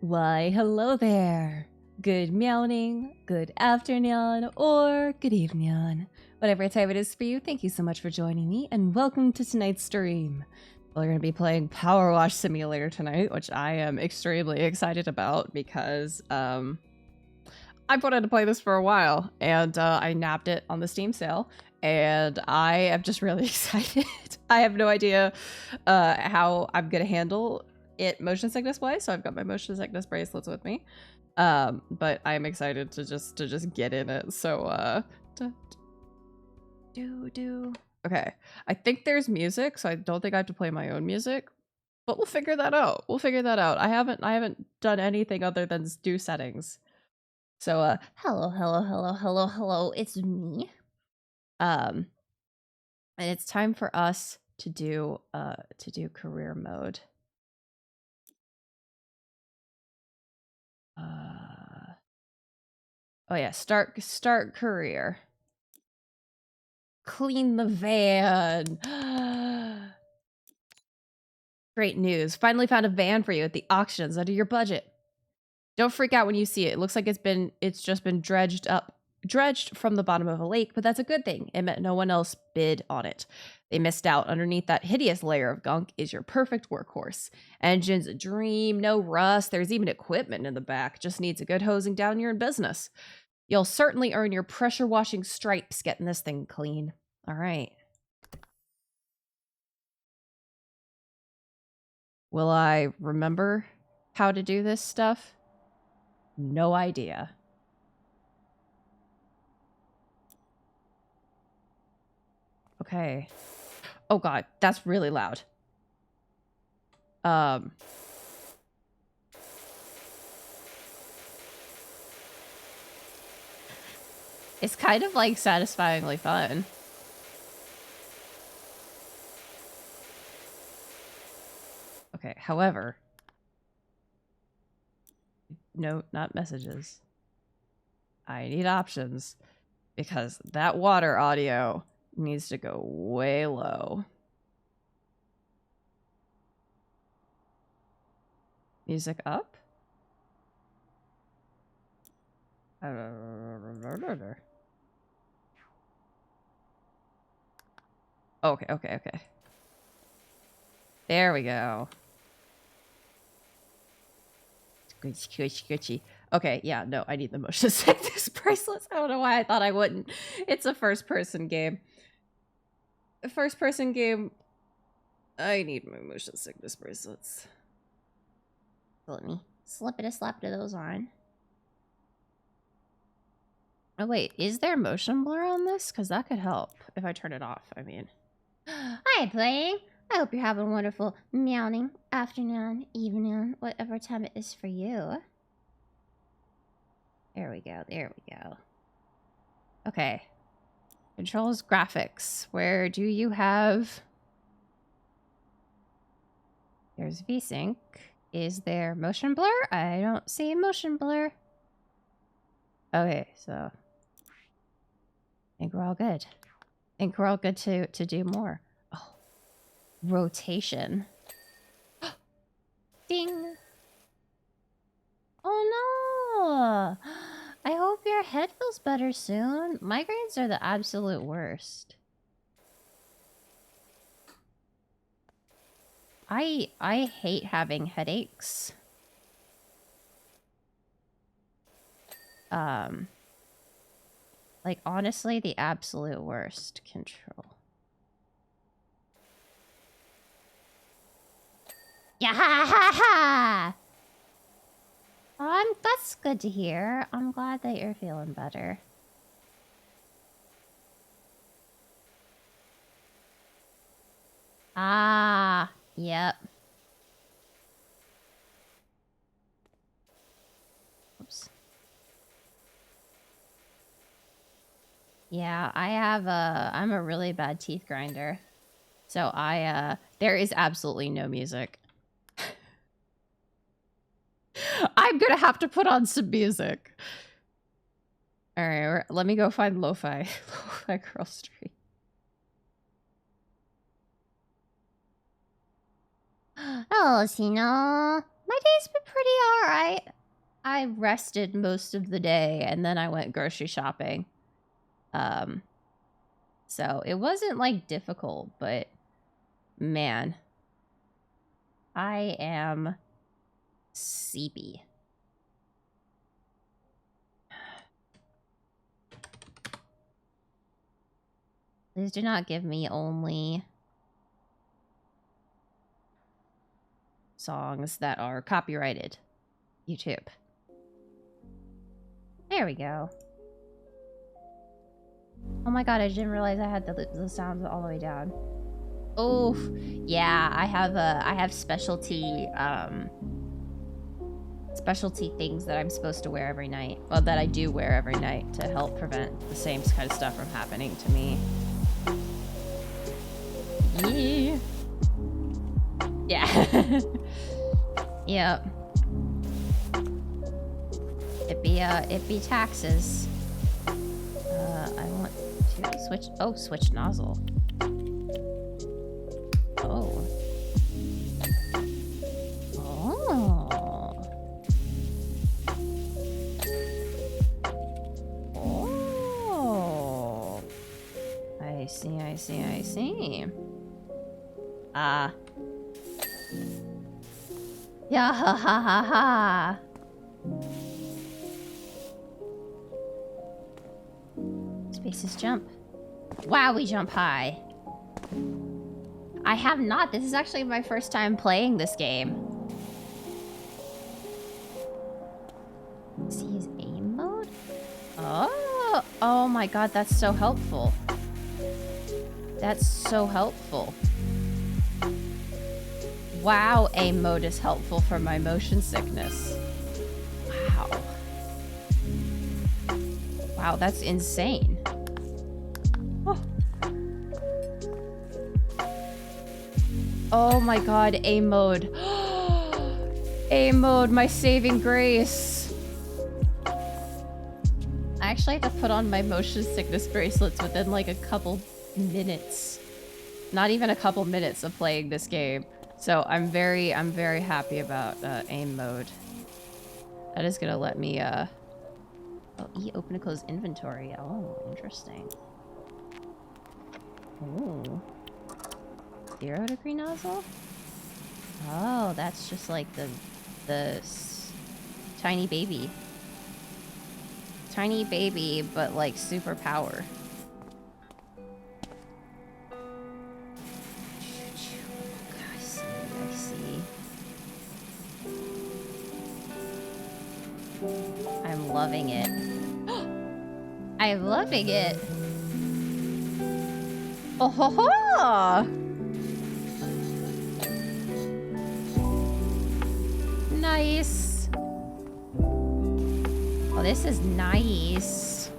Why, hello there. Good morning, good afternoon, or good evening. Whatever time it is for you, thank you so much for joining me, and welcome to tonight's stream. We're going to be playing Powerwash Simulator tonight, which I am extremely excited about because I've wanted to play this for a while, and I nabbed it on the Steam sale, and I am just really excited. I have no idea how I'm going to handle it motion sickness wise, so I've got my motion sickness bracelets with me. But I'm excited to just get in it. So okay. I think there's music, so I don't think I have to play my own music. But we'll figure that out. I haven't done anything other than do settings. So hello, it's me. And it's time for us to do career mode. Oh yeah, start career. Clean the van. Great news. Finally found a van for you at the auctions under your budget. Don't freak out when you see it. It looks like it's just been dredged from the bottom of a lake, but that's a good thing. It meant no one else bid on it. They missed out. Underneath that hideous layer of gunk is your perfect workhorse. Engine's a dream, no rust. There's even equipment in the back. Just needs a good hosing down, you're in business. You'll certainly earn your pressure washing stripes getting this thing clean. All right. Will I remember how to do this stuff? No idea. Okay. Oh god, that's really loud. It's kind of like satisfyingly fun. Okay, however. No, not messages. I need options because that water audio needs to go way low. Music up? Okay. There we go. Squishy. Okay, yeah, no, I need the motion sickness bracelets. I don't know why I thought I wouldn't. It's a first-person game. I need my motion sickness bracelets. Let me slap those on. Oh wait, is there motion blur on this? Because that could help if I turn it off, I mean. Hi, playing. I hope you're having a wonderful morning, afternoon, evening, whatever time it is for you. There we go. Okay. Controls graphics. Where do you have... There's VSync. Is there motion blur? I don't see motion blur. Okay, so... I think we're all good. I think we're all good to do more. Oh. Rotation. Ding! Oh no! I hope your head feels better soon. Migraines are the absolute worst. I hate having headaches. Like, honestly, the absolute worst. Control. Yeah, ha! That's good to hear. I'm glad that you're feeling better. Ah, yep. Oops. Yeah, I'm a really bad teeth grinder. So there is absolutely no music. I'm gonna have to put on some music. All right, let me go find Lo-Fi Girl Street. Oh, Sino. My day day's been pretty alright. I rested most of the day and then I went grocery shopping. So it wasn't like difficult, but man, I am sleepy. Please do not give me only songs that are copyrighted. YouTube. There we go. Oh my god, I didn't realize I had the sounds all the way down. Oh, yeah, I have specialty things that I'm supposed to wear every night. Well, that I do wear every night to help prevent the same kind of stuff from happening to me. Yeah. Yeah. Yep. It be taxes. I want to switch. Oh, switch nozzle. Oh. Oh. Oh. I see, I see, I see. Yeah, ha ha ha ha. Spaces jump. Wow, we jump high. I have not. This is actually my first time playing this game. See his aim mode? Oh, oh my god, that's so helpful. That's so helpful. Wow, aim mode is helpful for my motion sickness. Wow. Wow, that's insane. Oh. Oh my god, aim mode. Aim mode, my saving grace. I actually have to put on my motion sickness bracelets within like a couple minutes. Not even a couple minutes of playing this game. So I'm very happy about aim mode. That is gonna let me oh, E, open and close inventory. Oh, interesting. Ooh. 0 degree nozzle? Oh, that's just like the tiny baby. Tiny baby, but like super power. I'm loving it. I'm loving it. Oh ho ho! Nice. Oh, this is nice.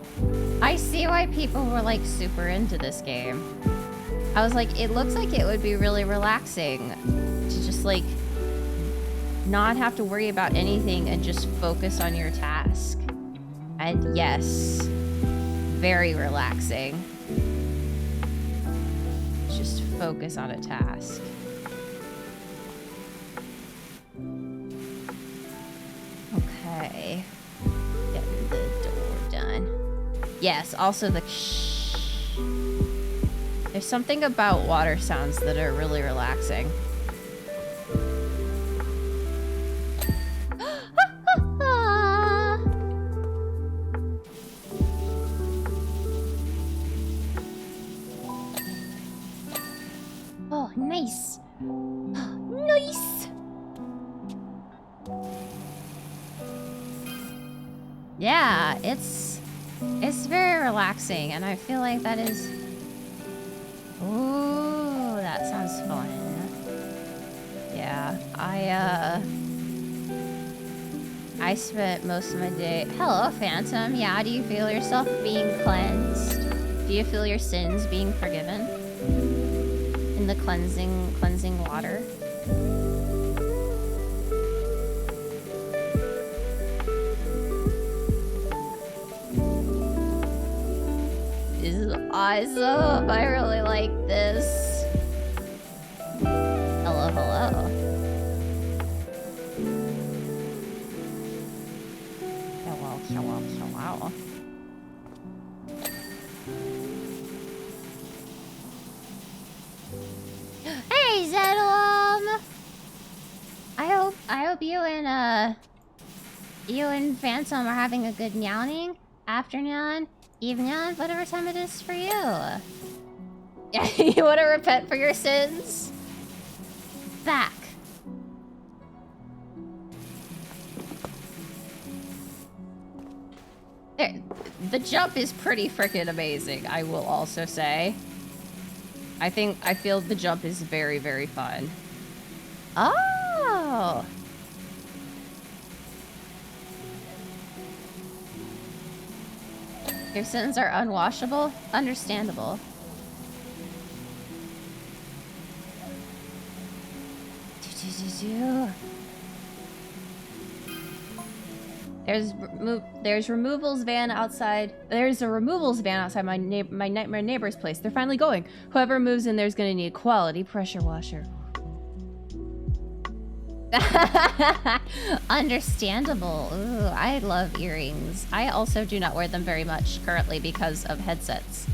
I see why people were like super into this game. I was like, it looks like it would be really relaxing to just like not have to worry about anything and just focus on your task. And yes, very relaxing. Just focus on a task. Okay. Getting the door done. Yes, also the there's something about water sounds that are really relaxing. Oh, nice. Nice. Yeah, it's very relaxing, and I feel like that is. Ooh, that sounds fun. Yeah, I spent most of my day. Hello, Phantom. Yeah, do you feel yourself being cleansed? Do you feel your sins being forgiven in the cleansing water? This is awesome. I really like this. Hello, hello. Wow. Hey, Zedalum! I hope you and Phantom are having a good morning, afternoon, evening, whatever time it is for you. You want to repent for your sins? Back. There, the jump is pretty freaking amazing, I will also say. I feel the jump is very, very fun. Oh! Your sins are unwashable? Understandable. There's removals van outside. There's a removals van outside my nightmare neighbor's place. They're finally going. Whoever moves in there's gonna need a quality pressure washer. Understandable. Ooh, I love earrings. I also do not wear them very much currently because of headsets.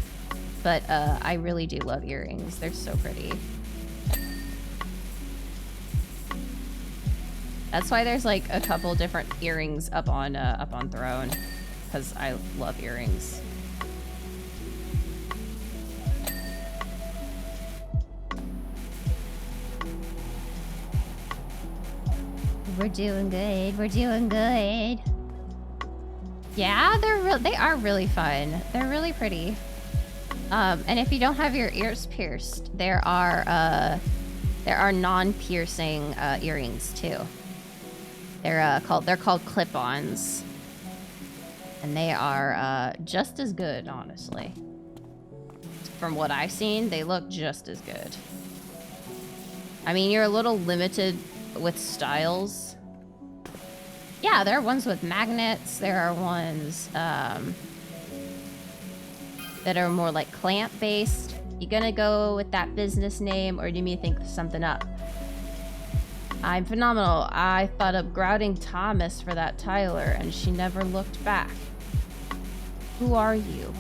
But I really do love earrings. They're so pretty. That's why there's like a couple different earrings up on Throne, because I love earrings. We're doing good. We're doing good. Yeah, they are really fun. They're really pretty. And if you don't have your ears pierced, there are non-piercing earrings too. They're called clip-ons, and they are just as good, honestly. From what I've seen, they look just as good. I mean, you're a little limited with styles. Yeah, there are ones with magnets. There are ones that are more like clamp-based. You gonna go with that business name, or do you mean think something up? I'm phenomenal. I thought of grouting Thomas for that Tyler, and she never looked back. Who are you?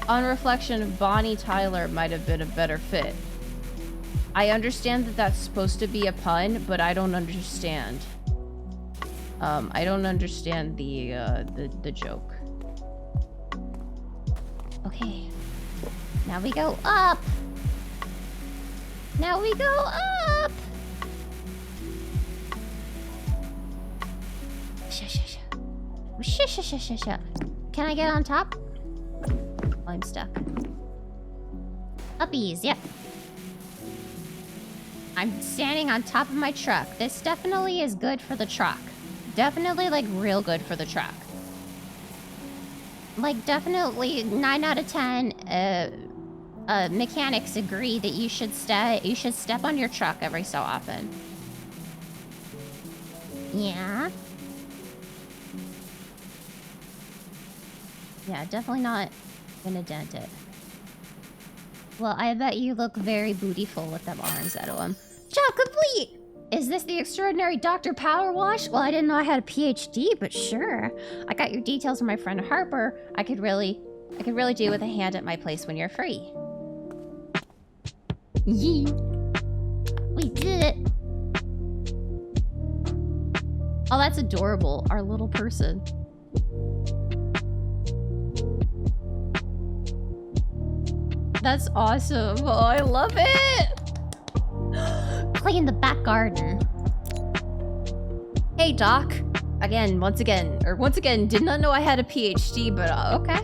On reflection, Bonnie Tyler might have been a better fit. I understand that that's supposed to be a pun, but I don't understand. I don't understand the joke. Okay. Now we go up. Now we go up. Can I get on top? Oh, I'm stuck. Uppies, yep. I'm standing on top of my truck. This definitely is good for the truck. Definitely, like, real good for the truck. Like, definitely 9 out of 10, mechanics agree that you should step on your truck every so often. Yeah. Yeah, definitely not gonna dent it. Well, I bet you look very bootyful with them arms, Edwin. Job complete! Is this the extraordinary Dr. Powerwash? Well, I didn't know I had a PhD, but sure. I got your details from my friend Harper. I could really do with a hand at my place when you're free. Yee. We did it. Oh, that's adorable. Our little person. That's awesome. Oh, I love it. Clean the back garden. Hey, Doc. Once again, did not know I had a PhD, but okay.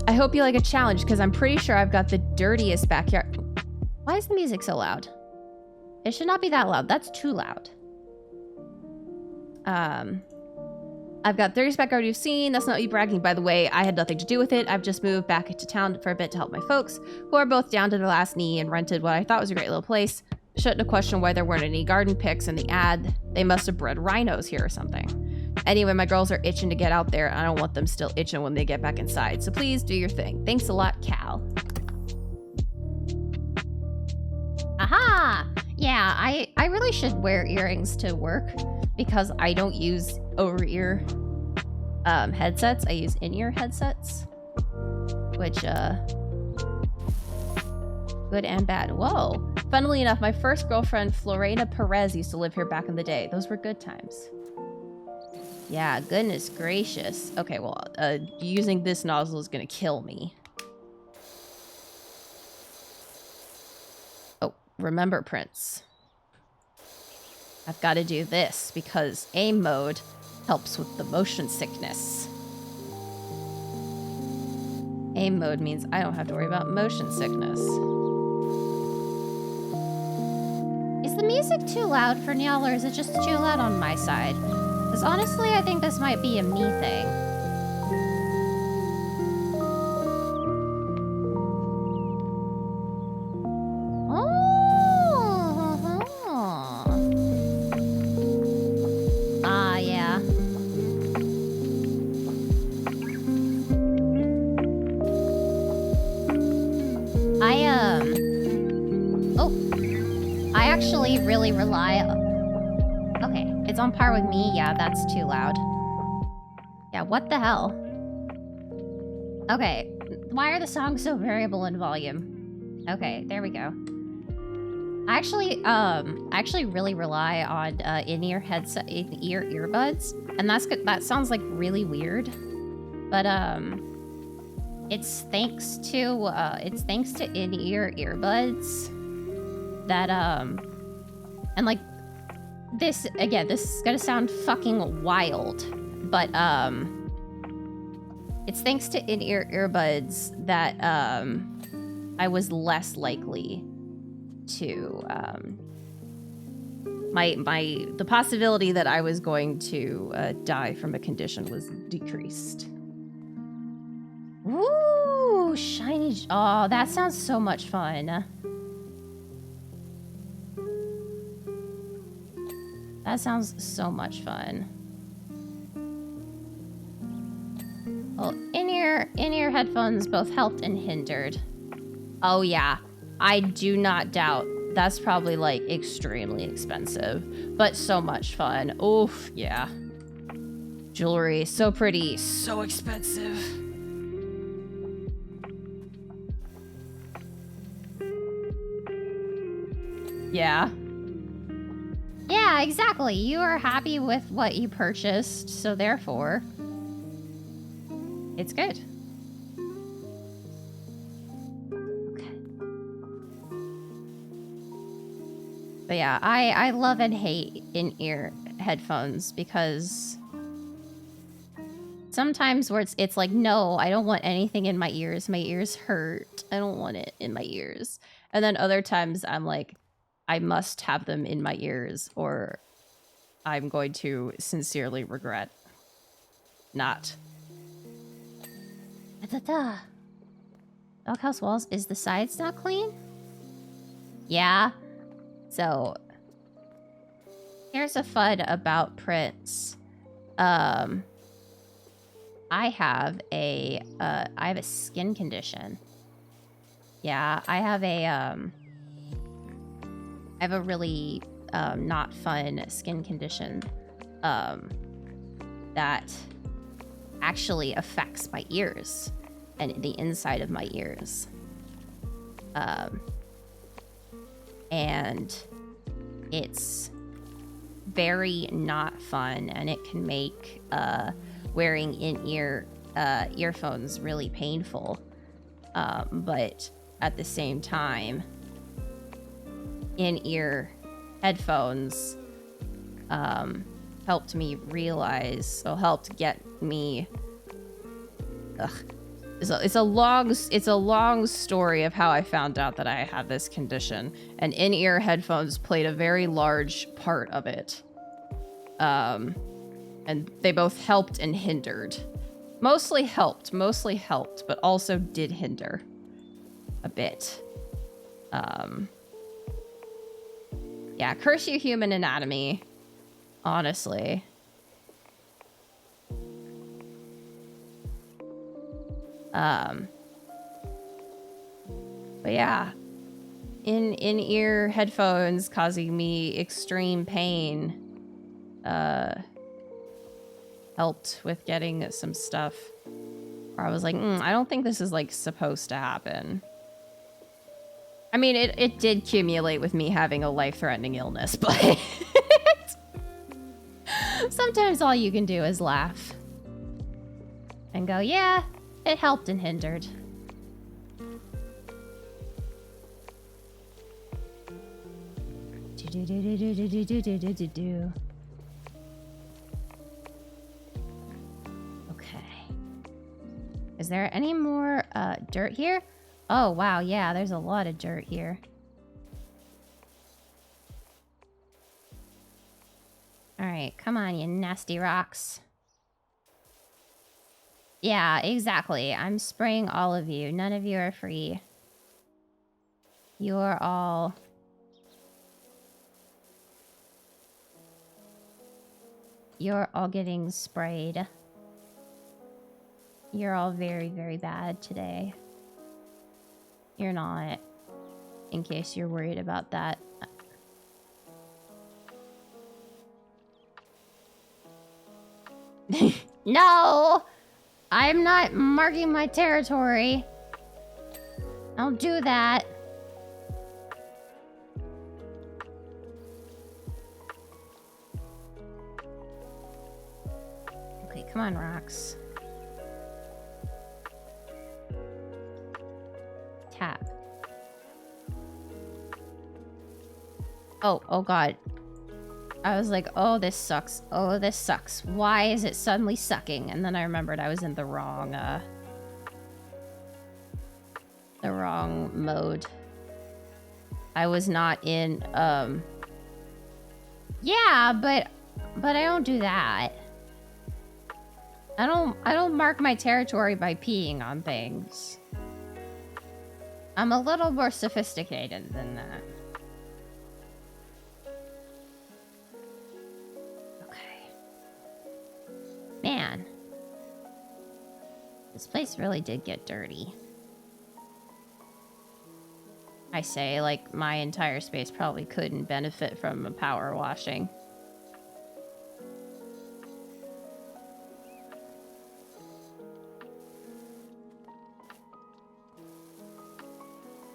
I hope you like a challenge, because I'm pretty sure I've got the dirtiest backyard. Why is the music so loud? It should not be that loud. That's too loud. I've got 30 backyard you've seen. That's not you bragging, by the way. I had nothing to do with it. I've just moved back into town for a bit to help my folks, who are both down to their last knee, and rented what I thought was a great little place. Shouldn't have questioned why there weren't any garden picks in the ad. They must have bred rhinos here or something. Anyway, my girls are itching to get out there. I don't want them still itching when they get back inside. So please do your thing. Thanks a lot, Cal. Aha! Yeah, I really should wear earrings to work because I don't use over-ear headsets. I use in-ear headsets, which good and bad. Whoa. Funnily enough, my first girlfriend, Florena Perez, used to live here back in the day. Those were good times. Yeah, goodness gracious. Okay, well, using this nozzle is gonna kill me. Oh, remember, Prince. I've got to do this because aim mode helps with the motion sickness. Aim mode means I don't have to worry about motion sickness. Is the music too loud for Neil, or is it just too loud on my side? Because honestly, I think this might be a me thing. Yeah. I actually really rely on... Okay, it's on par with me. Yeah, that's too loud. Yeah, what the hell? Okay, why are the songs so variable in volume? Okay, there we go. I actually really rely on in-ear headset, in-ear earbuds, and that's good. That sounds like really weird, but it's thanks to in-ear earbuds that and like this again. This is gonna sound fucking wild, but it's thanks to in-ear earbuds that I was less likely to the possibility that I was going to die from a condition was decreased. Ooh, shiny. Oh, that sounds so much fun. That sounds so much fun. Well, in-ear headphones both helped and hindered. Oh yeah, I do not doubt that's probably like extremely expensive, but so much fun. Oof, yeah. Jewelry, so pretty, so expensive. Yeah. Yeah, exactly. You are happy with what you purchased, so therefore, it's good. Okay. But yeah, I love and hate in-ear headphones because sometimes where it's like, no, I don't want anything in my ears. My ears hurt. I don't want it in my ears. And then other times I'm like, I must have them in my ears or I'm going to sincerely regret not. Doghouse walls, is the sides not clean? Yeah. So here's a fun about Prince. I have a skin condition. Yeah, I have a really not fun skin condition that actually affects my ears and the inside of my ears. And it's very not fun, and it can make wearing in-ear earphones really painful. But at the same time, in-ear headphones helped me realize, or helped get me. It's a long story of how I found out that I had this condition, and in-ear headphones played a very large part of it. And they both helped and hindered. Mostly helped, but also did hinder a bit. Yeah, curse you, human anatomy. Honestly. But yeah. in-ear headphones causing me extreme pain helped with getting some stuff. Or I was like, I don't think this is like supposed to happen. I mean, it did accumulate with me having a life-threatening illness, but sometimes all you can do is laugh and go, yeah, it helped and hindered. Okay. Is there any more dirt here? Oh, wow, yeah, there's a lot of dirt here. Alright, come on, you nasty rocks. Yeah, exactly. I'm spraying all of you. None of you are free. You are all... You're all getting sprayed. You're all very, very bad today. You're not. In case you're worried about that. No! I'm not marking my territory. Don't do that. Okay, come on, rocks. Tap. Oh god. I was like, oh, this sucks. Oh, this sucks. Why is it suddenly sucking? And then I remembered I was in the wrong mode. I was not in, yeah, but I don't do that. I don't mark my territory by peeing on things. I'm a little more sophisticated than that. Man, this place really did get dirty. I say, like, my entire space probably couldn't benefit from a power washing.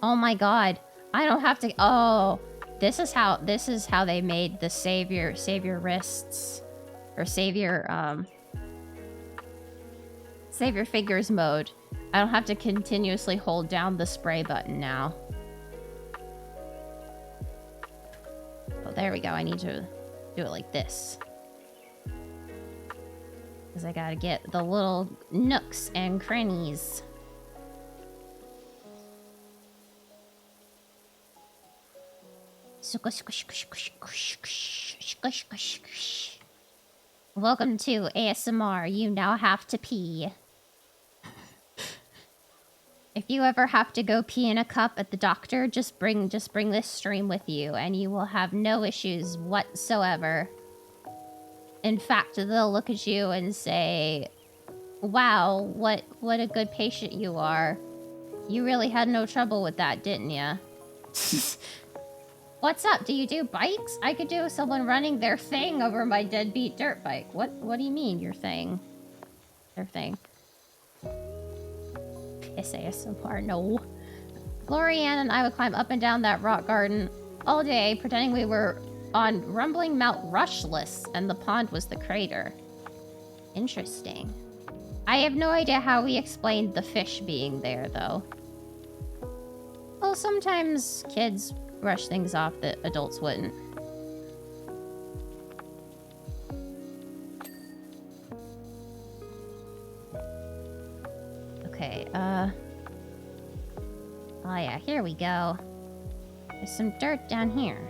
Oh my god, I don't have to... Oh, this is how they made the save your wrists, or save your fingers mode. I don't have to continuously hold down the spray button now. Oh, there we go. I need to do it like this. Because I gotta get the little nooks and crannies. Welcome to ASMR. You now have to pee. If you ever have to go pee in a cup at the doctor, just bring this stream with you, and you will have no issues whatsoever. In fact, they'll look at you and say, "Wow, what a good patient you are. You really had no trouble with that, didn't ya?" What's up? Do you do bikes? I could do someone running their thing over my deadbeat dirt bike. What do you mean, your thing? Their thing. ASMR, no. Glorianne and I would climb up and down that rock garden all day, pretending we were on rumbling Mount Rushless, and the pond was the crater. Interesting. I have no idea how we explained the fish being there, though. Well, sometimes kids brush things off that adults wouldn't. Okay, oh yeah, here we go. There's some dirt down here.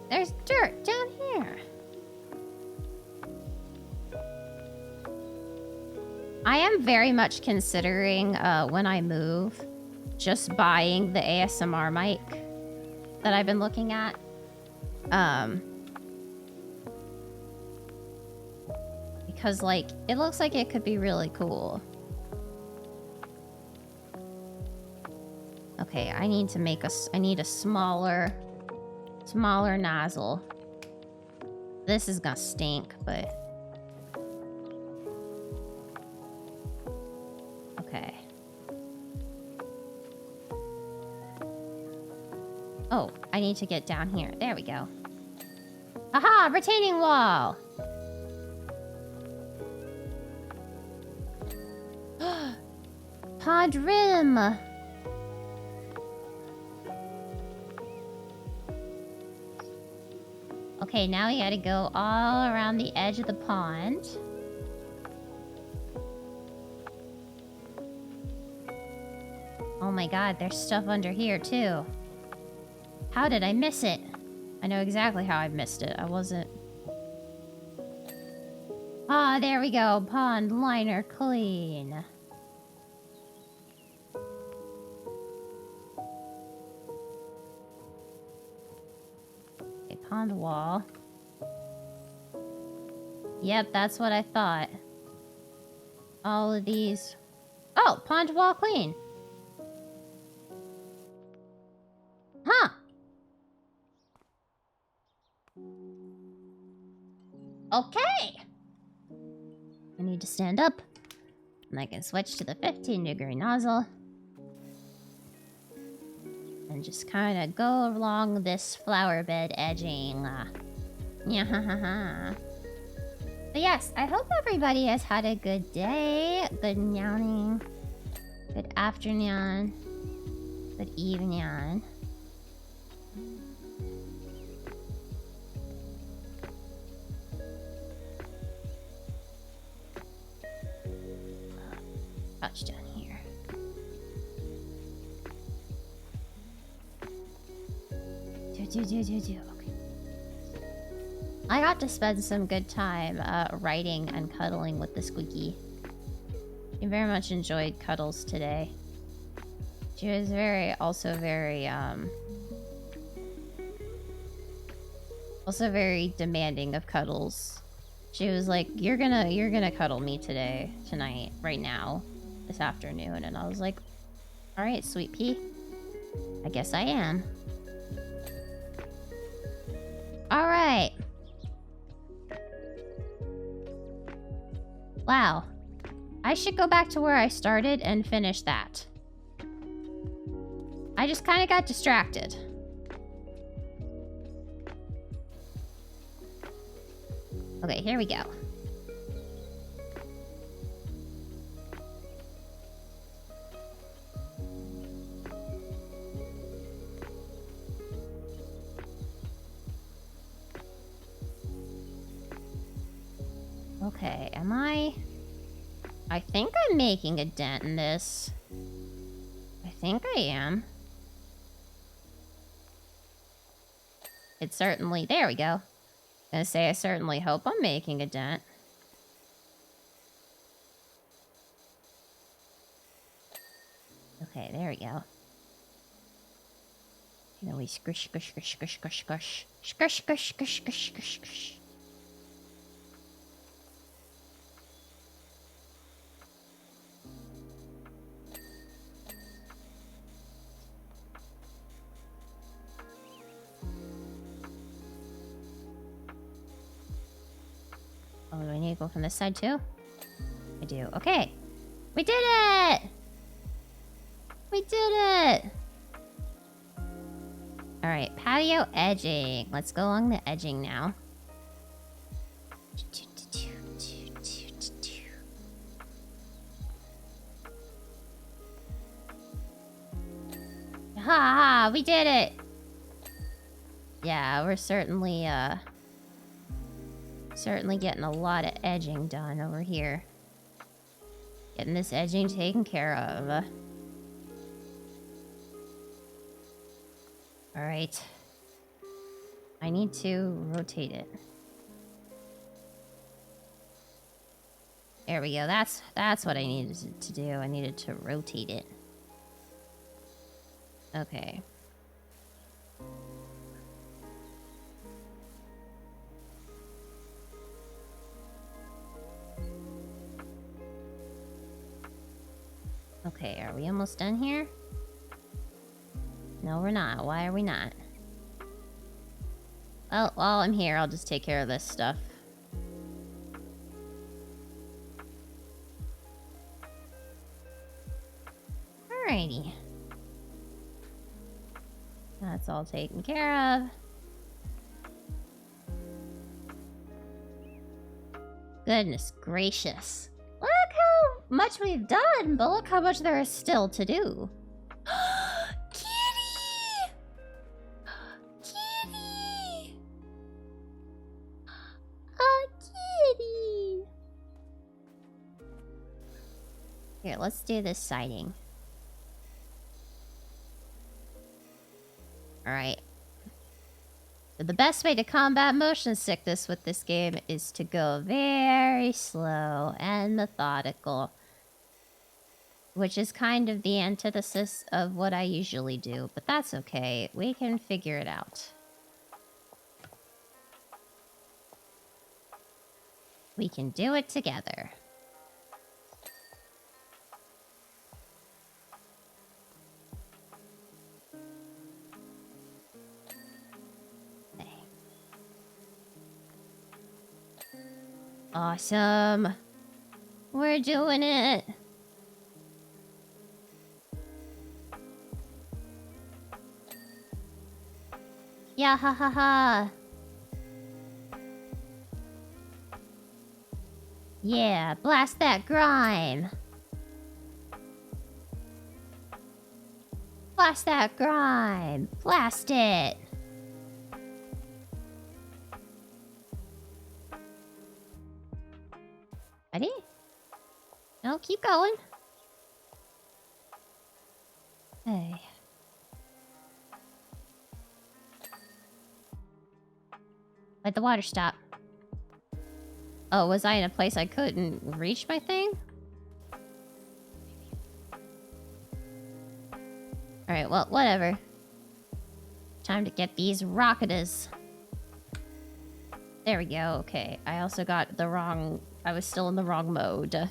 There's dirt down here. I am very much considering, when I move, just buying the ASMR mic that I've been looking at. Because, like, it looks like it could be really cool. Okay, I need to make I need a smaller nozzle. This is gonna stink, but... Okay. Oh, I need to get down here. There we go. Aha! Retaining wall! Pod rim! Okay, now we gotta go all around the edge of the pond. Oh my god, there's stuff under here too. How did I miss it? I know exactly how I missed it. I wasn't... Ah, there we go. Pond liner clean. Okay, pond wall. Yep, that's what I thought. All of these... Oh, pond wall clean. Huh. Okay. I need to stand up. And I can switch to the 15-degree nozzle. And just kind of go along this flower bed edging. Yeah. But yes, I hope everybody has had a good day. Good morning. Good afternoon. Good evening. Touch down here. Okay. I got to spend some good time writing and cuddling with the Squeaky. I very much enjoyed cuddles today. She was also very demanding of cuddles. She was like, you're gonna cuddle me tonight, right now, this afternoon. And I was like, all right, sweet pea. I guess I am. All right. Wow. I should go back to where I started and finish that. I just kind of got distracted. Okay, here we go. Okay, I think I'm making a dent in this. I think I am. It's certainly... There we go. Gonna say I certainly hope I'm making a dent. Okay, there we go. You know, we squish, squish, squish, squish, squish, squish. Squish, squish, squish, squish, squish, squish. Oh, do I need to go from this side too? I do. Okay. We did it! We did it! Alright, patio edging. Let's go along the edging now. Ha ha! We did it! Yeah, we're certainly getting a lot of edging done over here. Getting this edging taken care of. Alright. I need to rotate it. There we go. That's what I needed to do. I needed to rotate it. Okay. Okay, are we almost done here? No, we're not. Why are we not? Well, while I'm here, I'll just take care of this stuff. Alrighty. That's all taken care of. Goodness gracious. Look how much we've done, but look how much there is still to do. Kitty! Kitty! A kitty! Here, let's do this sighting. Alright. So the best way to combat motion sickness with this game is to go very slow and methodical. Which is kind of the antithesis of what I usually do, but that's okay. We can figure it out. We can do it together. Awesome. We're doing it. Yeah, ha ha ha. Yeah, blast that grime. Blast that grime. Blast it. Ready? No, keep going. Hey. Where'd the water stop? Oh, was I in a place I couldn't reach my thing? Alright, well, whatever. Time to get these rocketas. There we go, okay. I also got the wrong... I was still in the wrong mode.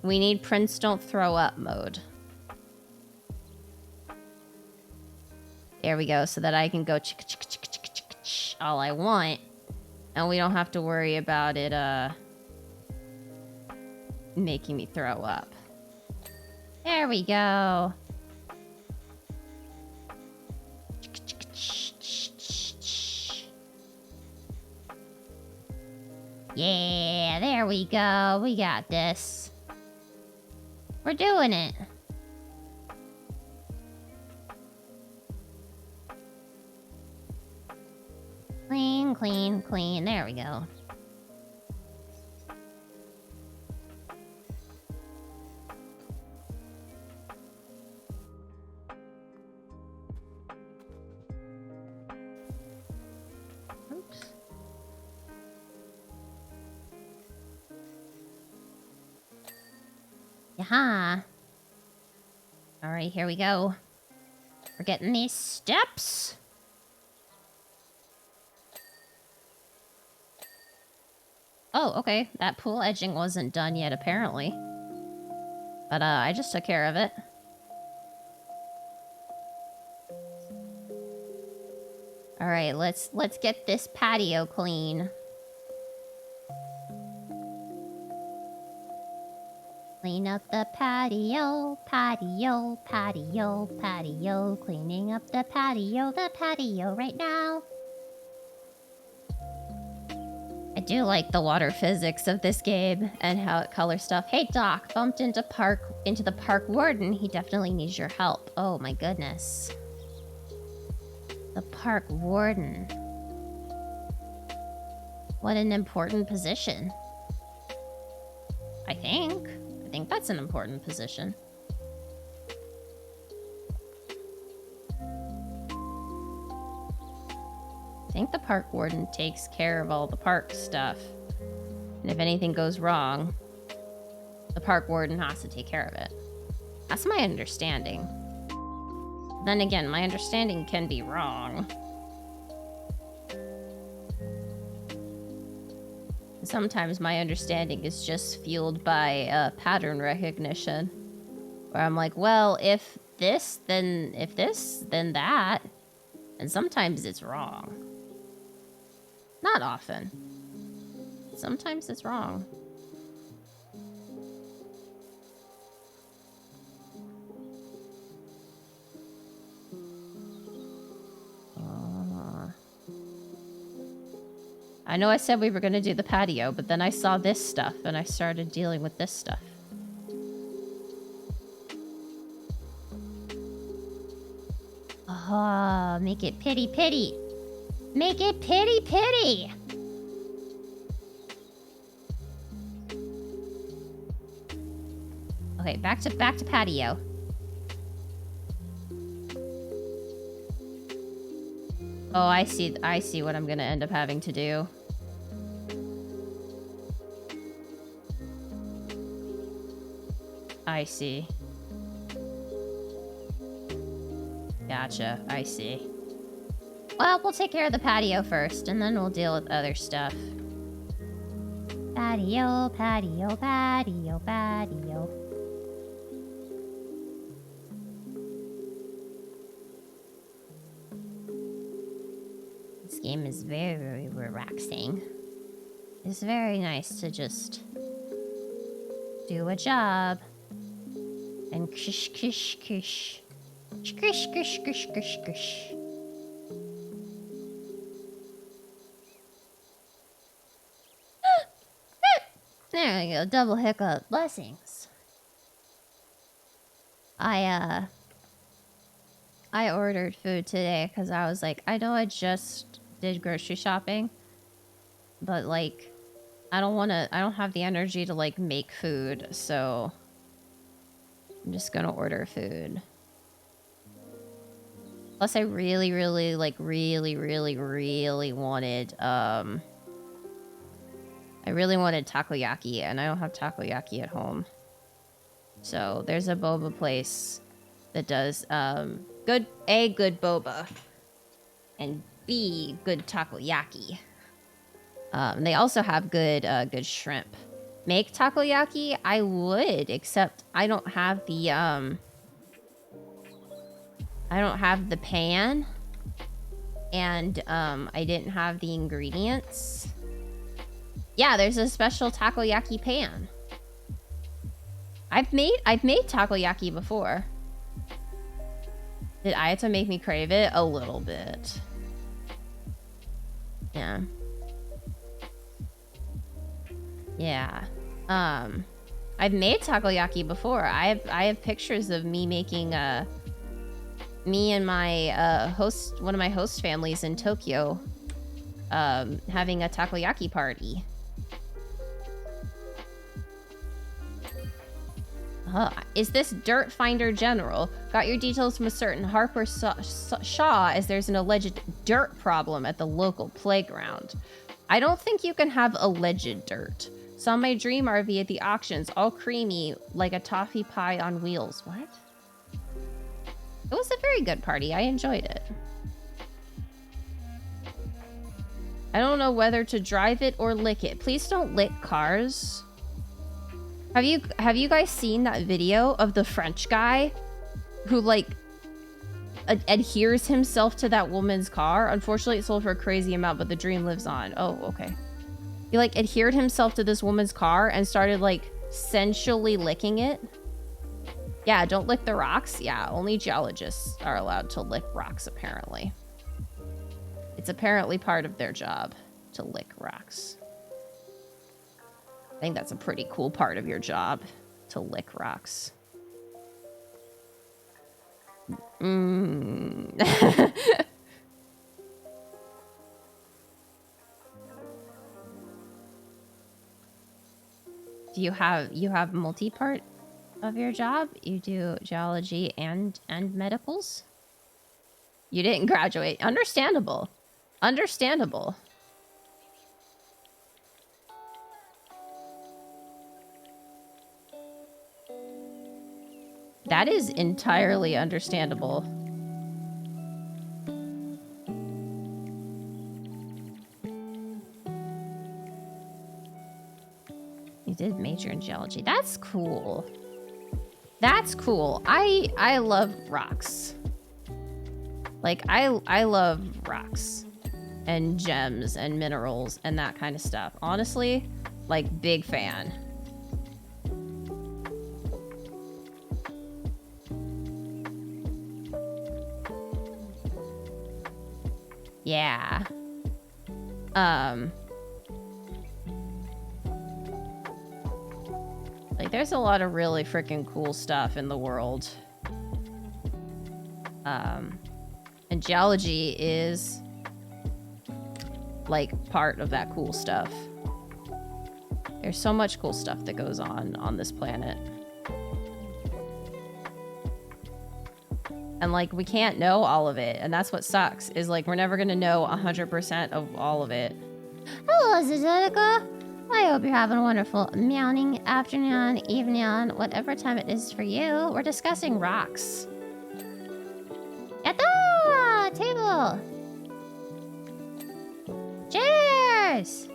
We need Prince Don't Throw Up mode. There we go, so that I can go all I want. And we don't have to worry about it, making me throw up. There we go. Yeah, there we go. We got this. We're doing it. Clean, clean, clean. There we go. Oops. Yaha. Alright, here we go. We're getting these steps. Oh, okay. That pool edging wasn't done yet, apparently. But, I just took care of it. Alright, let's get this patio clean. Clean up the patio, patio, patio, patio. Cleaning up the patio right now. I do like the water physics of this game and how it colors stuff. Hey Doc, bumped into the park warden. He definitely needs your help. Oh my goodness. The park warden. What an important position. I think that's an important position. I think the park warden takes care of all the park stuff. And if anything goes wrong, the park warden has to take care of it. That's my understanding. Then again, my understanding can be wrong. Sometimes my understanding is just fueled by pattern recognition. Where I'm like, well, if this, then that. And sometimes it's wrong. Not often. Sometimes it's wrong. I know I said we were going to do the patio, but then I saw this stuff and I started dealing with this stuff. Oh, make it pitty pitty. Make it pitty pitty. Okay, back to patio. Oh, I see what I'm gonna end up having to do. I see. Gotcha, I see. Well, we'll take care of the patio first, and then we'll deal with other stuff. Patio, patio, patio, patio. This game is very relaxing. It's very nice to just do a job and kish kish kish. Kish kish kish kish kish. There we go, double hiccup. Blessings. I ordered food today because I was like, I know I just did grocery shopping, but like, I don't have the energy to like make food, so I'm just gonna order food. Plus I really wanted, I really wanted takoyaki, and I don't have takoyaki at home. So there's a boba place that does good boba and B, good takoyaki. They also have good shrimp. Make takoyaki? I would, except I don't have the pan, and I didn't have the ingredients. Yeah, there's a special takoyaki pan. I've made takoyaki before. Did Ayata make me crave it? A little bit. Yeah. Yeah. I've made takoyaki before. I have pictures of me making me and my one of my host families in Tokyo having a takoyaki party. Is this Dirt Finder General? Got your details from a certain Harper Shaw as there's an alleged dirt problem at the local playground. I don't think you can have alleged dirt. Saw my dream RV at the auctions, all creamy like a toffee pie on wheels. What? It was a very good party. I enjoyed it. I don't know whether to drive it or lick it. Please don't lick cars. Have you guys seen that video of the French guy who like adheres himself to that woman's car? Unfortunately, it sold for a crazy amount, but the dream lives on. Oh, okay. He like adhered himself to this woman's car and started like sensually licking it. Yeah, don't lick the rocks. Yeah, only geologists are allowed to lick rocks, apparently. It's apparently part of their job to lick rocks. I think that's a pretty cool part of your job, to lick rocks. Do you have multi-part of your job? You do geology and medicals? You didn't graduate. Understandable. Understandable. That is entirely understandable. You did major in geology. That's cool. That's cool. I love rocks. Like, I love rocks and gems and minerals and that kind of stuff. Honestly, like, big fan. Yeah. Like, there's a lot of really freaking cool stuff in the world. And geology is, like, part of that cool stuff. There's so much cool stuff that goes on this planet. And, like, we can't know all of it. And that's what sucks, is, like, we're never gonna know 100% of all of it. Hello, Zezetica. I hope you're having a wonderful morning, afternoon, evening, whatever time it is for you. We're discussing rocks. Yatta! Table! Cheers!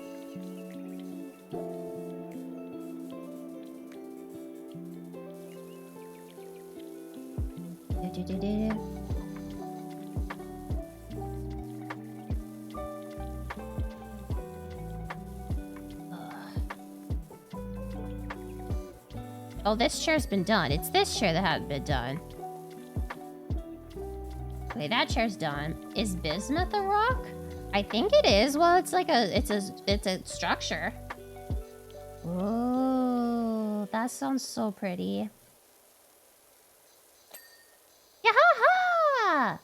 Oh, this chair's been done. It's this chair that hadn't been done. Okay, that chair's done. Is bismuth a rock? I think it is. Well, it's like it's a structure. Oh, that sounds so pretty. Yahaha!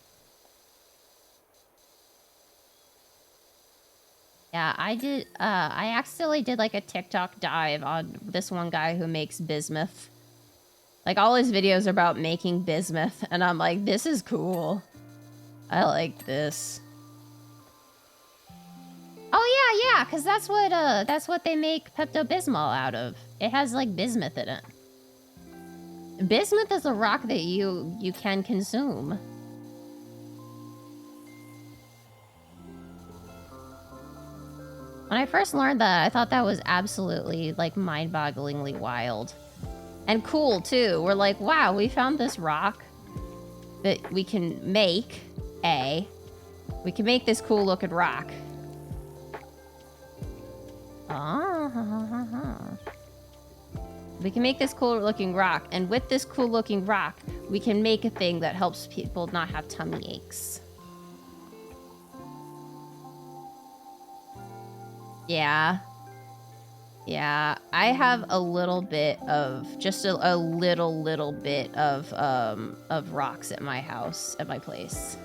Yeah, I accidentally did like a TikTok dive on this one guy who makes bismuth. Like, all his videos are about making bismuth, and I'm like, this is cool. I like this. Oh yeah, because that's what they make Pepto-Bismol out of. It has like bismuth in it. Bismuth is a rock that you can consume. When I first learned that, I thought that was absolutely, like, mind-bogglingly wild. And cool, too. We're like, wow, we found this rock that we can make, we can make this cool-looking rock. We can make this cool-looking rock, and with this cool-looking rock, we can make a thing that helps people not have tummy aches. Yeah. Yeah, I have a little bit of, just a little bit of rocks at my house, at my place.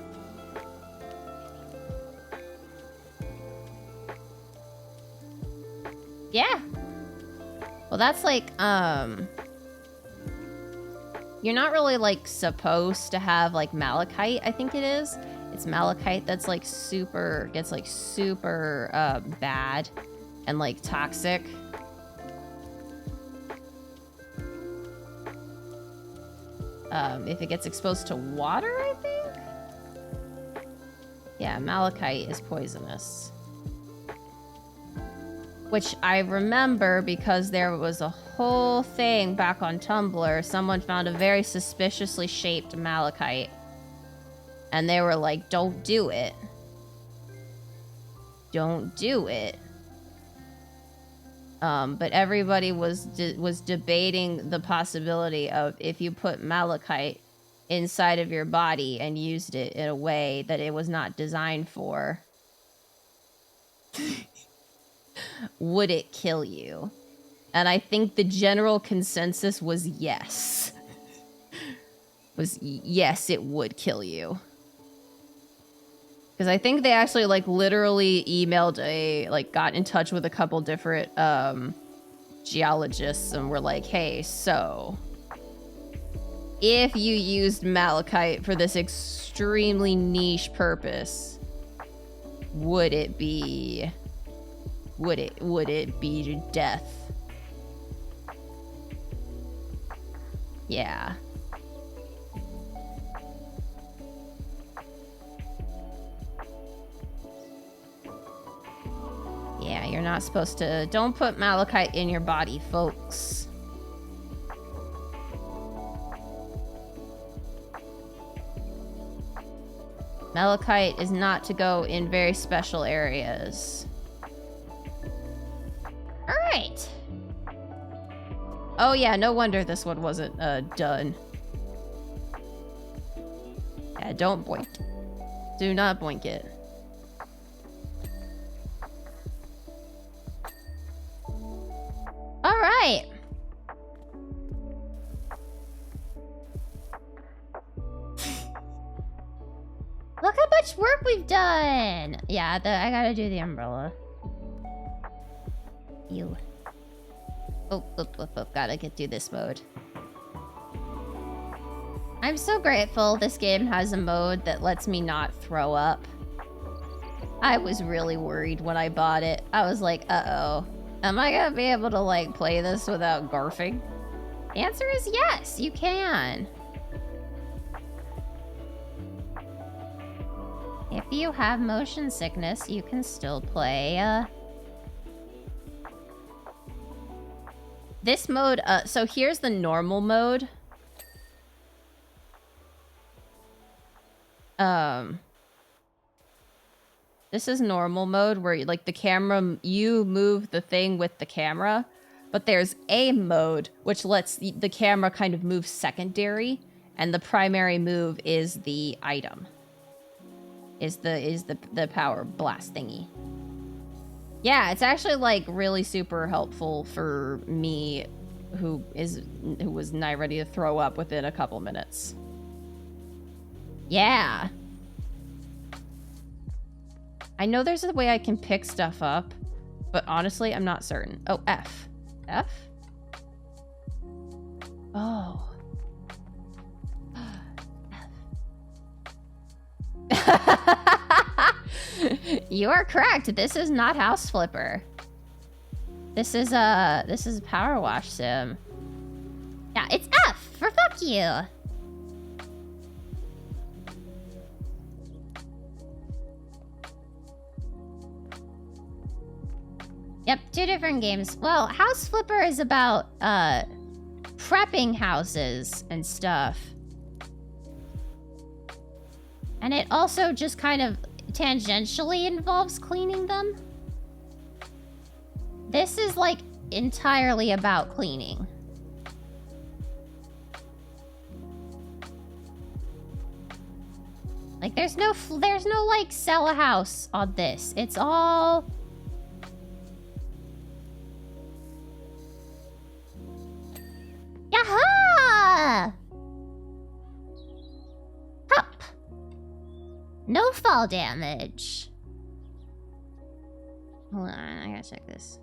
Yeah. Well, that's like, you're not really, like, supposed to have, like, malachite, I think it is. It's malachite that's, like, gets, like, super bad and, like, toxic. If it gets exposed to water, I think? Yeah, malachite is poisonous. Which I remember because there was a whole thing back on Tumblr. Someone found a very suspiciously shaped malachite. And they were like, don't do it. Don't do it. But everybody was debating the possibility of if you put malachite inside of your body and used it in a way that it was not designed for, would it kill you? And I think the general consensus was yes. Yes, it would kill you. Because I think they actually, like, literally emailed got in touch with a couple different geologists and were like, hey, so if you used malachite for this extremely niche purpose, would it be death? Yeah. Yeah, you're not supposed to. Don't put malachite in your body, folks. Malachite is not to go in very special areas. Alright. Oh yeah, no wonder this one wasn't done. Yeah, don't boink. Do not boink it. Alright. Look how much work we've done! Yeah, I gotta do the umbrella. Ew. Oh, gotta get through this mode. I'm so grateful this game has a mode that lets me not throw up. I was really worried when I bought it. I was like, uh-oh. Am I gonna be able to, like, play this without garfing? The answer is yes, you can. If you have motion sickness, you can still play, this mode, so here's the normal mode. This is normal mode where, like, the camera, you move the thing with the camera, but there's aim mode, which lets the camera kind of move secondary, and the primary move is the item. Is the power blast thingy. Yeah, it's actually, like, really super helpful for me, who was nigh ready to throw up within a couple minutes. Yeah. I know there's a way I can pick stuff up, but honestly, I'm not certain. Oh, F. F? Oh. You are correct. This is not House Flipper. This is Powerwash Sim. Yeah, it's F for fuck you. Yep, 2 different games. Well, House Flipper is about prepping houses and stuff. And it also just kind of tangentially involves cleaning them. This is, like, entirely about cleaning. Like, there's no, like, sell a house on this. It's all... Yaha! Hop! No fall damage. Hold on, I gotta check this.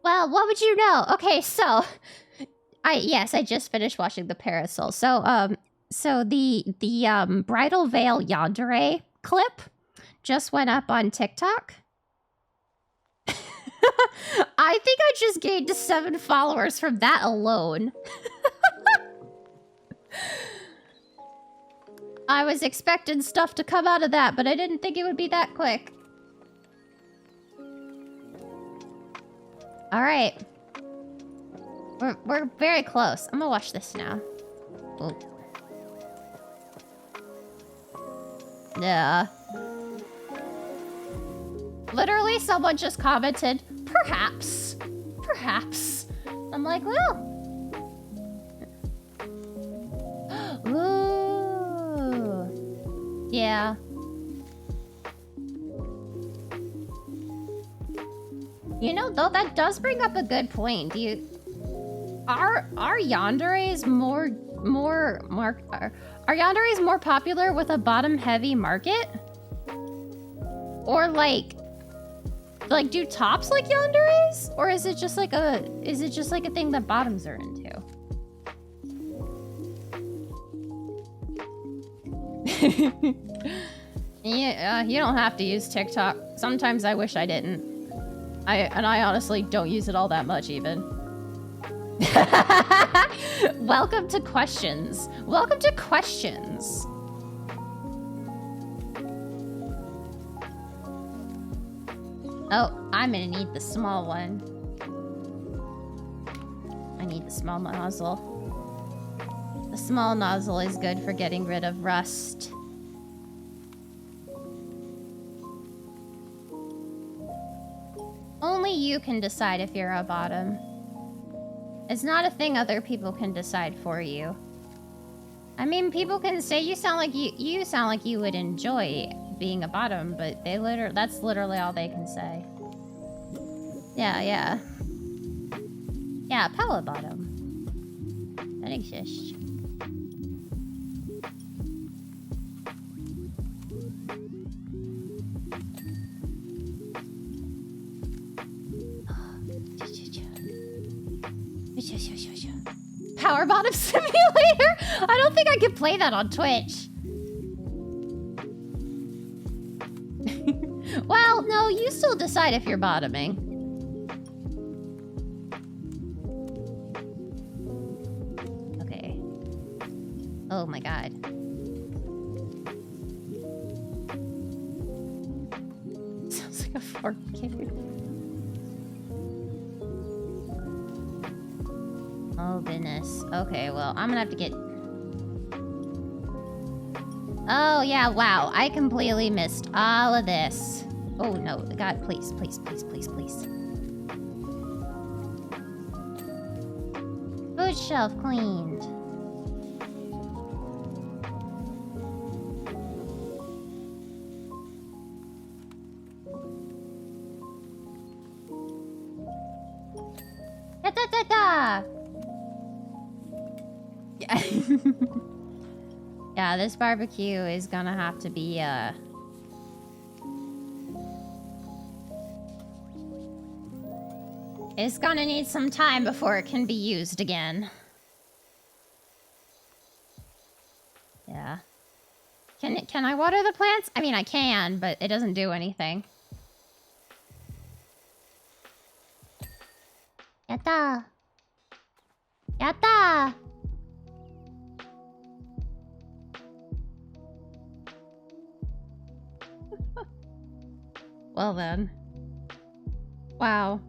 Well, what would you know? Okay, so I just finished watching the Parasol. So the Bridal Veil Yandere clip just went up on TikTok. I think I just gained 7 followers from that alone. I was expecting stuff to come out of that, but I didn't think it would be that quick. All right. We're very close. I'm gonna watch this now. Ooh. Yeah. Literally, someone just commented, perhaps. Perhaps. I'm like, well. Ooh. Yeah. You know, though, that does bring up a good point. Are yanderes more popular with a bottom-heavy market? Or like do tops like yanderes? Or is it just like a thing that bottoms are into? Yeah, you don't have to use TikTok. Sometimes I wish I didn't. I honestly don't use it all that much even. Welcome to questions. Welcome to questions. Oh, I'm gonna need the small one. I need the small nozzle. The small nozzle is good for getting rid of rust. Only you can decide if you're a bottom. It's not a thing other people can decide for you. I mean, people can say you sound like you would enjoy being a bottom, but that's literally all they can say. Yeah, power bottom. That exists. Power bottom simulator? I don't think I could play that on Twitch. Well, no, you still decide if you're bottoming. Okay. Oh my god. Sounds like a fart cave. Oh, goodness. Okay, well, I'm gonna have to get... Oh, yeah, wow. I completely missed all of this. Oh, no. God, please, please, please, please, please. Food shelf cleaned. Da-da-da-da! Yeah. Yeah, this barbecue is gonna have to be, it's gonna need some time before it can be used again. Yeah. Can I water the plants? I mean, I can, but it doesn't do anything. Yatta! Yatta! Well then. Wow.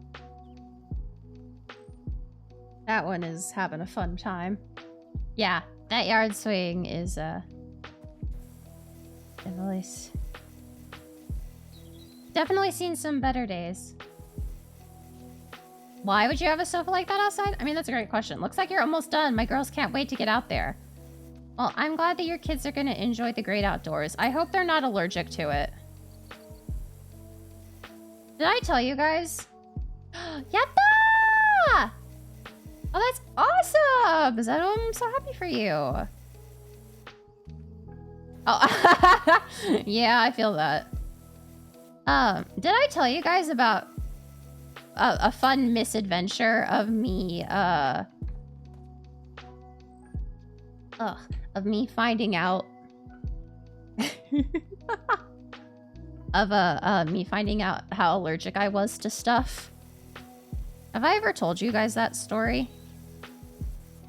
That one is having a fun time. Yeah, that yard swing is, definitely seen some better days. Why would you have a sofa like that outside? I mean, that's a great question. Looks like you're almost done. My girls can't wait to get out there. Well, I'm glad that your kids are gonna enjoy the great outdoors. I hope they're not allergic to it. Did I tell you guys? Yatta! Oh, that's awesome! I'm so happy for you. Oh, yeah, I feel that. Did I tell you guys about a fun misadventure of me, of me finding out me finding out how allergic I was to stuff? Have I ever told you guys that story?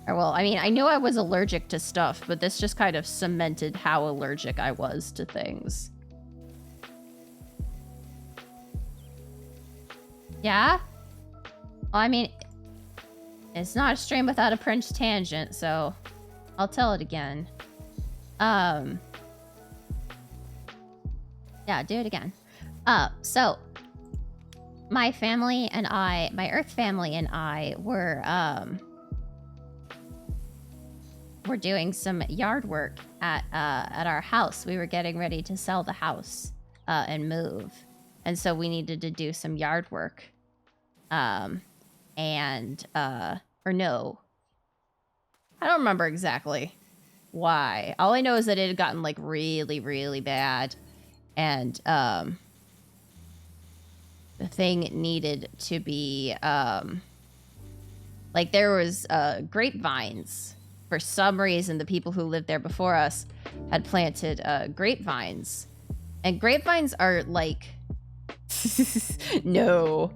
Or, well, I mean, I know I was allergic to stuff, but this just kind of cemented how allergic I was to things. Yeah? Well, I mean, it's not a stream without a Prince tangent, so I'll tell it again. Yeah, do it again. So my family and I, my Earth family and I were doing some yard work at our house. We were getting ready to sell the house and move. And so we needed to do some yard work. Or no. I don't remember exactly why. All I know is that it had gotten like really, really bad. And the thing needed to be like there was grapevines. For some reason, the people who lived there before us had planted grapevines. And grapevines are like... No.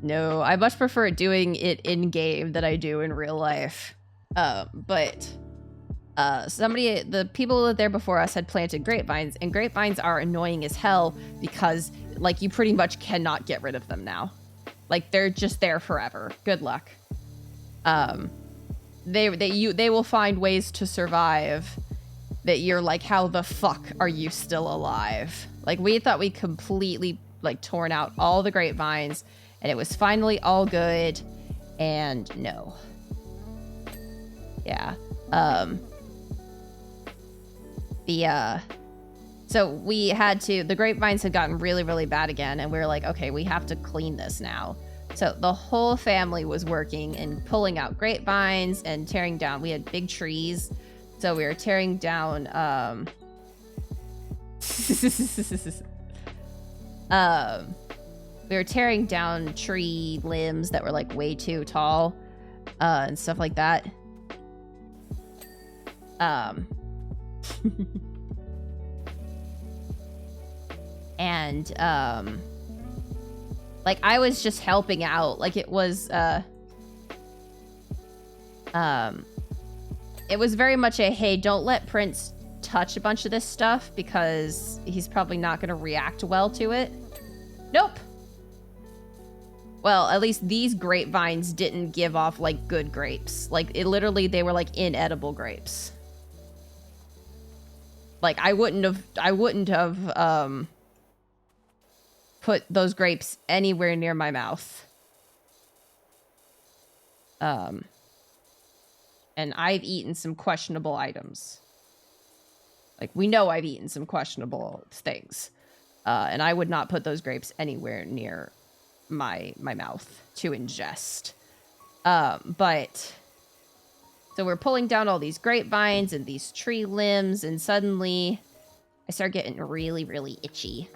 No, I much prefer doing it in-game than I do in real life. But the people who lived there before us had planted grapevines, and grapevines are annoying as hell because, like, you pretty much cannot get rid of them now. Like, they're just there forever. Good luck. They will find ways to survive that you're like, how the fuck are you still alive? Like, we thought we completely like torn out all the grapevines and it was finally all good, and no. Yeah. So we had to, the grapevines had gotten really, really bad again, and we were like, okay, we have to clean this now. So the whole family was working and pulling out grapevines and tearing down. We had big trees, so we were tearing down, we were tearing down tree limbs that were like way too tall, and stuff like that. And like, I was just helping out. Like, it was very much a, hey, don't let Prince touch a bunch of this stuff because he's probably not going to react well to it. Nope. Well, at least these grapevines didn't give off like good grapes. Like, it literally, they were like inedible grapes. Like, I wouldn't have put those grapes anywhere near my mouth. And I've eaten some questionable items. Like, we know I've eaten some questionable things. And I would not put those grapes anywhere near my mouth to ingest. But so we're pulling down all these grapevines and these tree limbs, and suddenly I start getting really, really itchy.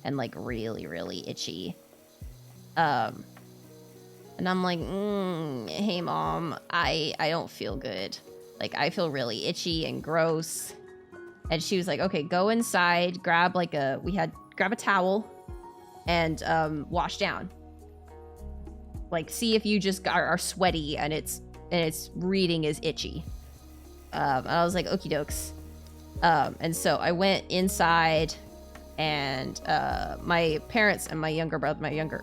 And like really, really itchy. And I'm like, hey mom, I don't feel good. Like, I feel really itchy and gross. And she was like, okay, go inside, grab a towel and wash down. Like, see if you just are sweaty and it's reading as itchy. And I was like, okie dokes. And so I went inside, and my parents and my younger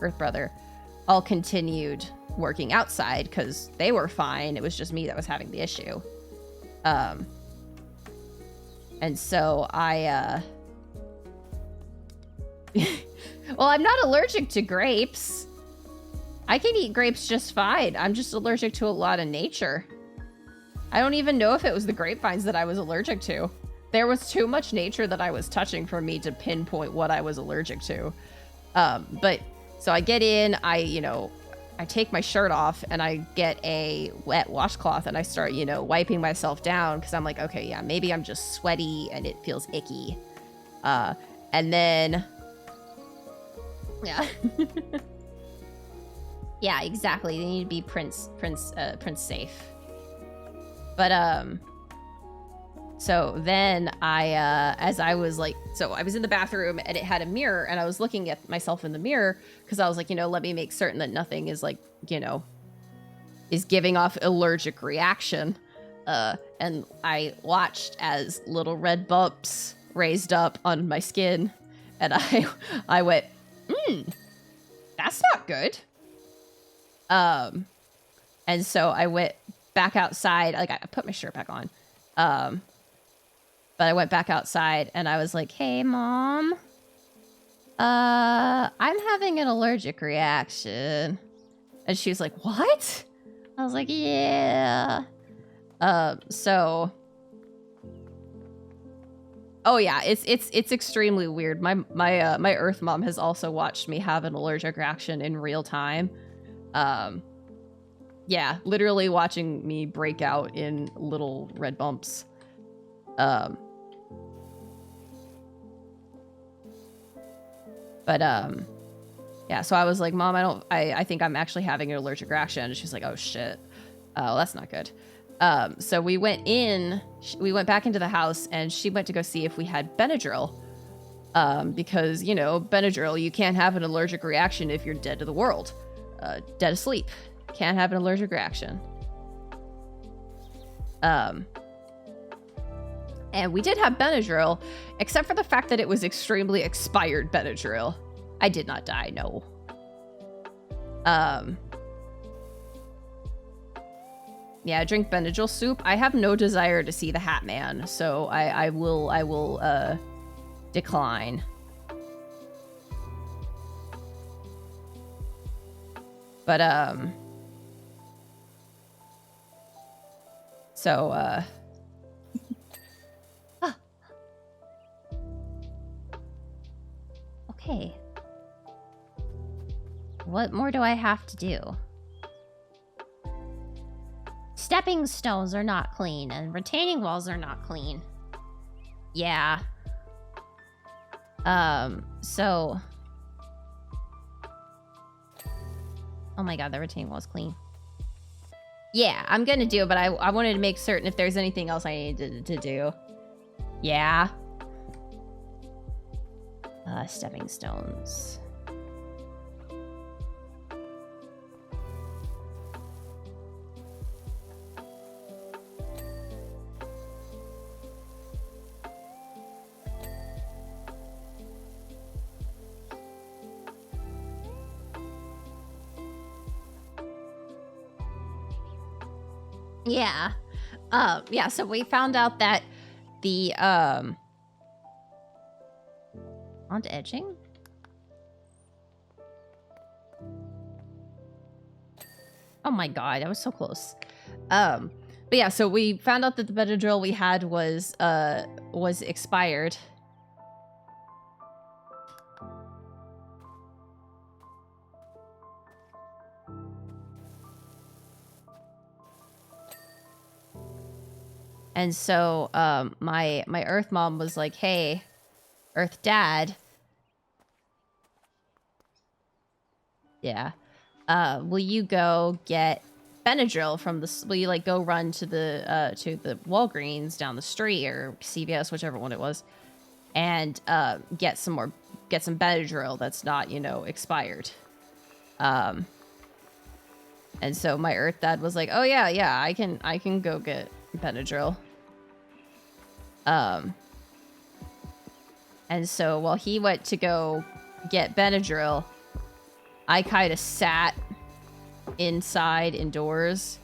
Earth brother, all continued working outside because they were fine. It was just me that was having the issue. And so I, well, I'm not allergic to grapes. I can eat grapes just fine. I'm just allergic to a lot of nature. I don't even know if it was the grapevines that I was allergic to. There was too much nature that I was touching for me to pinpoint what I was allergic to. But so I get in, I take my shirt off and I get a wet washcloth and I start, wiping myself down because I'm like, okay, yeah, maybe I'm just sweaty and it feels icky. And then, yeah. Yeah, exactly. They need to be Prince safe. But, so then I was in the bathroom and it had a mirror and I was looking at myself in the mirror because I was like, let me make certain that nothing is like, is giving off allergic reaction. And I watched as little red bumps raised up on my skin and I went, that's not good. And so I went back outside. Like, I put my shirt back on. But I went back outside and I was like, hey, mom, I'm having an allergic reaction. And she was like, what? I was like, yeah. So, oh yeah, it's extremely weird. My Earth mom has also watched me have an allergic reaction in real time. Yeah, literally watching me break out in little red bumps. Yeah, so I was like, mom, I think I'm actually having an allergic reaction. And she's like, oh shit. Oh, that's not good. So we went back into the house and she went to go see if we had Benadryl. Because, Benadryl, you can't have an allergic reaction if you're dead to the world. Dead asleep. Can't have an allergic reaction. And we did have Benadryl, except for the fact that it was extremely expired Benadryl. I did not die, no. Yeah, drink Benadryl soup. I have no desire to see the Hat Man, so I will decline. But so Okay. What more do I have to do? Stepping stones are not clean, and retaining walls are not clean. Yeah. So... Oh my god, the retaining wall is clean. Yeah, I'm gonna do it, but I wanted to make certain if there's anything else I needed to do. Yeah. Stepping stones. Yeah. Yeah, so we found out that the, onto edging? Oh my god, I was so close. But yeah, so we found out that the Benadryl we had was expired. And so my Earth mom was like, hey, Earth dad. Yeah. Will you go get Benadryl from the, will you like go run to the Walgreens down the street or CVS, whichever one it was, and get some Benadryl that's not, you know, expired. And so my Earth dad was like, oh yeah, I can go get Benadryl. And so while he went to go get Benadryl, I kind of sat indoors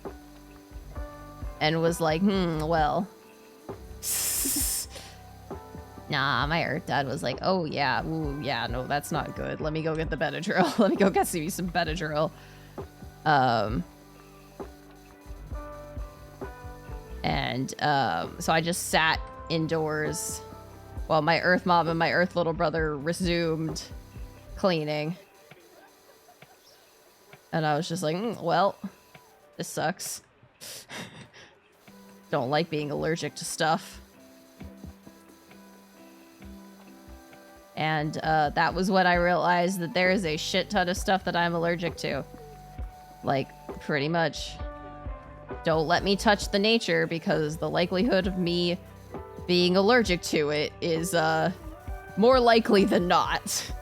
and was like, well. Nah, my Earth dad was like, oh yeah, ooh, yeah, no, that's not good. Let me go get the Benadryl. Let me go get me some Benadryl. So I just sat indoors while my Earth mom and my Earth little brother resumed cleaning. And I was just like, well, this sucks. Don't like being allergic to stuff. And that was when I realized that there is a shit ton of stuff that I'm allergic to. Like, pretty much. Don't let me touch the nature because the likelihood of me being allergic to it is more likely than not.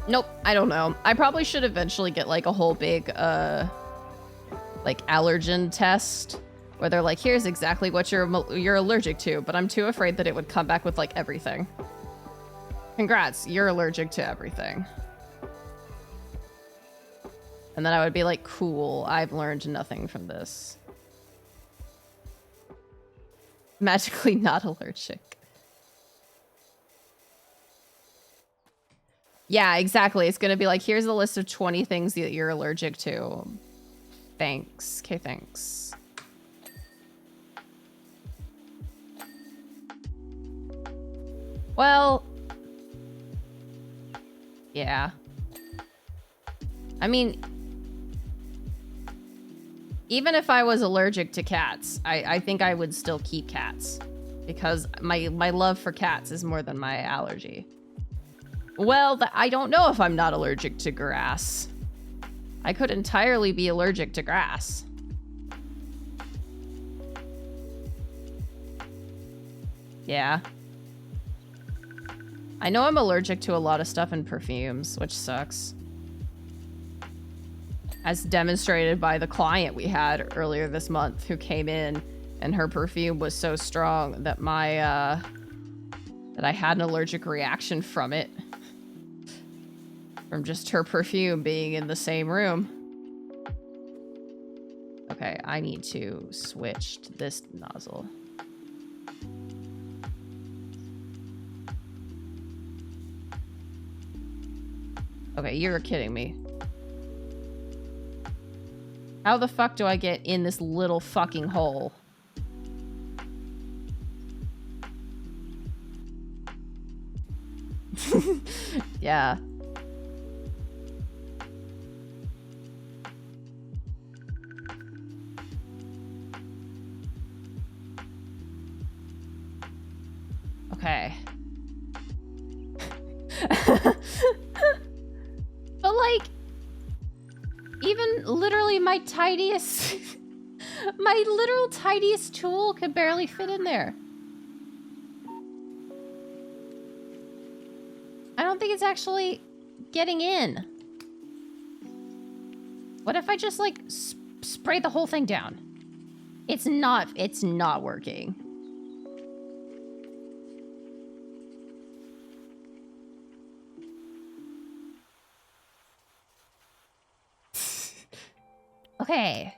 Nope, I don't know. I probably should eventually get like a whole big like allergen test where they're like, here's exactly what you're allergic to, but I'm too afraid that it would come back with like everything. Congrats, you're allergic to everything. And then I would be like, cool, I've learned nothing from this. Magically not allergic. Yeah, exactly. It's gonna be like, here's a list of 20 things that you're allergic to. Thanks. Okay, thanks. Well, yeah. I mean, even if I was allergic to cats, I think I would still keep cats because my love for cats is more than my allergy. Well, I don't know if I'm not allergic to grass. I could entirely be allergic to grass. Yeah. I know I'm allergic to a lot of stuff in perfumes, which sucks. As demonstrated by the client we had earlier this month who came in and her perfume was so strong that that I had an allergic reaction from it. from just her perfume being in the same room. Okay, I need to switch to this nozzle. Okay, you're kidding me. How the fuck do I get in this little fucking hole? Yeah. Okay. But like, even literally my tiniest, my literal tiniest tool could barely fit in there. I don't think it's actually getting in. What if I just like spray the whole thing down? It's not working. Okay.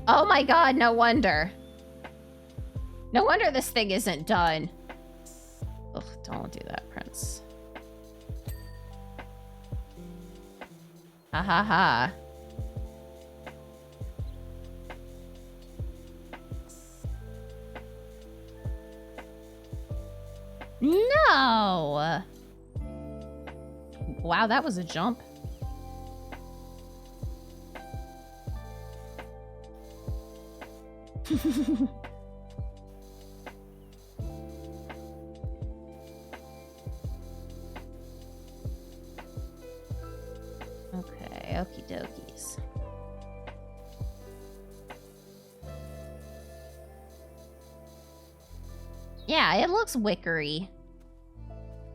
Oh my god, no wonder. No wonder this thing isn't done. Ugh, don't do that, Prince. Ha ha ha. No! Wow, that was a jump. Okay, okie dokies. Yeah, it looks wickery.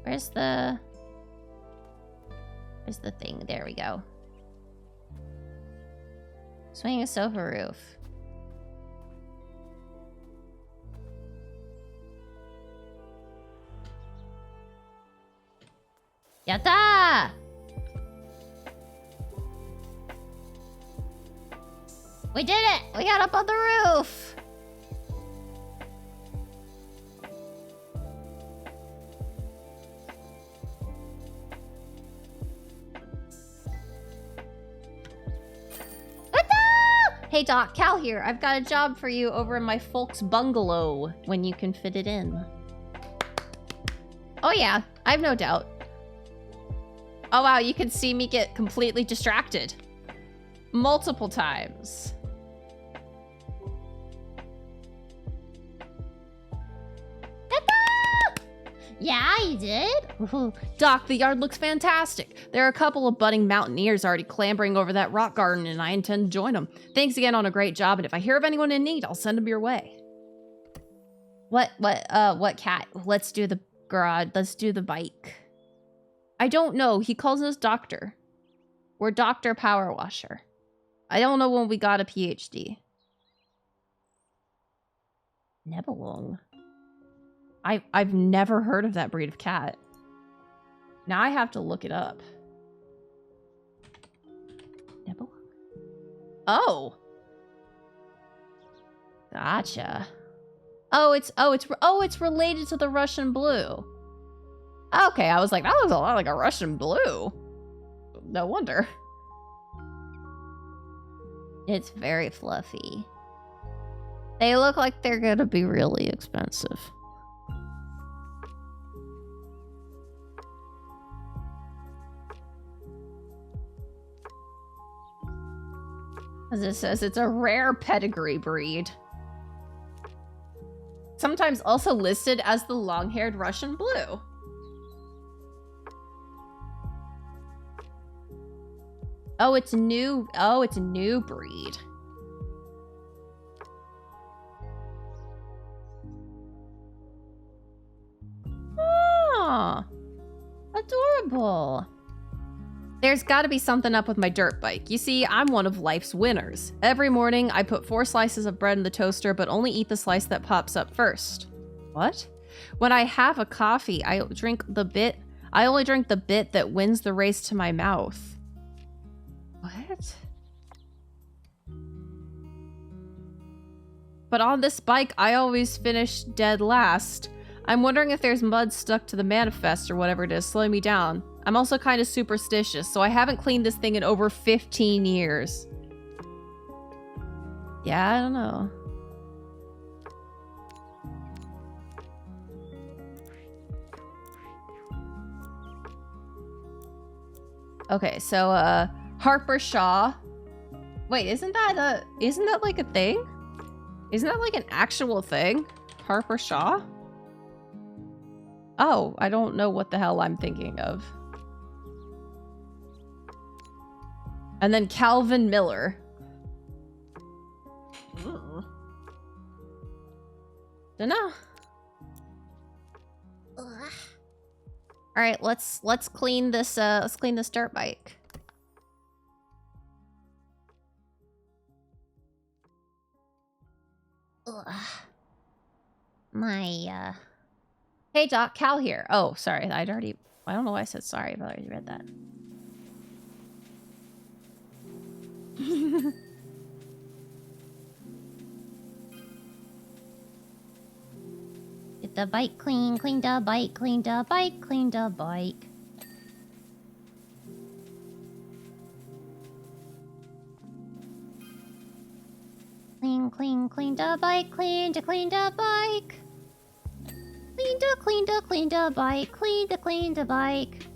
Where's the thing? There we go. Swing a sofa roof. Yatta! We did it! We got up on the roof! Hey Doc, Cal here. I've got a job for you over in my folks' bungalow when you can fit it in. Oh yeah, I've no doubt. Oh wow, you can see me get completely distracted. Multiple times. Yeah, you did? Doc, the yard looks fantastic. There are a couple of budding mountaineers already clambering over that rock garden, and I intend to join them. Thanks again on a great job, and if I hear of anyone in need, I'll send them your way. What cat? Let's do the garage. Let's do the bike. I don't know. He calls us doctor. We're Dr. Power Washer. I don't know when we got a PhD. Nebelung. I've never heard of that breed of cat. Now I have to look it up. Nebelung? Oh. Gotcha. Oh, it's related to the Russian blue. Okay, I was like, that looks a lot like a Russian blue. No wonder. It's very fluffy. They look like they're gonna be really expensive. As it says, it's a rare pedigree breed. Sometimes also listed as the long-haired Russian blue. Oh, it's new. Oh, it's a new breed. Oh, adorable. There's gotta be something up with my dirt bike. You see, I'm one of life's winners. Every morning, I put 4 slices of bread in the toaster, but only eat the slice that pops up first. What? When I have a coffee, I only drink the bit that wins the race to my mouth. What? But on this bike, I always finish dead last. I'm wondering if there's mud stuck to the manifest or whatever it is, slowing me down. I'm also kind of superstitious, so I haven't cleaned this thing in over 15 years. Yeah, I don't know. Okay, so, Harper Shaw. Wait, isn't that like a thing? Isn't that like an actual thing? Harper Shaw? Oh, I don't know what the hell I'm thinking of. And then Calvin Miller. Dunno. All right, let's clean this dirt bike. Hey Doc, Cal here. Oh, sorry. I don't know why I said sorry, but I already read that. Get the bike clean, clean the bike, clean the bike, clean the bike. Clean, clean, clean the bike, clean the bike. Clean the bike, clean the bike.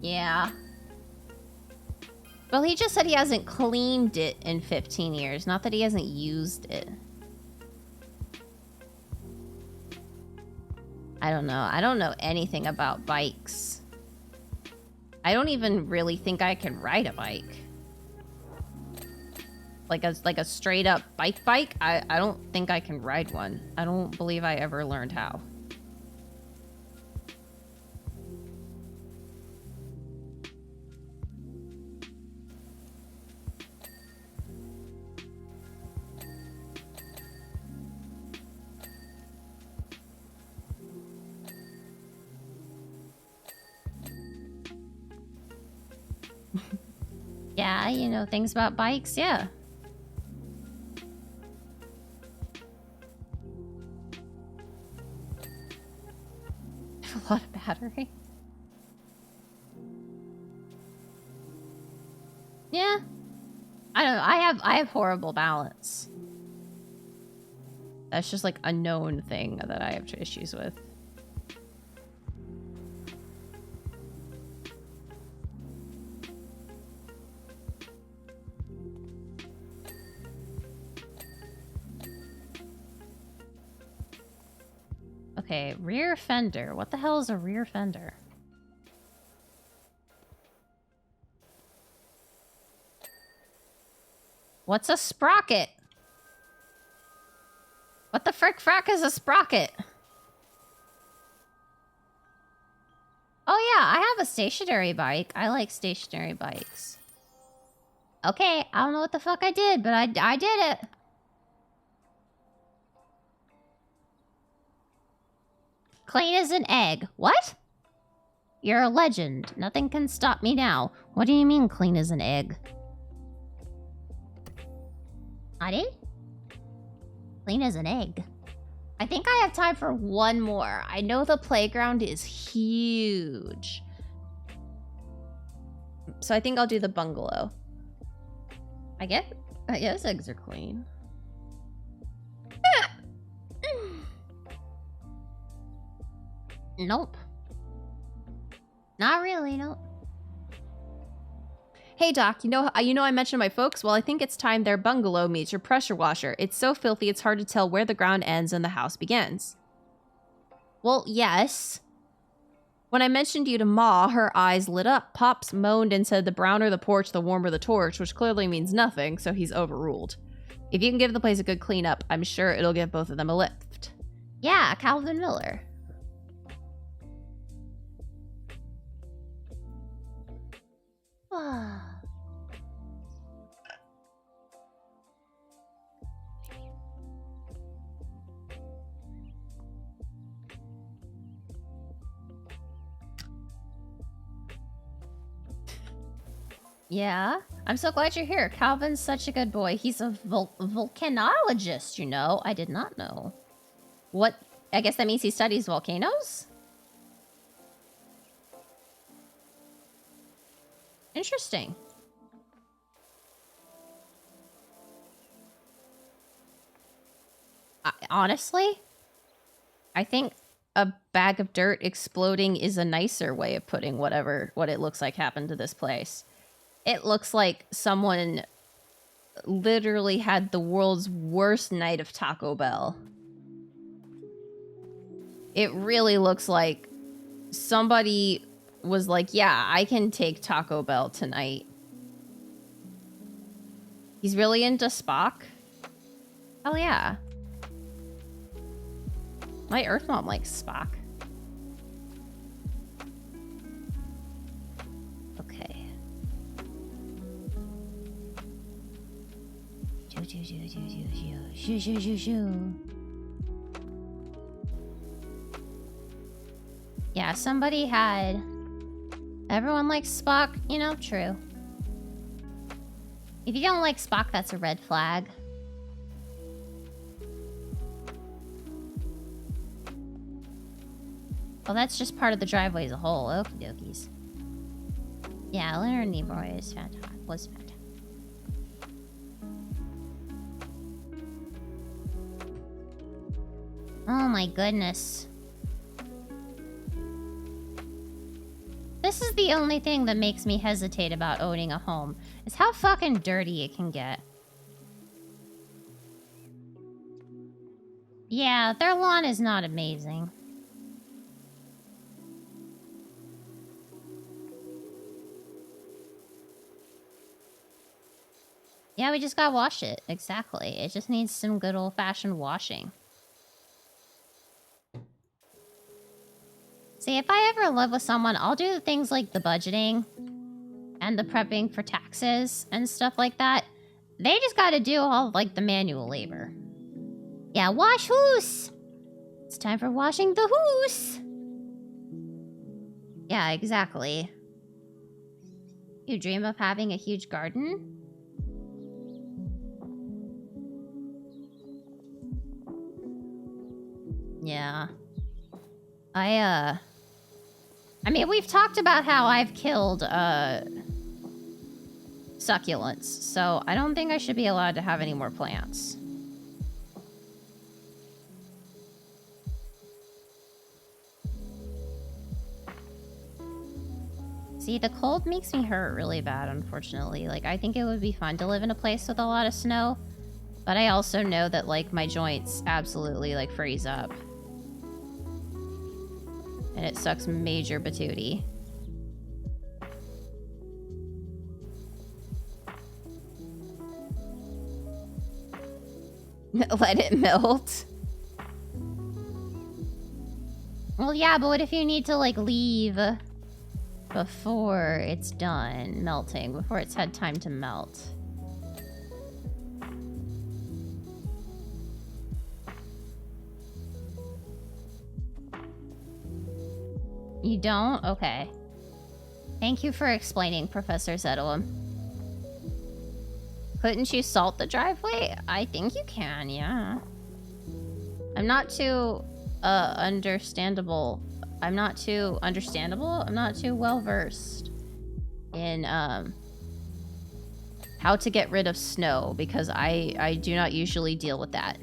Yeah. Well, he just said he hasn't cleaned it in 15 years, not that he hasn't used it. I don't know. I don't know anything about bikes. I don't even really think I can ride a bike. Like a straight up bike. I don't think I can ride one. I don't believe I ever learned how. Yeah, you know things about bikes, yeah. A lot of battery. Yeah. I don't know. I have horrible balance. That's just like a known thing that I have issues with. Okay, rear fender. What the hell is a rear fender? What's a sprocket? What the frack is a sprocket? Oh yeah, I have a stationary bike. I like stationary bikes. Okay, I don't know what the fuck I did, but I did it. Clean as an egg. What? You're a legend. Nothing can stop me now. What do you mean clean as an egg? Honey? Clean as an egg. I think I have time for one more. I know the playground is huge. So I think I'll do the bungalow. I guess eggs are clean. Nope. Not really, nope. Hey Doc, you know I mentioned my folks? Well, I think it's time their bungalow meets your pressure washer. It's so filthy it's hard to tell where the ground ends and the house begins. Well, yes. When I mentioned you to Ma, her eyes lit up. Pops moaned and said the browner the porch, the warmer the torch, which clearly means nothing, so he's overruled. If you can give the place a good cleanup, I'm sure it'll give both of them a lift. Yeah, Calvin Miller. Yeah, I'm so glad you're here. Calvin's such a good boy. He's a volcanologist, you know. I did not know. What? I guess that means he studies volcanoes? Interesting. Honestly, I think a bag of dirt exploding is a nicer way of putting what it looks like happened to this place. It looks like someone literally had the world's worst night of Taco Bell. It really looks like somebody was like, yeah, I can take Taco Bell tonight. He's really into Spock? Hell yeah. My Earth Mom likes Spock. Okay. Yeah, somebody had... Everyone likes Spock, you know, true. If you don't like Spock, that's a red flag. Well, that's just part of the driveway as a whole. Okie dokies. Yeah, Leonard Nimoy is fantastic. Was fantastic. Oh my goodness. This is the only thing that makes me hesitate about owning a home, is how fucking dirty it can get. Yeah, their lawn is not amazing. Yeah, we just gotta wash it. Exactly. It just needs some good old-fashioned washing. See, if I ever live with someone, I'll do the things like the budgeting and the prepping for taxes and stuff like that. They just gotta do all, like, the manual labor. Yeah, wash hoose! It's time for washing the hoose! Yeah, exactly. You dream of having a huge garden? Yeah. I mean, we've talked about how I've killed, succulents, so I don't think I should be allowed to have any more plants. See, the cold makes me hurt really bad, unfortunately. Like, I think it would be fun to live in a place with a lot of snow, but I also know that, like, my joints absolutely, like, freeze up. And it sucks major patootie. Let it melt? Well, yeah, but what if you need to, like, leave before it's done melting, before it's had time to melt? You don't? Okay. Thank you for explaining, Professor Zettelum. Couldn't you salt the driveway? I think you can, yeah. I'm not too, understandable. I'm not too well-versed in, how to get rid of snow, because I do not usually deal with that.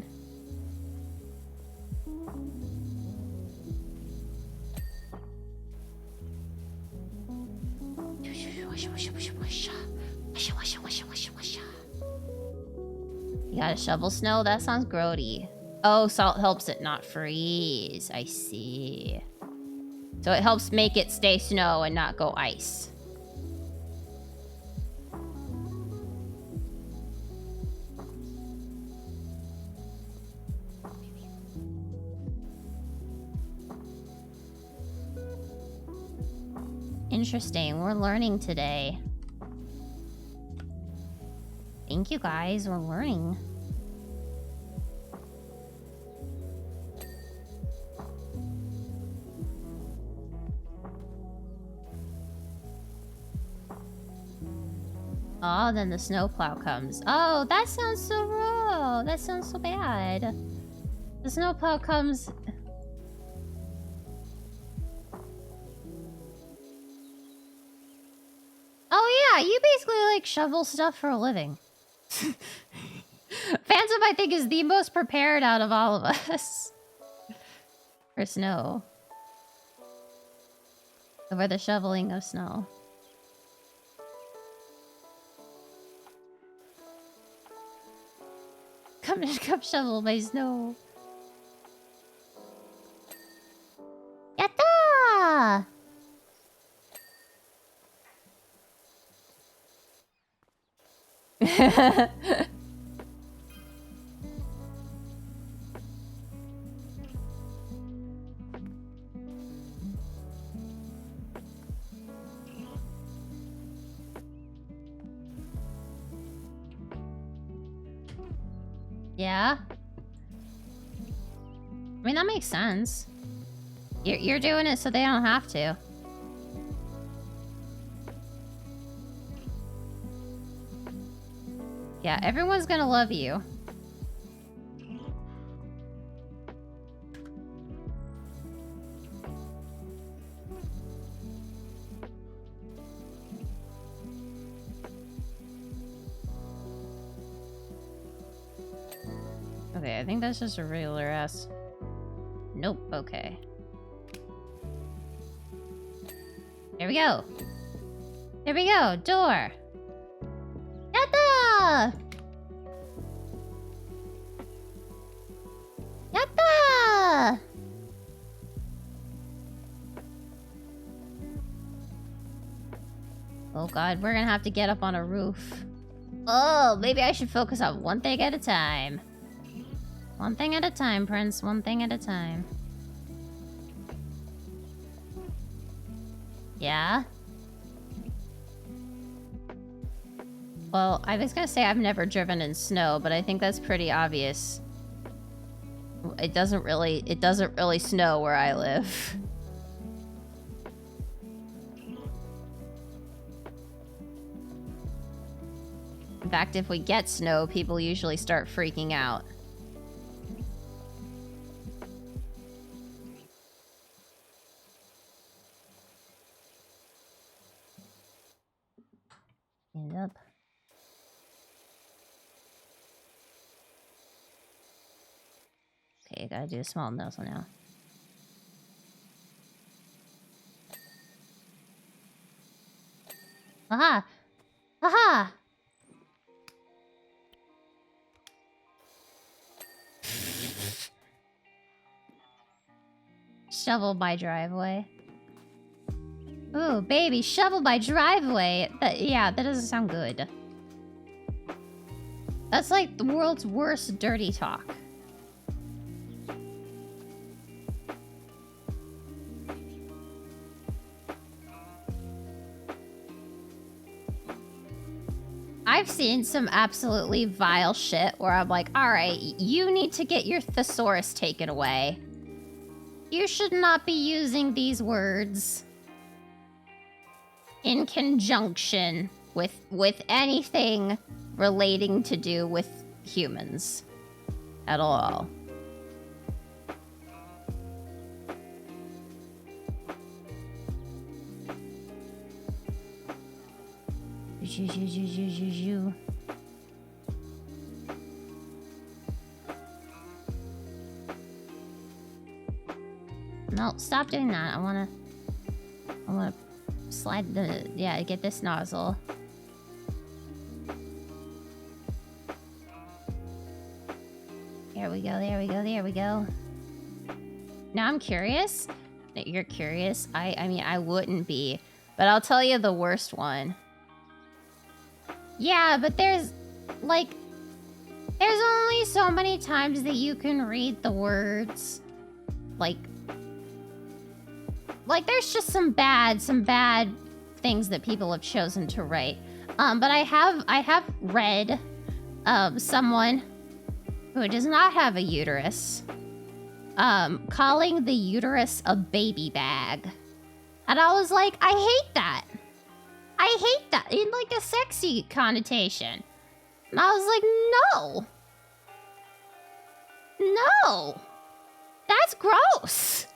You gotta shovel snow? That sounds grody. Oh, salt helps it not freeze. I see. So it helps make it stay snow and not go ice. Interesting. We're learning today. Thank you guys, we're learning. Oh, then the snowplow comes. Oh, that sounds so raw. That sounds so bad. The snowplow comes. Oh yeah, you basically like shovel stuff for a living. Phantom, I think, is the most prepared out of all of us for snow. For the shoveling of snow. Come shovel my snow. Yatta! Yeah? I mean, that makes sense. You're doing it so they don't have to. Yeah, everyone's gonna love you. Okay, I think that's just a regular ass. Nope, okay. Here we go. Here we go, door. Yatta! Yatta! Oh god, we're gonna have to get up on a roof. Oh, maybe I should focus on one thing at a time. One thing at a time, Prince. One thing at a time. Yeah? Well, I was gonna say I've never driven in snow, but I think that's pretty obvious. It doesn't really snow where I live. In fact, if we get snow, people usually start freaking out. Stand up. Okay, gotta do a small nozzle now. Aha! Aha! Shovel my driveway. Ooh, baby, shovel my driveway. Yeah, that doesn't sound good. That's like the world's worst dirty talk. I've seen some absolutely vile shit where I'm like, alright, you need to get your thesaurus taken away. You should not be using these words in conjunction with anything relating to do with humans at all. No, stop doing that. I wanna slide the, yeah, get this nozzle. There we go, there we go, there we go. Now I'm curious. You're curious? I mean, I wouldn't be. But I'll tell you the worst one. Yeah, but there's only so many times that you can read the words. Like there's just some bad things that people have chosen to write. But I have read someone who does not have a uterus, calling the uterus a baby bag. And I was like, I hate that. I hate that in like a sexy connotation. And I was like, no. No. That's gross.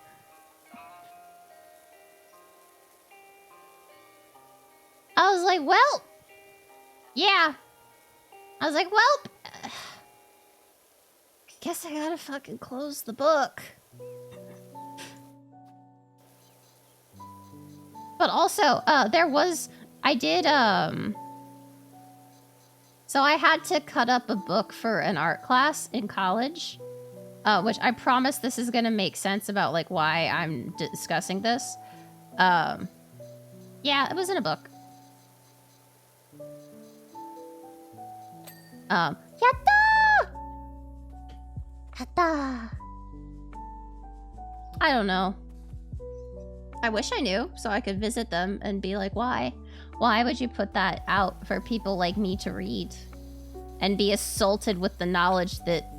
I was like, well, yeah. I was like, well, I guess I gotta fucking close the book. But also, so I had to cut up a book for an art class in college, which I promise this is gonna make sense about like why I'm discussing this. Yeah, it was in a book. Yatta! Yatta! I don't know. I wish I knew so I could visit them and be like, why? Why would you put that out for people like me to read? And be assaulted with the knowledge that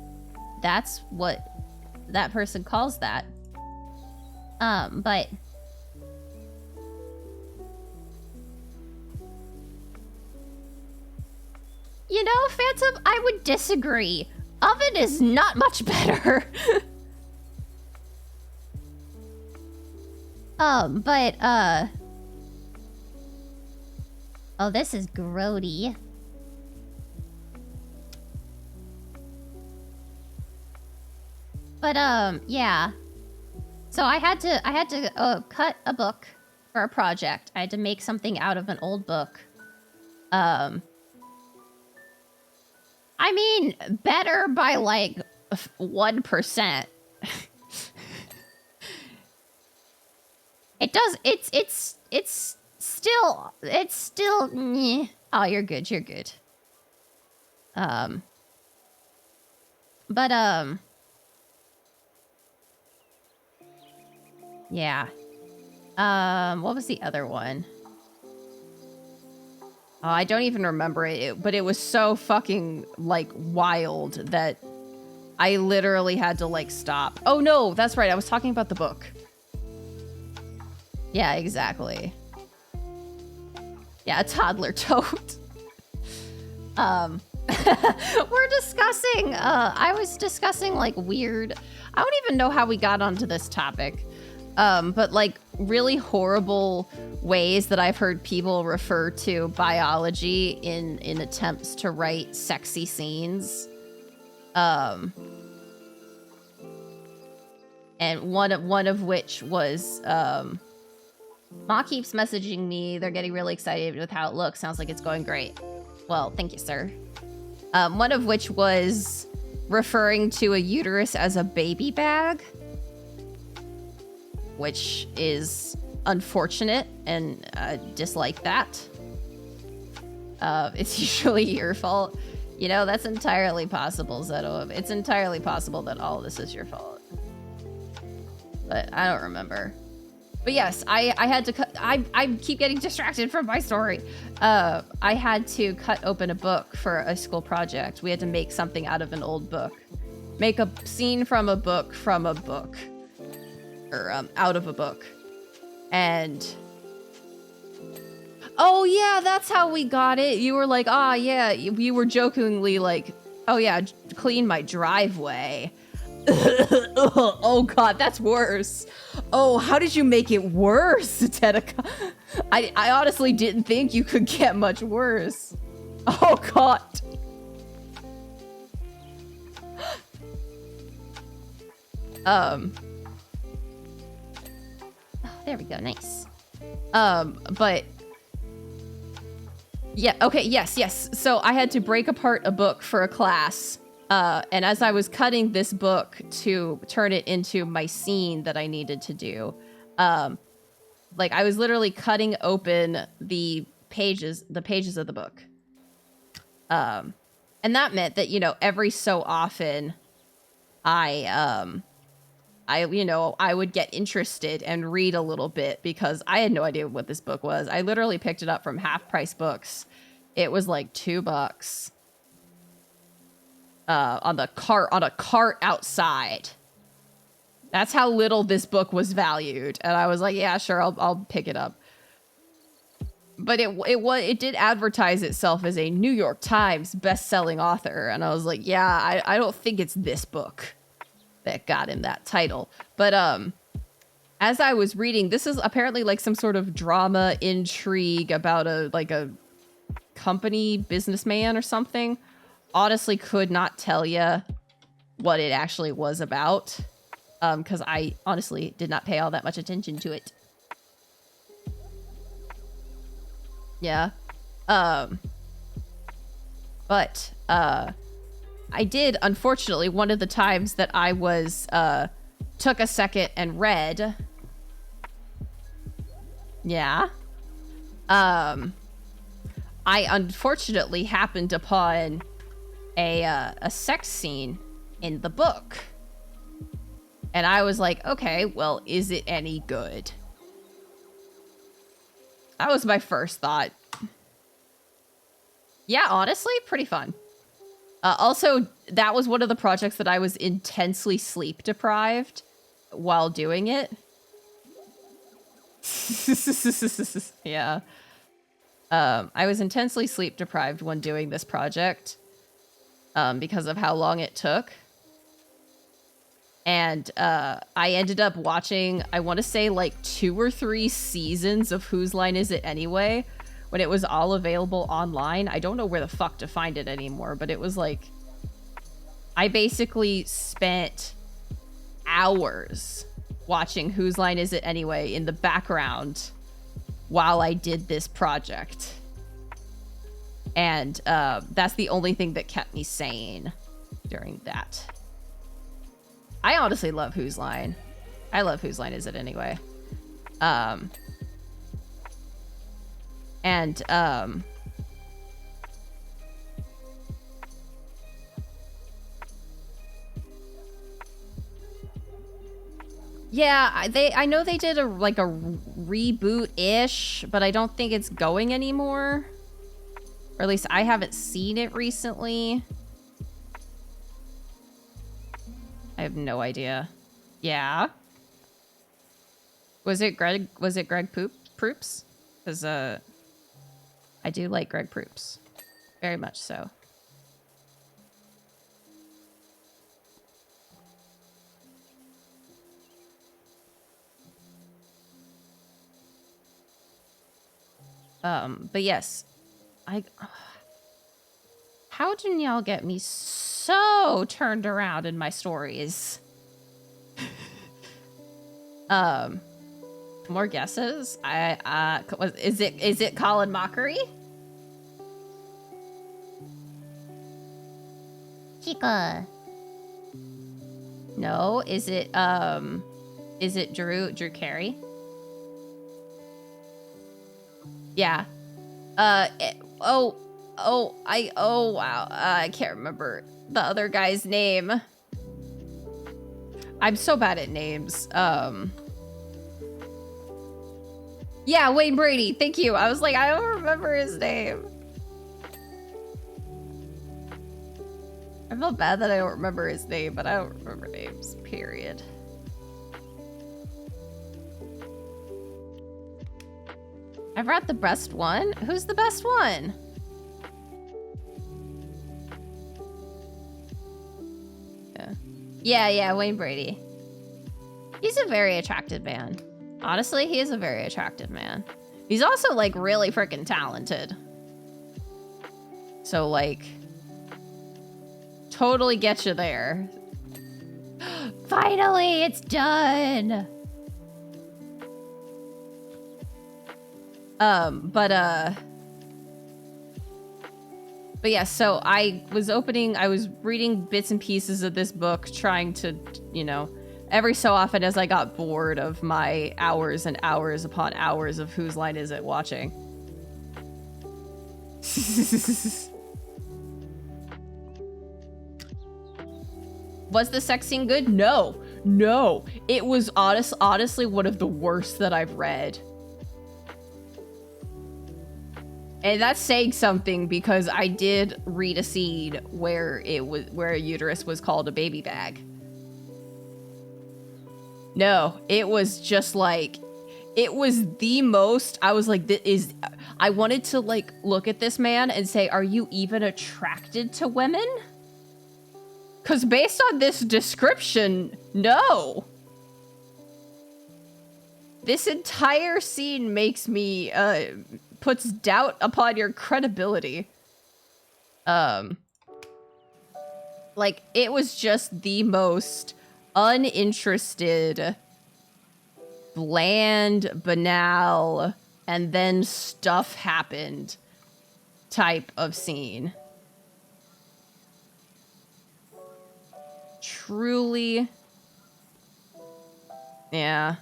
that's what that person calls that. But... You know, Phantom, I would disagree. Oven is not much better. Oh, this is grody. But, yeah. So I had to cut a book for a project. I had to make something out of an old book. I mean, better by like 1%. It does. It's still. Meh. Oh, you're good. You're good. Yeah. What was the other one? Oh, I don't even remember it, but it was so fucking, like, wild that I literally had to, like, stop. Oh, no, that's right. I was talking about the book. Yeah, exactly. Yeah, a toddler toad. We're discussing, I was discussing, like, weird... I don't even know how we got onto this topic. But, like, really horrible ways that I've heard people refer to biology in attempts to write sexy scenes. And one of which was, Ma keeps messaging me. They're getting really excited with how it looks. Sounds like it's going great. Well, thank you, sir. One of which was referring to a uterus as a baby bag, which is unfortunate, and dislike that. It's usually your fault. You know, that's entirely possible, Zeto. It's entirely possible that all of this is your fault. But I don't remember. But yes, I had to cut... I keep getting distracted from my story. I had to cut open a book for a school project. We had to make something out of an old book. Make a scene from a book or out of a book. And oh yeah, that's how we got it. You were like, ah, yeah, you were jokingly like, oh yeah, clean my driveway. Oh god, that's worse. Oh, how did you make it worse, Tedeca? I honestly didn't think you could get much worse. Oh god. Oh, there we go, nice. But yeah, okay, yes. So I had to break apart a book for a class. And as I was cutting this book to turn it into my scene that I needed to do, like I was literally cutting open the pages of the book. And that meant that, you know, every so often I would get interested and read a little bit because I had no idea what this book was. I literally picked it up from half price books. It was like $2. on a cart outside. That's how little this book was valued. And I was like, yeah, sure, I'll pick it up. But it did advertise itself as a New York Times best-selling author. And I was like, yeah, I don't think it's this book that got him that title. But as I was reading, this is apparently like some sort of drama intrigue about a company businessman or something. Honestly, could not tell you what it actually was about. Because I honestly did not pay all that much attention to it. Yeah. But I did, unfortunately, one of the times that I was, took a second and read. Yeah. I unfortunately happened upon a sex scene in the book. And I was like, okay, well, is it any good? That was my first thought. Yeah, honestly, pretty fun. Also, that was one of the projects that I was intensely sleep deprived while doing it. Yeah. I was intensely sleep deprived when doing this project because of how long it took. And I ended up watching, I want to say like 2 or 3 seasons of Whose Line Is It Anyway? When it was all available online. I don't know where the fuck to find it anymore, but it was like, I basically spent hours watching Whose Line Is It Anyway in the background while I did this project. And that's the only thing that kept me sane during that. I honestly love Whose Line. I love Whose Line Is It Anyway? Yeah, I know they did a reboot-ish, but I don't think it's going anymore. Or at least I haven't seen it recently. I have no idea. Yeah. Was it Greg Proops? Because I do like Greg Proops. Very much so. But yes. How do y'all get me so turned around in my stories? More guesses? Is it Colin Mockery? Chica. No, is it Drew Carey? Yeah. Wow. I can't remember the other guy's name. I'm so bad at names. Yeah, Wayne Brady. Thank you. I was like, I don't remember his name. I feel bad that I don't remember his name, but I don't remember names, period. I've read the best one. Who's the best one? Yeah, Wayne Brady. He's a very attractive man. Honestly, he is a very attractive man. He's also, like, really freaking talented. So, like, totally get you there. Finally, it's done! But yeah, so I was reading bits and pieces of this book, trying to, you know, every so often as I got bored of my hours and hours upon hours of Whose Line Is It watching. Was the sex scene good? No. It was honestly one of the worst that I've read. And that's saying something because I did read a scene where a uterus was called a baby bag. No, it was just like, it was the most, I was like, I wanted to like look at this man and say, are you even attracted to women? Because based on this description, no. This entire scene makes me, puts doubt upon your credibility. Like, it was just the most uninterested, bland, banal, and then stuff happened type of scene. Truly. Yeah.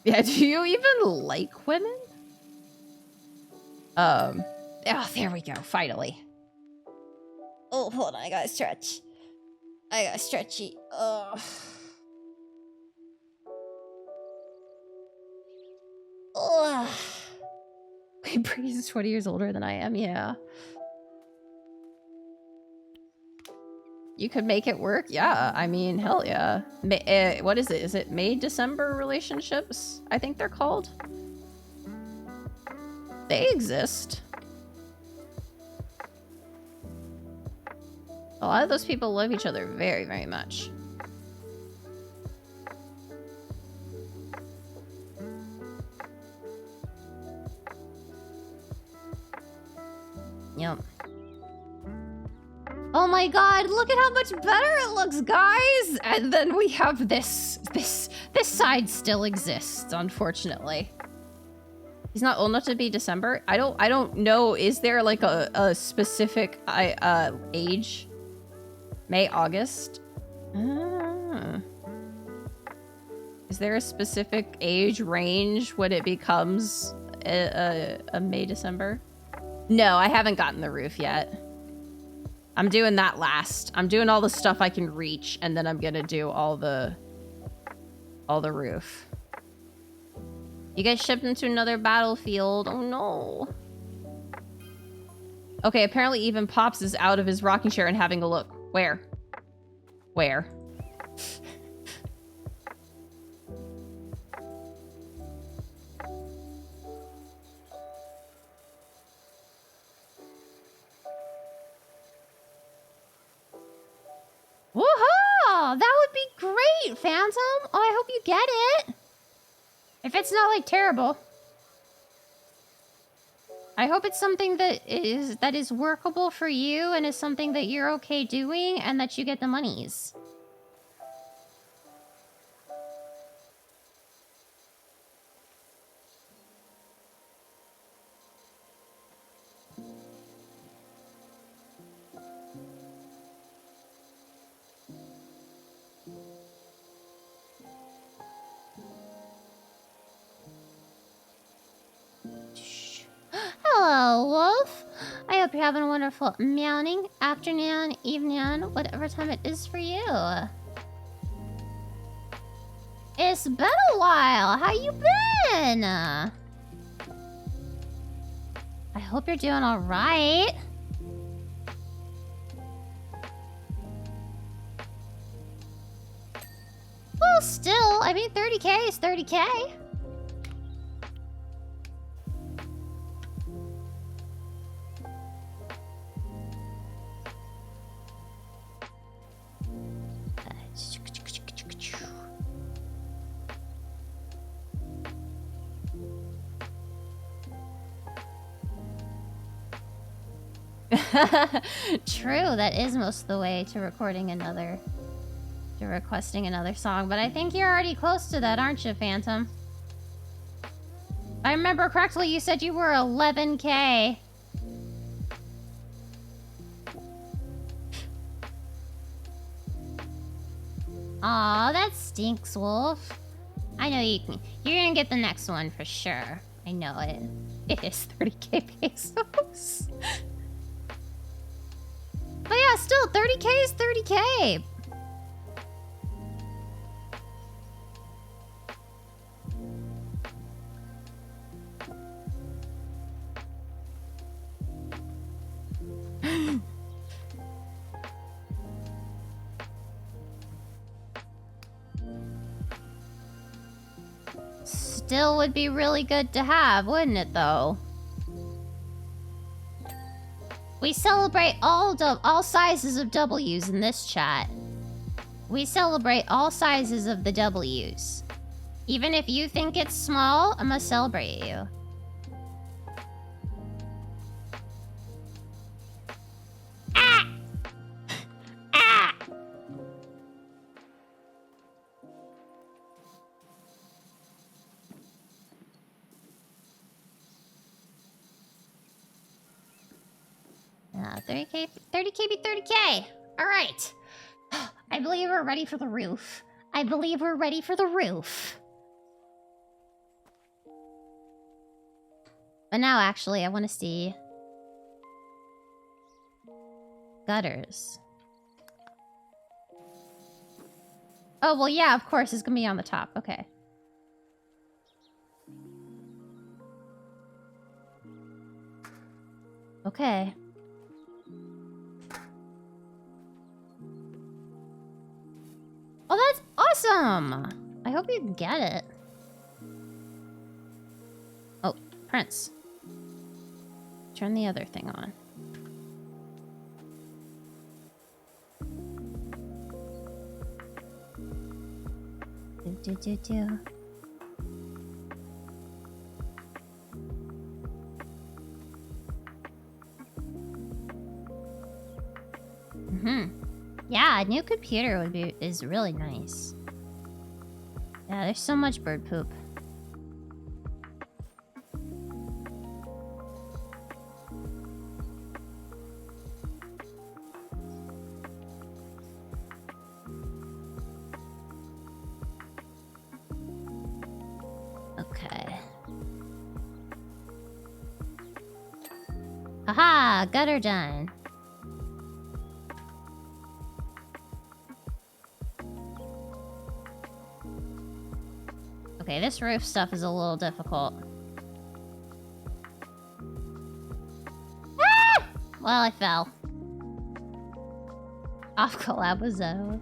Yeah, do you even like women? Oh, there we go, finally. Oh, hold on, I gotta stretch. I gotta stretchy. Ugh. Ugh. Wait, Breeze is 20 years older than I am, yeah. You could make it work? Yeah, I mean, hell yeah. What is it? Is it May-December relationships? I think they're called. They exist. A lot of those people love each other very, very much. Yep. Oh my god, look at how much better it looks, guys! And then we have this side still exists, unfortunately. He's not old enough to be December. I don't know. Is there like a specific age? May, August? Is there a specific age range when it becomes a May, December? No, I haven't gotten the roof yet. I'm doing that last. I'm doing all the stuff I can reach, and then I'm gonna do all the roof. You get shipped into another battlefield. Oh no. Okay, apparently even Pops is out of his rocking chair and having a look. Where? Where? Woohoo! That would be great, Phantom! Oh, I hope you get it! If it's not, like, terrible. I hope it's something that is workable for you and is something that you're okay doing and that you get the monies. Hello, Wolf. I hope you're having a wonderful morning, afternoon, evening, whatever time it is for you. It's been a while. How you been? I hope you're doing all right. Well, still, I mean, 30K is 30K. True, that is most of the way to requesting another song, but I think you're already close to that, aren't you, Phantom? If I remember correctly, you said you were 11K. Aw, that stinks, Wolf. I know you're gonna get the next one for sure. I know it. It is 30K pesos. But yeah, still, 30K is 30K. still would be really good to have, wouldn't it, though? We celebrate all sizes of W's in this chat. We celebrate all sizes of the W's. Even if you think it's small, I'm gonna celebrate you. Ah! Ah! Ah, 30k, 30k be 30k. All right. I believe we're ready for the roof. I believe we're ready for the roof. But now, actually, I want to see gutters. Oh, well, yeah, of course, it's gonna be on the top. Okay. Okay. Oh, that's awesome! I hope you can get it. Oh, Prince. Turn the other thing on. Do. Yeah, a new computer is really nice. Yeah, there's so much bird poop. Okay. Haha, gutter done. Okay, this roof stuff is a little difficult. Ah! Well, I fell. Off collab with Zoe.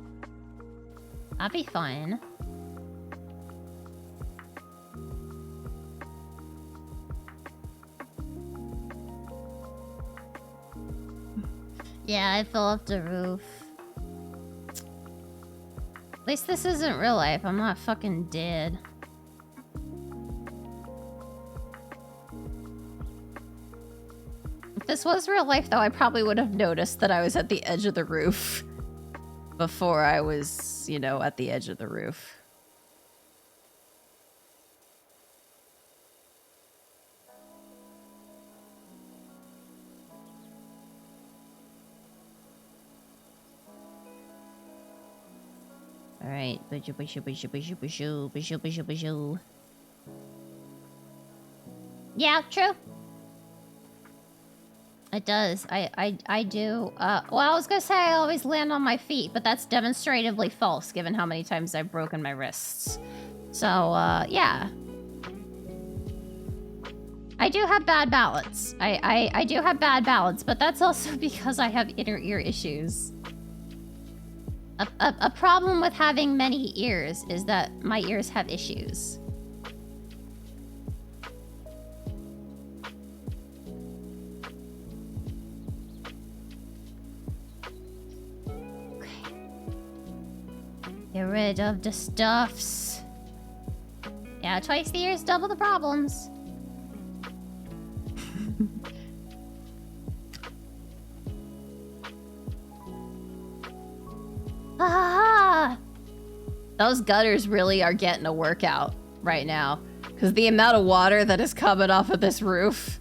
I'll be fine. Yeah, I fell off the roof. At least this isn't real life. I'm not fucking dead. If this was real life, though, I probably would have noticed that I was at the edge of the roof before I was, you know, at the edge of the roof. Alright. Yeah, true. It does. I do. Well, I was gonna say I always land on my feet, but that's demonstratively false given how many times I've broken my wrists. So, yeah. I do have bad balance. I do have bad balance, but that's also because I have inner ear issues. A problem with having many ears is that my ears have issues. Okay. Get rid of the stuffs. Yeah, twice the ears, double the problems. Ah! Those gutters really are getting a workout right now. Because the amount of water that is coming off of this roof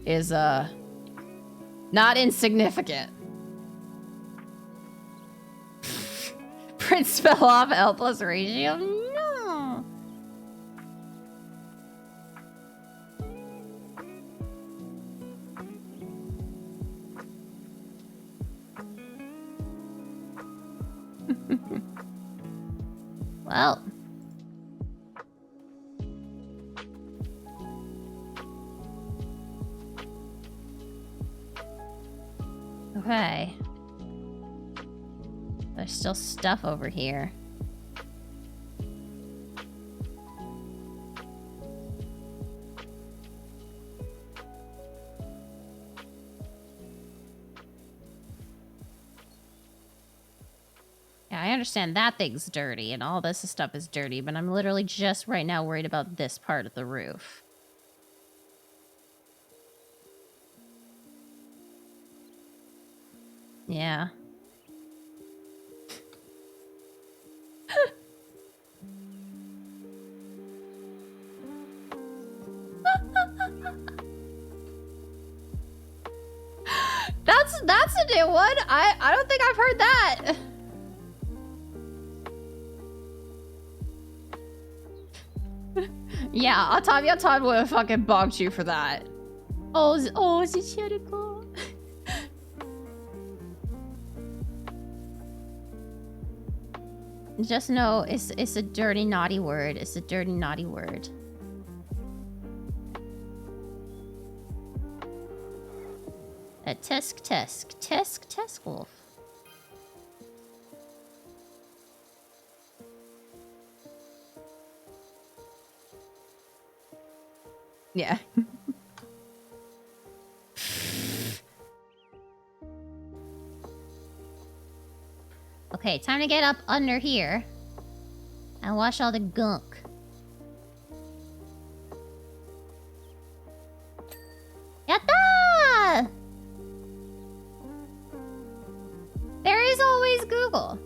is, not insignificant. Prince fell off L plus ratio. No! Well. Okay. There's still stuff over here. understand that thing's dirty and all this stuff is dirty, but I'm literally just right now worried about this part of the roof. Yeah. That's a new one. I don't think I've heard that. Yeah, Octavia Todd would have fucking bonked you for that. Oh, Zichirico. Just know it's a dirty, naughty word. It's a dirty, naughty word. A tisk wolf. Yeah. Okay, time to get up under here and wash all the gunk. Yatta! There is always Google.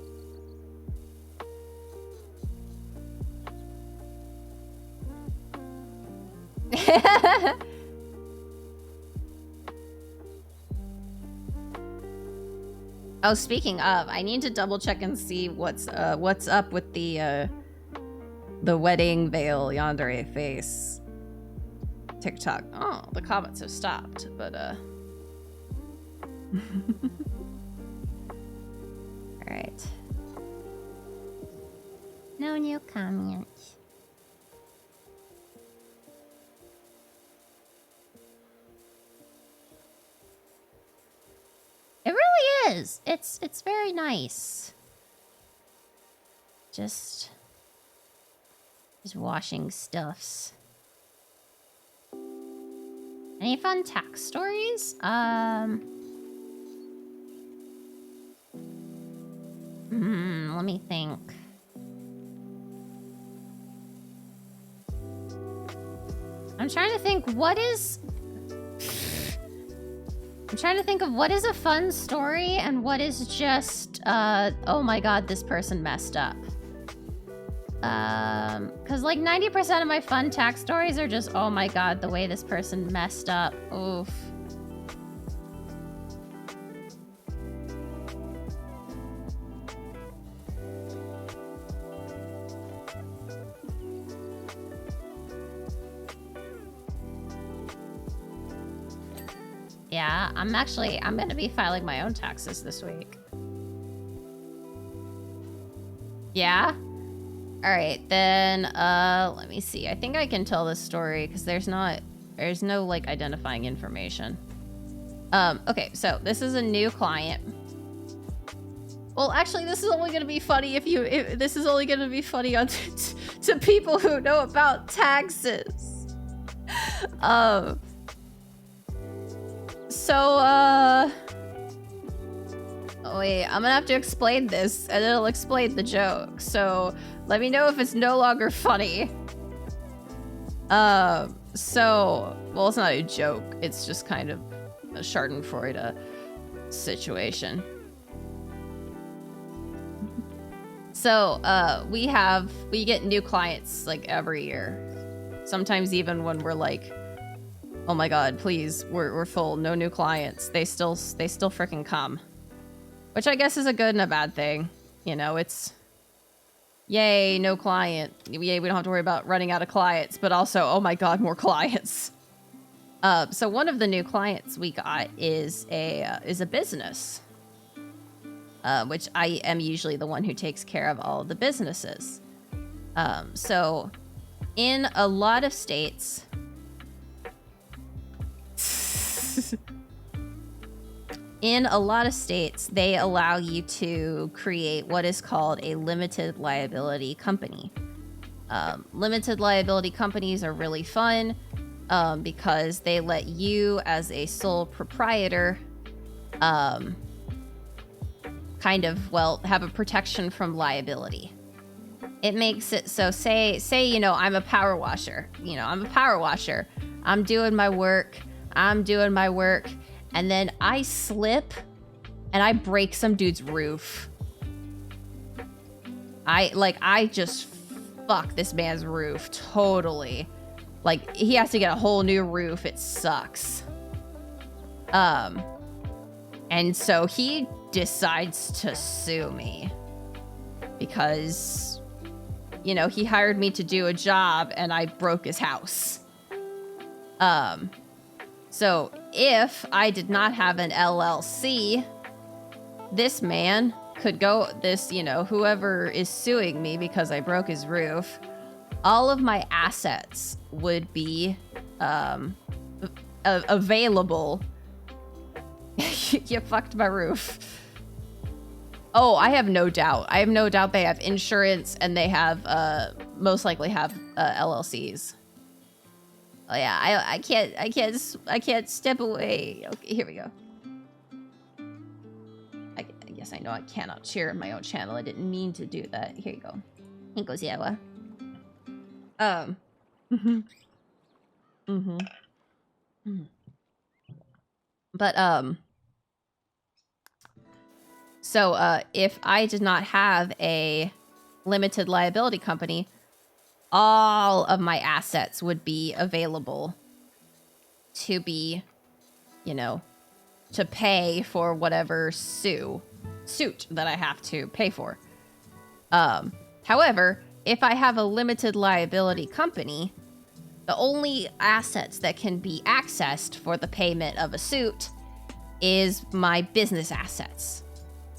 Oh, speaking of, I need to double check and see what's up with the wedding veil yandere face TikTok. Oh, the comments have stopped, but Alright. No new comments. It really is. It's very nice. Just washing stuffs. Any fun tax stories? Let me think. I'm trying to think what is a fun story and what is just, oh my god, this person messed up. Cause like 90% of my fun tax stories are just, oh my god, the way this person messed up. Oof. Yeah, I'm gonna be filing my own taxes this week. Yeah? Alright, then, let me see. I think I can tell this story because there's no, like, identifying information. Okay, so this is a new client. Well, actually, this is only gonna be funny this is only gonna be funny on to people who know about taxes. Oh wait, I'm gonna have to explain this, and it'll explain the joke. So, let me know if it's no longer funny. Well, it's not a joke. It's just kind of a Schadenfreude situation. So, we get new clients, like, every year. Sometimes even when we're like, oh my god, please, we're full, no new clients. They still freaking come. Which I guess is a good and a bad thing. You know, it's yay, no client. Yay, we don't have to worry about running out of clients, but also, oh my god, more clients. So one of the new clients we got is a business. Which I am usually the one who takes care of all of the businesses. So in a lot of states, they allow you to create what is called a limited liability company. Limited liability companies are really fun because they let you as a sole proprietor kind of, well, have a protection from liability. It makes it so, say, you know, I'm a power washer. You know, I'm a power washer. I'm doing my work. And then I slip and I break some dude's roof. I just fuck this man's roof totally. Like, he has to get a whole new roof. It sucks. And so he decides to sue me because, you know, he hired me to do a job and I broke his house. So if I did not have an LLC, this man could go, you know, whoever is suing me because I broke his roof, all of my assets would be available. You fucked my roof. Oh, I have no doubt. They have insurance and they have most likely have LLCs. Oh yeah, I can't step away. Okay, here we go. I guess I know I cannot share my own channel. I didn't mean to do that. Here you go. Here goes Yawa. But so if I did not have a limited liability company, all of my assets would be available to be, you know, to pay for whatever suit that I have to pay for. However, if I have a limited liability company, the only assets that can be accessed for the payment of a suit is my business assets.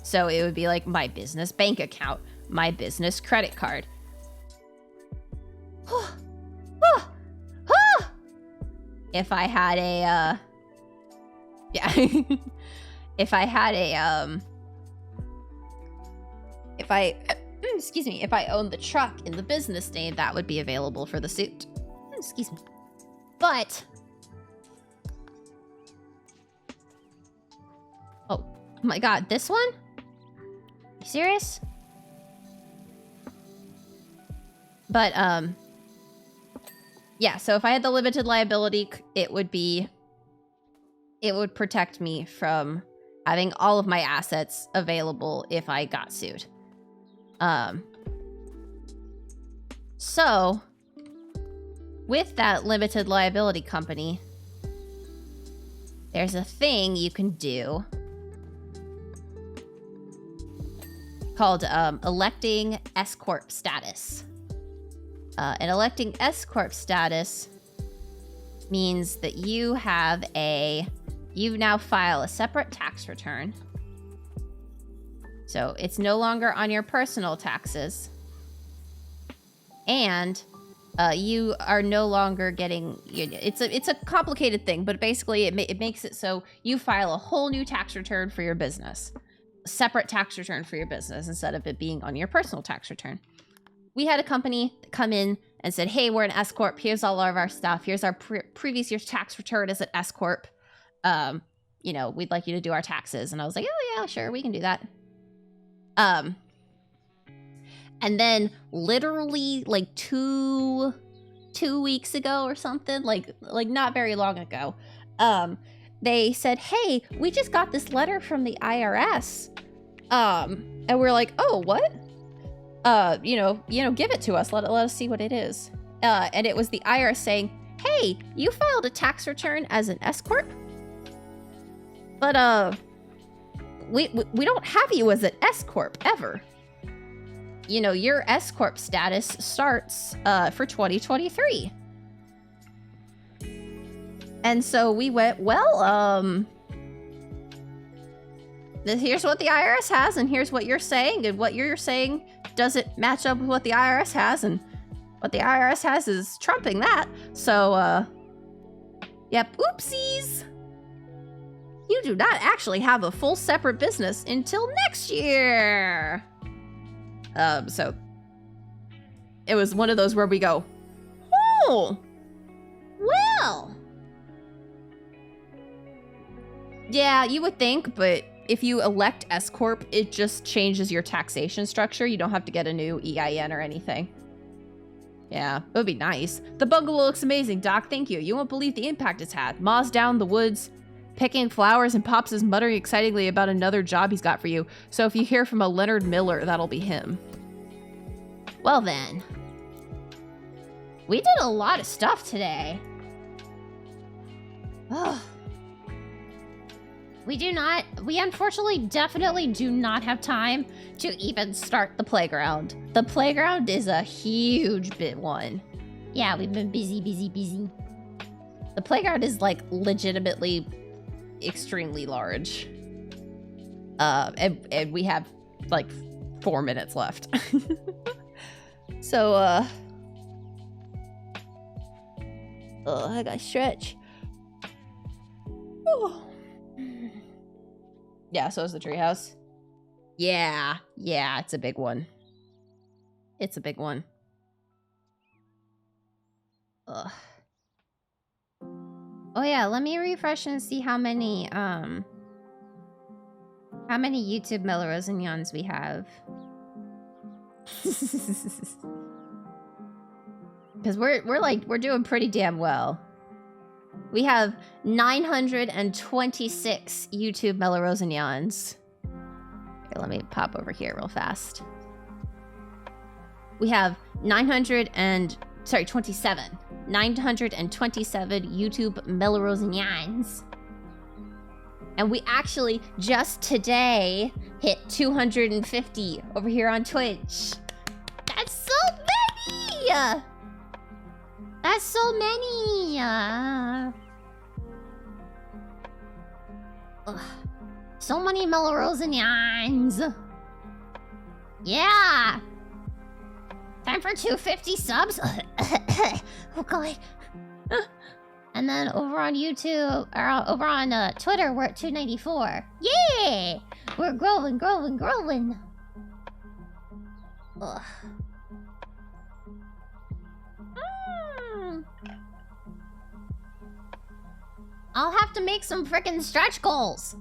So it would be like my business bank account, my business credit card. If I had a, if I owned the truck in the business name, that would be available for the suit. Excuse me. But, oh my God, this one? You serious? But, yeah, so if I had the limited liability, it would protect me from having all of my assets available if I got sued. So with that limited liability company, there's a thing you can do called electing S-Corp status. And electing S-Corp status means that you now file a separate tax return. So it's no longer on your personal taxes. And you are no longer getting, it's a complicated thing, but basically it makes it so you file a whole new tax return for your business. A separate tax return for your business instead of it being on your personal tax return. We had a company come in and said, hey, we're an S-Corp. Here's all of our stuff. Here's our previous year's tax return as an S-Corp. You know, we'd like you to do our taxes. And I was like, oh, yeah, sure, we can do that. And then literally like two weeks ago or something, like not very long ago, they said, hey, we just got this letter from the IRS. And we're like, oh, what? You know, give it to us. Let us see what it is. And it was the IRS saying, hey, you filed a tax return as an S-Corp, but we don't have you as an S-Corp ever. You know, your S-Corp status starts for 2023. And so we went, well, here's what the IRS has, and here's what you're saying, and what you're saying doesn't match up with what the IRS has, and what the IRS has is trumping that. So, yep, oopsies. You do not actually have a full separate business until next year. So it was one of those where we go, oh, well, yeah, you would think, but if you elect S Corp, it just changes your taxation structure. You don't have to get a new EIN or anything. Yeah, it would be nice. The bungalow looks amazing, Doc. Thank you. You won't believe the impact it's had. Ma's down the woods, picking flowers, and Pops is muttering excitedly about another job he's got for you. So if you hear from a Leonard Miller, that'll be him. Well then. We did a lot of stuff today. Oh. We unfortunately definitely do not have time to even start the playground. The playground is a huge bit one. Yeah, we've been busy. The playground is like legitimately extremely large. And we have like 4 minutes left. So, I gotta stretch. Oh. Yeah, so is the treehouse. Yeah, it's a big one. It's a big one. Ugh. Oh yeah, let me refresh and see how many YouTube Melrose and Yawns we have. Because we're doing pretty damn well. We have 926 YouTube Melrose and Yawns. Here, let me pop over here real fast. We have 927 YouTube Melrose and Yawns. And we actually just today hit 250 over here on Twitch. That's so many! That's so many! So many Melrose and Yawns. Yeah! Time for 250 subs. Oh god. And then over on YouTube, or over on Twitter, we're at 294. Yeah! We're growing. Ugh. I'll have to make some frickin' stretch goals.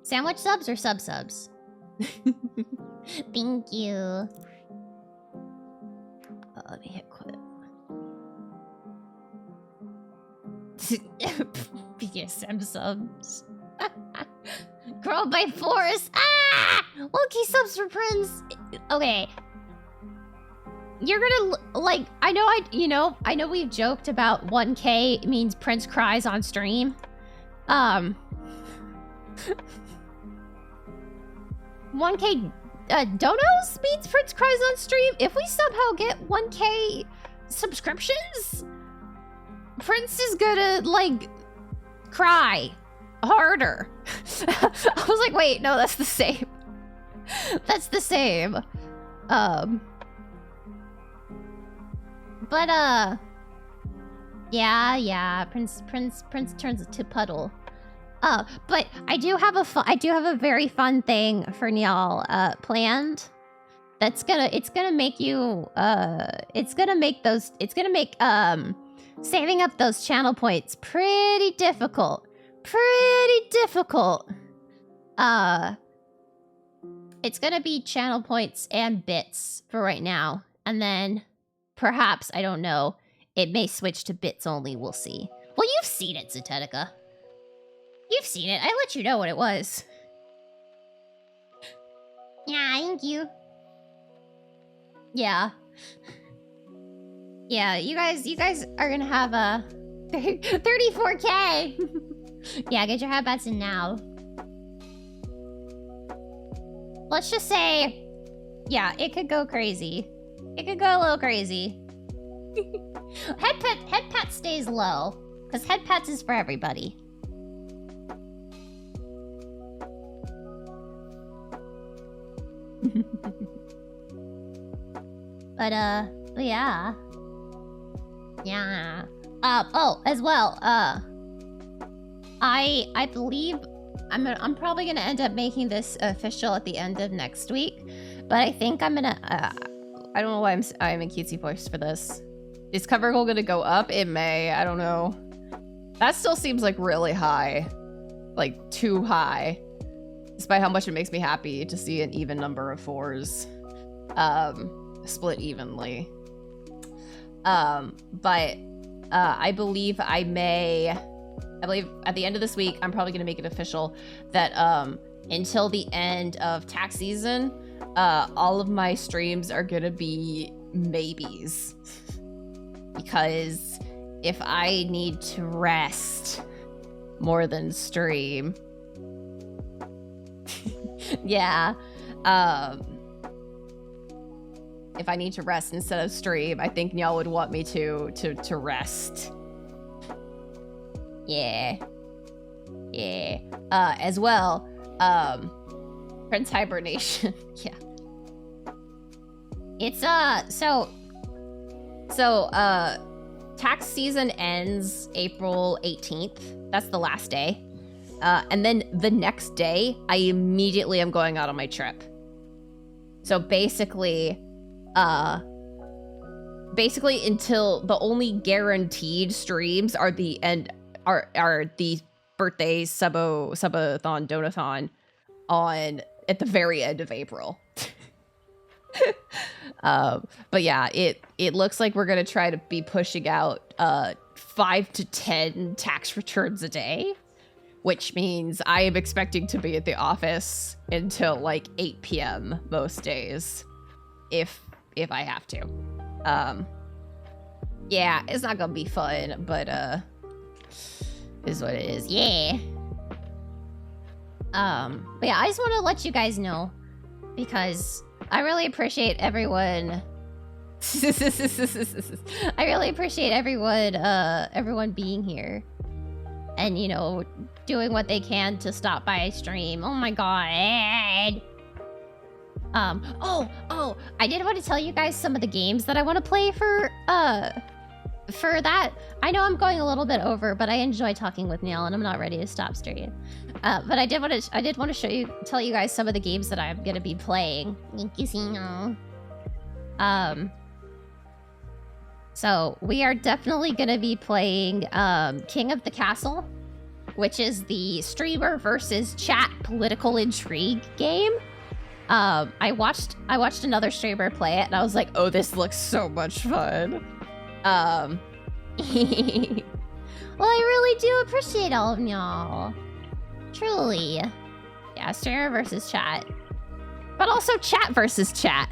Sandwich subs or subs? Thank you. Let me hit quit. BSM subs. Girl by force. Ah! Low-key subs for Prince. Okay. You're gonna, like, I know we've joked about 1K means Prince cries on stream. 1K donos means Prince cries on stream. If we somehow get 1K subscriptions, Prince is gonna, like, cry harder. I was like, wait, no, that's the same. That's the same. But, yeah, Prince turns to puddle. But I do have a very fun thing for y'all, planned. It's gonna make saving up those channel points pretty difficult. It's gonna be channel points and bits for right now. And then perhaps, I don't know, it may switch to bits only, we'll see. Well, you've seen it, Zetetica. You've seen it. I let you know what it was. Yeah, thank you. Yeah. Yeah, you guys are gonna have a 34K. Yeah, get your habits in now. Let's just say, yeah, it could go crazy. It could go a little crazy. Head pat stays low, because head pats is for everybody. But yeah. Oh, as well, I believe I'm probably gonna end up making this official at the end of next week, but I think I'm gonna, I don't know why I'm in cutesy voice for this. Is cover goal gonna go up? It may, I don't know. That still seems like really high. Like too high. Despite how much it makes me happy to see an even number of 4s split evenly. But I believe at the end of this week, I'm probably going to make it official that until the end of tax season, all of my streams are going to be maybes. Because if I need to rest more than stream, yeah, if I need to rest instead of stream, I think y'all would want me to rest. Yeah. As well, Prince Hibernation. Yeah. It's so tax season ends April 18th. That's the last day. And then the next day, I immediately am going out on my trip. So basically until the only guaranteed streams are the birthday subathon donathon at the very end of April. But yeah, it looks like we're gonna try to be pushing out 5 to 10 tax returns a day, which means I am expecting to be at the office until like 8 p.m. most days, if I have to. Yeah, it's not gonna be fun, but is what it is. Yeah. But yeah, I just want to let you guys know because I really appreciate everyone. I really appreciate everyone being here and, you know, doing what they can to stop by stream. Oh my god. Oh, I did want to tell you guys some of the games that I want to play for that. I know I'm going a little bit over, but I enjoy talking with Neil and I'm not ready to stop stream. But I did want to tell you guys some of the games that I'm going to be playing. So we are definitely going to be playing King of the Castle, which is the streamer versus chat political intrigue game. I watched another streamer play it and I was like, oh, this looks so much fun. Well, I really do appreciate all of y'all. Truly. Yeah, streamer versus chat. But also chat versus chat.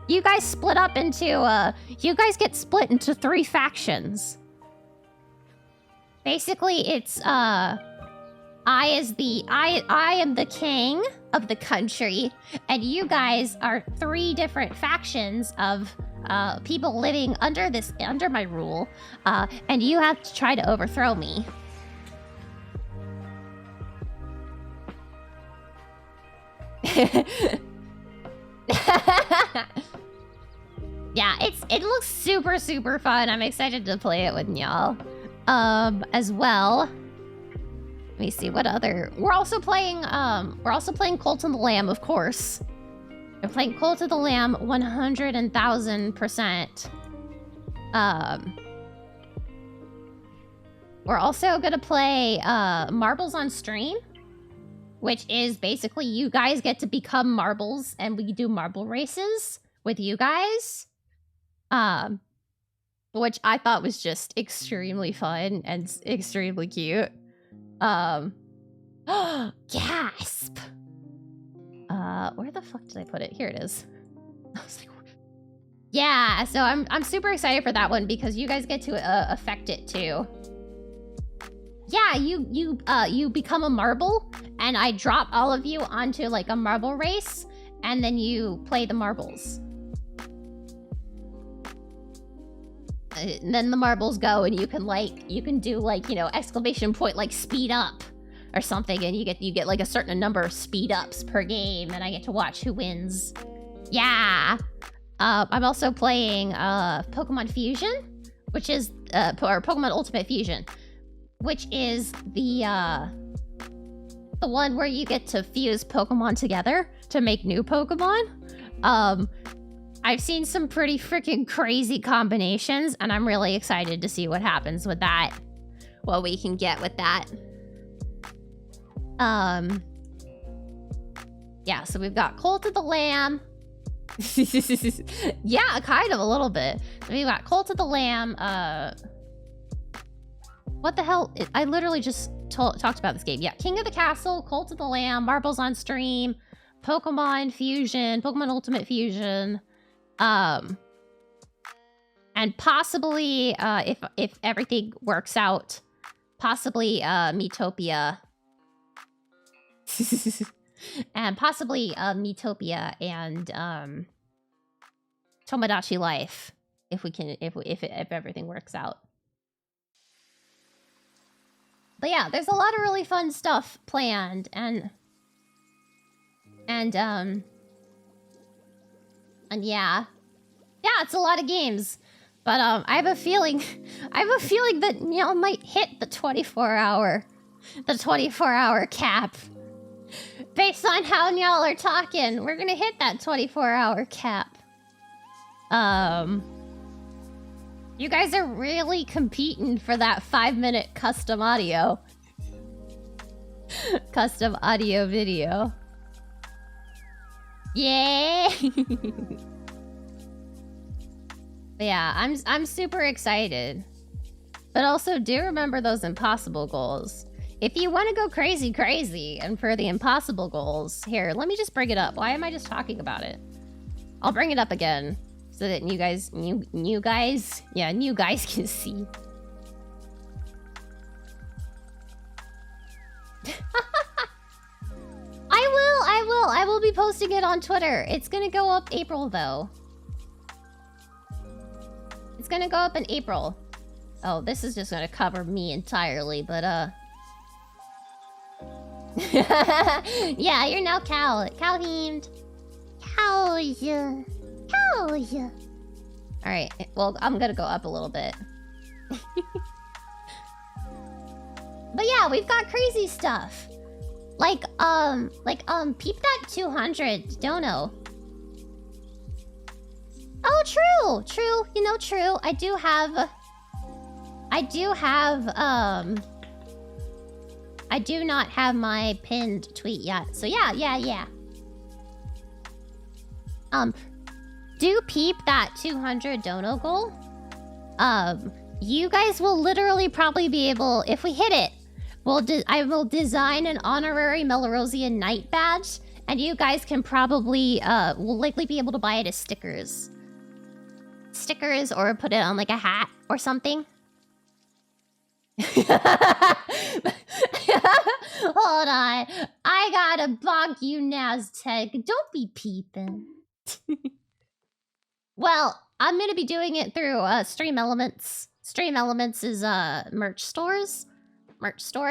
You guys split up into, you guys get split into 3 factions. Basically, it's, I am the king of the country, and you guys are 3 different factions of people living under my rule, and you have to try to overthrow me. Yeah, it looks super fun. I'm excited to play it with y'all. As well. Let me see what other. We're also playing Cult of the Lamb, of course. We're playing Cult of the Lamb 100,000%. We're also gonna play Marbles on Stream, which is basically you guys get to become marbles and we do marble races with you guys. Which I thought was just extremely fun and extremely cute. Gasp! Where the fuck did I put it? Here it is. I was like, yeah, so I'm super excited for that one because you guys get to affect it too. Yeah, you become a marble and I drop all of you onto like a marble race and then you play the marbles. And then the marbles go and you can do like, you know, exclamation point, like speed up or something. And you get like a certain number of speed ups per game and I get to watch who wins. Yeah. I'm also playing Pokemon Fusion, which is, or Pokemon Ultimate Fusion, which is the one where you get to fuse Pokemon together to make new Pokemon. I've seen some pretty freaking crazy combinations, and I'm really excited to see what happens with that. what we can get with that. Yeah, so we've got Cult of the Lamb. Yeah, kind of a little bit. So we've got Cult of the Lamb. What the hell? I literally just talked about this game. Yeah, King of the Castle, Cult of the Lamb, Marbles on Stream, Pokemon Fusion, Pokemon Ultimate Fusion, and possibly, if everything works out, possibly Miitopia. And possibly Miitopia and Tomodachi Life, if everything works out. But yeah, there's a lot of really fun stuff planned, and yeah, it's a lot of games. But I have a feeling that y'all might hit the 24-hour cap. Based on how y'all are talking, we're gonna hit that 24-hour cap. You guys are really competing for that 5-minute custom audio. Custom audio video. Yay! But yeah, I'm super excited. But also do remember those impossible goals. If you want to go crazy, and for the impossible goals, here, let me just bring it up. Why am I just talking about it? I'll bring it up again so that new guys can see. I will be posting it on Twitter. It's gonna go up April though. It's gonna go up in April. Oh, this is just gonna cover me entirely, but yeah, you're now cow-themed. Cow-ya. Alright, well, I'm gonna go up a little bit. But yeah, we've got crazy stuff. Like, peep that 200 dono. Oh, true, you know, true. I do not have my pinned tweet yet. So yeah. Do peep that 200 dono goal. You guys will literally probably be able, if we hit it, I will design an honorary Melrosian Knight badge, and you guys can probably, will likely be able to buy it as stickers. Stickers, or put it on like a hat or something. Hold on. I gotta bonk you, Naztec. Don't be peeping. Well, I'm gonna be doing it through Stream Elements. Stream Elements is merch store,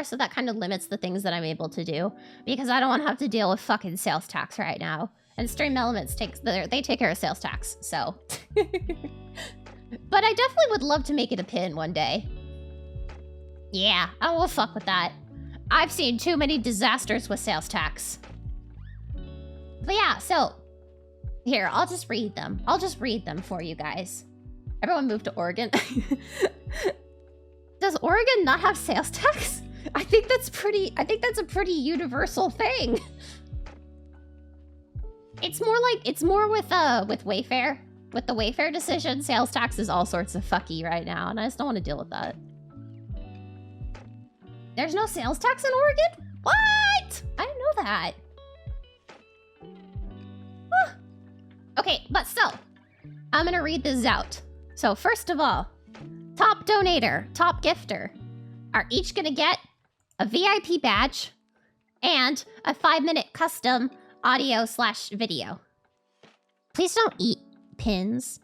so that kind of limits the things that I'm able to do, because I don't want to have to deal with fucking sales tax right now. And Stream Elements they take care of sales tax, so. But I definitely would love to make it a pin one day. Yeah, I will fuck with that. I've seen too many disasters with sales tax. But yeah, so here, I'll just read them. I'll just read them for you guys. Everyone move to Oregon. Does Oregon not have sales tax? I think that's a pretty universal thing. It's more with Wayfair. With the Wayfair decision, sales tax is all sorts of fucky right now, and I just don't want to deal with that. There's no sales tax in Oregon? What? I didn't know that. Huh. Okay, but so, I'm gonna read this out. So first of all, top donator, top gifter are each gonna get a VIP badge and a 5-minute custom audio/video. Please don't eat pins.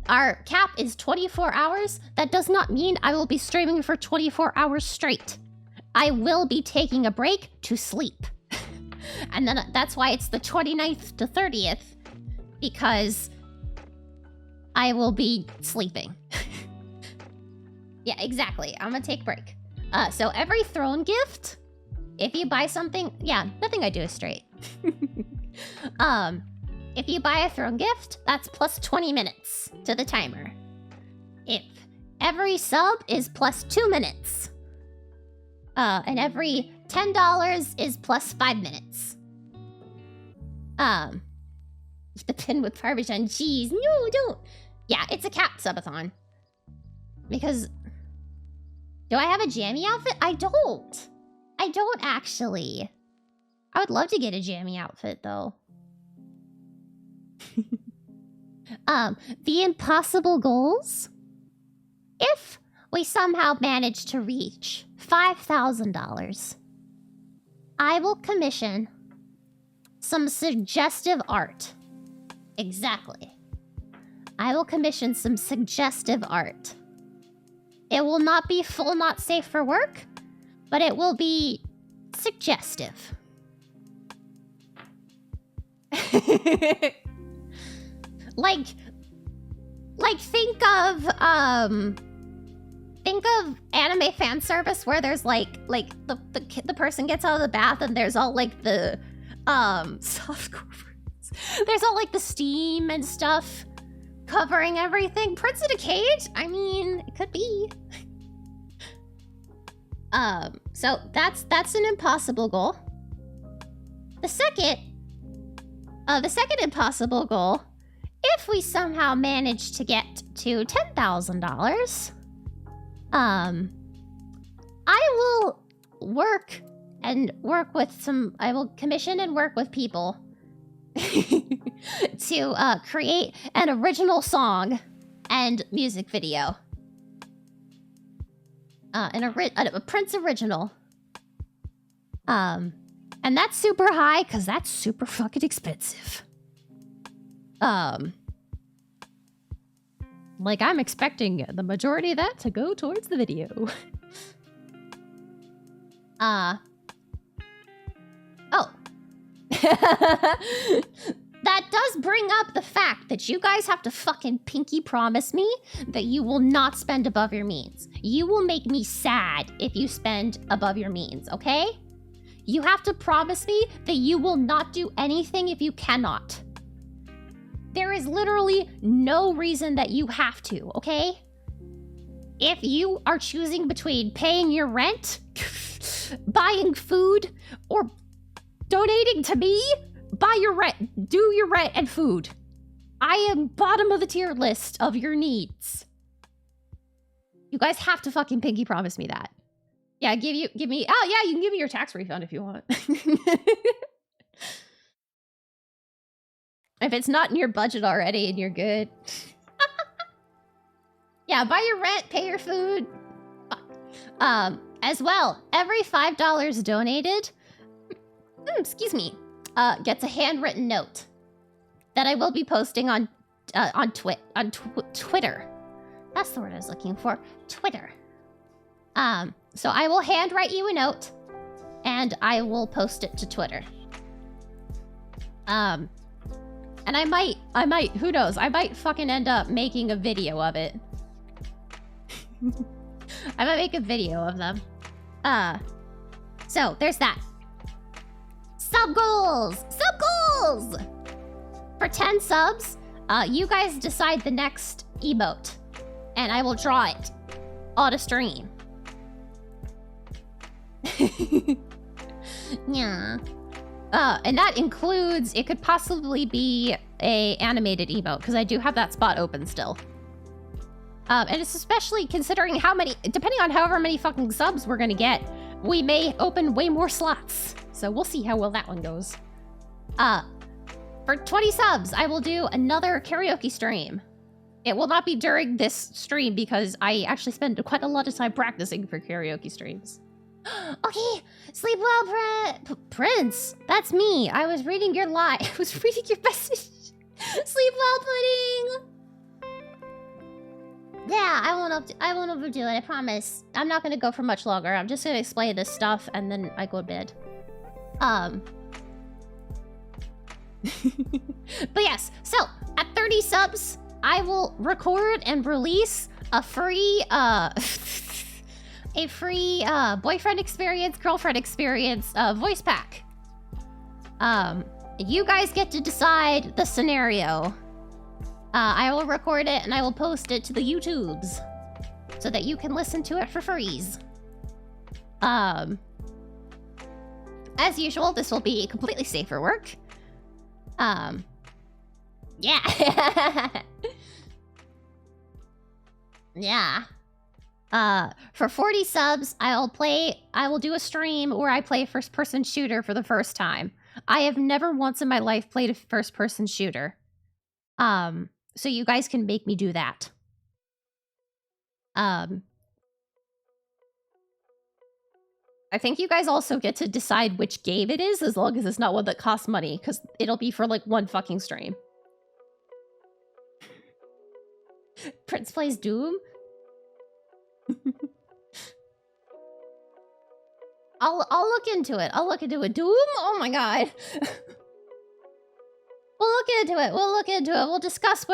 Our cap is 24 hours. That does not mean I will be streaming for 24 hours straight. I will be taking a break to sleep. And then that's why it's the 29th to 30th, because I will be sleeping. Yeah, exactly. I'm gonna take a break. So every throne gift, if you buy something, yeah, nothing I do is straight. If you buy a throne gift, that's plus 20 minutes to the timer. If every sub is plus 2 minutes. And every $10 is plus 5 minutes. The pin with Parmesan cheese. No, don't. Yeah, it's a capped subathon. Because... Do I have a jammy outfit? I don't. I don't, actually. I would love to get a jammy outfit, though. The impossible goals? If we somehow manage to reach $5,000, I will commission some suggestive art. Exactly. I will commission some suggestive art. It will not be full not safe for work, but it will be suggestive. Like think of anime fan service where there's like the person gets out of the bath and there's all like the soft covers. There's all like the steam and stuff covering everything. Prince in a cage? I mean, it could be. So that's an impossible goal. The second impossible goal, if we somehow manage to get to $10,000, I will I will commission and work with people to create an original song and music video. A Prince original. And that's super high because that's super fucking expensive. Like I'm expecting the majority of that to go towards the video. Oh. That does bring up the fact that you guys have to fucking pinky promise me that you will not spend above your means. You will make me sad if you spend above your means, okay? You have to promise me that you will not do anything if you cannot. There is literally no reason that you have to, okay? If you are choosing between paying your rent, buying food, or donating to me, buy your rent, do your rent and food. I am bottom of the tier list of your needs. You guys have to fucking pinky promise me that. Yeah, you can give me your tax refund if you want. If it's not in your budget already and you're good. Yeah, buy your rent, pay your food. As well, every $5 donated, excuse me, gets a handwritten note that I will be posting on Twitter. That's the word I was looking for. Twitter. So I will handwrite you a note, and I will post it to Twitter. And I might, who knows? I might fucking end up making a video of it. I might make a video of them. So there's that. Sub goals! Sub goals! For 10 subs, you guys decide the next emote, and I will draw it on a stream. Yeah. And that includes, it could possibly be a animated emote, because I do have that spot open still. And it's especially considering how many, depending on however many fucking subs we're gonna get, we may open way more slots. So we'll see how well that one goes. For 20 subs, I will do another karaoke stream. It will not be during this stream because I actually spend quite a lot of time practicing for karaoke streams. Okay, sleep well, Prince. That's me. I was reading your lie. I was reading your message. Sleep well, Pudding. Yeah, I won't overdo it. I promise. I'm not gonna go for much longer. I'm just gonna explain this stuff and then I go to bed. But yes. So at 30 subs, I will record and release a free boyfriend experience, girlfriend experience voice pack. You guys get to decide the scenario. I will record it and I will post it to the YouTubes so that you can listen to it for freeze. As usual, this will be completely safe for work. Yeah. Yeah. For 40 subs, I will do a stream where I play first-person shooter for the first time. I have never once in my life played a first-person shooter. So you guys can make me do that. I think you guys also get to decide which game it is, as long as it's not one that costs money, because it'll be for like one fucking stream. Prince plays Doom? I'll look into it. I'll look into it. Doom? Oh my god. We'll look into it. We'll look into it. We'll discuss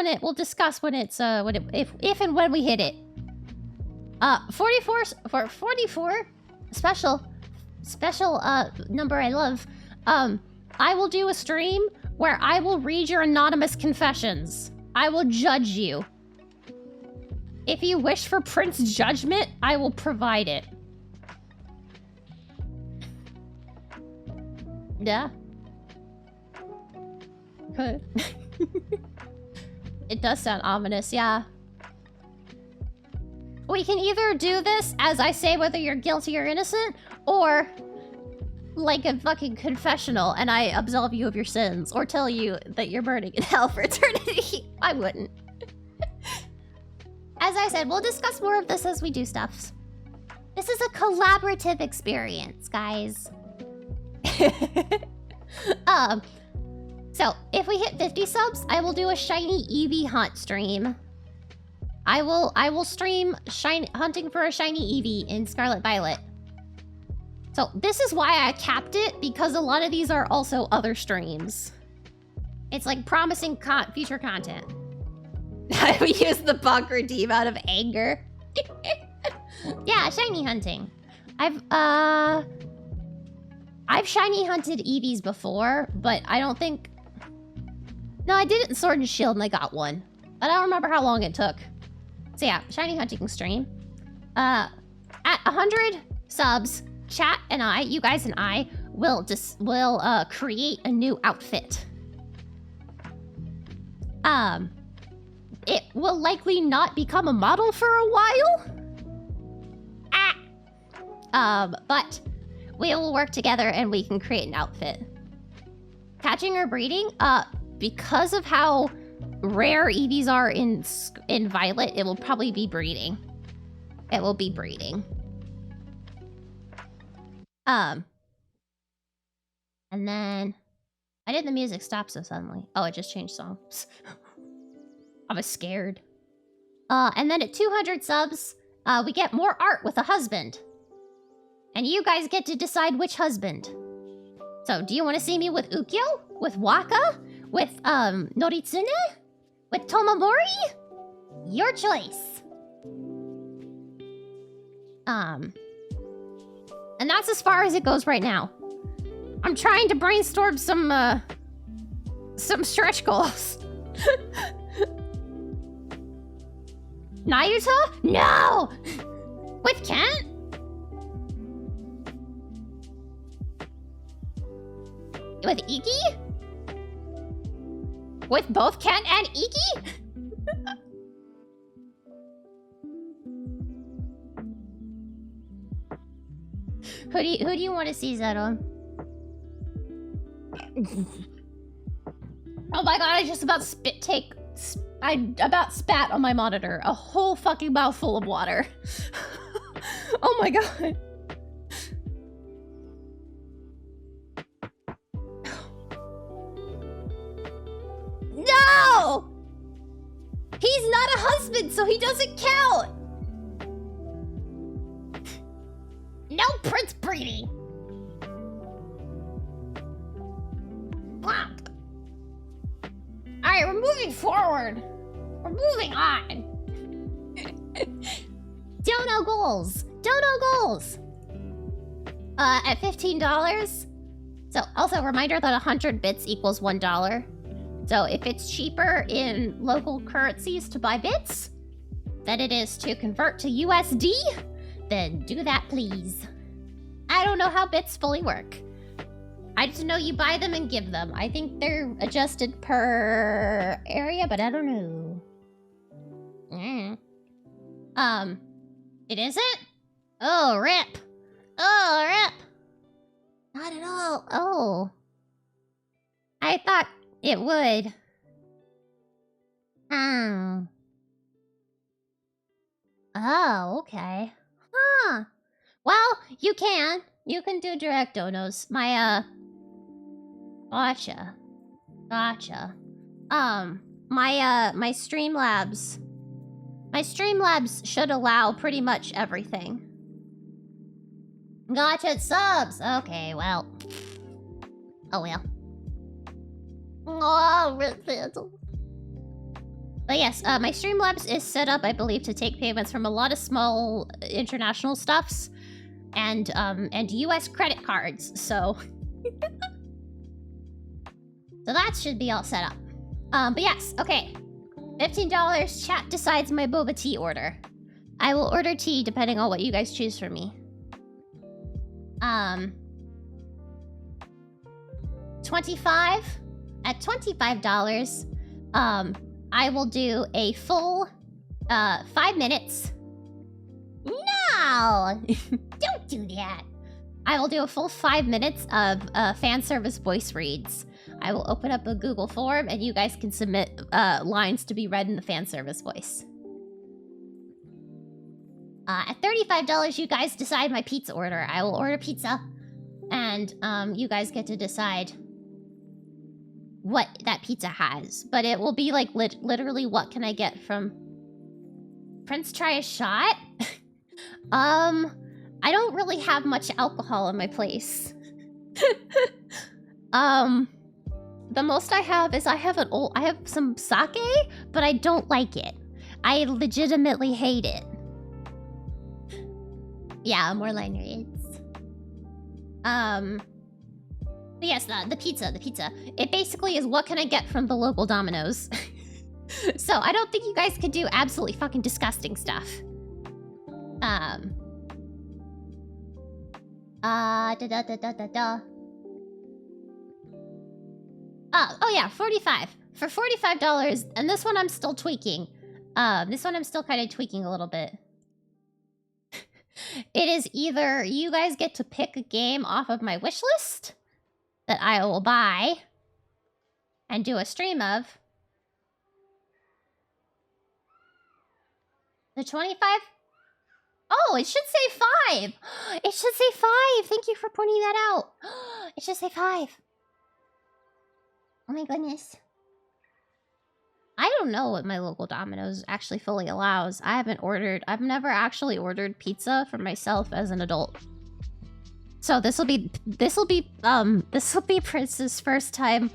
when it's if and when we hit it. 44 for 44 special number I love. I will do a stream where I will read your anonymous confessions. I will judge you. If you wish for Prince judgment, I will provide it. Yeah. Good. It does sound ominous, yeah. We can either do this as I say whether you're guilty or innocent, or like a fucking confessional and I absolve you of your sins, or tell you that you're burning in hell for eternity. I wouldn't. As I said, we'll discuss more of this as we do stuff. This is a collaborative experience, guys. So if we hit 50 subs, I will do a shiny Eevee hunt stream. I will stream hunting for a shiny Eevee in Scarlet Violet. So this is why I capped it, because a lot of these are also other streams. It's like promising future content. We use the bug redeem out of anger. Yeah, shiny hunting. I've shiny hunted Eevees before, but I don't think... No, I did it in Sword and Shield and I got one. But I don't remember how long it took. So yeah, shiny hunting stream. At 100 subs, chat and I, you guys and I, will create a new outfit. It will likely not become a model for a while. But we will work together and we can create an outfit. Hatching or breeding? Because of how rare Eevees are in Violet, it will probably be breeding. It will be breeding. And then... Why did the music stop so suddenly? Oh, it just changed songs. I was scared. And then at 200 subs, we get more art with a husband. And you guys get to decide which husband. So, do you want to see me with Ukyo? With Waka? With, Noritsune? With Tomomori? Your choice. And that's as far as it goes right now. I'm trying to brainstorm some stretch goals. Nayuta? No! With Kent? With Iki? With both Kent and Iki? Who do you want to see, Zero? Oh my god, I just about spat on my monitor. A whole fucking mouthful of water. Oh my god. No! He's not a husband, so he doesn't count. No prince breeding. Alright, we're moving forward. We're moving on. Dono goals. Dono goals. At $15, So, also, reminder that 100 bits equals $1. So, if it's cheaper in local currencies to buy bits than it is to convert to USD, then do that, please. I don't know how bits fully work. I just know you buy them and give them. I think they're adjusted per area, but I don't know. It isn't? Oh, rip. Oh, rip. Not at all. Oh. I thought it would. Oh, okay. Huh. Well, you can. You can do direct donos. Gotcha. My Streamlabs. My Streamlabs should allow pretty much everything. Gotcha subs. Okay, well. Oh, well. Oh, rip Phantom. But yes, my Streamlabs is set up, I believe, to take payments from a lot of small international stuffs and US credit cards, so... So that should be all set up. But yes, okay. $15, chat decides my boba tea order. I will order tea depending on what you guys choose for me. 25? At $25, I will do a full 5 minutes. No! Don't do that. I will do a full 5 minutes of fan service voice reads. I will open up a Google form and you guys can submit lines to be read in the fan service voice. At $35, you guys decide my pizza order. I will order pizza and you guys get to decide what that pizza has. But it will be like literally what can I get from Prince. Try a shot? I don't really have much alcohol in my place. The most I have is I have some sake, but I don't like it. I legitimately hate it. Yeah, more lanyards. But yes, the pizza. It basically is what can I get from the local Domino's. So I don't think you guys could do absolutely fucking disgusting stuff. Oh yeah, 45. For $45, and this one I'm still tweaking. This one I'm still kind of tweaking a little bit. It is either you guys get to pick a game off of my wish list that I will buy and do a stream of. The 25? Oh, it should say 5. It should say 5. Thank you for pointing that out. It should say 5. Oh my goodness. I don't know what my local Domino's actually fully allows. I've never actually ordered pizza for myself as an adult. So this will be Prince's first time.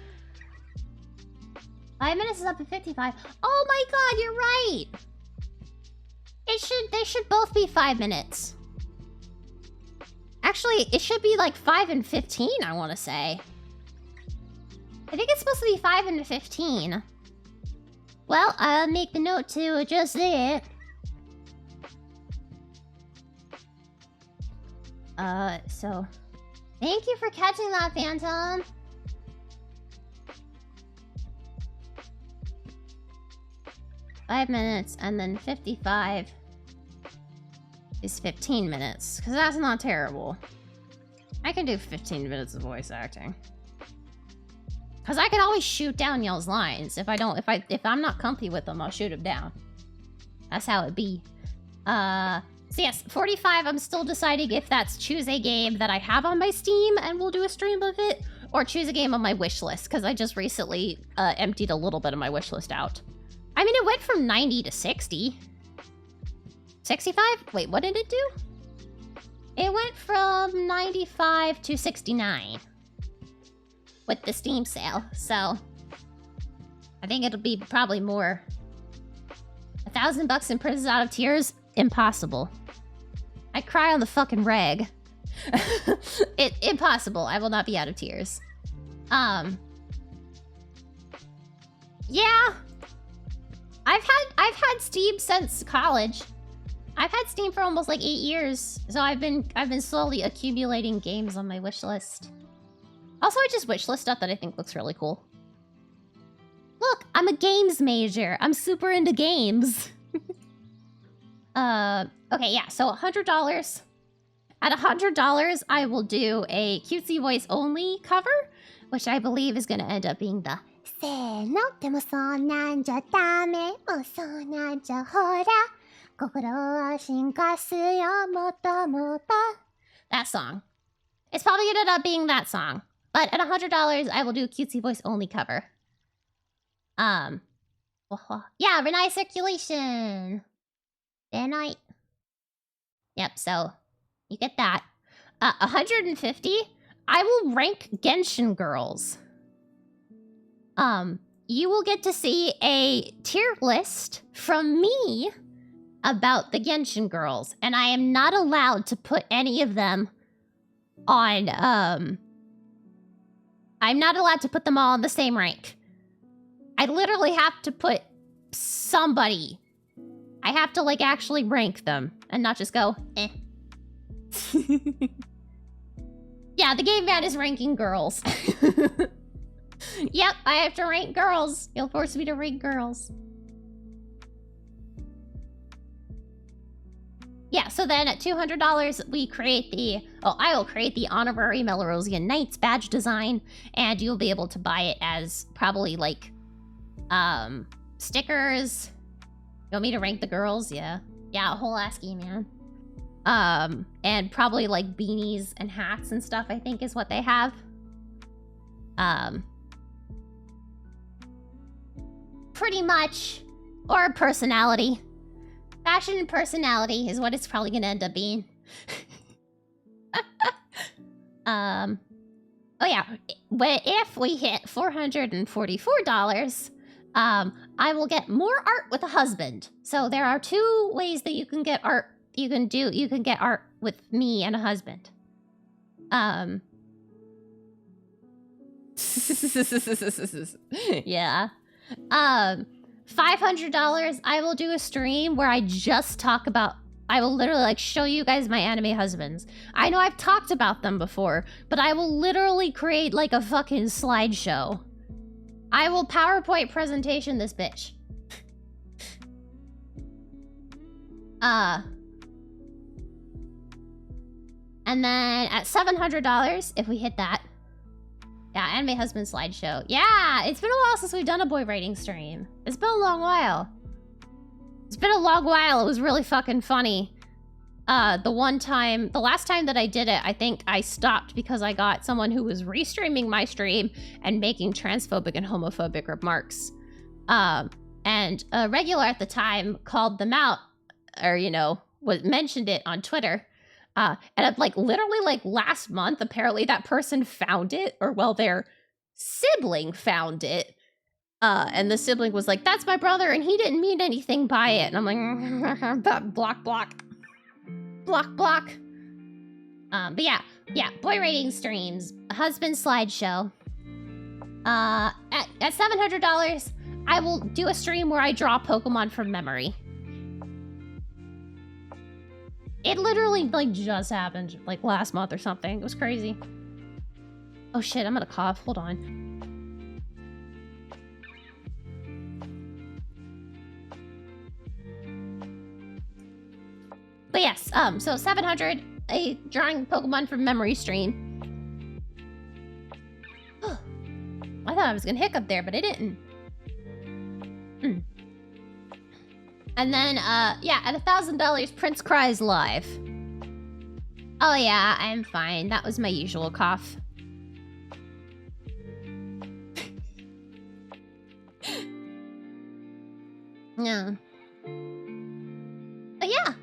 5 minutes is up to 55. Oh my god, you're right. They should both be 5 minutes. Actually, it should be like 5 and 15, I want to say. I think it's supposed to be 5 and 15. Well, I'll make the note to adjust that. So... Thank you for catching that, Phantom. Five minutes, and then 55 is 15 minutes. Because that's not terrible. I can do 15 minutes of voice acting. Because I can always shoot down y'all's lines. If I'm not comfy with them, I'll shoot them down. That's how it be. So yes, 45, I'm still deciding if that's choose a game that I have on my Steam and we'll do a stream of it, or choose a game on my wish list, because I just recently emptied a little bit of my wish list out. I mean, it went from 90 to 60. 65? Wait, what did it do? It went from 95 to 69. With the Steam sale, so I think it'll be probably more. $1,000 in Princess Out of Tears? Impossible. I cry on the fucking reg. Impossible. I will not be out of tears. Yeah. I've had Steam since college. I've had Steam for almost like 8 years. So I've been slowly accumulating games on my wish list. Also, I just wish list stuff that I think looks really cool. Look, I'm a games major. I'm super into games. Okay, yeah, so $100. At $100, I will do a cutesy voice only cover, which I believe is going to end up being the "せーのでもそうなんじゃダメもうそうなんじゃほら心は進化すよもっともっと." That song. It's probably going to end up being that song. But at $100, I will do a cutesy voice only cover. Yeah, Renai circulation. Renai. Yep, so you get that. 150, I will rank Genshin girls. You will get to see a tier list from me about the Genshin girls, and I am not allowed to put any of them on, I'm not allowed to put them all in the same rank. I literally have to put somebody. I have to, like, actually rank them and not just go, eh. Yeah, the game man is ranking girls. Yep, I have to rank girls. You'll force me to rank girls. Yeah, so then at $200, we create the... Oh, I will create the Honorary Melrosian Knights badge design, and you'll be able to buy it as probably, like, stickers. You want me to rank the girls? Yeah. Yeah, a whole ass game, man. And probably, like, beanies and hats and stuff, I think, is what they have. Pretty much. Or personality. Fashion and personality is what it's probably gonna end up being. Oh yeah, if we hit $444, I will get more art with a husband. So there are 2 ways that you can get art. You can get art with me and a husband. Yeah. $500, I will do a stream where I just talk about... I will literally, like, show you guys my anime husbands. I know I've talked about them before, but I will literally create, like, a fucking slideshow. I will PowerPoint presentation this bitch. And then at $700, if we hit that... Yeah, anime husband slideshow. Yeah, it's been a while since we've done a boy rating stream. It's been a long while. It's been a long while. It was really fucking funny. The last time that I did it, I think I stopped because I got someone who was restreaming my stream and making transphobic and homophobic remarks. And a regular at the time called them out, or, you know, mentioned it on Twitter. And like literally like last month, apparently that person found it, or well, their sibling found it. And the sibling was like, "That's my brother, and he didn't mean anything by it." And I'm like, block. But yeah, boy rating streams, husband slideshow. At $700, I will do a stream where I draw Pokemon from memory. It literally, like, just happened, like, last month or something. It was crazy. Oh, shit, I'm gonna cough. Hold on. But yes, so 700, a drawing Pokemon from memory stream. I thought I was gonna hiccup there, but I didn't. And then, yeah, at $1,000, Prince cries live. Oh yeah, I'm fine. That was my usual cough. Yeah. But yeah.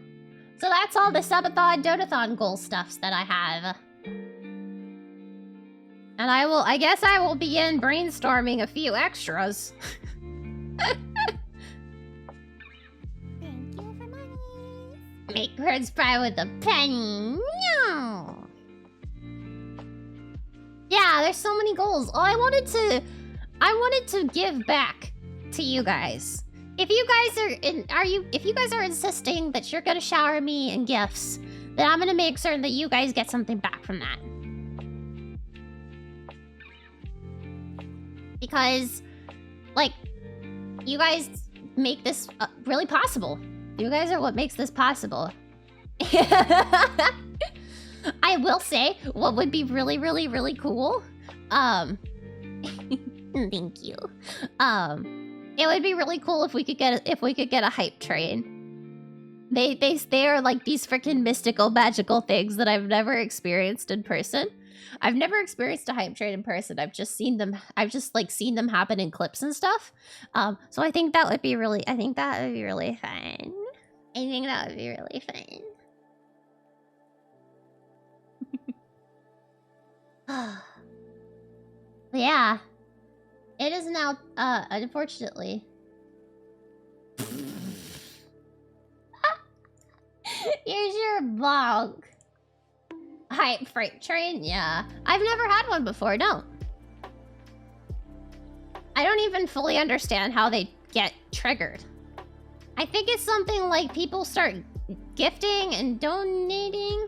So that's all the subathon, dotathon goal stuffs that I have. And I guess I will begin brainstorming a few extras. Make Prince cry with a penny. No. Yeah, there's so many goals. Oh, I wanted to give back to you guys. If you guys are insisting that you're gonna shower me in gifts, then I'm gonna make certain that you guys get something back from that. Because, like, you guys make this really possible. You guys are what makes this possible. I will say, what would be really, really, really cool, thank you. It would be really cool if we could get a hype train. They are like these freaking mystical, magical things that I've never experienced in person. I've never experienced a hype train in person. I've just seen them seen them happen in clips and stuff. So I think that would be really fun. I think that would be really fun. Yeah. It is now, unfortunately. Here's your bog. Hype freight train? Yeah. I've never had one before, no. I don't even fully understand how they get triggered. I think it's something like people start gifting and donating.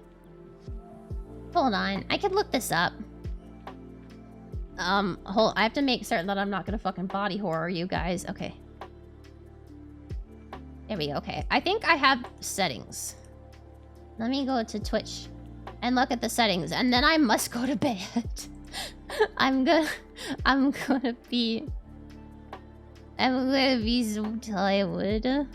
Hold on, I could look this up. I have to make certain that I'm not gonna fucking body horror you guys. Okay. There we go, okay. I think I have settings. Let me go to Twitch and look at the settings, and then I must go to bed. I'm gonna be so tired.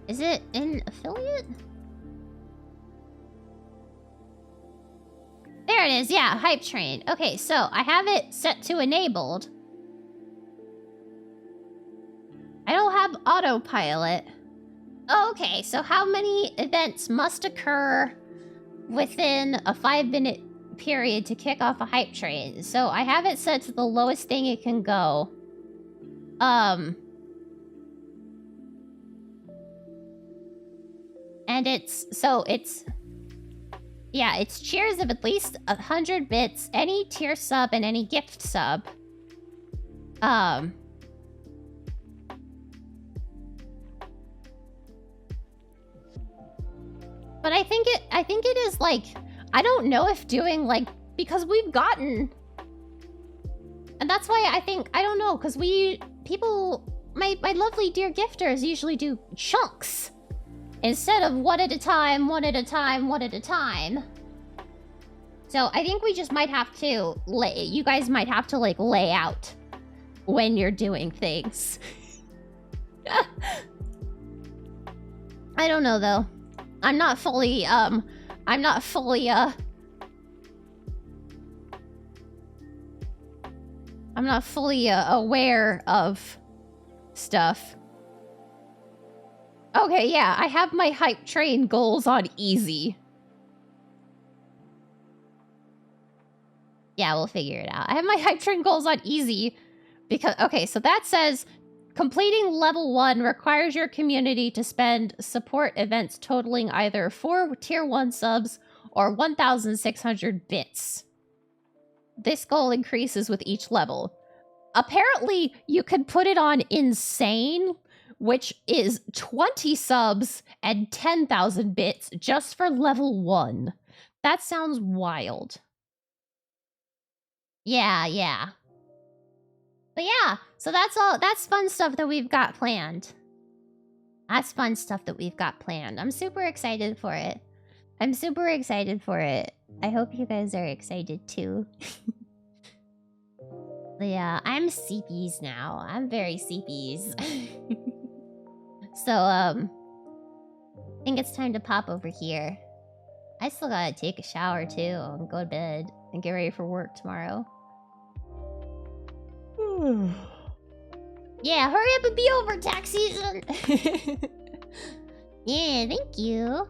Is it in affiliate? There it is, yeah, hype train. Okay, so I have it set to enabled. I don't have autopilot. Okay, so how many events must occur within a 5-minute period to kick off a hype train? So I have it set to the lowest thing it can go. And it's cheers of at least 100 bits, any tier sub and any gift sub. But I think it is like, I don't know if doing like, because we've gotten, and that's why I don't know, because my lovely dear gifters usually do chunks instead of one at a time. So I think we just might have to you guys might have to like lay out when you're doing things. I don't know though. I'm not fully aware of stuff. Okay, yeah, I have my hype train goals on easy. Yeah, we'll figure it out. I have my hype train goals on easy because, okay, so that says completing level 1 requires your community to spend support events totaling either 4 tier 1 subs or 1,600 bits. This goal increases with each level. Apparently, you can put it on insane, which is 20 subs and 10,000 bits just for level 1. That sounds wild. Yeah. But yeah, so that's fun stuff that we've got planned. I'm super excited for it. I hope you guys are excited too. But yeah, I'm CPs now. I'm very CPs. So, I think it's time to pop over here. I still gotta take a shower too and go to bed and get ready for work tomorrow. Yeah, hurry up and be over tax season. Yeah, thank you.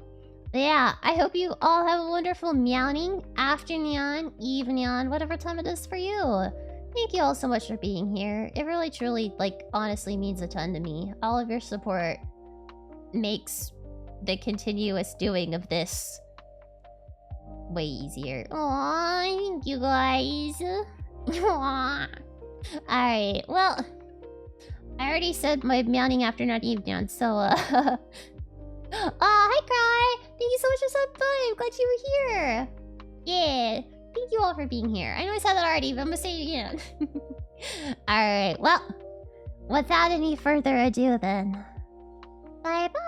But yeah, I hope you all have a wonderful meowing afternoon, evening, whatever time it is for you. Thank you all so much for being here. It really, truly, like, honestly means a ton to me. All of your support makes the continuous doing of this way easier. Aw, thank you guys. Aw. Alright, well, I already said my morning, afternoon, evening, so, hi, Cry! Thank you so much for stopping by. I'm glad you were here. Yeah, thank you all for being here. I know I said that already, but I'm gonna say it again. Alright, well, without any further ado then, bye-bye!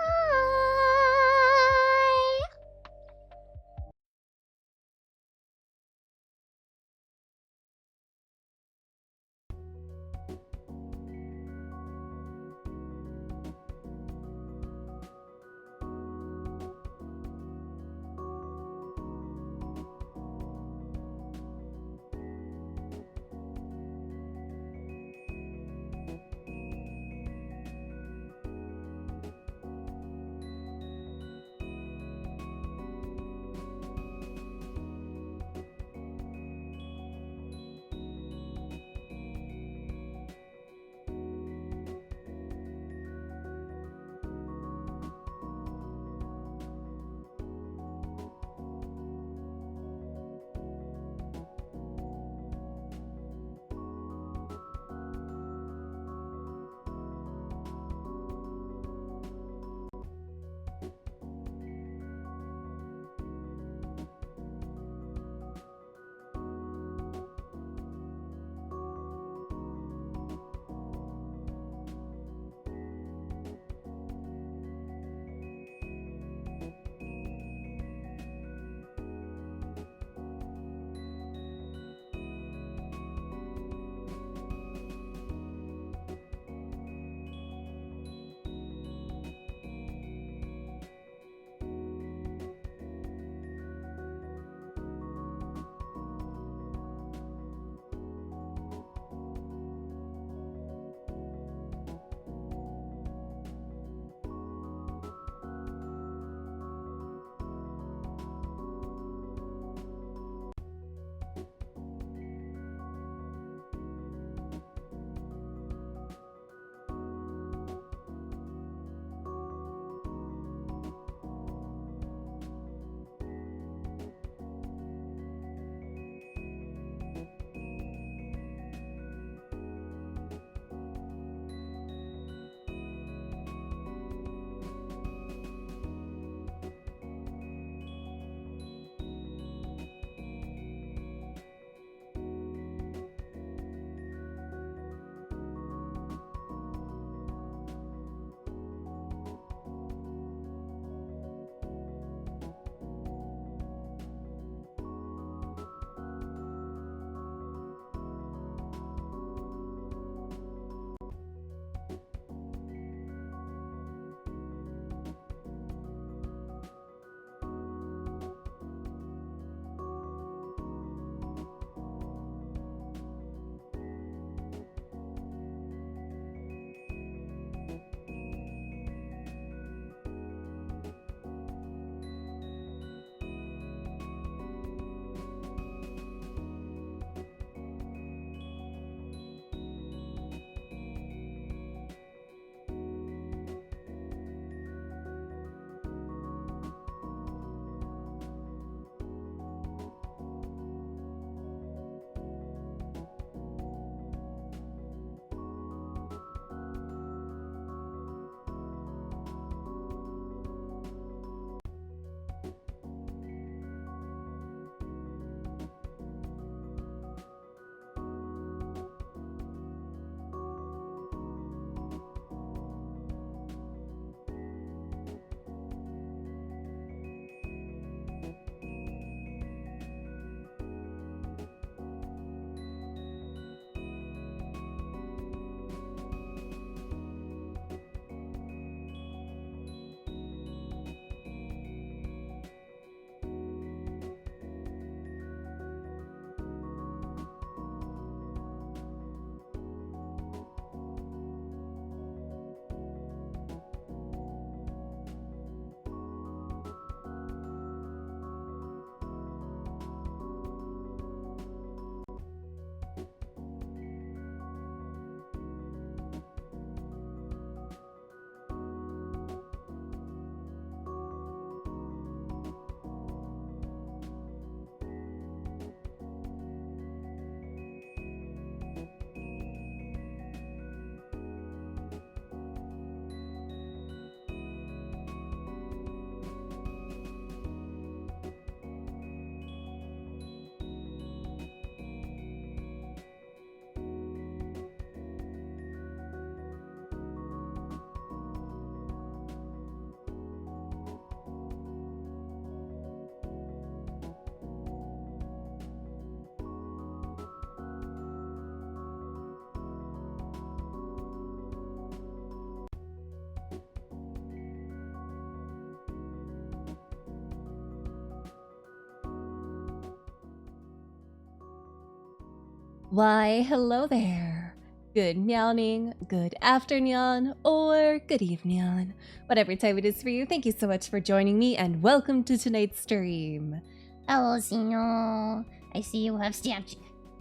Why, hello there. Good morning, good afternoon, or good evening. Whatever time it is for you, thank you so much for joining me and welcome to tonight's stream. Hello, Senor. I see you have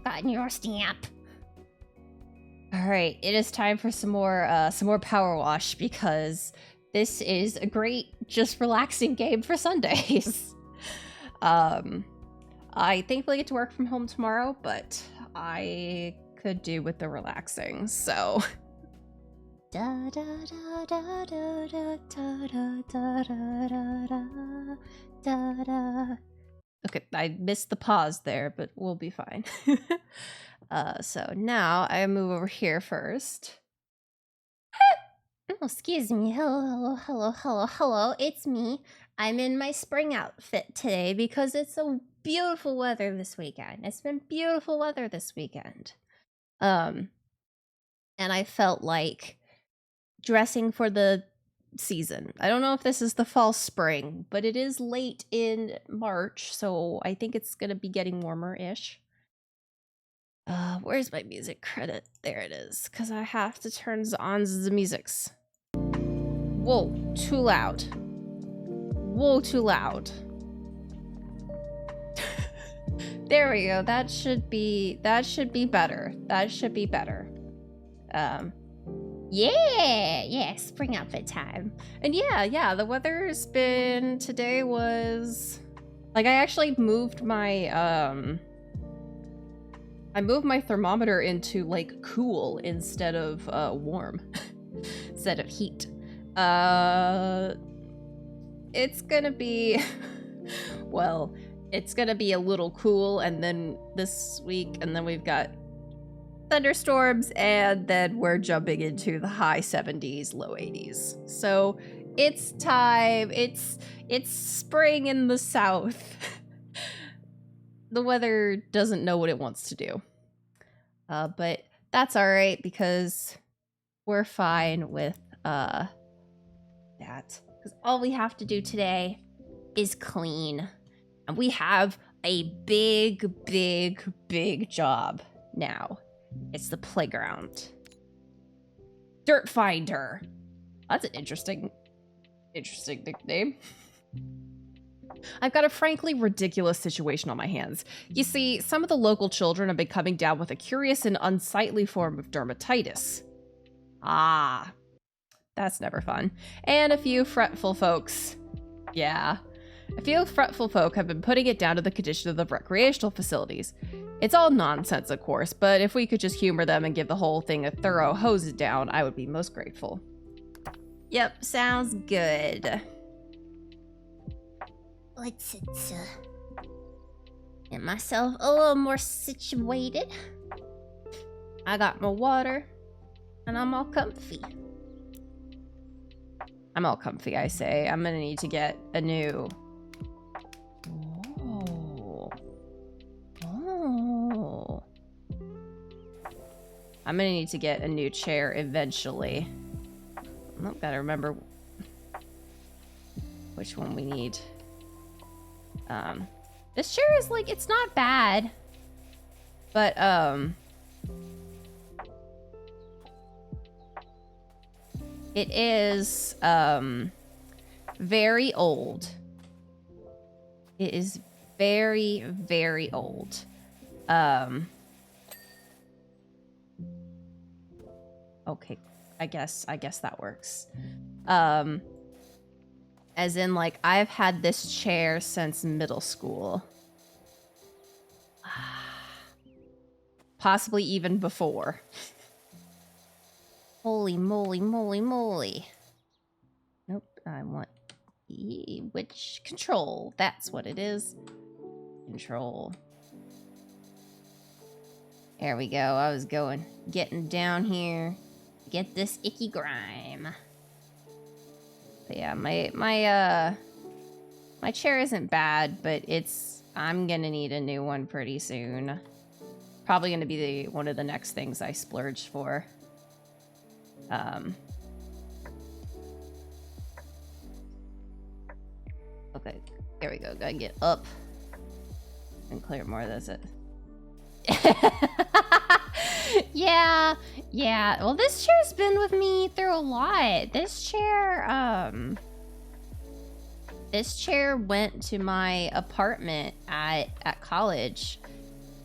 gotten your stamp. All right, it is time for some more power wash because this is a great, just relaxing game for Sundays. I thankfully get to work from home tomorrow, but I could do with the relaxing, so. Da da da da da da da da da da da. Okay, I missed the pause there, but we'll be fine. So now I move over here first. Oh, excuse me. Hello. It's me. I'm in my spring outfit today because it's so beautiful weather this weekend. It's been beautiful weather this weekend. And I felt like dressing for the season. I don't know if this is the fall spring, but it is late in March, so I think it's gonna be getting warmer-ish. Where's my music credit? There it is, because I have to turn on the musics. Whoa, too loud. Whoa, too loud. There we go. That should be better. That should be better. Yeah, spring outfit time. And yeah, the weather's been, today was, like, I actually moved my, I moved my thermometer into, like, cool instead of, warm. Instead of heat. It's gonna be, well, it's gonna be a little cool, and then this week, and then we've got thunderstorms, and then we're jumping into the high 70s, low 80s. So it's time. It's spring in the south. The weather doesn't know what it wants to do. But that's all right because we're fine with that. Because all we have to do today is clean. And we have a big job now. It's the playground. Dirt Finder. That's an interesting nickname. I've got a frankly ridiculous situation on my hands. You see, some of the local children have been coming down with a curious and unsightly form of dermatitis. Ah, that's never fun. And a few fretful folks. Yeah. A few fretful folk have been putting it down to the condition of the recreational facilities. It's all nonsense, of course, but if we could just humor them and give the whole thing a thorough hose it down, I would be most grateful. Yep, sounds good. Let's get myself a little more situated. I got my water, and I'm all comfy. I'm all comfy, I say. I'm gonna need to get a new... Oh. I'm gonna need to get a new chair eventually. Oh, gotta remember which one we need. This chair is like, it's not bad, but it is very old. It is very old. Okay, I guess that works. As in, like, I've had this chair since middle school. Possibly even before. Holy moly. Nope, I want which control. That's what it is. Control. There we go. I was getting down here. Get this icky grime. But yeah, my chair isn't bad, but I'm gonna need a new one pretty soon. Probably gonna be one of the next things I splurge for. Okay, there we go. Gotta get up and clear more of this. Yeah. Well, this chair's been with me through a lot. This chair went to my apartment at college.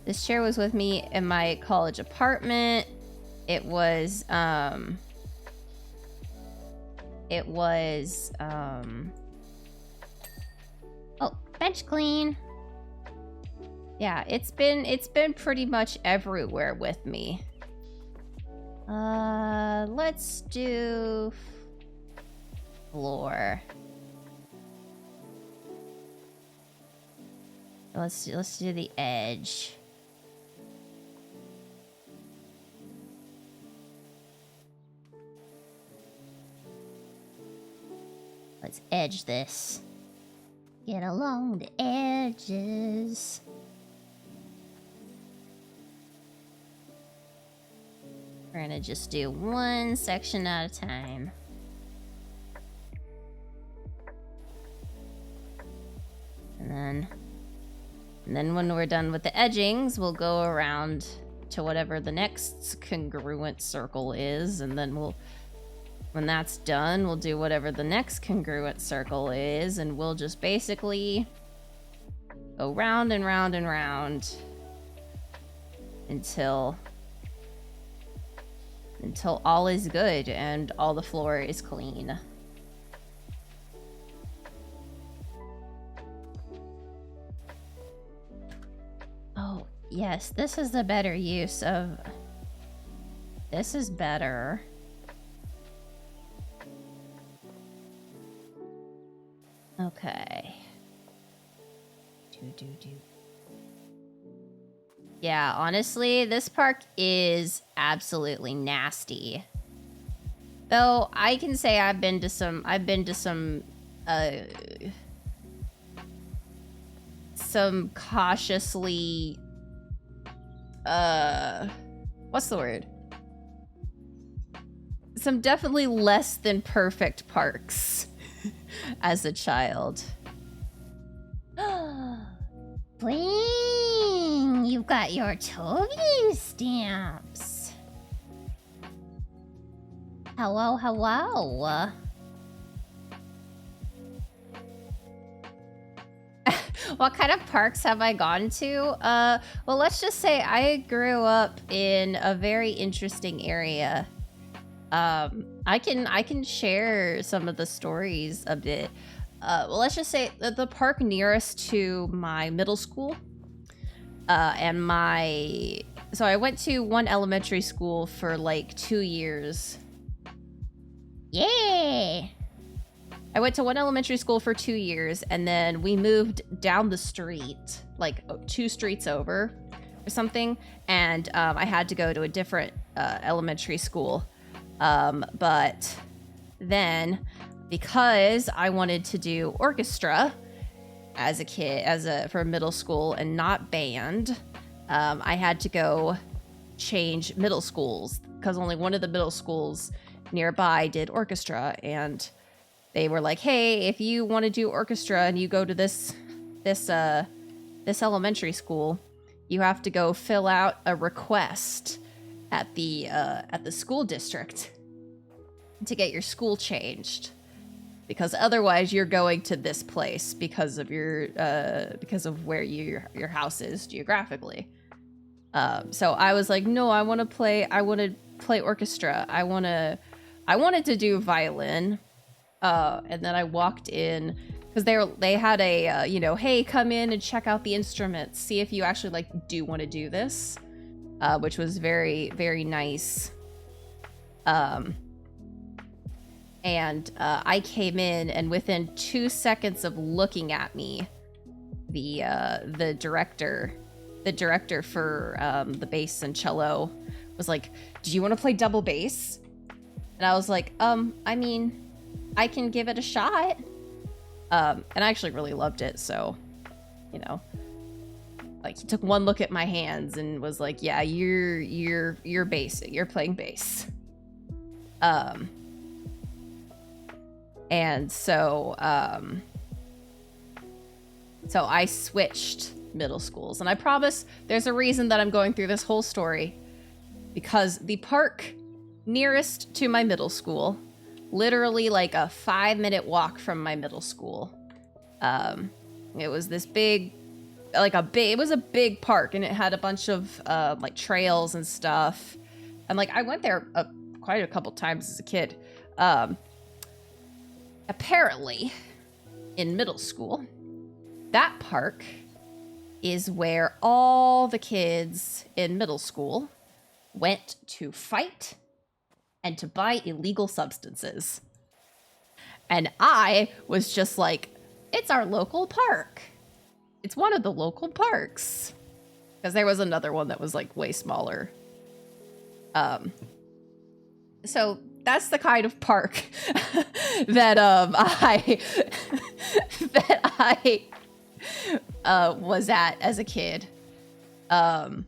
This chair was with me in my college apartment. It was oh, bench clean. Yeah, it's been pretty much everywhere with me. Let's do floor. Let's do the edge. Let's edge this. Get along the edges. We're gonna just do one section at a time. And then when we're done with the edgings, we'll go around to whatever the next congruent circle is, and then when that's done, we'll do whatever the next congruent circle is, and we'll just basically go round and round and round until all is good and all the floor is clean. Oh, yes, this is the better use of... This is better. Okay. Yeah, honestly, this park is absolutely nasty. Though I can say I've been to some cautiously what's the word? Some definitely less than perfect parks as a child. Bling! You've got your Toby stamps. Hello, hello. What kind of parks have I gone to? Well, let's just say I grew up in a very interesting area. I can share some of the stories a bit. Well, let's just say that the park nearest to my middle school, so I went to one elementary school for like 2 years. Yeah! I went to one elementary school for 2 years, and then we moved down the street, like 2 streets over or something, and I had to go to a different elementary school. But then, because I wanted to do orchestra as a kid, for middle school and not band, I had to go change middle schools because only one of the middle schools nearby did orchestra, and they were like, hey, if you want to do orchestra and you go to this elementary school, you have to go fill out a request at the school district to get your school changed, because otherwise you're going to this place because of where your house is geographically. So I was like, no, I want to play orchestra. I wanted to do violin. And then I walked in because they had a hey, come in and check out the instruments, see if you actually do want to do this, which was very, very nice. And I came in, and within 2 seconds of looking at me, the director for the bass and cello was like, do you want to play double bass? And I was like, I mean, I can give it a shot. And I actually really loved it, so, he took one look at my hands and was like, yeah, you're bass, you're playing bass. And so I switched middle schools, and I promise there's a reason that I'm going through this whole story. because the park nearest to my middle school, literally like a 5-minute walk from my middle school, it was this big, it was a big park, and it had a bunch of like trails and stuff. And like I went there quite a couple times as a kid. Apparently, in middle school, that park is where all the kids in middle school went to fight and to buy illegal substances. And I was just like, it's our local park. It's one of the local parks. Because there was another one that was like way smaller. So that's the kind of park that I was at as a kid. Not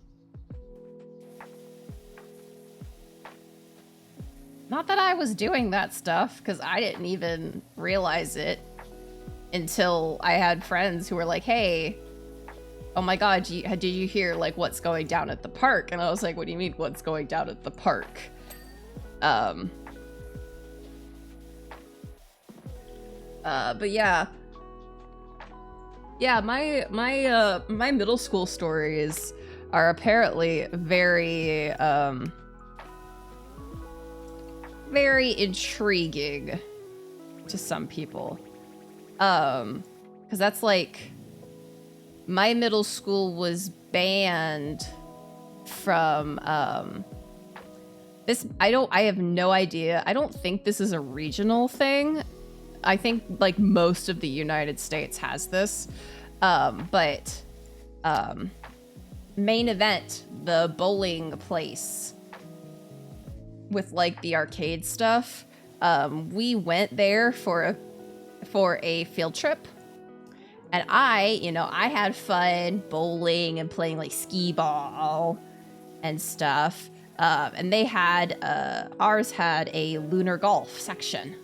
that I was doing that stuff, because I didn't even realize it until I had friends who were like, hey, oh my god, did you hear like what's going down at the park? And I was like, what do you mean what's going down at the park? But yeah, my middle school stories are apparently very intriguing to some people. Because that's like, my middle school was banned from this. I have no idea. I don't think this is a regional thing. I think like most of the United States has this. But Main Event, the bowling place with like the arcade stuff, we went there for a field trip. And I had fun bowling and playing like skee ball and stuff. And they had, ours had a lunar golf section.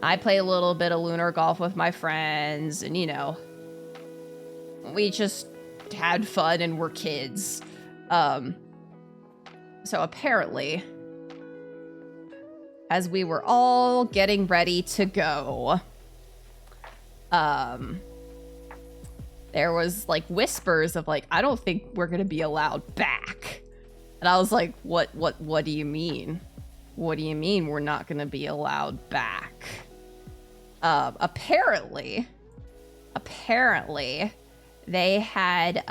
I played a little bit of lunar golf with my friends, and we just had fun and were kids. So apparently, as we were all getting ready to go, there was like whispers of like, I don't think we're gonna be allowed back. And I was like, what do you mean? What do you mean we're not gonna be allowed back? Apparently, they had,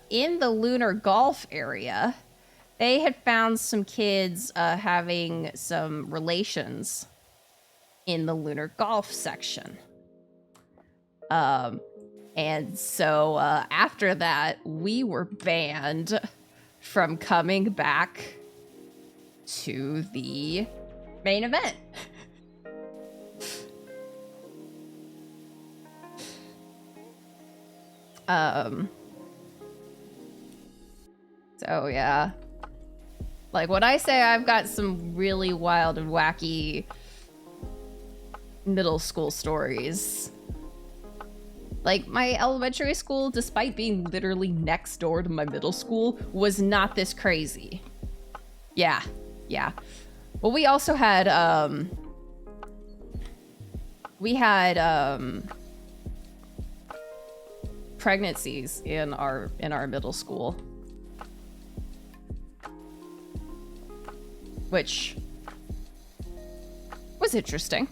in the lunar golf area, they had found some kids having some relations in the lunar golf section. And so after that, we were banned from coming back to the main event. So yeah, like when I say I've got some really wild and wacky middle school stories, like my elementary school, despite being literally next door to my middle school, was not this crazy. Yeah. Well, we also had, pregnancies in our middle school, which was interesting.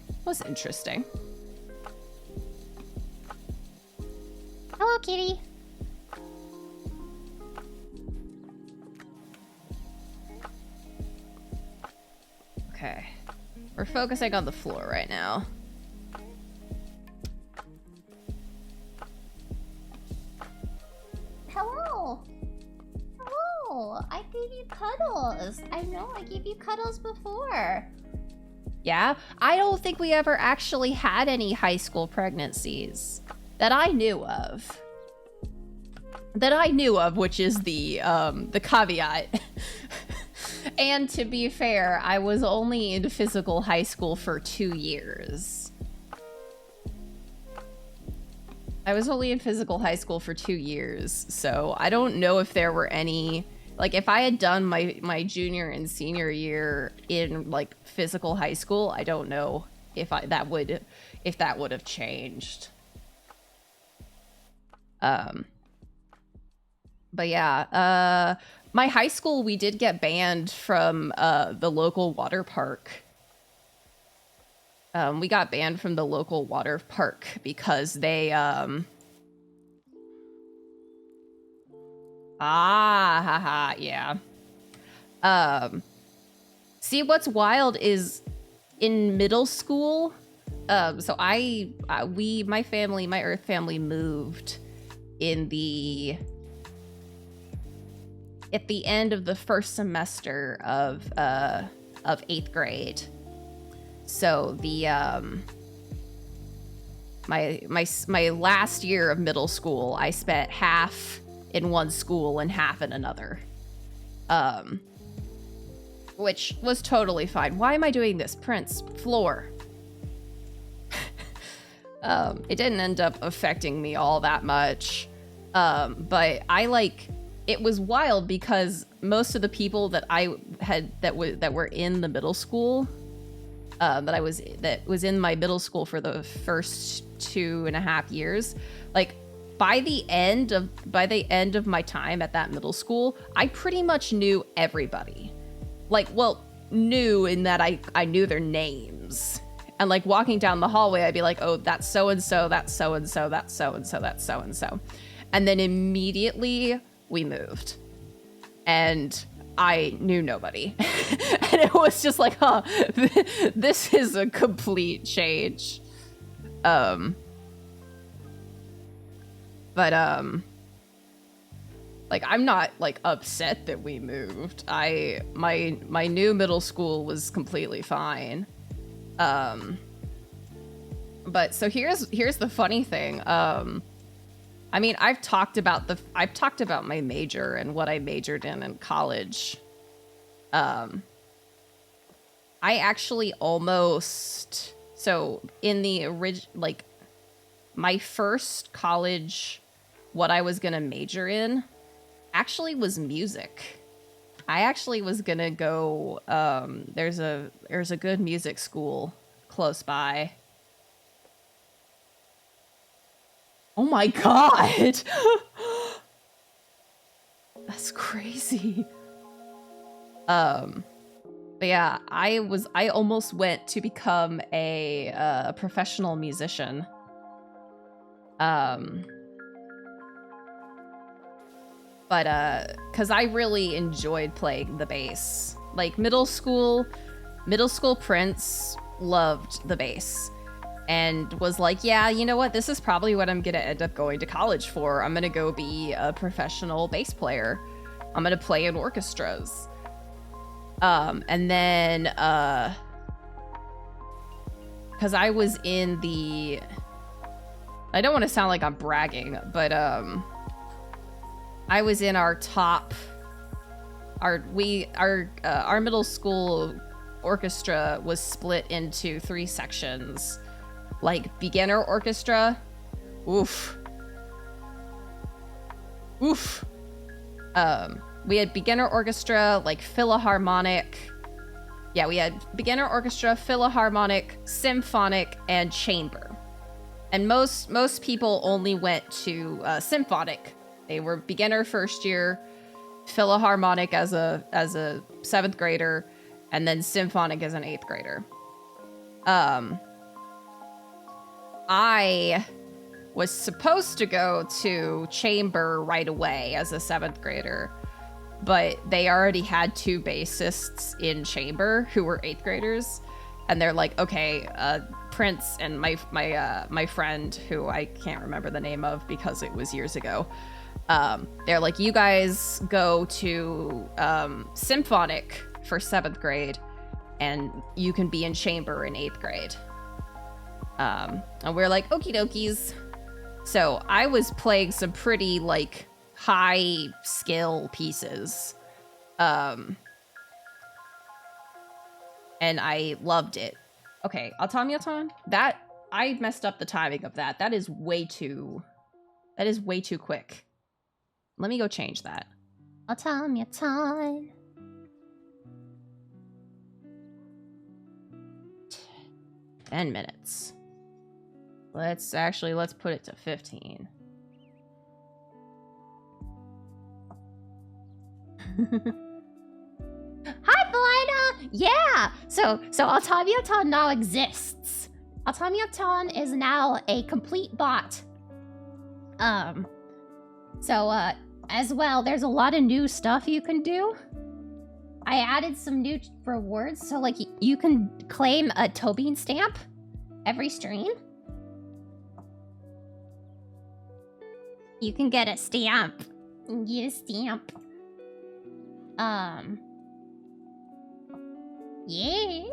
Hello, kitty. Okay, we're focusing on the floor right now. Hello, I gave you cuddles. I know I gave you cuddles before. Yeah, I don't think we ever actually had any high school pregnancies that I knew of. Which is the caveat. And to be fair, I was only in physical high school for 2 years. So I don't know if there were any Like, if I had done my junior and senior year in, like, physical high school, I don't know if that would have changed. But yeah, my high school, we did get banned from the local water park. We got banned from the local water park because they yeah. See, what's wild is in middle school, so my Earth family moved at the end of the first semester of 8th grade. So the my last year of middle school, I spent half in one school and half in another, which was totally fine. Why am I doing this? Prince, floor. It didn't end up affecting me all that much, but it was wild because most of the people that I had that were in the middle school, that was in my middle school for the first 2.5 years, like by the end of my time at that middle school, I pretty much knew everybody. Like, well, knew in that I knew their names. And like walking down the hallway, I'd be like, oh, that's so and so, that's so and so, that's so and so, that's so and so. And then immediately we moved. And I knew nobody. And it was just like, huh, this is a complete change. But like, I'm not like upset that we moved. My new middle school was completely fine. But so here's the funny thing. I mean, I've talked about my major and what I majored in college. I actually almost, so in the like my first college, what I was gonna major in actually was music. I actually was gonna go, there's a good music school close by. Oh my god! That's crazy. But yeah, I almost went to become a professional musician. But because I really enjoyed playing the bass. Like middle school Prince loved the bass and was like, yeah, you know what? This is probably what I'm gonna end up going to college for. I'm gonna go be a professional bass player. I'm gonna play in orchestras. And then, because I was in the, I don't want to sound like I'm bragging, but I was in our middle school orchestra was split into 3 sections. Like beginner orchestra, oof. We had beginner orchestra, like Philharmonic. Yeah, we had beginner orchestra, Philharmonic, symphonic, and chamber. And most people only went to symphonic. They were beginner first year, Philharmonic as a 7th grader, and then symphonic as an 8th grader. I was supposed to go to chamber right away as a 7th grader, but they already had 2 bassists in chamber who were 8th graders, and they're like, okay, Prince and my friend, who I can't remember the name of because it was years ago, they're like, you guys go to symphonic for 7th grade, and you can be in chamber in 8th grade. And we're like, okie dokies. So I was playing some pretty like high skill pieces. And I loved it. Okay, automaton? That, I messed up the timing of that. That is way too quick. Let me go change that. Automaton. 10 minutes. Let's put it to 15. Hi, Belina! Yeah! So Automaton now exists. Automaton is now a complete bot. As well, there's a lot of new stuff you can do. I added some new rewards, so like you can claim a Tobin stamp every stream. You can get a stamp. Get a stamp. Yeah.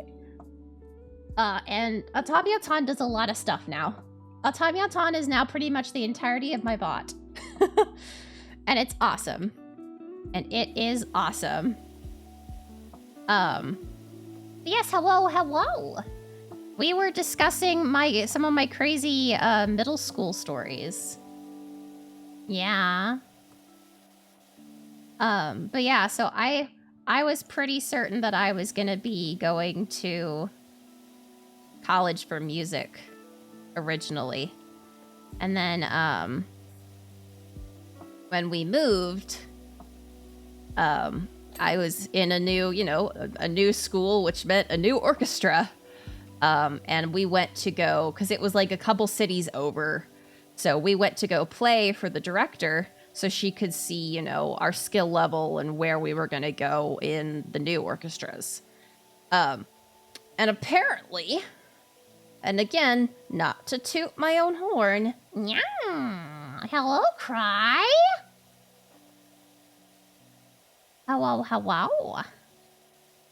And Automaton does a lot of stuff now. Automaton is now pretty much the entirety of my bot. And it's awesome. And it is awesome. Yes, hello. We were discussing some of my crazy middle school stories. Yeah. But yeah, so I was pretty certain that I was gonna be going to college for music originally. And then when we moved, I was in a new, a new school, which meant a new orchestra. And we went to go, because it was like a couple cities over. So we went to go play for the director so she could see, our skill level and where we were going to go in the new orchestras. And apparently, and again, not to toot my own horn. Yeah. Hello, Cry. Hello.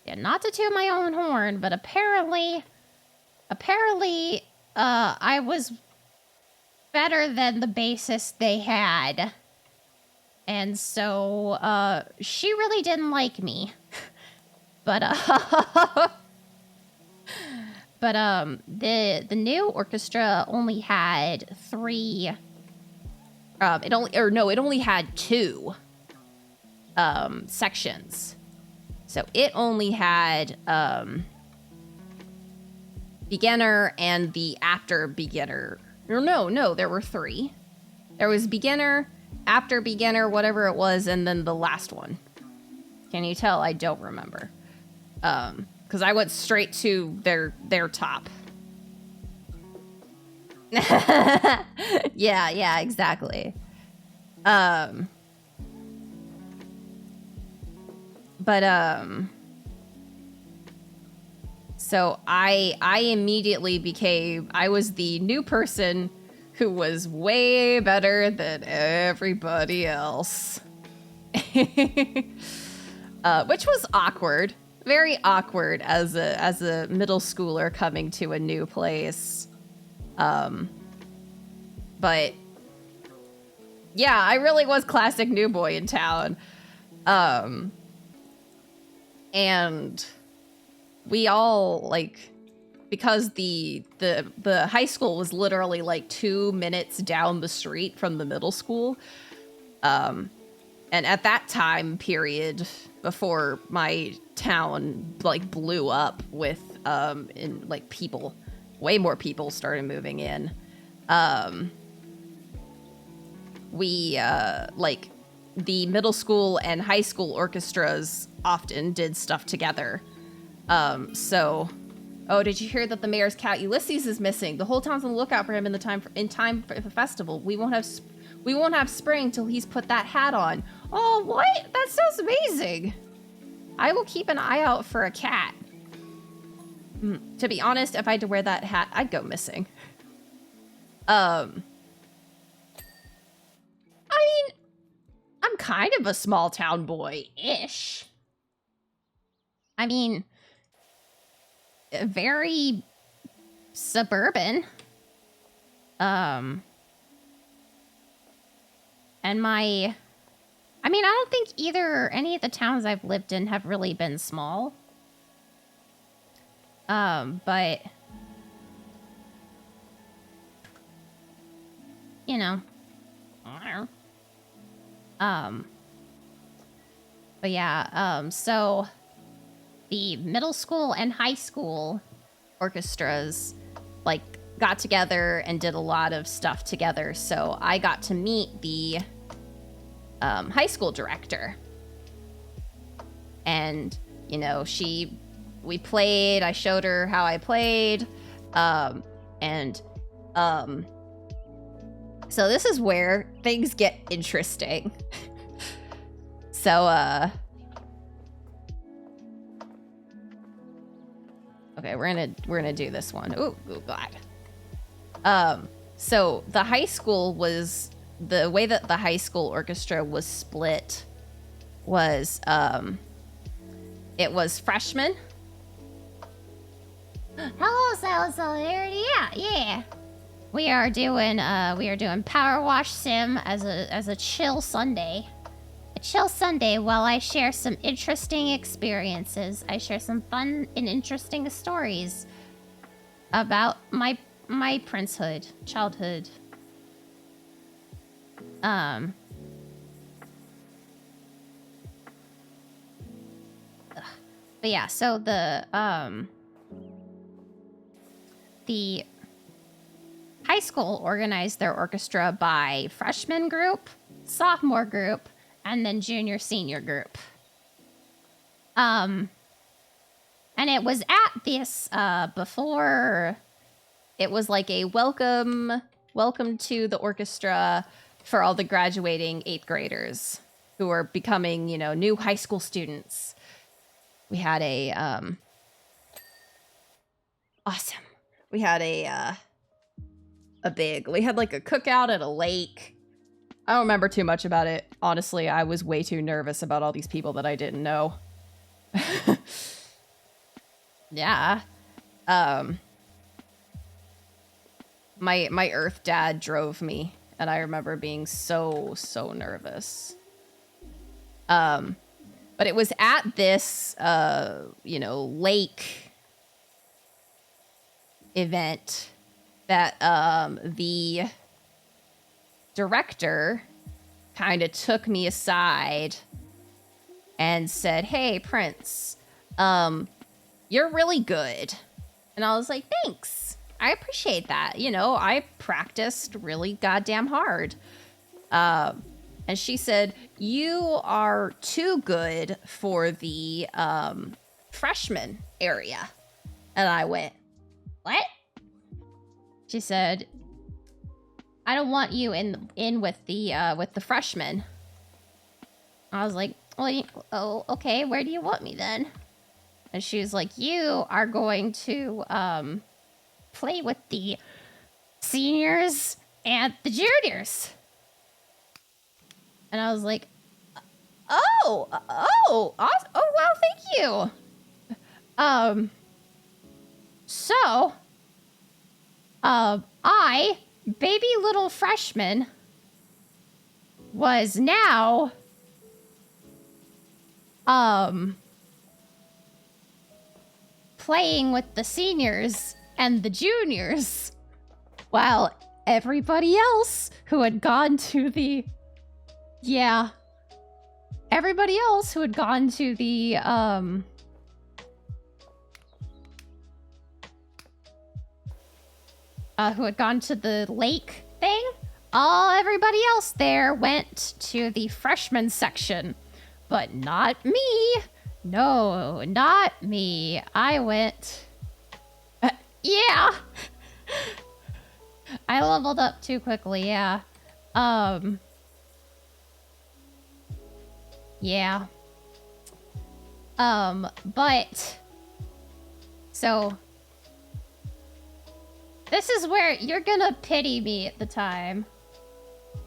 Yeah, not to toot my own horn, but apparently, I was better than the bassist they had. And so, she really didn't like me. But, the new orchestra only had 3. It only had 2 sections. So it only had beginner and the after beginner. No, there were 3. There was beginner, after beginner, whatever it was, and then the last one. Can you tell? I don't remember. Because I went straight to their top. yeah, exactly. So I immediately I was the new person who was way better than everybody else. Which was awkward. Very awkward as a middle schooler coming to a new place. But yeah, I really was classic new boy in town. And we all because the high school was literally 2 minutes down the street from the middle school. And at that time period, before my town blew up with people, way more people started moving in. We the middle school and high school orchestras often did stuff together. Oh, did you hear that the mayor's cat Ulysses is missing? The whole town's on the lookout for him in time for the festival. We won't have spring till he's put that hat on. Oh, what? That sounds amazing. I will keep an eye out for a cat. To be honest, if I had to wear that hat, I'd go missing. I mean, I'm kind of a small town boy-ish. I mean, very suburban. And I don't think any of the towns I've lived in have really been small. But But yeah, so the middle school and high school orchestras like got together and did a lot of stuff together. So I got to meet the high school director. And, you know, we played, I showed her how I played. So this is where things get interesting. So, okay, we're gonna do this one. Ooh, God. So the high school was, the way that the high school orchestra was split was, it was freshmen. Hello, Solidarity. Yeah. We are doing Powerwash Sim as a chill Sunday. A chill Sunday while I share some interesting experiences. I share some fun and interesting stories about my princehood, childhood. But yeah, so the high school organized their orchestra by freshman group, sophomore group, and then junior senior group. And it was at this before, it was like a welcome to the orchestra for all the graduating 8th graders who are becoming, you know, new high school students. We had a awesome. We had we had like a cookout at a lake. I don't remember too much about it. Honestly, I was way too nervous about all these people that I didn't know. Yeah. My Earth dad drove me, and I remember being so nervous. But it was at this lake event that the director kind of took me aside and said, "Hey, Prince, you're really good." And I was like, "Thanks. I appreciate that. You know, I practiced really goddamn hard." And she said, "You are too good for the freshman area." And I went, "What?" She said, "I don't want you in with the freshmen." I was like, "Well, okay, where do you want me then?" And she was like, "You are going to play with the seniors and the juniors." And I was like, oh, wow, thank you. So, I, baby little freshman, was now, playing with the seniors and the juniors, while everybody else who had gone to the, everybody else who had gone to the, who had gone to the lake thing, everybody else there went to the freshman section, but not me. No, not me. I went, I leveled up too quickly, yeah. But, so, this is where you're gonna pity me at the time.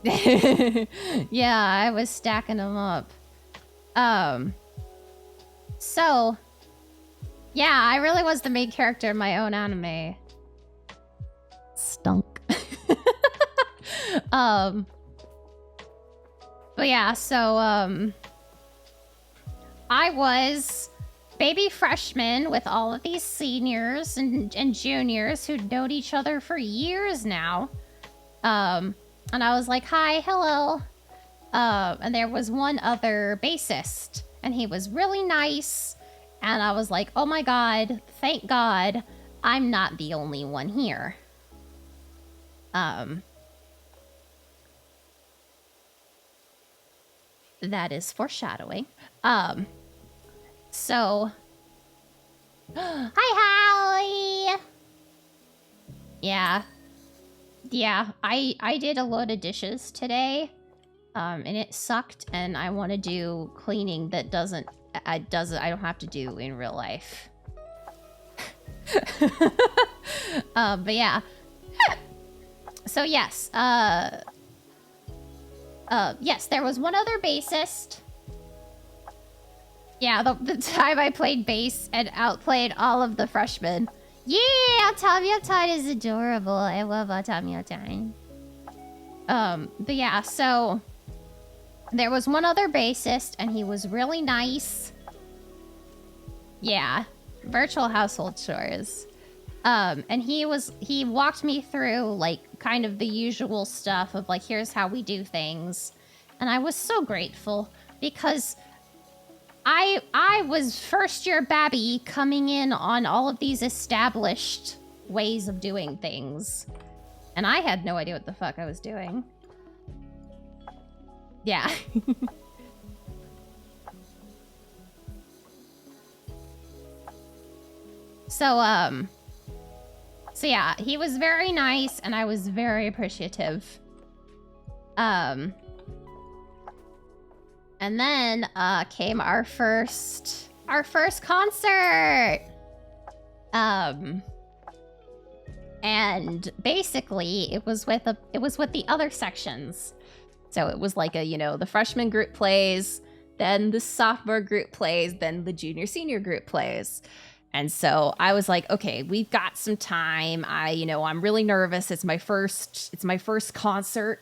Yeah, I was stacking them up. So, yeah, I really was the main character in my own anime. Stunk. But yeah, so, I was baby freshman with all of these seniors and juniors who'd known each other for years now. And I was like, "Hi, hello." And there was one other bassist, and he was really nice. And I was like, oh my God, thank God I'm not the only one here. That is foreshadowing. So hi, Hallie. Yeah, I did a load of dishes today, and it sucked, and I want to do cleaning that I don't have to do in real life. But yeah. So yes, yes, there was one other bassist. Yeah, the time I played bass and outplayed all of the freshmen. Yeah, Automaton is adorable. I love Automaton. But yeah, so there was one other bassist, and he was really nice. Yeah, virtual household chores. And he walked me through, like, kind of the usual stuff of, like, here's how we do things. And I was so grateful, because I was first-year Babby coming in on all of these established ways of doing things. And I had no idea what the fuck I was doing. Yeah. So yeah, he was very nice, and I was very appreciative. And then came our first concert. And basically it was with the other sections. So it was like the freshman group plays, then the sophomore group plays, then the junior senior group plays. And so I was like, okay, we've got some time. I'm really nervous. It's my first concert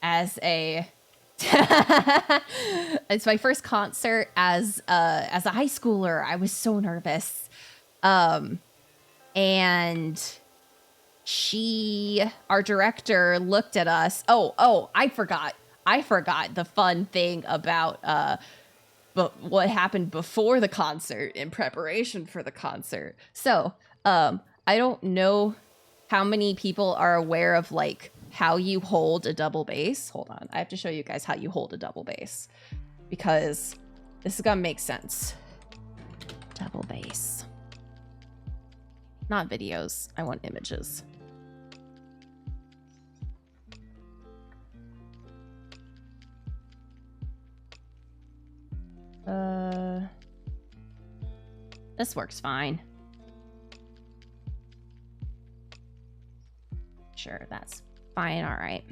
as a it's my first concert as a high schooler. I was so nervous. And our director looked at us. Oh, I forgot the fun thing about but what happened before the concert in preparation for the concert. So, I don't know how many people are aware of, like, how you hold a double bass. Hold on. I have to show you guys how you hold a double bass, because this is gonna make sense. Double bass. Not videos. I want images. This works fine. Sure, that's fine. All right.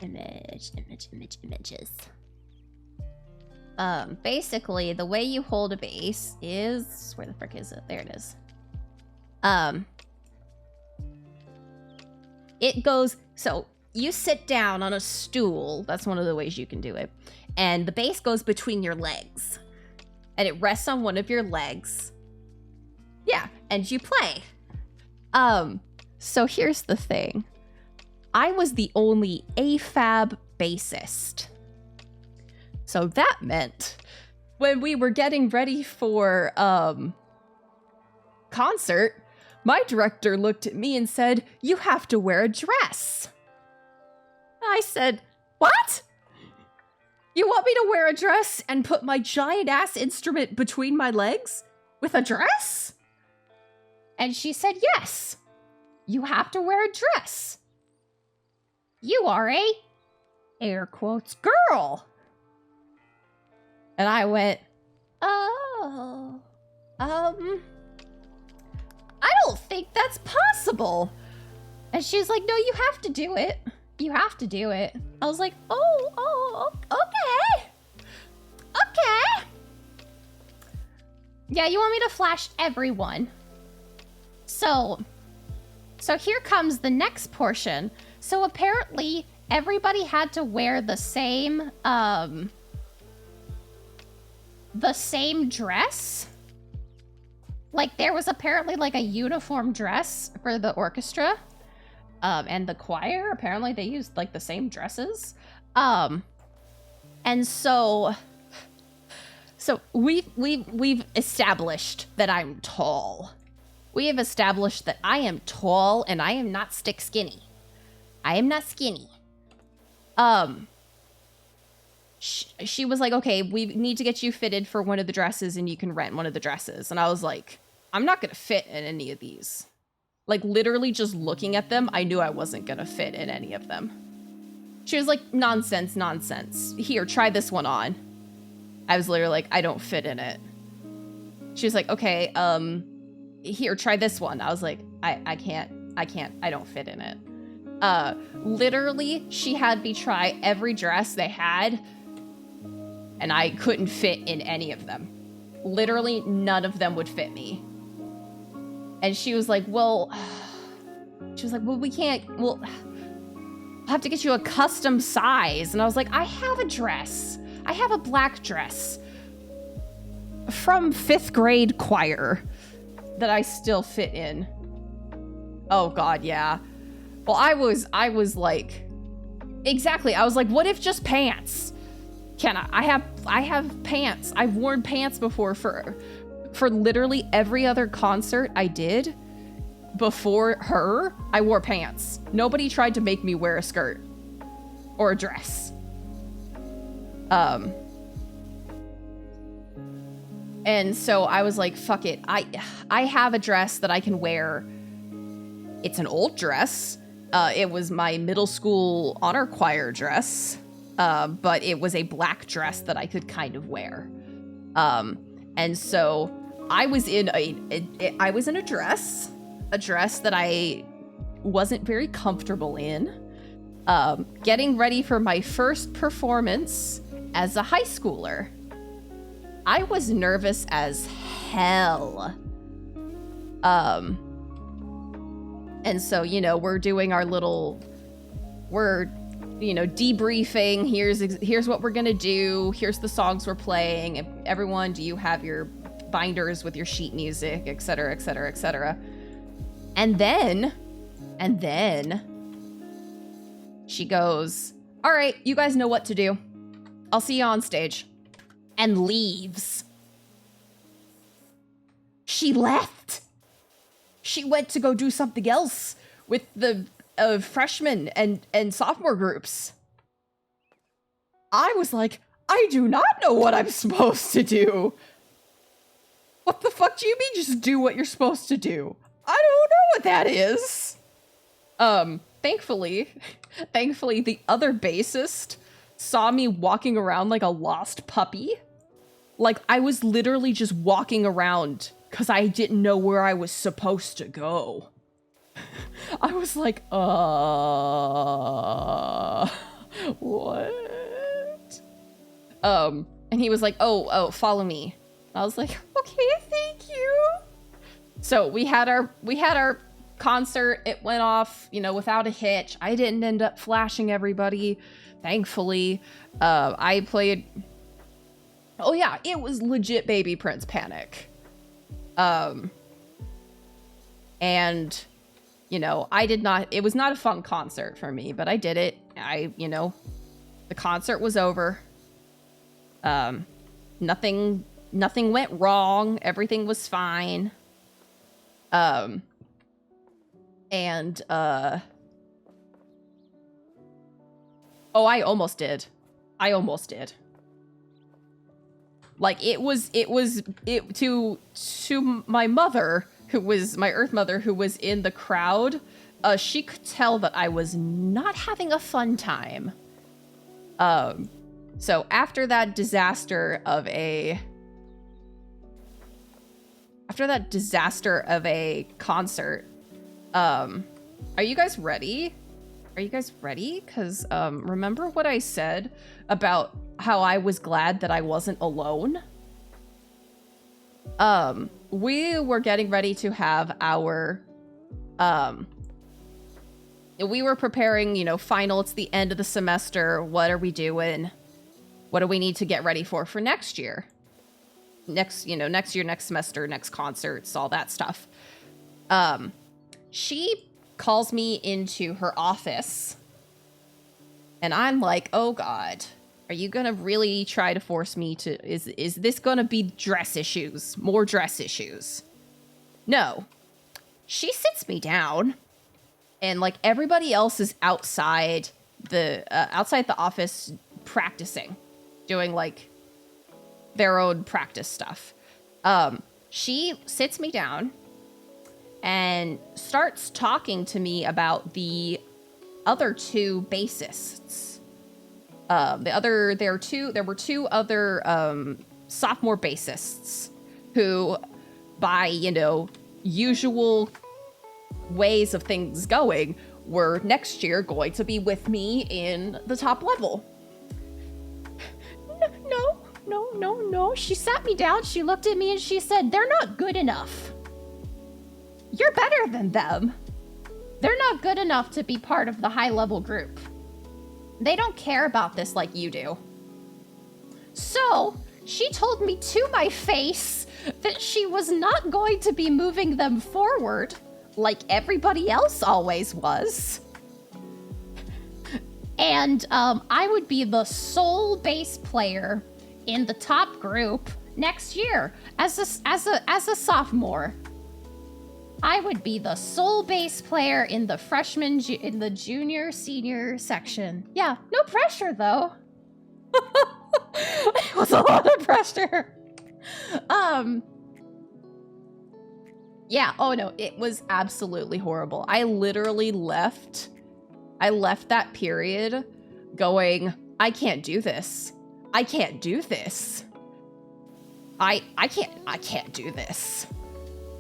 Images. Basically, the way you hold a bass is... Where the frick is it? There it is. It goes... So, you sit down on a stool. That's one of the ways you can do it. And the bass goes between your legs. And it rests on one of your legs. Yeah, and you play. So here's the thing. I was the only AFAB bassist. So that meant when we were getting ready for concert, my director looked at me and said, "You have to wear a dress." I said, "What? You want me to wear a dress and put my giant ass instrument between my legs with a dress?" And she said, "Yes, you have to wear a dress. You are a, air quotes, girl." And I went, "Oh, I don't think that's possible." And she's like, "No, you have to do it. You have to do it." I was like, oh, okay. Okay. Yeah, you want me to flash everyone. So here comes the next portion. So apparently everybody had to wear the same dress. Like, there was apparently like a uniform dress for the orchestra. And the choir, apparently they used like the same dresses. And so we've established that I'm tall. We have established that I am tall and I am not stick skinny. I am not skinny. She was like, okay, we need to get you fitted for one of the dresses and you can rent one of the dresses. And I was like, I'm not gonna fit in any of these. Like, literally just looking at them, I knew I wasn't gonna fit in any of them. She was like, nonsense. Here, try this one on. I was literally like, I don't fit in it. She was like, okay, here, try this one. I was like, I can't, I don't fit in it. Literally, she had me try every dress they had, and I couldn't fit in any of them. Literally, none of them would fit me. And she was like, well, we can't, we'll have to get you a custom size. And I was like, I have a dress. I have a black dress from 5th grade choir that I still fit in. Oh God, yeah. Well, I was like, exactly. I was like, what if just pants? Can I have pants. I've worn pants before for literally every other concert I did before her. I wore pants. Nobody tried to make me wear a skirt or a dress. And so I was like, fuck it. I have a dress that I can wear. It's an old dress. It was my middle school honor choir dress. But it was a black dress that I could kind of wear. And so I was in a dress that I wasn't very comfortable in. Getting ready for my first performance as a high schooler. I was nervous as hell. And so, we're doing our debriefing. Here's what we're gonna do. Here's the songs we're playing. Everyone, do you have your binders with your sheet music, et cetera, et cetera, et cetera. And then she goes, all right, you guys know what to do. I'll see you on stage. And leaves. She left. She went to go do something else with the freshman and sophomore groups. I was like, I do not know what I'm supposed to do. What the fuck do you mean just do what you're supposed to do? I don't know what that is. Thankfully, the other bassist saw me walking around like a lost puppy. Like, I was literally just walking around because I didn't know where I was supposed to go. I was like, what? And he was like, oh, follow me. I was like, okay, thank you. So we had our concert. It went off, without a hitch. I didn't end up flashing everybody, thankfully. I played. Oh yeah, it was legit Baby Prince panic. And I did not. It was not a fun concert for me, but I did it. The concert was over. Nothing went wrong. Everything was fine. I almost did. Like, to my mother, who was my Earth mother, who was in the crowd, she could tell that I was not having a fun time. So after that disaster of a concert, are you guys ready? Because remember what I said about how I was glad that I wasn't alone? We were getting ready to have our we were preparing, final. It's the end of the semester. What are we doing? What do we need to get ready for next year? Next year, next semester, next concerts, all that stuff. She calls me into her office, and I'm like, oh God, Are you gonna really try to force me to... Is this gonna be dress issues? More dress issues? No. She sits me down, and, like, everybody else is outside the office practicing, doing, like, their own practice stuff. She sits me down and starts talking to me about the other two bassists. There were two other sophomore bassists who, by, usual ways of things going, were next year going to be with me in the top level. No. She sat me down, she looked at me, and she said, they're not good enough. You're better than them. They're not good enough to be part of the high-level group. They don't care about this like you do. So, she told me to my face that she was not going to be moving them forward like everybody else always was. And I would be the sole bass player in the top group next year as a sophomore. I would be the sole bass player in the in the junior senior section. Yeah, no pressure though. It was a lot of pressure. Yeah, oh no, it was absolutely horrible. I literally left that period going, I can't do this. I can't do this. I can't do this.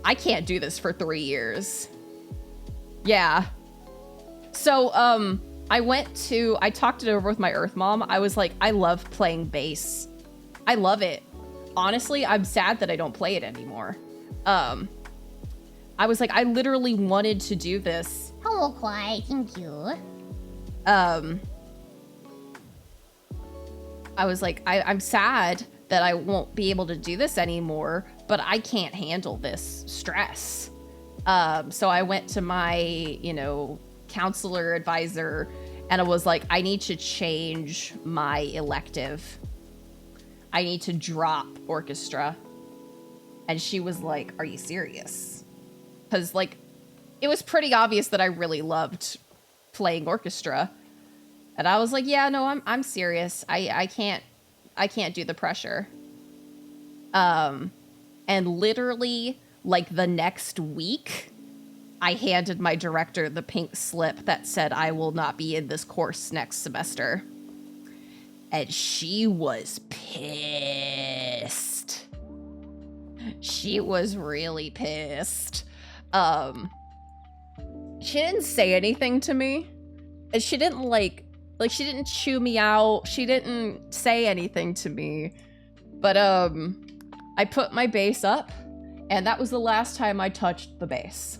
I can't do this for 3 years. Yeah. So, I talked it over with my Earth Mom. I was like, I love playing bass. I love it. Honestly, I'm sad that I don't play it anymore. I was like, I literally wanted to do this. Hello, Clyde. Thank you. I was like, I'm sad that I won't be able to do this anymore, but I can't handle this stress. So I went to my, counselor advisor, and I was like, I need to change my elective. I need to drop orchestra. And she was like, are you serious? Because, like, it was pretty obvious that I really loved playing orchestra. And I was like, yeah, no, I'm serious. I can't do the pressure. And literally, like, the next week, I handed my director the pink slip that said I will not be in this course next semester. And she was pissed. She was really pissed. She didn't say anything to me. And she didn't, she didn't chew me out. She didn't say anything to me. But, I put my bass up, and that was the last time I touched the bass.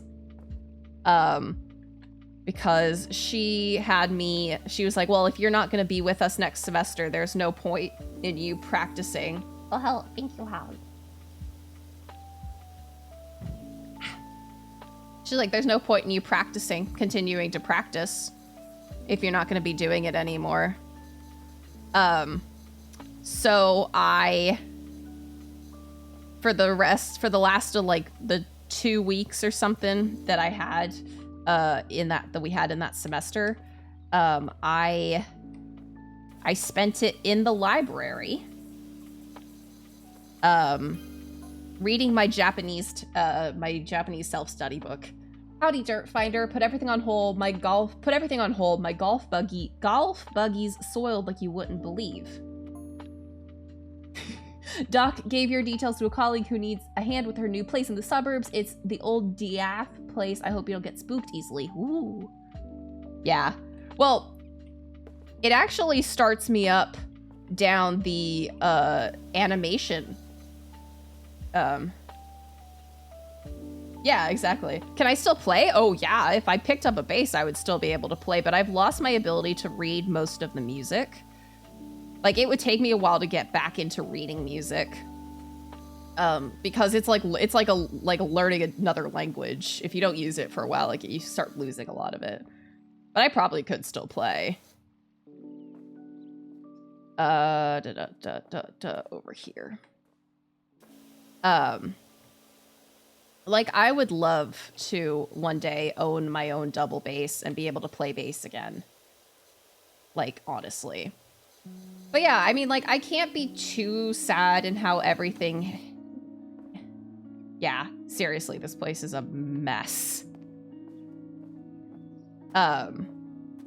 Because she was like, well, if you're not going to be with us next semester, there's no point in you practicing. Oh, hell, thank you, Howard. She's like, there's no point in you continuing to practice if you're not going to be doing it anymore. So for the last of like the 2 weeks or something that I had that we had in that semester, I spent it in the library reading my Japanese self-study book. Howdy, Dirt Finder. Put everything on hold. My golf buggy's soiled like you wouldn't believe. Doc gave your details to a colleague who needs a hand with her new place in the suburbs. It's the old Diath place. I hope you don't get spooked easily. Ooh. Yeah. Well, it actually starts me up down the animation. Yeah, exactly. Can I still play? Oh, yeah. If I picked up a bass, I would still be able to play, but I've lost my ability to read most of the music. Like, it would take me a while to get back into reading music. Because it's like learning another language. If you don't use it for a while, like, you start losing a lot of it. But I probably could still play. Over here. Like, I would love to one day own my own double bass and be able to play bass again. Like, honestly. But yeah, I mean, like, I can't be too sad in how everything... Yeah, seriously, this place is a mess. But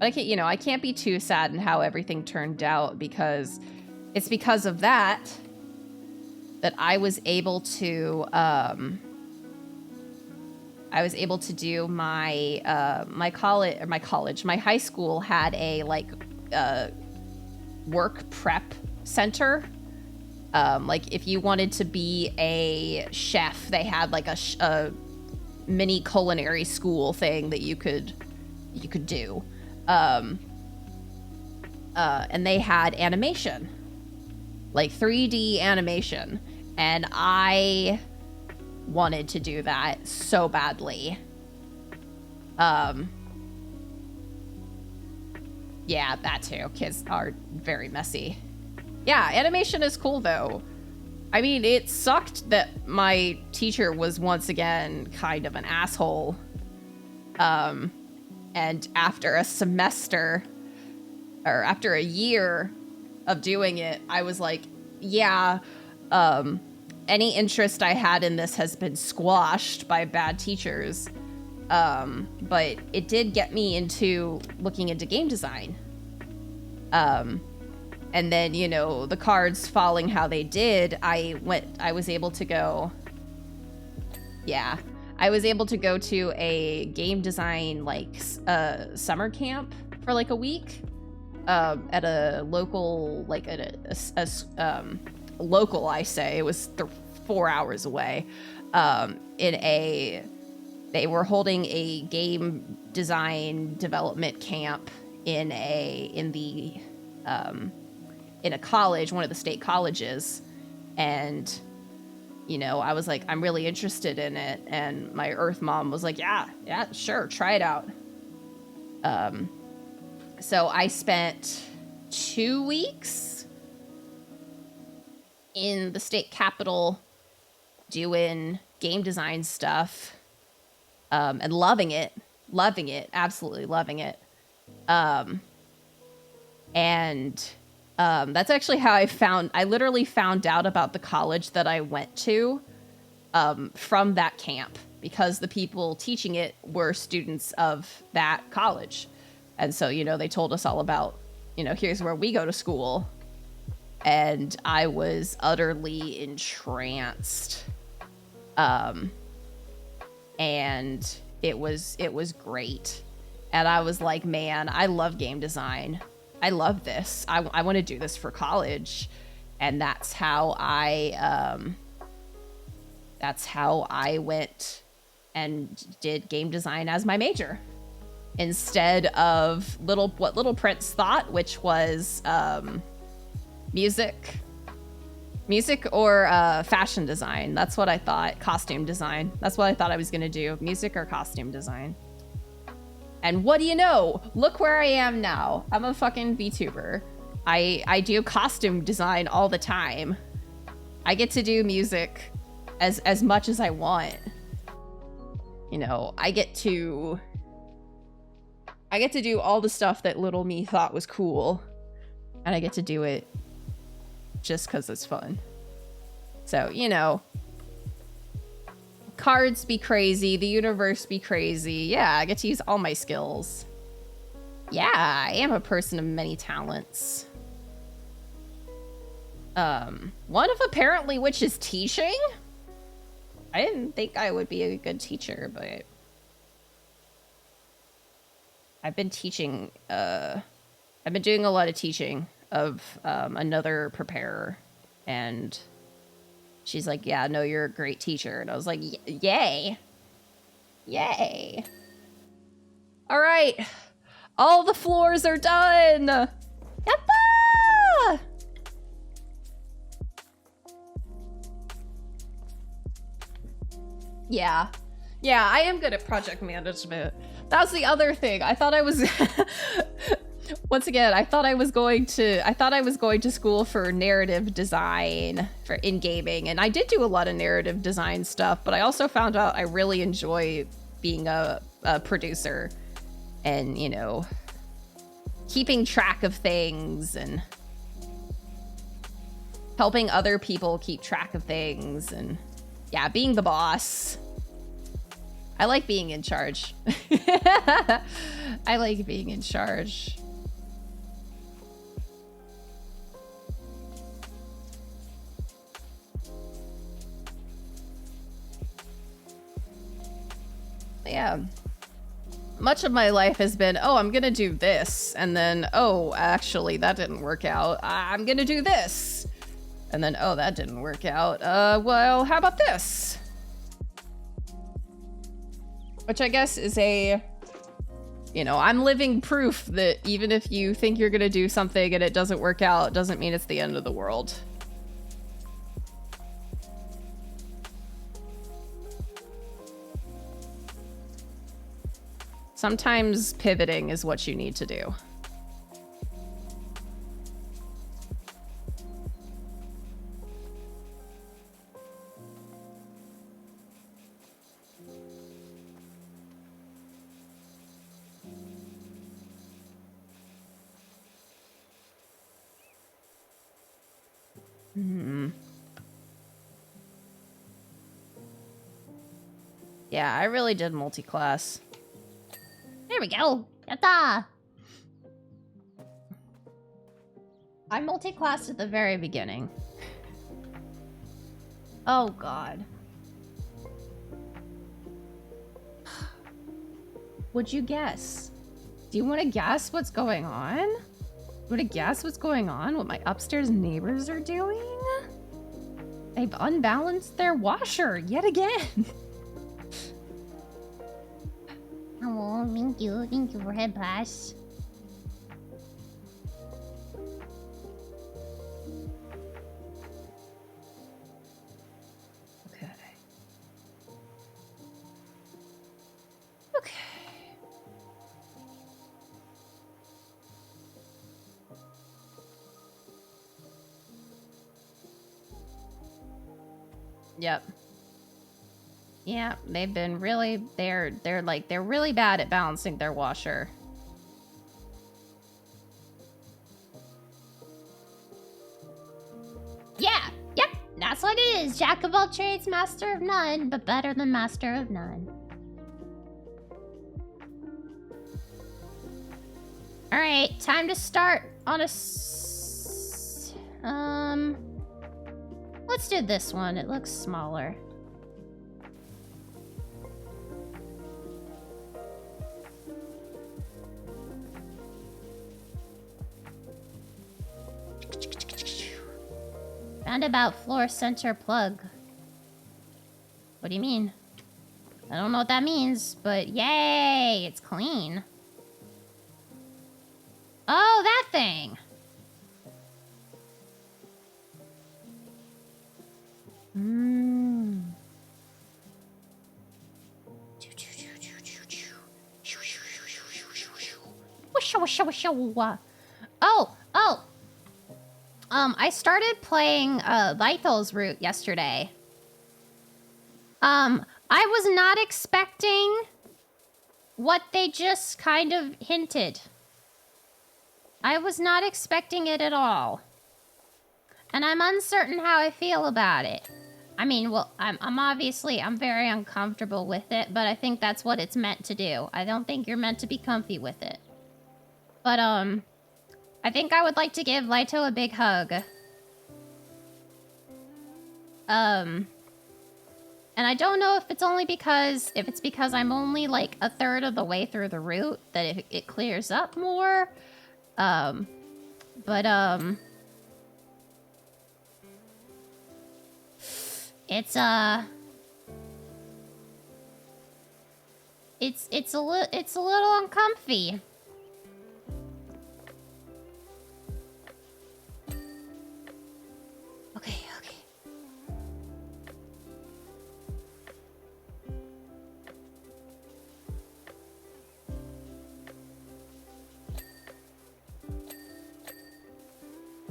I can't, you know, I can't be too sad in how everything turned out, because it's because of that I was able to, do my high school had a, like, work prep center. Like, if you wanted to be a chef, they had, like, a mini culinary school thing that you could do. And they had animation, like 3D animation, and I wanted to do that so badly. Yeah, that too. Kids are very messy. Yeah, animation is cool though. I mean, it sucked that my teacher was once again kind of an asshole. And after a semester, or after a year of doing it, I was like, yeah, any interest I had in this has been squashed by bad teachers. But it did get me into looking into game design. And then, you know, the cards falling how they did, I was able to go to a game design, like, summer camp for like a week, at a local, like, local, I say, it was 4 hours away, they were holding a game design development camp in a college, one of the state colleges. And, you know, I was like, I'm really interested in it. And my Earth mom was like, yeah, sure, try it out. So I spent 2 weeks in the state capitol doing game design stuff, and loving it, absolutely loving it. That's actually how I literally found out about the college that I went to, from that camp, because the people teaching it were students of that college. And so, you know, they told us all about, you know, here's where we go to school. And I was utterly entranced. And it was great. And I was like, man, I love game design. I love this. I want to do this for college. And that's how I went and did game design as my major, instead of what Little Prince thought, which was music or fashion design. That's what I thought. Costume design. That's what I thought I was going to do. Music or costume design. And what do you know? Look where I am now. I'm a fucking VTuber. I do costume design all the time. I get to do music as much as I want. You know, I get to do all the stuff that little me thought was cool. And I get to do it just because it's fun. So, you know, cards be crazy, the universe be crazy. Yeah, I get to use all my skills. Yeah, I am a person of many talents. One of apparently which is teaching. I didn't think I would be a good teacher, but I've been teaching, I've been doing a lot of teaching of another preparer, and she's like, yeah, no, you're a great teacher. And I was like, yay. Yay. All right. All the floors are done. Yappa! Yeah. Yeah, I am good at project management. That's the other thing. I thought I was... Once again, I thought I was going to school for narrative design for in gaming, and I did do a lot of narrative design stuff, but I also found out I really enjoy being a producer and, you know, keeping track of things and helping other people keep track of things and, yeah, being the boss. I like being in charge. I like being in charge. Yeah. Much of my life has been, oh, I'm gonna do this, and then, oh, actually, that didn't work out. I'm gonna do this. And then, oh, that didn't work out. Well, how about this? Which I guess is a, you know, I'm living proof that even if you think you're gonna do something and it doesn't work out, doesn't mean it's the end of the world. Sometimes pivoting is what you need to do. Yeah, I really did multi-class. There we go. Yatta! I multi-classed at the very beginning. Oh, God. Would you guess? Do you want to guess what's going on? Want to guess what's going on? What my upstairs neighbors are doing? They've unbalanced their washer yet again. Oh, thank you. Thank you for head pass. Okay. Okay. Yep. Yeah, they've been really, they're really bad at balancing their washer. Yeah, yep, that's what it is. Jack of all trades, master of none, but better than master of none. All right, time to start on a let's do this one. It looks smaller. Roundabout floor center plug. What do you mean? I don't know what that means, but yay, it's clean. Oh, that thing. Oh. I started playing Lythel's route yesterday. I was not expecting what they just kind of hinted. I was not expecting it at all. And I'm uncertain how I feel about it. I mean, well, I'm very uncomfortable with it, but I think that's what it's meant to do. I don't think you're meant to be comfy with it. But, I think I would like to give Lyto a big hug. And I don't know if it's because I'm only like a third of the way through the route that it clears up more. It's a little uncomfy. Okay.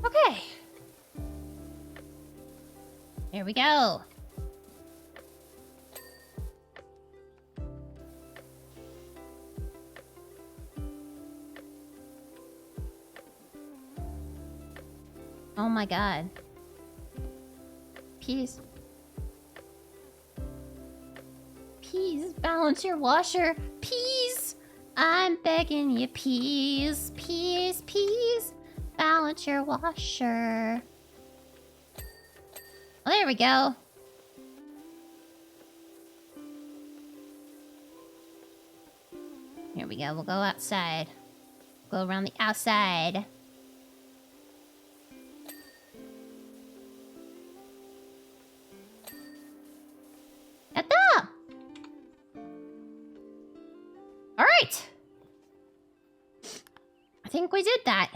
Okay. Here we go. Oh my god. Peas. Peas, balance your washer. Peas! I'm begging you, peas. Peas, peas. Balance your washer. Oh, there we go. Here we go. We'll go outside. Go around the outside. Yatta! All right. I think we did that.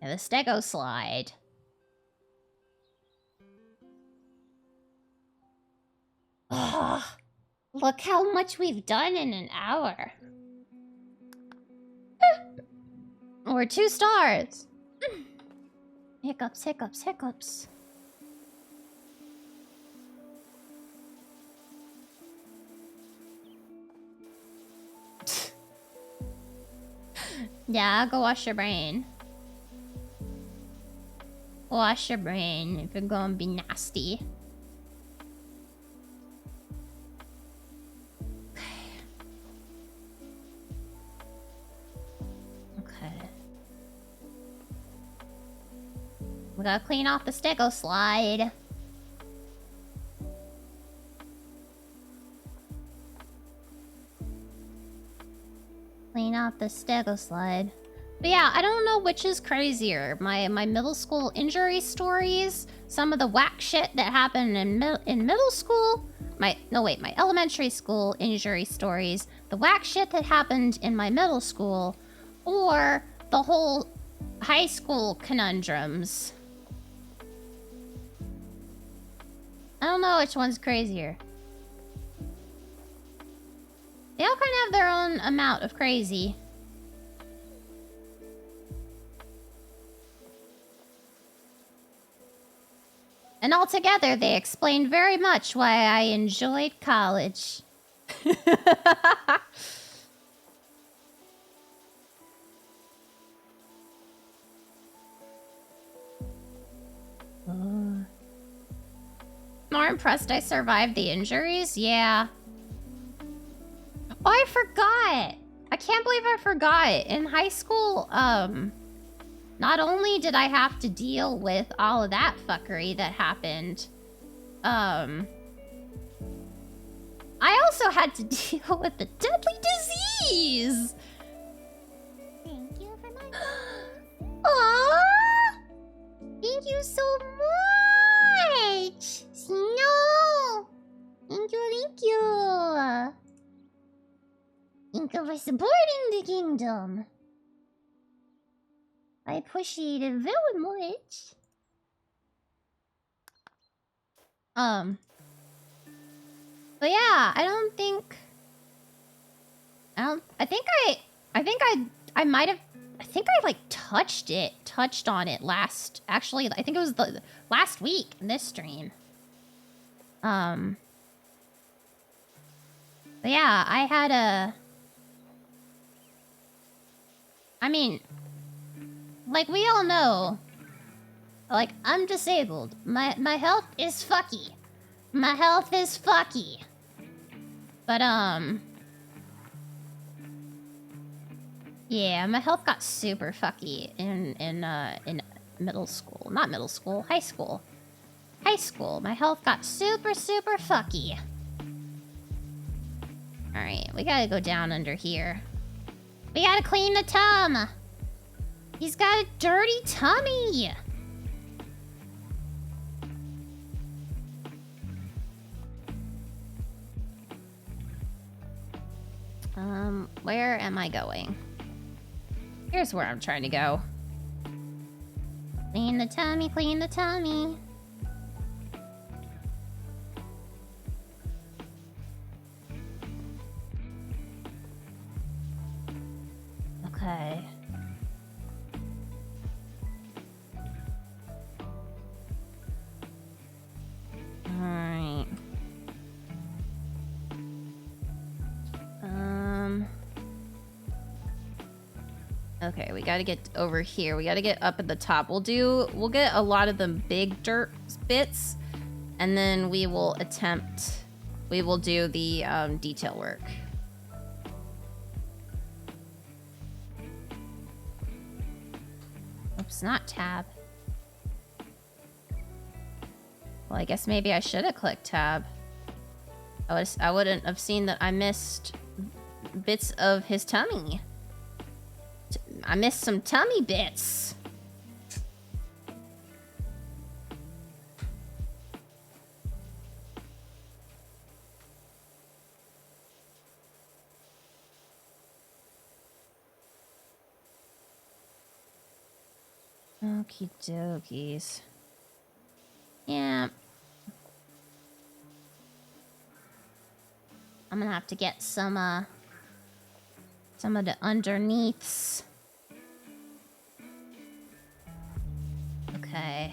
Yeah, the stego slide. Ugh. Look how much we've done in an hour. We're 2 stars. Hiccups, hiccups, hiccups. Yeah, go wash your brain. Wash your brain if you're gonna be nasty. Okay. We gotta clean off the stego slide. Clean off the stego slide. But yeah, I don't know which is crazier. My middle school injury stories, some of the whack shit that happened in middle school, my elementary school injury stories, the whack shit that happened in my middle school, or the whole high school conundrums. I don't know which one's crazier. They all kind of have their own amount of crazy. And altogether, they explain very much why I enjoyed college. More impressed I survived the injuries? Yeah. Oh, I forgot! I can't believe I forgot. In high school, not only did I have to deal with all of that fuckery that happened, I also had to deal with the deadly disease! Thank you for my... Aww! Thank you so much! Snow! Thank you, thank you! Thank you for supporting the kingdom! I appreciate it very much. But yeah, I might have, I think I like touched on it last, actually, I think it was the last week in this stream. But yeah, I had like we all know, like I'm disabled. My health is fucky. My health is fucky. But yeah, my health got super fucky in middle school. Not middle school, high school. High school, my health got super fucky. Alright, we gotta go down under here. We gotta clean the tum! He's got a dirty tummy! Where am I going? Here's where I'm trying to go. Clean the tummy, clean the tummy. Okay. Okay, we gotta get over here. We gotta get up at the top. We'll get a lot of the big dirt bits, and then we will do the detail work. Oops, not tab. Well, I guess maybe I should have clicked tab. I wouldn't have seen that I missed bits of his tummy. I missed some tummy bits. Okie dokies. Yeah. I'm gonna have to get some of the underneaths. Okay.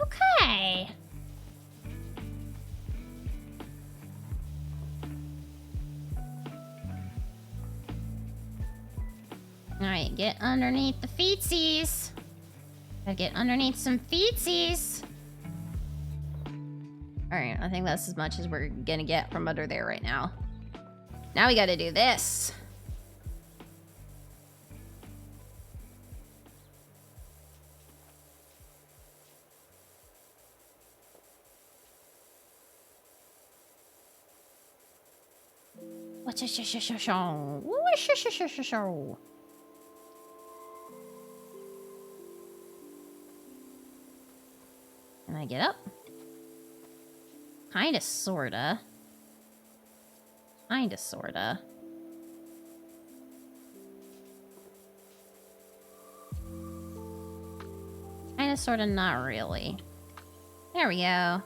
Okay. Alright, get underneath the feetsies. Gotta get underneath some feetsies. Alright, I think that's as much as we're gonna get from under there right now. Now we gotta do this. Can I get up? Kinda, sorta. Kinda, sorta. Kinda, sorta, not really. There we go.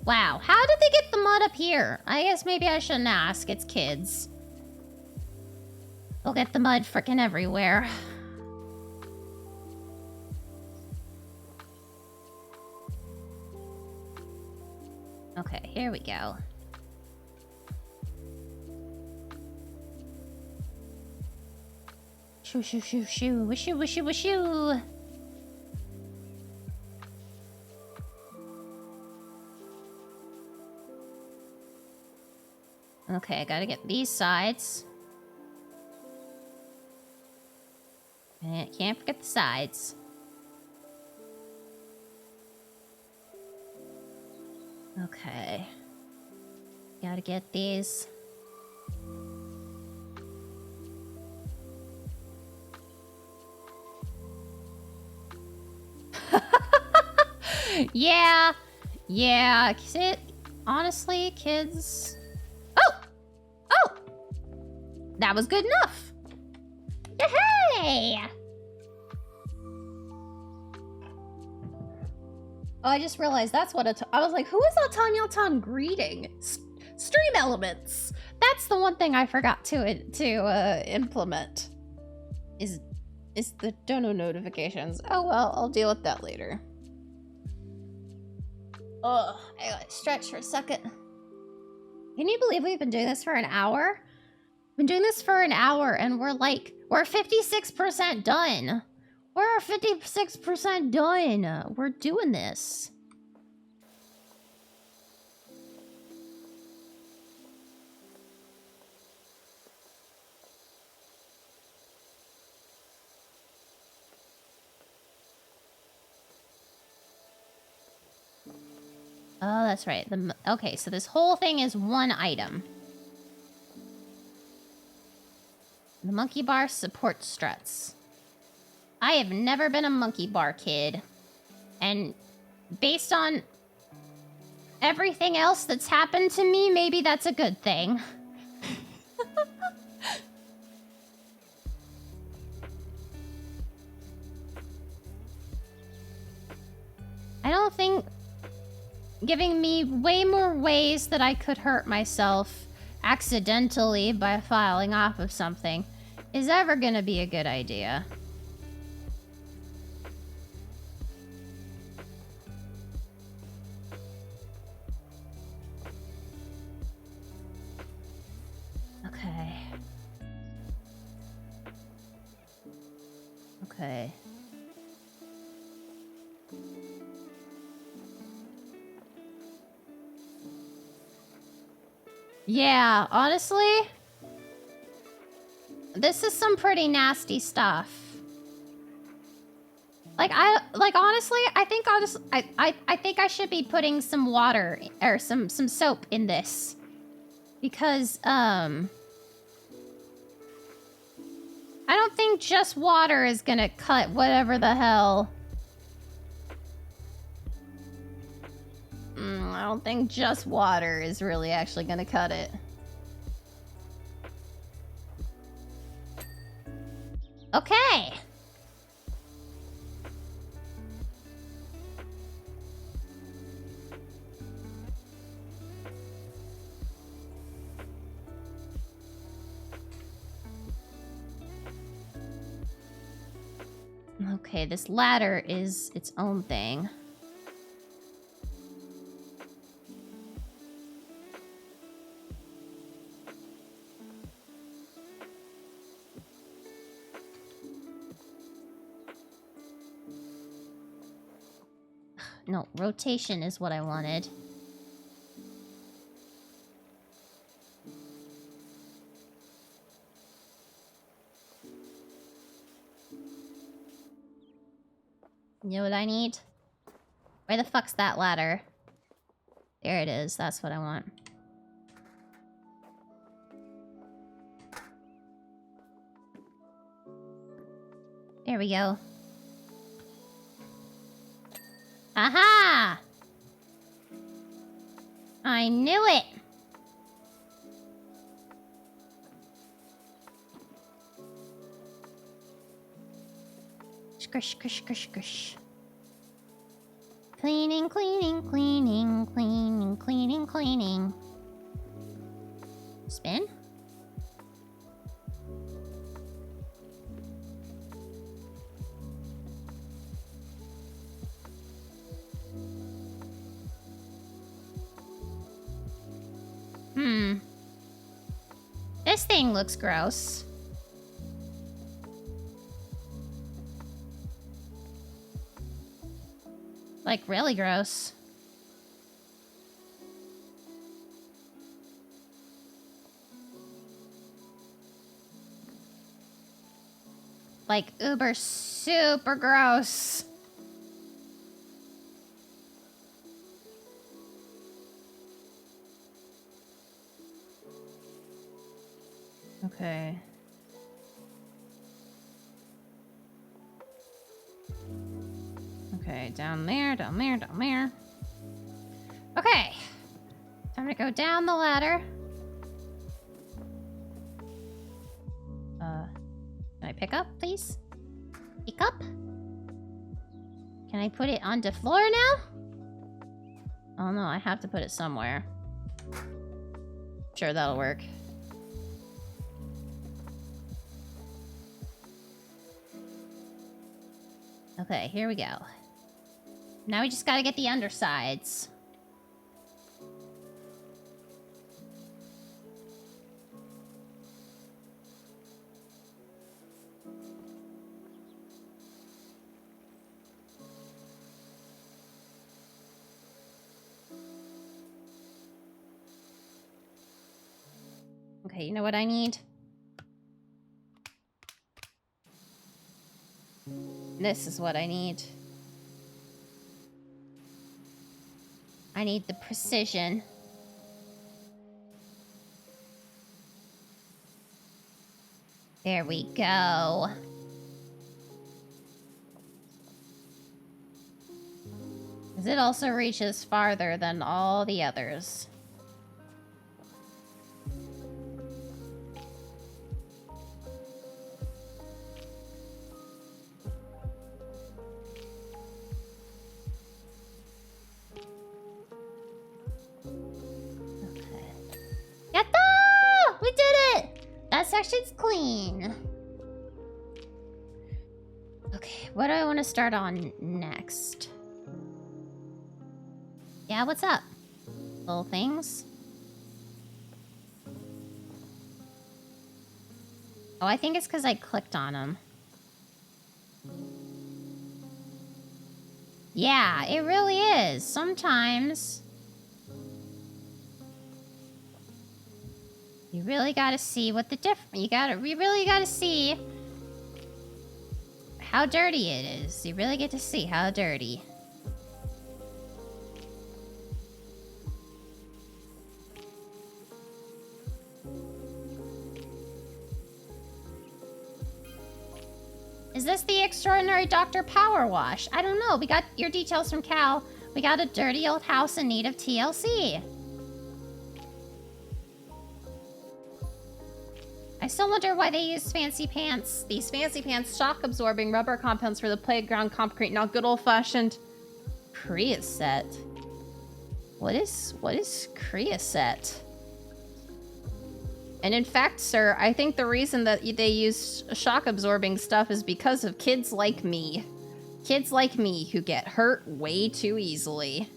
Wow, how did they get the mud up here? I guess maybe I shouldn't ask. It's kids. They'll get the mud frickin' everywhere. Okay, here we go. Shoo, shoo, shoo, shoo, wishoo, wishoo, wishoo. Okay, I gotta get these sides. And can't forget the sides. Okay. Gotta get these. Yeah. Yeah. Honestly, kids... Oh! That was good enough. Hey! Oh, I just realized that's what I was like, who is Autan greeting? Stream elements. That's the one thing I forgot to implement. Is the dono notifications. Oh well, I'll deal with that later. Ugh, I gotta stretch for a second. Can you believe we've been doing this for an hour? Been doing this for an hour and we're 56% done. We're 56% done. We're doing this. Oh, that's right. Okay, so this whole thing is one item. The monkey bar support struts. I have never been a monkey bar kid. And based on everything else that's happened to me, maybe that's a good thing. I don't think giving me way more ways that I could hurt myself accidentally by filing off of something is ever gonna be a good idea. Okay. Yeah, honestly, this is some pretty nasty stuff. Honestly, I think I should be putting some water or some soap in this. Because, I don't think just water is gonna cut whatever the hell. I don't think just water is really actually gonna cut it. Okay. Okay, this ladder is its own thing. No, rotation is what I wanted. You know what I need? Where the fuck's that ladder? There it is. That's what I want. There we go. Aha! I knew it! Squish, squish, squish, squish. Cleaning, cleaning, cleaning, cleaning, cleaning, cleaning. Spin? This thing looks gross. Like, really gross. Like, uber super gross. Okay. Okay, down there, down there, down there. Okay. Time to go down the ladder. Can I pick up, please? Pick up? Can I put it on the floor now? Oh no, I have to put it somewhere. Sure, that'll work. Okay, here we go. Now we just gotta get the undersides. Okay, you know what I need? This is what I need. I need the precision. There we go. Because it also reaches farther than all the others. Section's clean. Okay, what do I want to start on next? Yeah, what's up? Little things. Oh, I think it's because I clicked on them. Yeah, it really is. Sometimes you really gotta see what the you really gotta see how dirty it is. You really get to see how dirty. Is this the extraordinary Dr. Powerwash? I don't know. We got your details from Cal. We got a dirty old house in need of TLC. I still wonder why they use fancy pants. These fancy pants, shock-absorbing rubber compounds for the playground concrete, not good old-fashioned creoset. What is creoset? And in fact, sir, I think the reason that they use shock-absorbing stuff is because of kids like me. Kids like me who get hurt way too easily.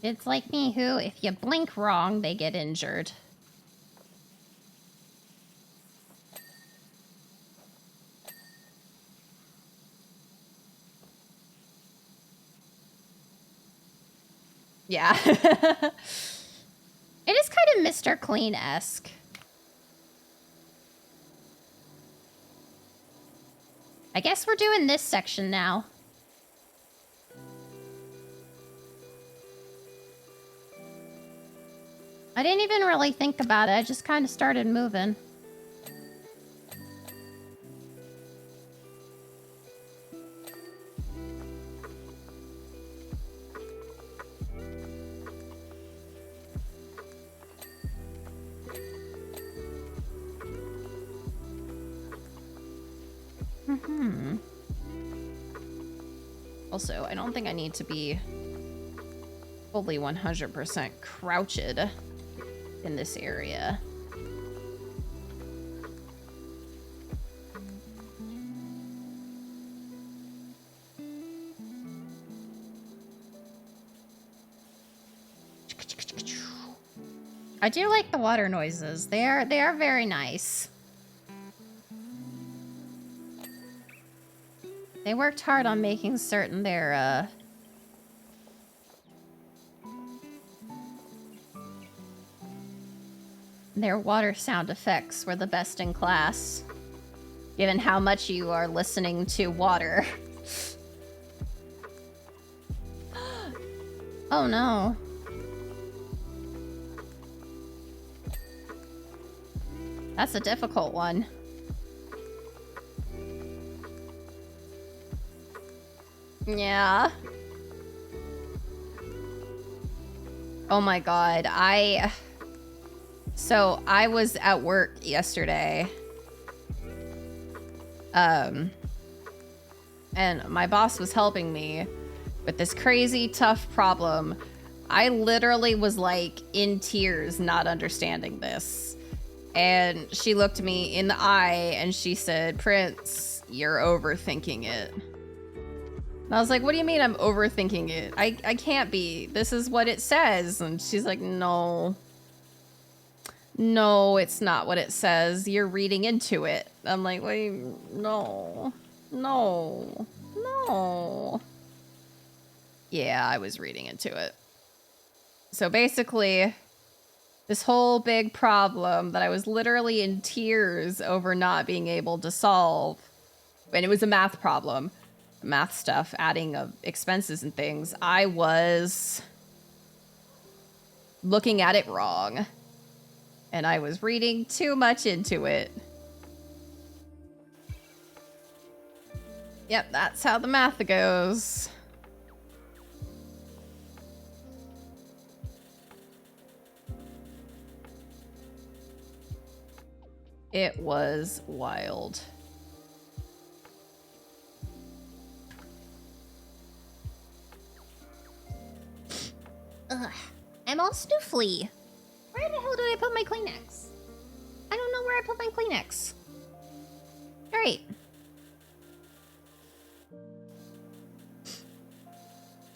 It's like me who, if you blink wrong, they get injured. Yeah. It is kind of Mr. Clean-esque. I guess we're doing this section now. I didn't even really think about it. I just kind of started moving. Also, I don't think I need to be fully 100% crouched in this area. I do like the water noises. They are very nice. They worked hard on making certain their water sound effects were the best in class, given how much you are listening to water. Oh no. That's a difficult one. Yeah. Oh my god, So, I was at work yesterday. And my boss was helping me with this crazy tough problem. I literally was like in tears not understanding this. And she looked me in the eye and she said, "Prince, you're overthinking it." And I was like, "What do you mean I'm overthinking it? I can't be. This is what it says." And she's like, No, it's not what it says. You're reading into it." I'm like, "Wait, no. Yeah, I was reading into it. So basically, this whole big problem that I was literally in tears over not being able to solve, and it was a math problem, math stuff, adding of expenses and things, I was looking at it wrong. And I was reading too much into it. Yep, that's how the math goes. It was wild. Ugh, I'm all sniffly. Where the hell did I put my Kleenex? I don't know where I put my Kleenex. Alright.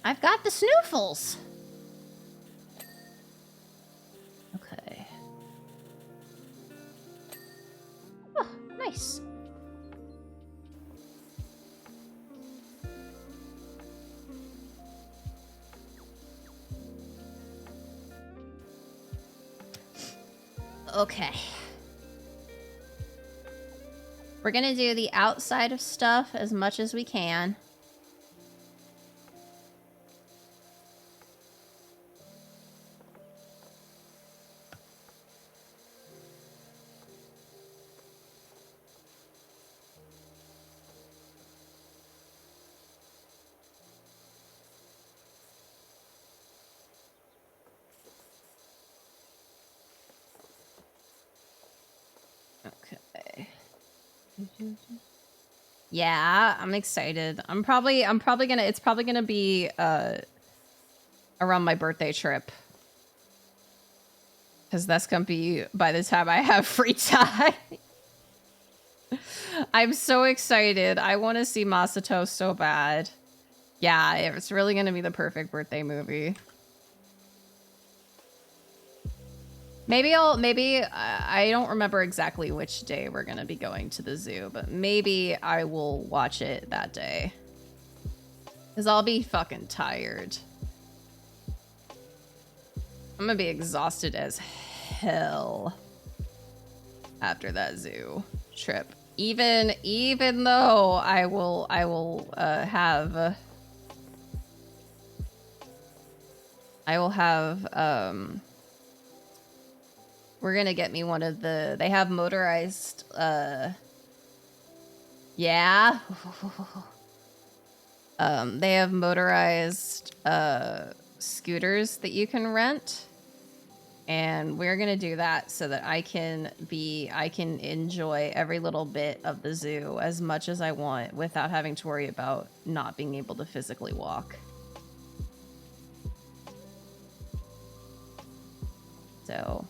I've got the snoofles. Nice. Okay. We're gonna do the outside of stuff as much as we can. Okay. Yeah, I'm excited. I'm probably gonna, it's probably gonna be around my birthday trip. Because that's gonna be by the time I have free time. I'm so excited. I want to see Masato so bad. Yeah, it's really gonna be the perfect birthday movie. Maybe I don't remember exactly which day we're gonna be going to the zoo, but maybe I will watch it that day. Cause I'll be fucking tired. I'm gonna be exhausted as hell after that zoo trip. Even though I will have we're gonna get me one of they have motorized yeah. They have motorized scooters that you can rent. And we're gonna do that so that I can enjoy every little bit of the zoo as much as I want without having to worry about not being able to physically walk. So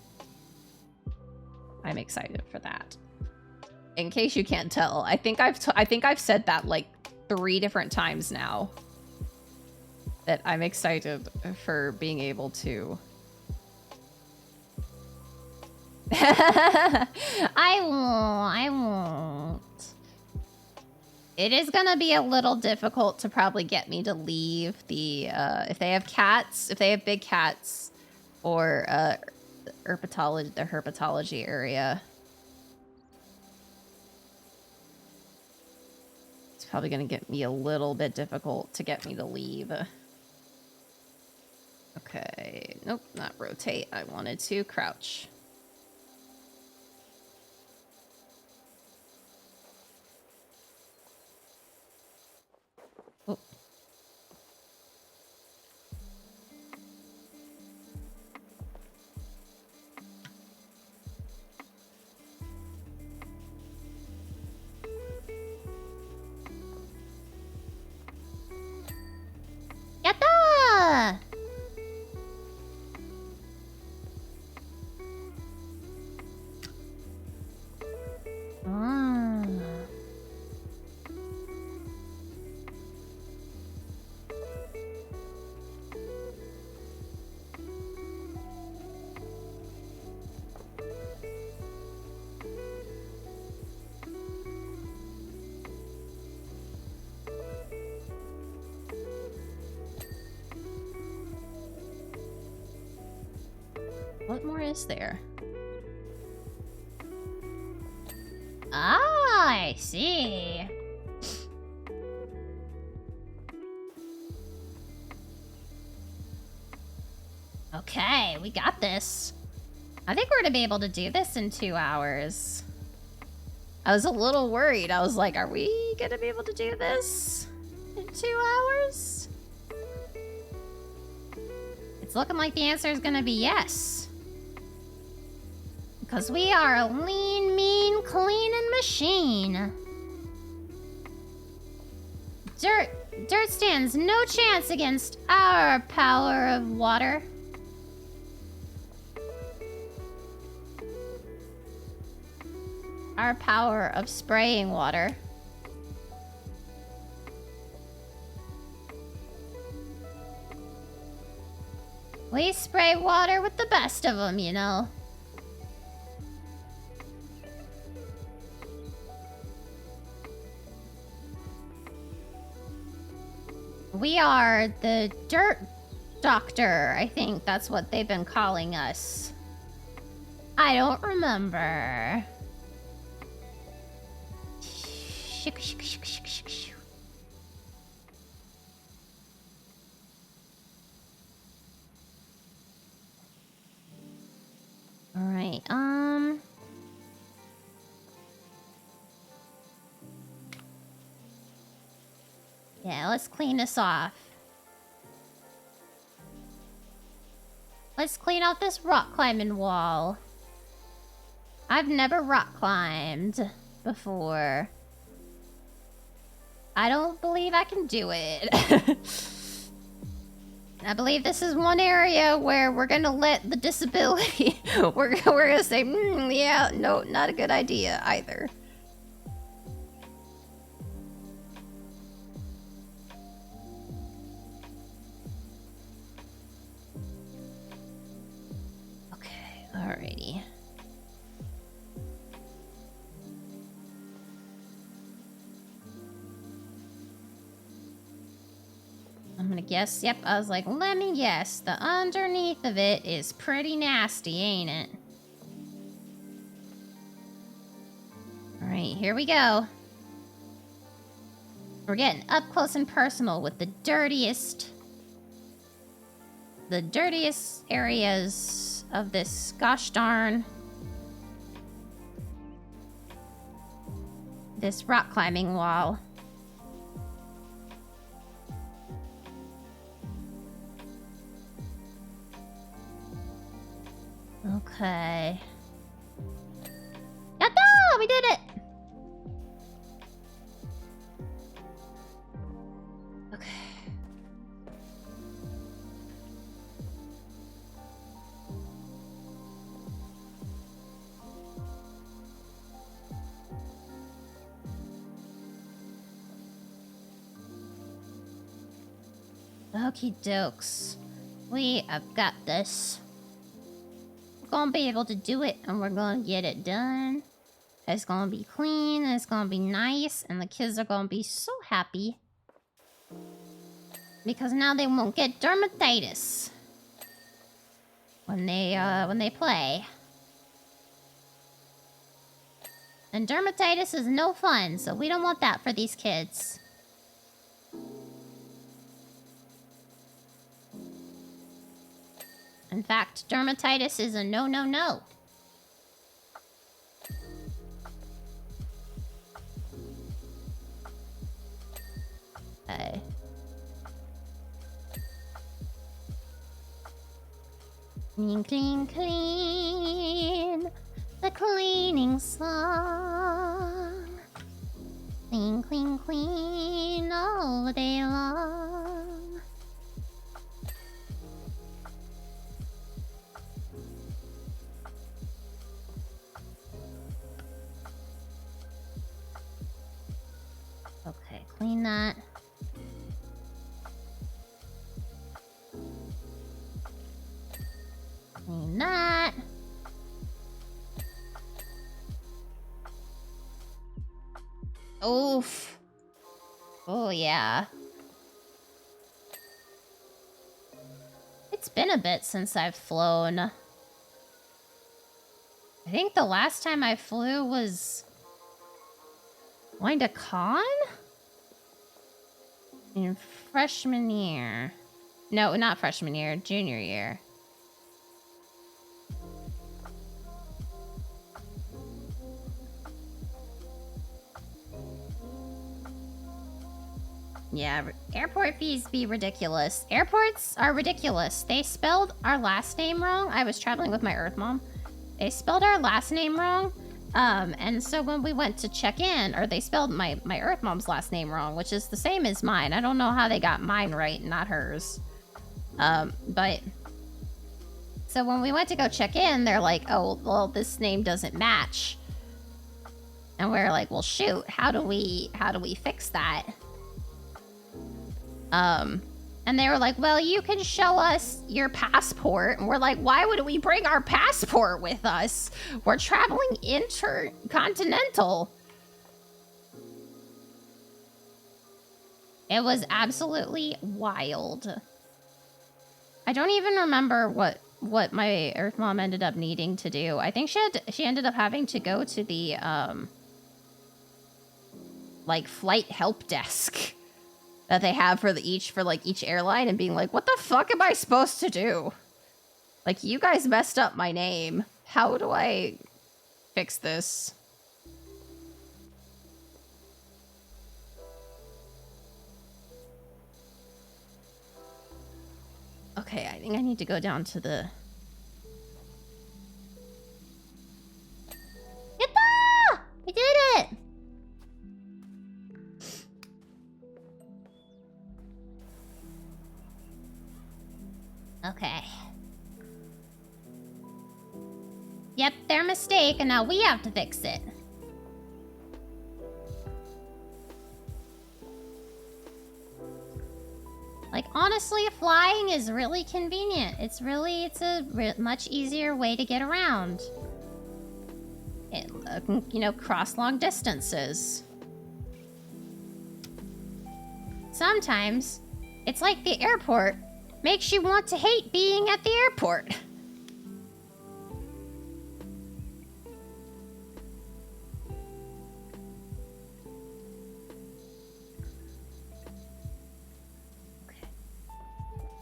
I'm excited for that. In case you can't tell, I think I've said that like 3 different times now. That I'm excited for being able to. I won't. It is gonna be a little difficult to probably get me to leave the if they have cats, if they have big cats, or the herpetology area. It's probably gonna get me a little bit difficult to get me to leave. Okay, nope, not rotate. I wanted to crouch. Oh. Yatta! Ah. What more is there? Ah, I see. Okay, we got this. I think we're gonna be able to do this in 2 hours. I was a little worried. I was like, are we gonna be able to do this in 2 hours? It's looking like the answer is gonna be yes. Because we are a lean, mean, cleaning machine. Dirt stands no chance against our power of water. Our power of spraying water. We spray water with the best of them, you know. We are the Dirt Doctor. I think that's what they've been calling us. I don't remember. All right. Yeah, let's clean this off. Let's clean out this rock climbing wall. I've never rock climbed before. I don't believe I can do it. I believe this is one area where we're gonna let the disability... we're gonna say, yeah, no, not a good idea either. Okay, alrighty. I'm gonna guess, yep, I was like, let me guess, the underneath of it is pretty nasty, ain't it? Alright, here we go. We're getting up close and personal with the dirtiest areas of this gosh darn this rock climbing wall. Okay. Yatta! We did it! Okay. Okie dokes. We have got this. Gonna be able to do it, and we're gonna get it done. It's gonna be clean, and it's gonna be nice, and the kids are gonna be so happy because now they won't get dermatitis when they play. And dermatitis is no fun, so we don't want that for these kids. In fact, dermatitis is a no. Okay. Clean, clean, clean. The cleaning song. Clean, clean, clean all day long. Okay, clean that. Clean that. Oof. Oh, yeah. It's been a bit since I've flown. I think the last time I flew was... Wind Con? In freshman year. No, not freshman year, junior year. Yeah, airport fees be ridiculous. Airports are ridiculous. They spelled our last name wrong. I was traveling with my Earth mom. They spelled our last name wrong. And so when we went to check in, or they spelled my Earth mom's last name wrong, which is the same as mine. I don't know how they got mine right, not hers. But so when we went to go check in, they're like, oh, well, this name doesn't match. And we're like, well, shoot, how do we fix that? And they were like, well, you can show us your passport. And we're like, why would we bring our passport with us? We're traveling intercontinental. It was absolutely wild. I don't even remember what my Earth Mom ended up needing to do. I think she ended up having to go to the like flight help desk that they have for each airline and being like, what the fuck am I supposed to do? Like, you guys messed up my name. How do I fix this? Okay, I think I need to go down to the... Yatta! I did it! Okay. Yep, their mistake, and now we have to fix it. Like, honestly, flying is really convenient. It's a much easier way to get around. You know, cross long distances. Sometimes, it's like the airport makes you want to hate being at the airport.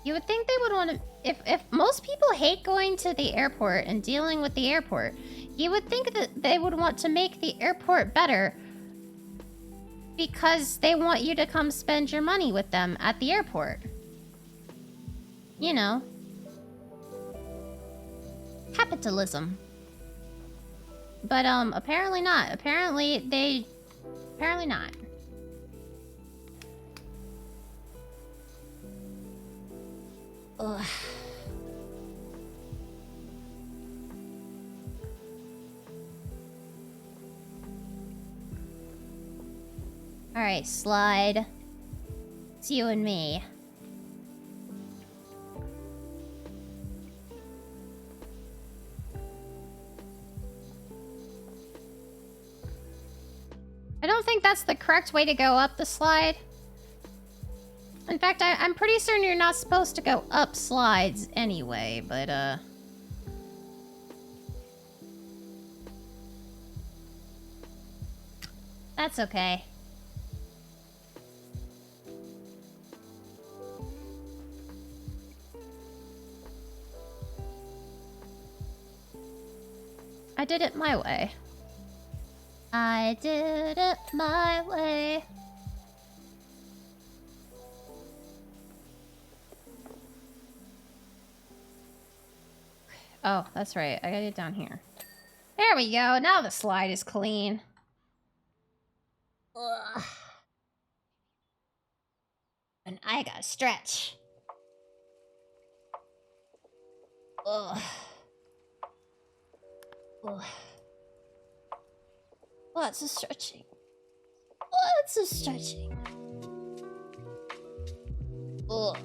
You would think they would want to... If most people hate going to the airport and dealing with the airport, you would think that they would want to make the airport better because they want you to come spend your money with them at the airport. You know. Capitalism. But, apparently not. Apparently not. Ugh. Alright, slide. It's you and me. I don't think that's the correct way to go up the slide. In fact, I'm pretty certain you're not supposed to go up slides anyway, but, that's okay. I did it my way. I did it my way. Oh, that's right. I gotta get down here. There we go. Now the slide is clean. Ugh. And I gotta stretch. Ugh. Ugh. Lots of stretching. Lots of stretching. Ugh.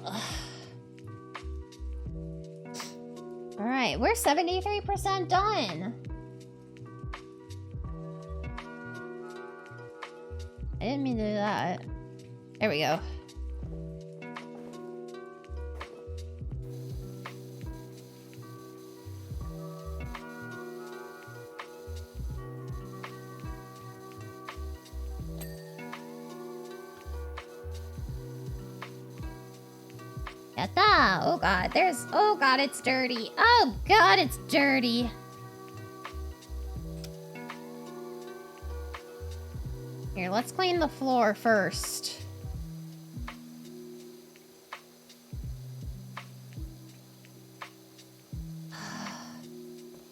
Alright, we're 73% done. I didn't mean to do that. There we go. Yatta! Oh god, oh god, it's dirty. Oh god, it's dirty. Here, let's clean the floor first.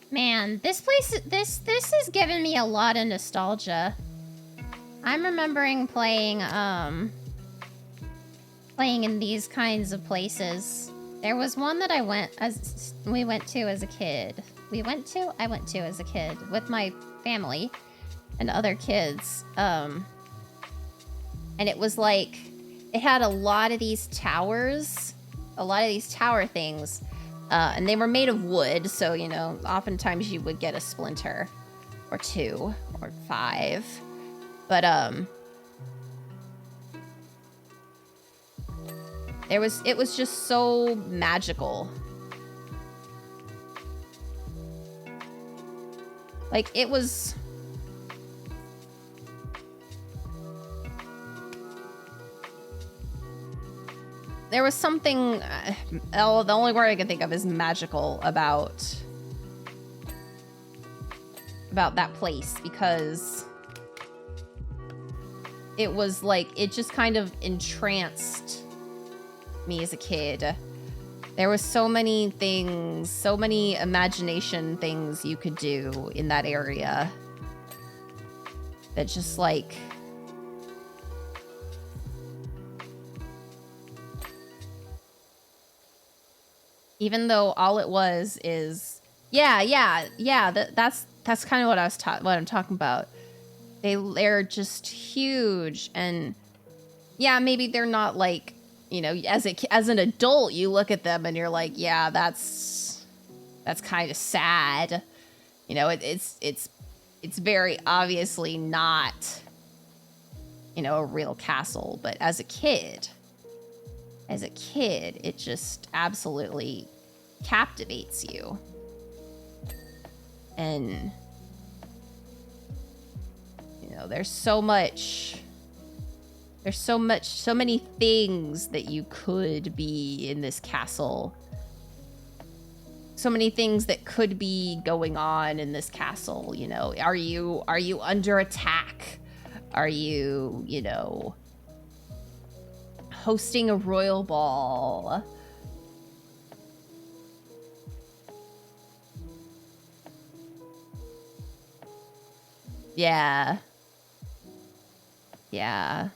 Man, this place, this is giving me a lot of nostalgia. I'm remembering playing in these kinds of places. There was one that I went to as a kid with my family and other kids. And it was like, it had a lot of these towers, tower things, and they were made of wood. So, you know, oftentimes you would get a splinter or 2 or 5, but, it was just so magical. Like, it was... There was something... the only word I can think of is magical about that place, because it was like, it just kind of entranced me as a kid. There was so many things, so many imagination things you could do in that area that just like... Even though all it was is... That's kind of what I'm talking about. They're just huge, and yeah, maybe they're not like, you know, as an adult, you look at them and you're like, yeah, that's kind of sad. You know, it's very obviously not, you know, a real castle. But as a kid, it just absolutely captivates you. And, you know, there's so many things that you could be in this castle. So many things that could be going on in this castle, you know. Are you under attack? Are you, you know, hosting a royal ball? Yeah. Yeah.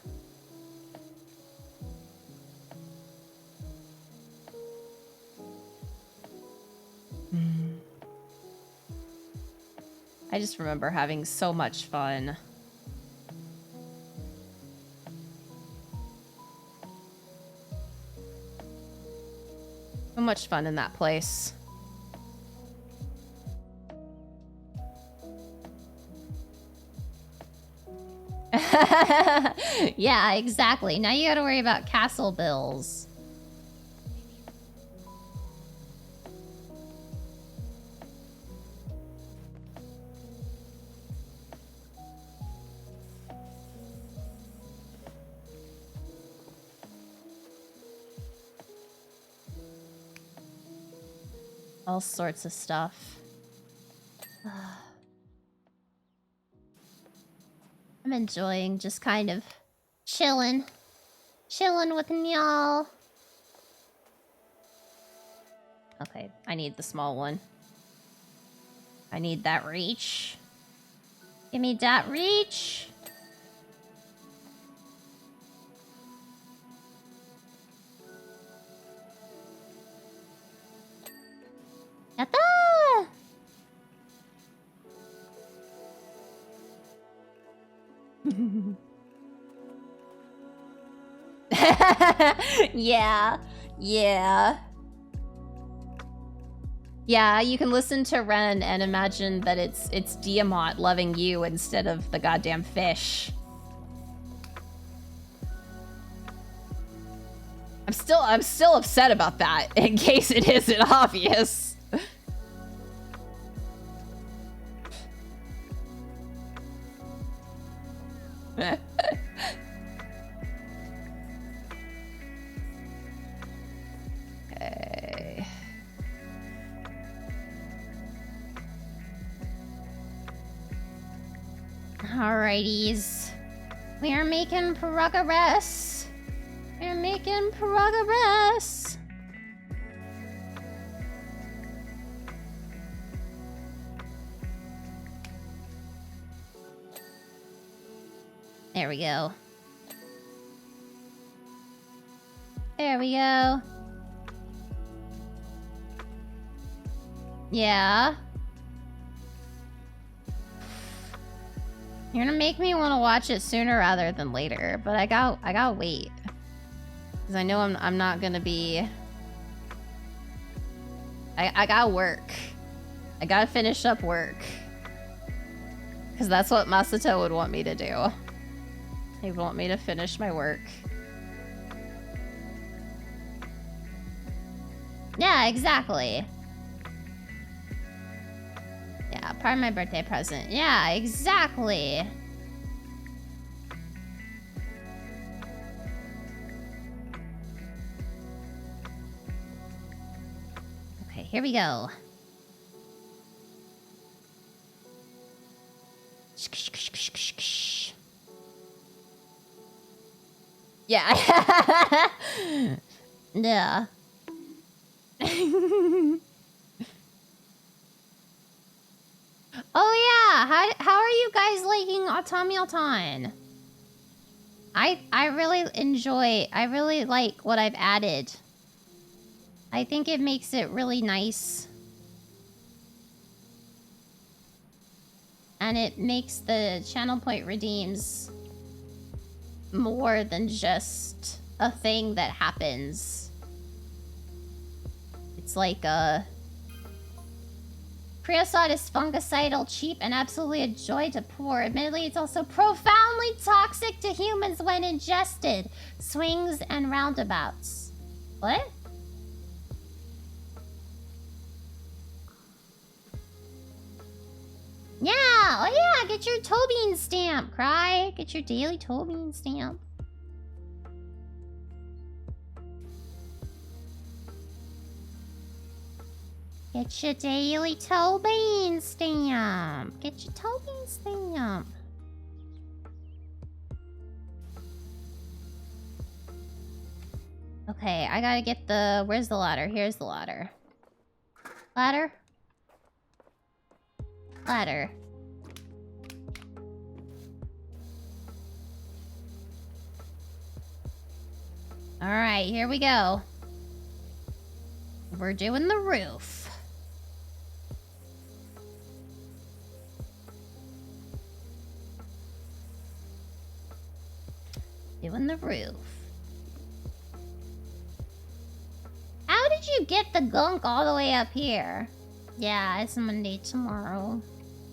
I just remember having so much fun. So much fun in that place. Yeah, exactly. Now you gotta worry about castle bills. All sorts of stuff. I'm enjoying just kind of chilling with y'all. Okay, I need the small one. I need that reach. Give me that reach. Yatta! Yeah. Yeah, you can listen to Ren and imagine that it's Diamant loving you instead of the goddamn fish. I'm still upset about that, in case it isn't obvious. Okay. Alrighties. We are making progress. We're making progress. There we go. There we go. Yeah. You're gonna make me want to watch it sooner rather than later, but I gotta wait. Because I know I'm not gonna be... I gotta work. I gotta finish up work. Because that's what Masato would want me to do. He would want me to finish my work. Yeah, exactly. Yeah, part of my birthday present. Yeah, exactly. Okay, here we go. Yeah. Yeah. Oh yeah, how are you guys liking Automaton? I really like what I've added. I think it makes it really nice. And it makes the channel point redeems more than just a thing that happens. It's like creosote is fungicidal, cheap, and absolutely a joy to pour. Admittedly, it's also profoundly toxic to humans when ingested. Swings and roundabouts. What? Yeah, oh yeah, get your Tobean stamp, Cry. Get your daily Tobean stamp. Get your daily Tobean stamp. Get your Tobean stamp. Okay, I gotta get the... Where's the ladder? Here's the ladder. Ladder? Ladder. Alright, here we go. We're doing the roof. Doing the roof. How did you get the gunk all the way up here? Yeah, it's Monday tomorrow.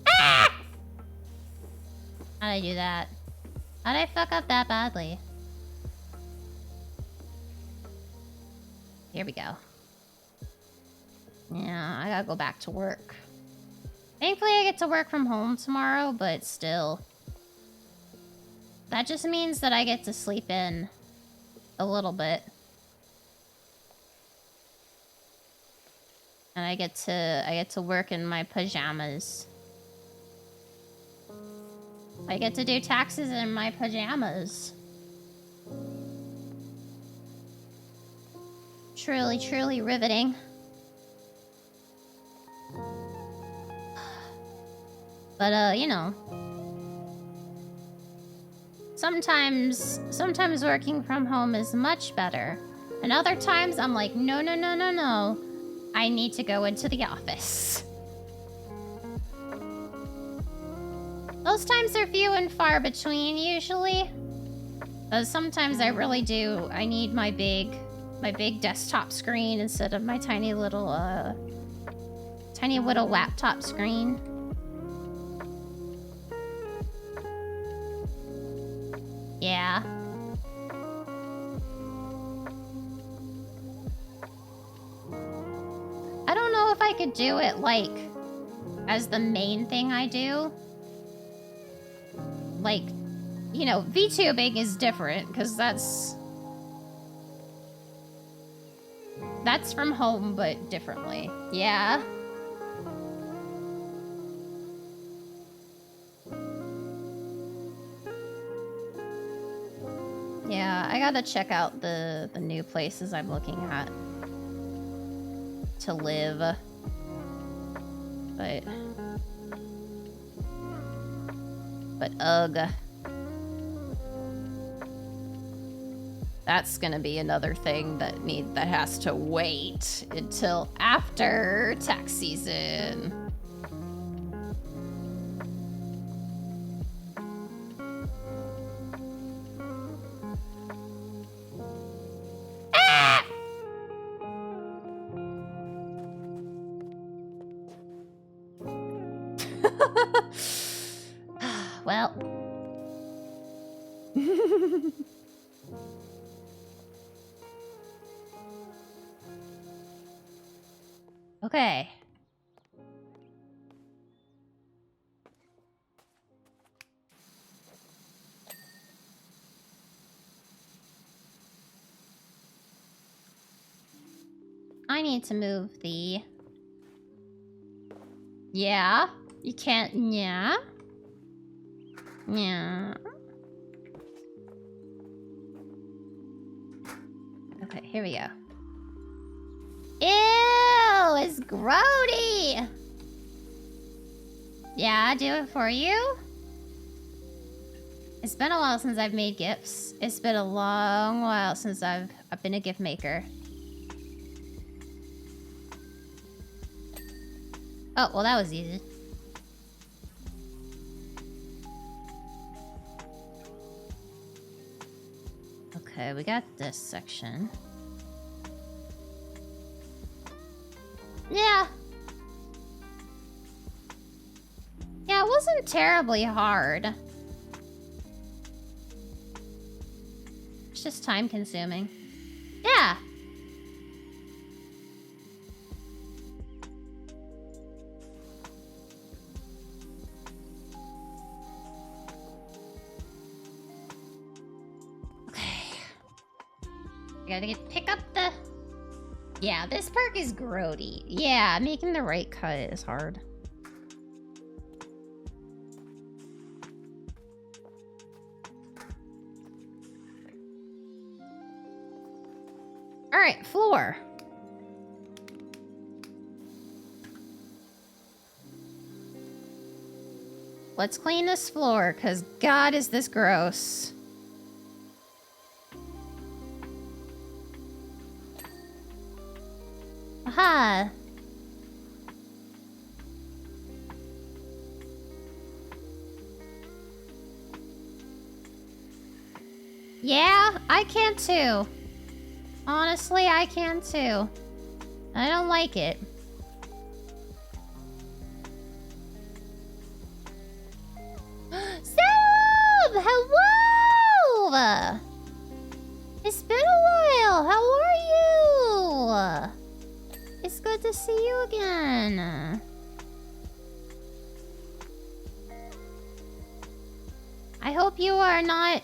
Ah! How'd I do that? How'd I fuck up that badly? Here we go. Yeah, I gotta go back to work. Thankfully, I get to work from home tomorrow, but still. That just means that I get to sleep in a little bit. And I get to work in my pajamas. I get to do taxes in my pajamas. Truly, truly riveting. But, you know. Sometimes working from home is much better. And other times I'm like, no, no, no, no, no. I need to go into the office. Those times are few and far between, usually. But sometimes I really do. I need my big desktop screen instead of my tiny little laptop screen. Yeah. I don't know if I could do it, like, as the main thing I do. Like, you know, VTubing is different, because that's from home, but differently. Yeah. Yeah, I gotta check out the new places I'm looking at to live. But ugh. That's gonna be another thing that has to wait until after tax season. Ah! Well. Okay. I need to move the... Yeah? You can't... Yeah? Yeah. Okay, here we go. Ew! It's grody! Yeah, do it for you? It's been a while since I've made gifts. It's been a long while since I've been a gift maker. Oh, well that was easy. Okay, we got this section. Yeah. Yeah, it wasn't terribly hard. It's just time consuming. Yeah. Gotta pick up the... Yeah, this perk is grody. Yeah, making the right cut is hard. Alright, floor. Let's clean this floor, because God is this gross. Aha! Yeah, I can too. Honestly, I can too. I don't like it. Seb! Hello! It's been a while. How are you? It's good to see you again. I hope you are not,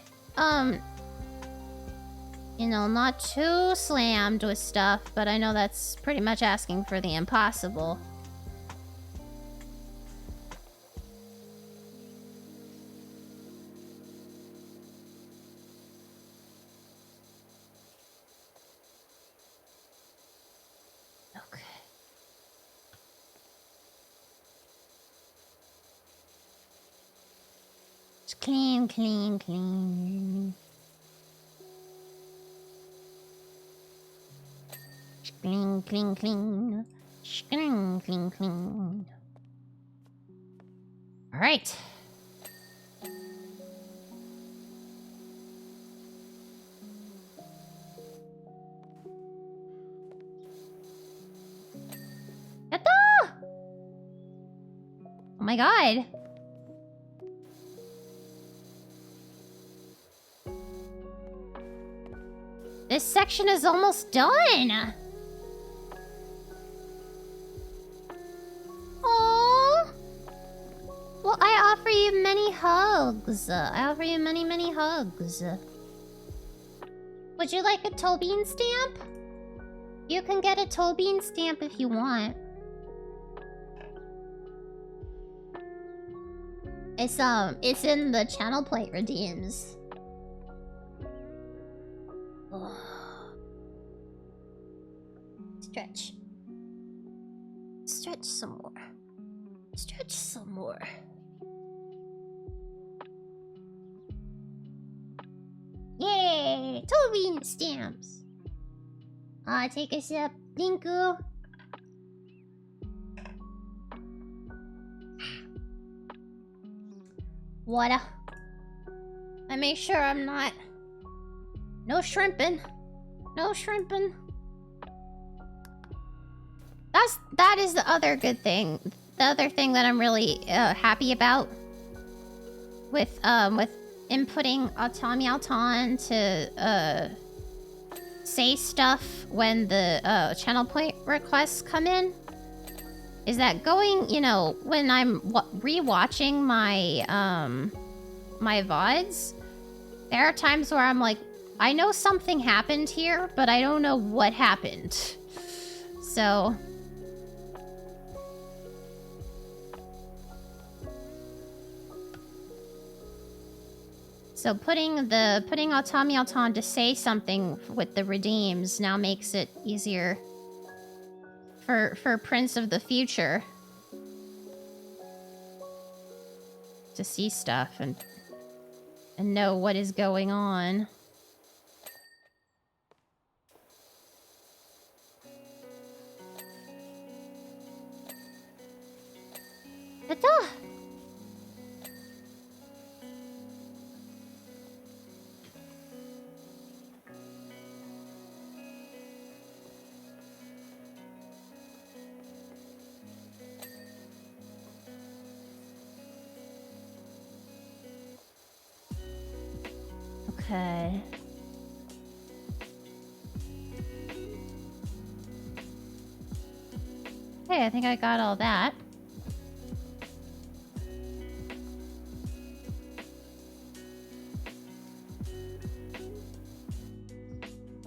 you know, not too slammed with stuff, but I know that's pretty much asking for the impossible. Clean, clean, clean. Clean, clean, clean. Clean, clean, clean. All right. Yatta! Oh my god. This section is almost done! Aww! Well, I offer you many hugs. I offer you many, many hugs. Would you like a Tolbean stamp? You can get a Tolbean stamp if you want. It's in the channel plate redeems. Stretch. Stretch some more. Stretch some more. Yay! Tolbean stamps! Take a sip. Thank you. Water. I make sure I'm not... No shrimping. No shrimping. That is the other good thing. The other thing that I'm really happy about with inputting Automi Auton to say stuff when the channel point requests come in is that going, you know, when I'm rewatching my, my VODs, there are times where I'm like, I know something happened here, but I don't know what happened. So... So putting Auton to say something with the redeems now makes it easier for Prince of the Future to see stuff and know what is going on. Ta-ta! Okay. Hey, I think I got all that.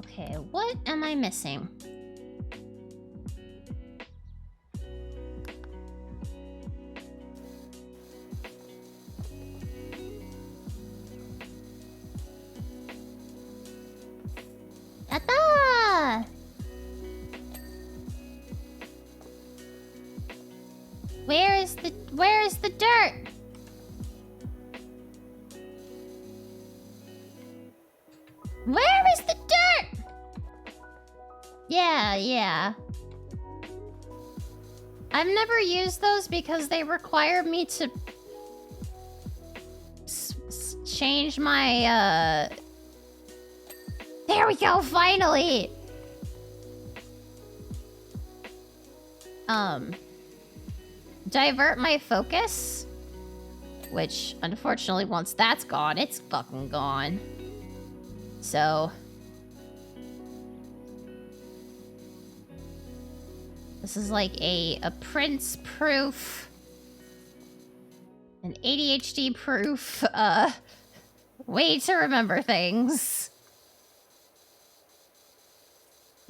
Okay, what am I missing? Yatta! Where is the dirt? Where is the dirt? Yeah. I've never used those because they require me to change my, There we go, finally! Divert my focus. Which, unfortunately, once that's gone, it's fucking gone. So... This is like a Prince-proof... an ADHD-proof, way to remember things.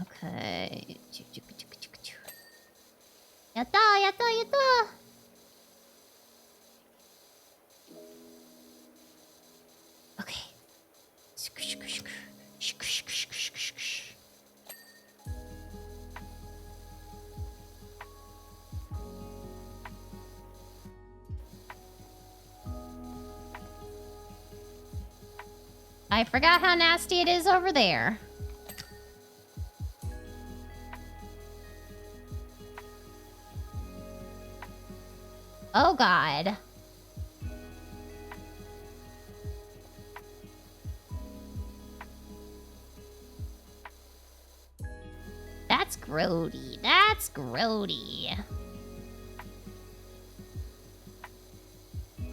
Okay. Yatta! Okay. I forgot how nasty it is over there. Oh god. That's grody. That's grody.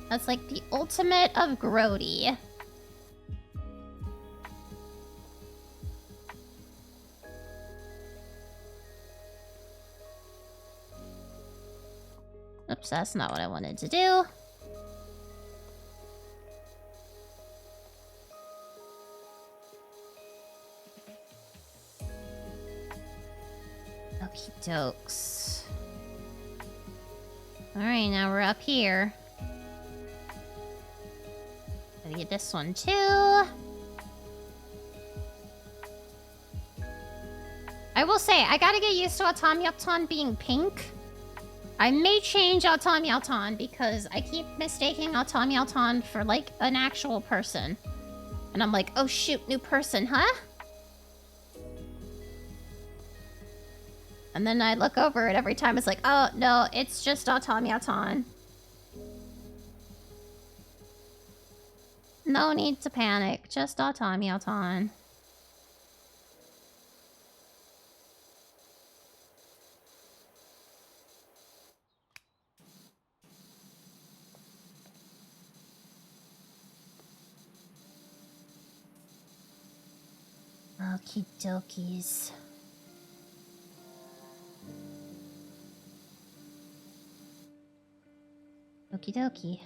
That's like the ultimate of grody. Oops, that's not what I wanted to do. Okie dokes. Alright, now we're up here. Gotta get this one too. I will say, I gotta get used to Auton being pink. I may change Auton because I keep mistaking Auton for like an actual person. And I'm like, oh shoot, new person, huh? And then I look over it every time, it's like, oh no, it's just Auton. No need to panic, just Auton. Okie dokies. Okie dokie.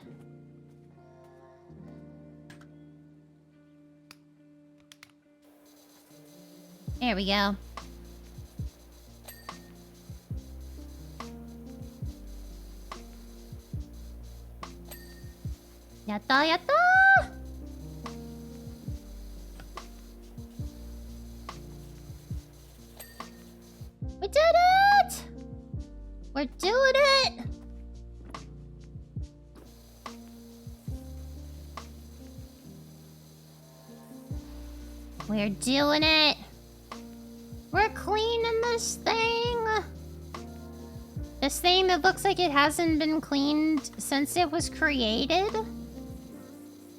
There we go. Yatta, yatta! We did it! We're doing it! We're doing it! We're cleaning this thing! This thing that looks like it hasn't been cleaned since it was created?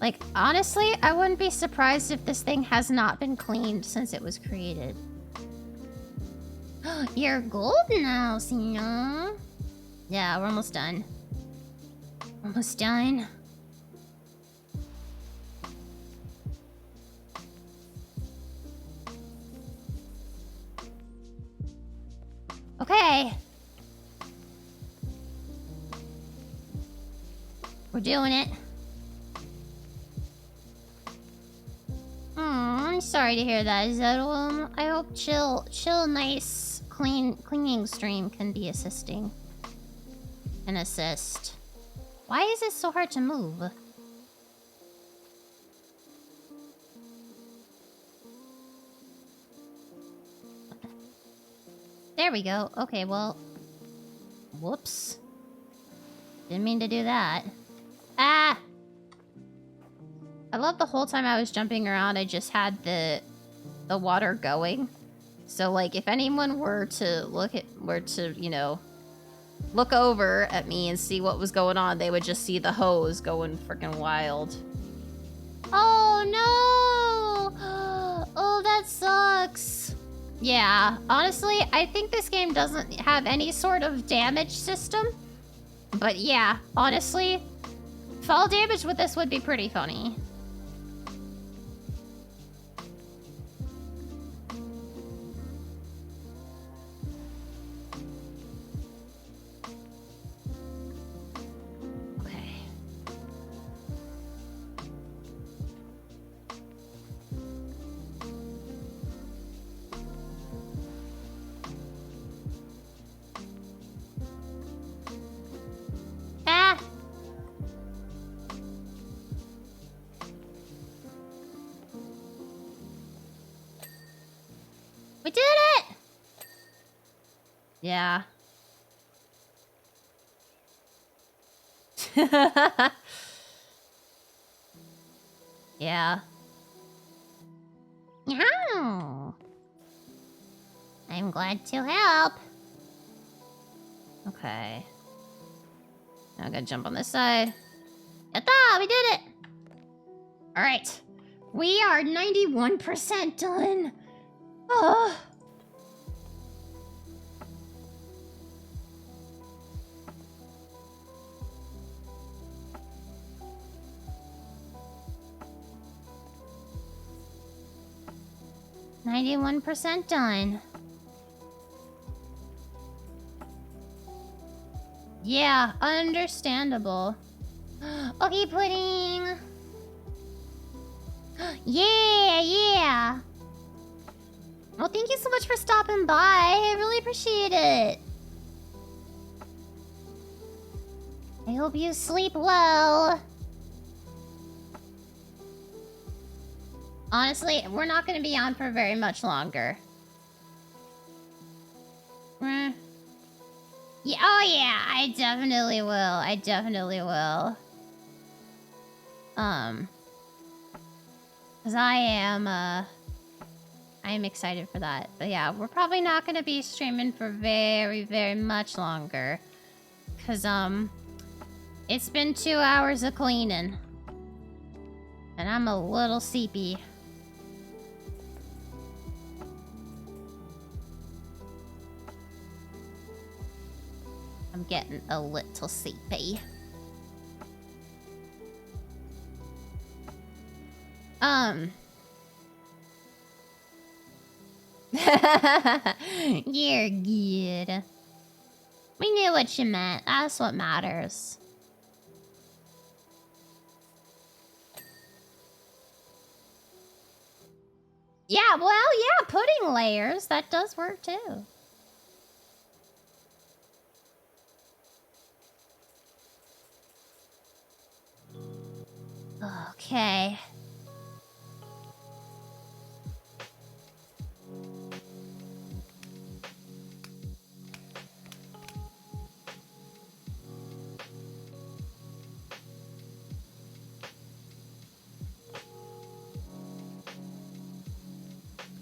Like, honestly, I wouldn't be surprised if this thing has not been cleaned since it was created. You're golden now, Sina. Yeah, we're almost done. Almost done. Okay. We're doing it. I'm sorry to hear that, Zedwin. I hope chill, nice, cleaning stream can be assisting. And assist. Why is it so hard to move? There we go. Okay, well. Whoops. Didn't mean to do that. Ah! I love the whole time I was jumping around, I just had the water going. So, like, if anyone were to you know, look over at me and see what was going on, they would just see the hose going freaking wild. Oh, no! Oh, that sucks. Yeah, honestly, I think this game doesn't have any sort of damage system. But yeah, honestly, fall damage with this would be pretty funny. We did it! Yeah. Yeah. Yeah. I'm glad to help. Okay. Now I gotta jump on this side. Yatta! We did it! Alright. We are 91% done. Oh. %91 done. Yeah, understandable. Okay, pudding. Yeah. Well, thank you so much for stopping by. I really appreciate it. I hope you sleep well. Honestly, we're not going to be on for very much longer. Yeah, oh yeah, I definitely will. Because I am excited for that. But yeah, we're probably not going to be streaming for very, very much longer. Because, it's been 2 hours of cleaning. And I'm a little sleepy. I'm getting a little sleepy. You're good. We knew what you meant. That's what matters. Yeah, well, yeah, pudding layers. That does work too. Okay.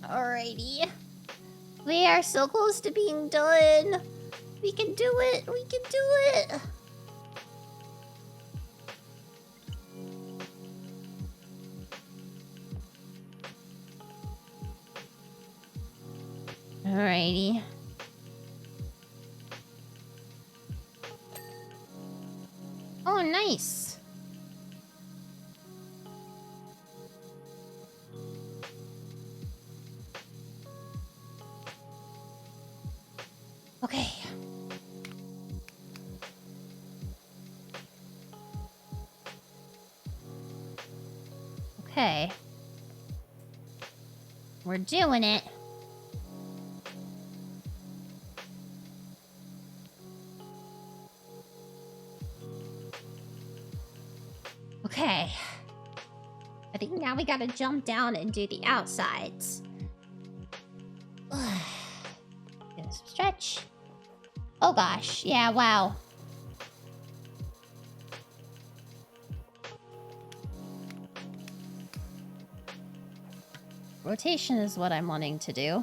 Alrighty. We are so close to being done. We can do it. We can do it. Alrighty. Oh, nice. Okay. Okay. We're doing it. Okay. I think now we gotta jump down and do the outsides. Get some stretch. Oh gosh, yeah, wow. Rotation is what I'm wanting to do.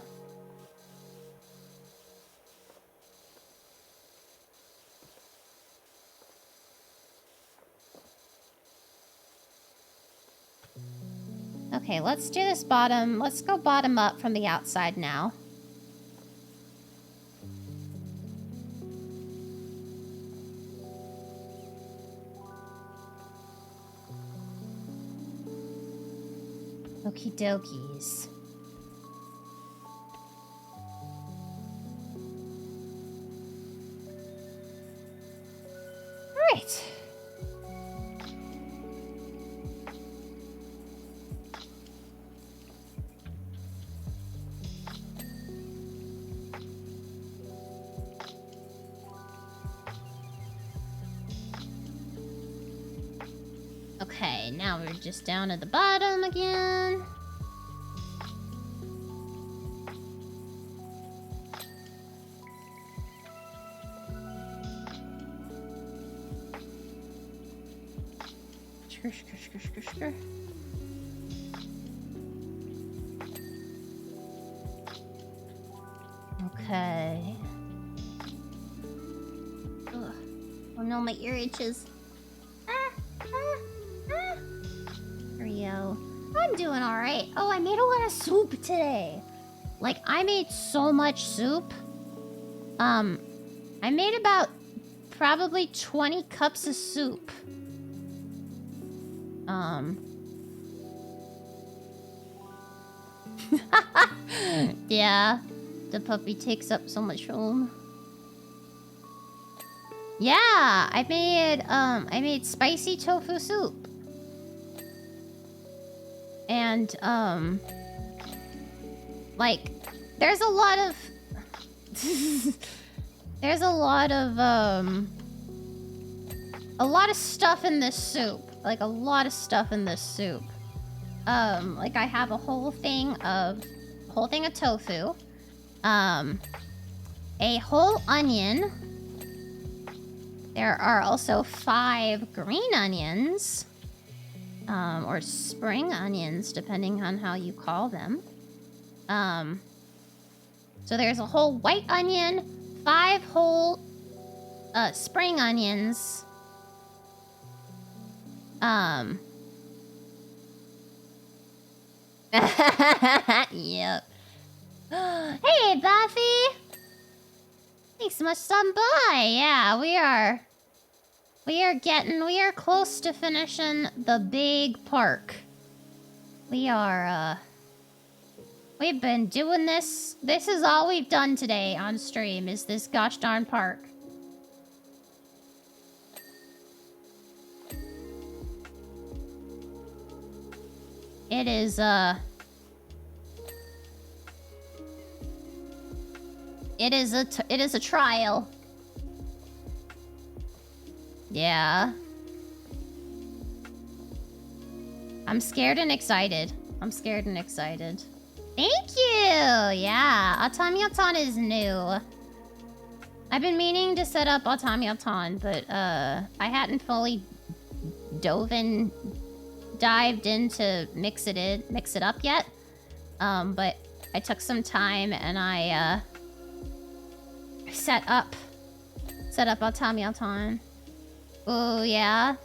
Okay, let's do this bottom. Let's go bottom up from the outside now. Okie dokies. Alright. Okay, now we're just down at the bottom again. Okay. Ugh. Oh no, my ear itches. There we go. I'm doing alright. Oh, I made a lot of soup today. Like, I made so much soup. I made about probably 20 cups of soup. Yeah, the puppy takes up so much room. Yeah, I made spicy tofu soup. And, like, there's a lot of... there's a lot of stuff in this soup. Like, a lot of stuff in this soup. Like, I have a whole thing of tofu. A whole onion. There are also 5 green onions. Or spring onions, depending on how you call them. So there's a whole white onion, 5 whole spring onions. Yep. Hey, Buffy! Thanks so much, stopping by. Yeah, we are close to finishing the big park. We've been doing this. This is all we've done today on stream, is this gosh darn park. It is, It is a trial. Yeah. I'm scared and excited. I'm scared and excited. Thank you! Yeah, Automaton is new. I've been meaning to set up Automaton, but I hadn't fully dived in to mix it up yet. But I took some time and I set up Automaton. Oh yeah.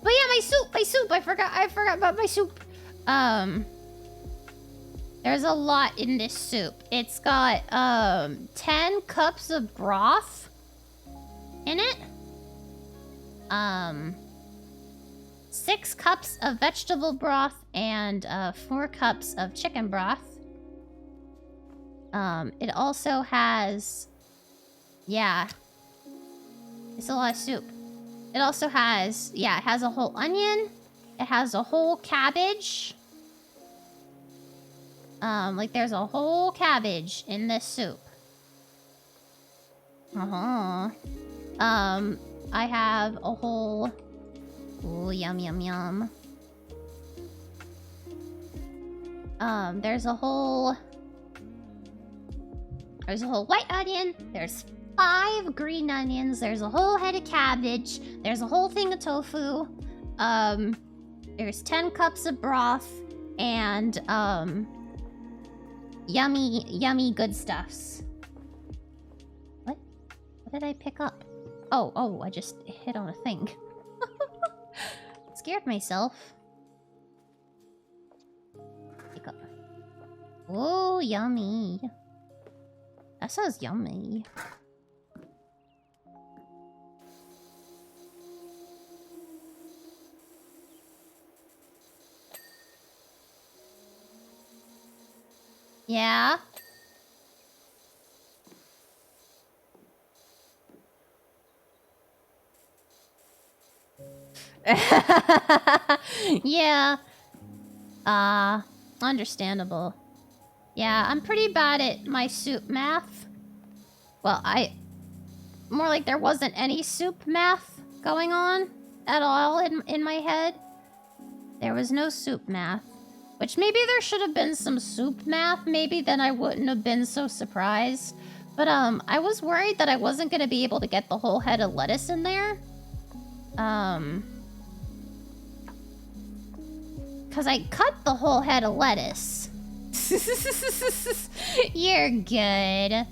But yeah, my soup. I forgot about my soup. There's a lot in this soup. It's got 10 cups of broth in it. 6 cups of vegetable broth and 4 cups of chicken broth. It also has, yeah, it's a lot of soup. It also has, yeah, it has a whole onion. It has a whole cabbage. Like there's a whole cabbage in this soup. I have a whole, ooh, yum, yum, yum. There's a whole white onion. There's 5 green onions. There's a whole head of cabbage. There's a whole thing of tofu. There's 10 cups of broth and yummy good stuffs. What did I pick up? Oh, I just hit on a thing. Scared myself. Pick up. Oh, yummy. That sounds yummy. Yeah? Yeah. Understandable. Yeah, I'm pretty bad at my soup math. Well, more like there wasn't any soup math going on at all in my head. There was no soup math. Which maybe there should have been some soup math, maybe then I wouldn't have been so surprised. But I was worried that I wasn't gonna be able to get the whole head of lettuce in there. Cause I cut the whole head of lettuce. You're good.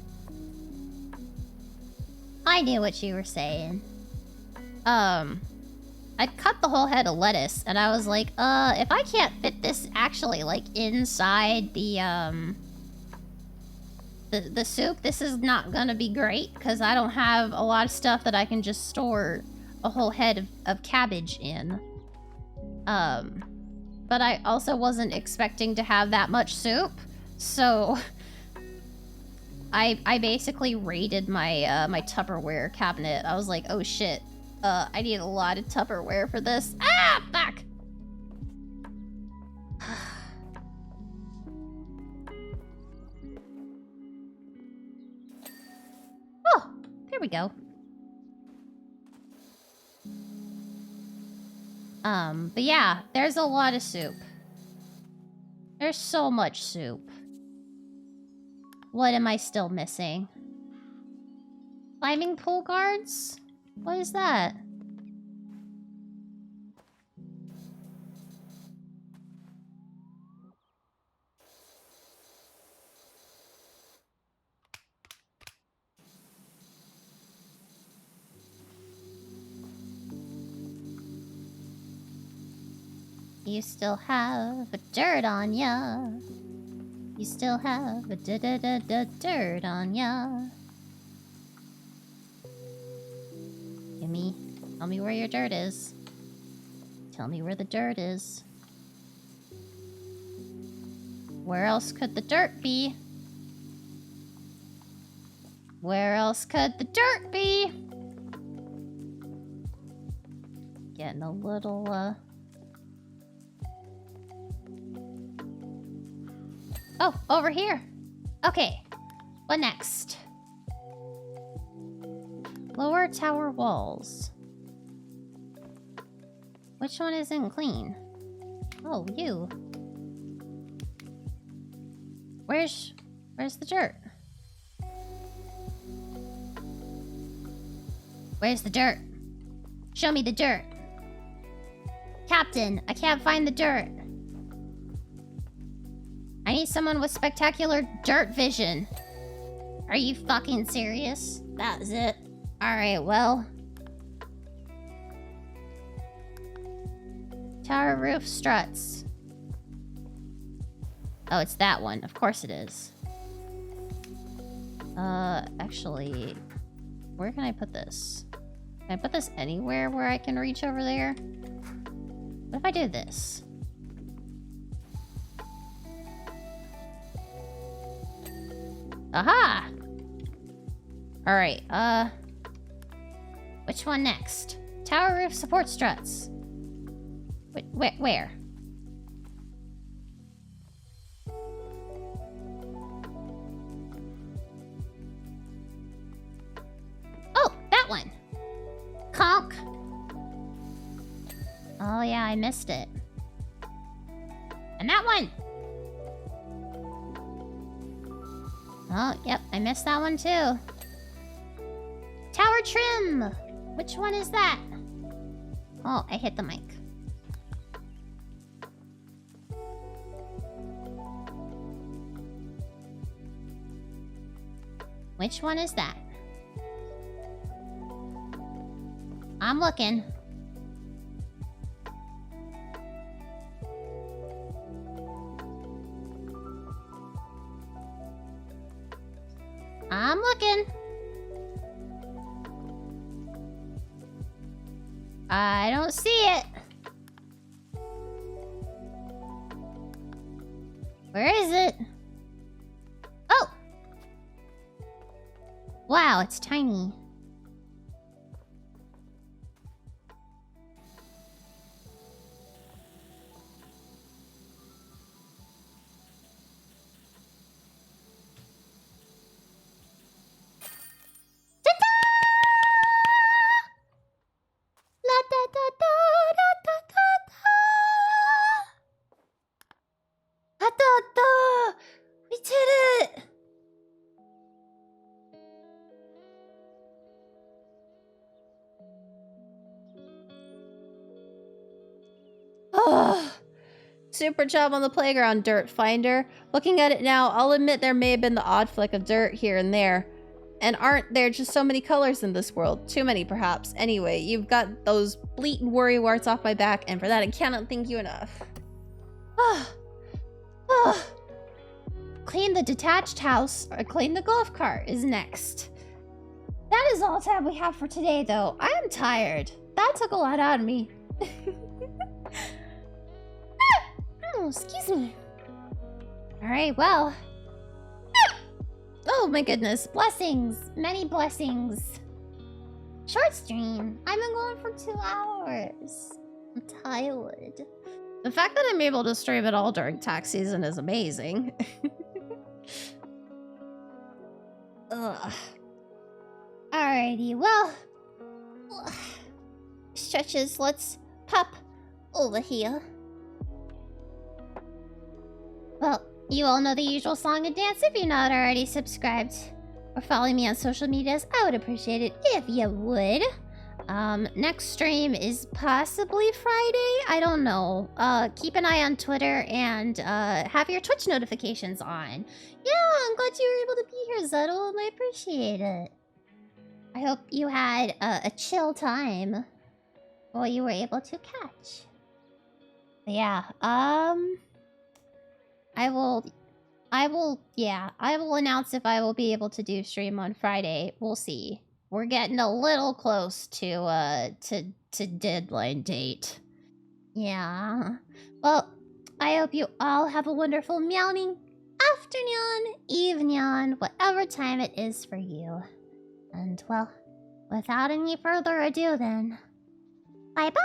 I knew what you were saying. I cut the whole head of lettuce, and I was like, if I can't fit this actually, like, inside the soup, this is not gonna be great, because I don't have a lot of stuff that I can just store a whole head of cabbage in. But I also wasn't expecting to have that much soup, so I basically raided my my Tupperware cabinet. I was like, oh shit. I need a lot of Tupperware for this. Ah, fuck! Oh, there we go. But yeah, there's a lot of soup. There's so much soup. What am I still missing? Climbing pool guards? What is that? You still have a dirt on ya. You still have a dirt on ya. Tell me where your dirt is. Tell me where the dirt is. Where else could the dirt be? Where else could the dirt be? Getting a little, Oh, over here. Okay. What next? Lower tower walls. Which one isn't clean? Oh, you. Where's the dirt? Where's the dirt? Show me the dirt. Captain, I can't find the dirt. I need someone with spectacular dirt vision. Are you fucking serious? That was it. Alright, well. Tower roof struts. Oh, it's that one. Of course it is. Actually, where can I put this? Can I put this anywhere where I can reach over there? What if I do this? Aha! Alright, which one next? Tower roof support struts. Where? Oh, that one! Conk! Oh yeah, I missed it. And that one! Oh, yep, I missed that one too. Tower trim! Which one is that? Oh, I hit the mic. Which one is that? I'm looking. I'm looking. I don't see it. Where is it? Oh! Wow, it's tiny. La da da da da da da da. Da da da. We did it. Oh, super job on the playground, Dirt Finder. Looking at it now, I'll admit there may have been the odd fleck of dirt here and there. And aren't there just so many colors in this world? Too many, perhaps. Anyway, you've got those bleating worry warts off my back, and for that I cannot thank you enough. Clean the detached house, or clean the golf cart is next. That is all time we have for today, though. I am tired. That took a lot out of me. Oh, excuse me. Alright, well. Oh my goodness. Blessings. Many blessings. Short stream. I've been going for 2 hours. I'm tired. The fact that I'm able to stream at all during tax season is amazing. Ugh. Alrighty, well. Stretches, let's pop over here. Well, you all know the usual song and dance. If you're not already subscribed or following me on social medias, I would appreciate it if you would. Next stream is possibly Friday. I don't know. Keep an eye on Twitter and have your Twitch notifications on. Yeah, I'm glad you were able to be here, Zuddle. I appreciate it. I hope you had a chill time while you were able to catch. But yeah, I will announce if I will be able to do stream on Friday. We'll see. We're getting a little close to deadline date. Yeah. Well, I hope you all have a wonderful meowing afternoon, evening, whatever time it is for you. And well, without any further ado then, bye-bye!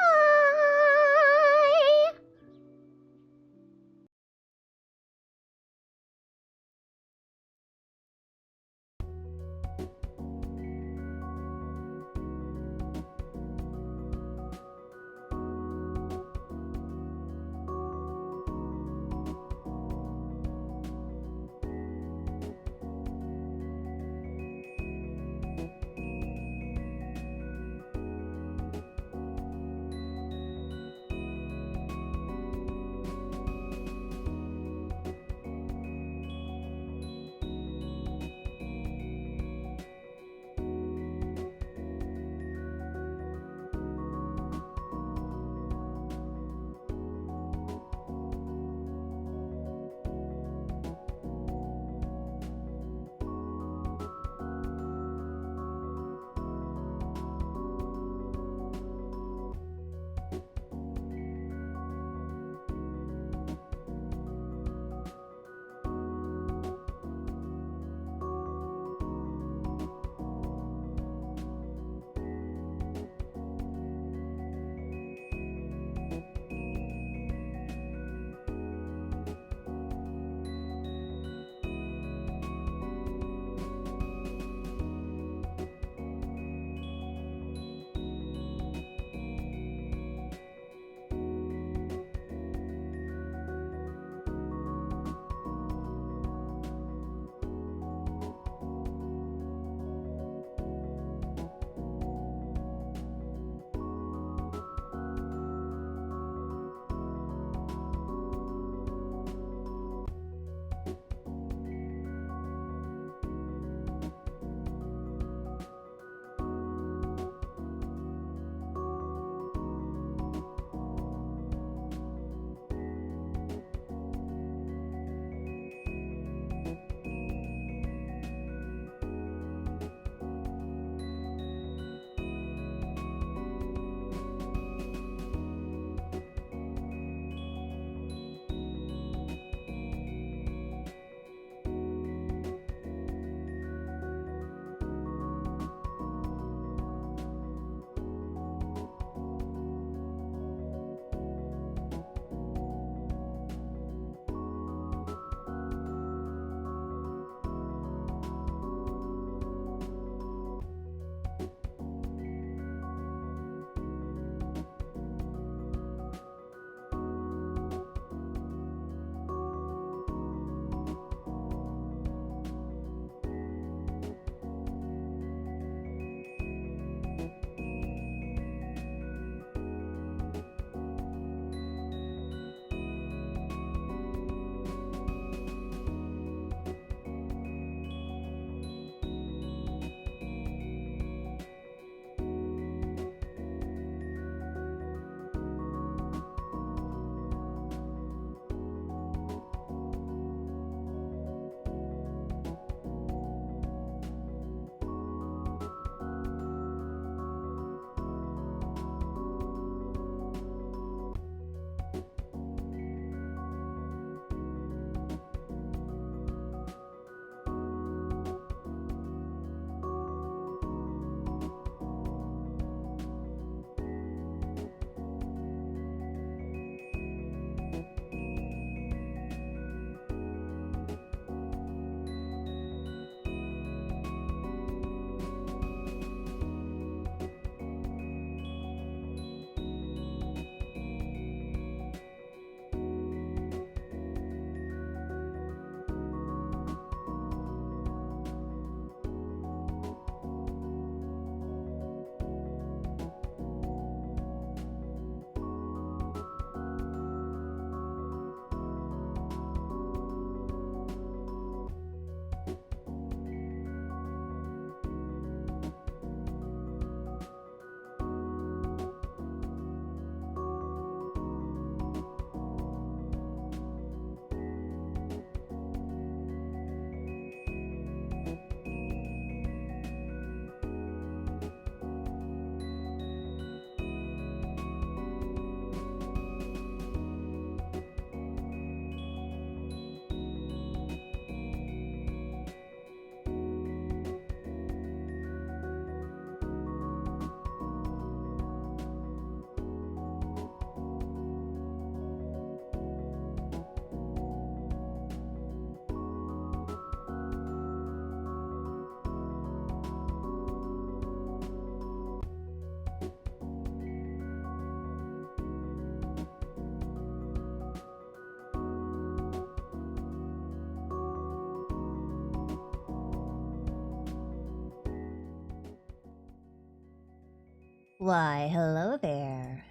Why, hello there.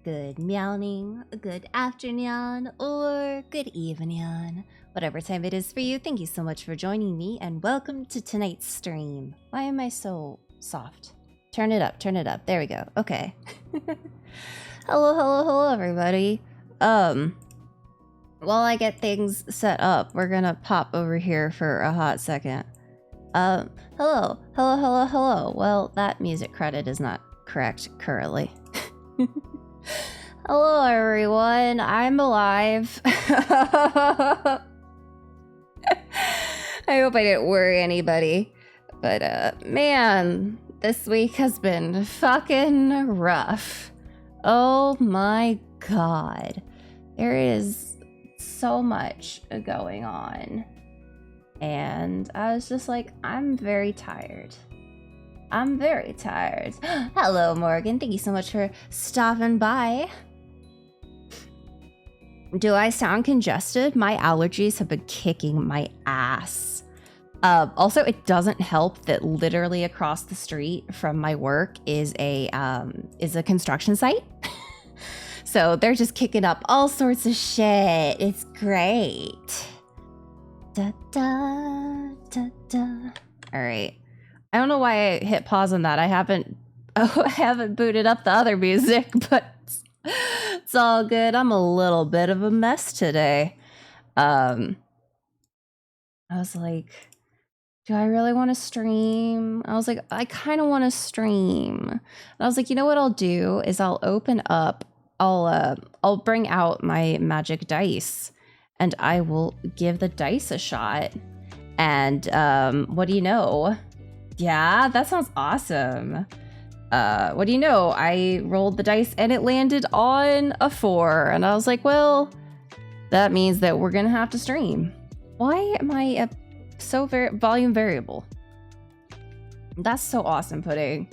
Good morning, good afternoon, or good evening. Whatever time it is for you, thank you so much for joining me, and welcome to tonight's stream. Why am I so soft? Turn it up, there we go. Okay. Hello, everybody. While I get things set up, we're gonna pop over here for a hot second. Hello. Well, that music credit is not correct currently. Hello, everyone. I'm alive. I hope I didn't worry anybody. But, man, this week has been fucking rough. Oh my god. There is so much going on. And I was just like, I'm very tired. Hello, Morgan. Thank you so much for stopping by. Do I sound congested? My allergies have been kicking my ass. Also, it doesn't help that literally across the street from my work is a construction site. So they're just kicking up all sorts of shit. It's great. Da, da, da, da. All right. I don't know why I hit pause on that. I haven't booted up the other music, but it's all good. I'm a little bit of a mess today. I was like, do I really want to stream? I was like, I kind of want to stream. And I was like, you know what I'll do is I'll open up, I'll bring out my magic dice and I will give the dice a shot. And what do you know? Yeah, that sounds awesome. What do you know? I rolled the dice and it landed on a 4. And I was like, well, that means that we're gonna have to stream. Why am I so volume variable? That's so awesome, Pudding.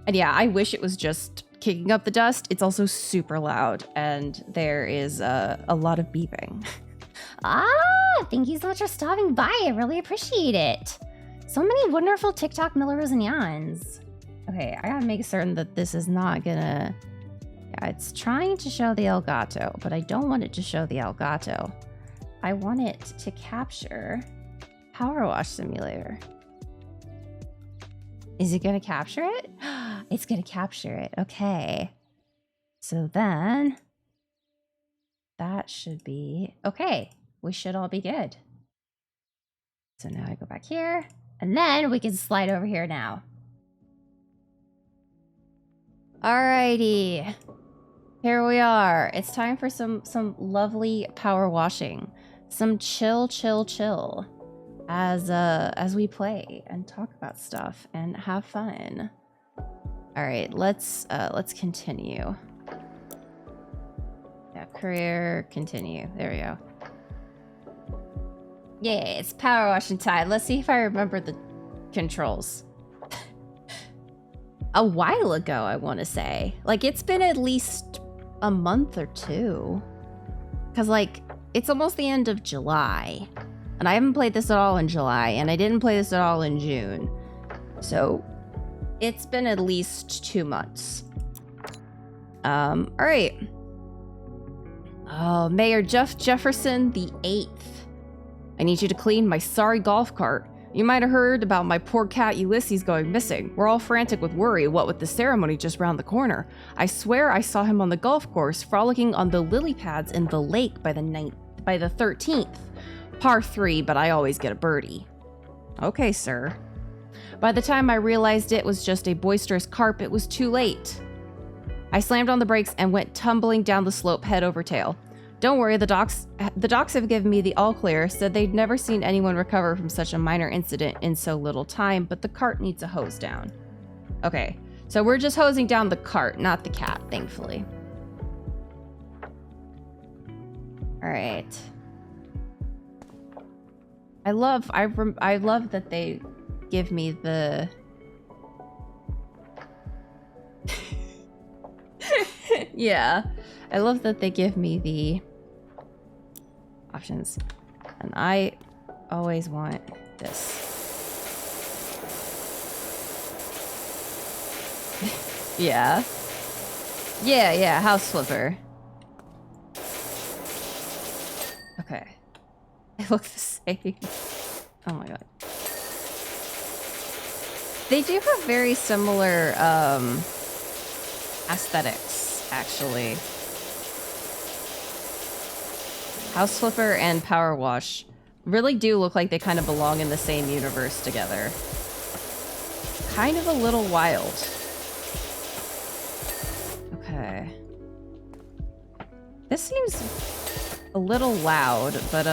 And yeah, I wish it was just kicking up the dust. It's also super loud and there is a lot of beeping. Thank you so much for stopping by. I really appreciate it. So many wonderful TikTok Millers and Yawns. Okay, I gotta make certain that this is not gonna... Yeah, it's trying to show the Elgato, but I don't want it to show the Elgato. I want it to capture Powerwash Simulator. Is it gonna capture it? It's gonna capture it, okay. So then... that should be... okay, we should all be good. So now I go back here. And then we can slide over here now. Alrighty. Here we are. It's time for some lovely power washing. Some chill as we play and talk about stuff and have fun. Alright, let's continue. Yeah, career, continue. There we go. Yeah, it's power washing time. Let's see if I remember the controls. A while ago, I want to say. Like, it's been at least a month or two. Because, like, it's almost the end of July. And I haven't played this at all in July. And I didn't play this at all in June. So, it's been at least 2 months. Alright. Oh, Mayor Jefferson the 8th. I need you to clean my sorry golf cart. You might have heard about my poor cat Ulysses going missing. We're all frantic with worry, what with the ceremony just round the corner. I swear I saw him on the golf course, frolicking on the lily pads in the lake by the 13th. Par 3, but I always get a birdie. Okay, sir. By the time I realized it was just a boisterous carp, it was too late. I slammed on the brakes and went tumbling down the slope head over tail. Don't worry, the docs have given me the all clear, said they'd never seen anyone recover from such a minor incident in so little time, but the cart needs a hose down. Okay, so we're just hosing down the cart, not the cat, thankfully. All right. I love that they give me the... yeah, I love that they give me the options. And I always want this. Yeah. Yeah, house flipper. Okay. They look the same. Oh my god. They do have very similar aesthetics, actually. House flipper and power wash really do look like they kind of belong in the same universe together. Kind of a little wild. Okay. This seems a little loud, but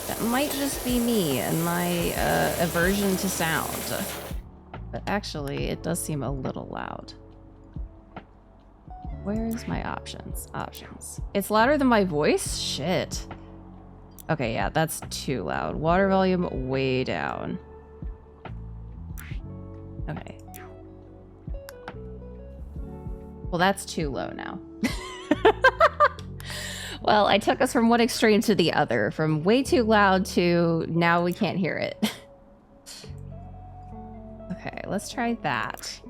that might just be me and my aversion to sound. But actually, it does seem a little loud. Where's my options? Options. It's louder than my voice? Shit. Okay, yeah, that's too loud. Water volume way down. Okay. Well, that's too low now. Well, I took us from one extreme to the other, from way too loud to now we can't hear it. Okay, let's try that.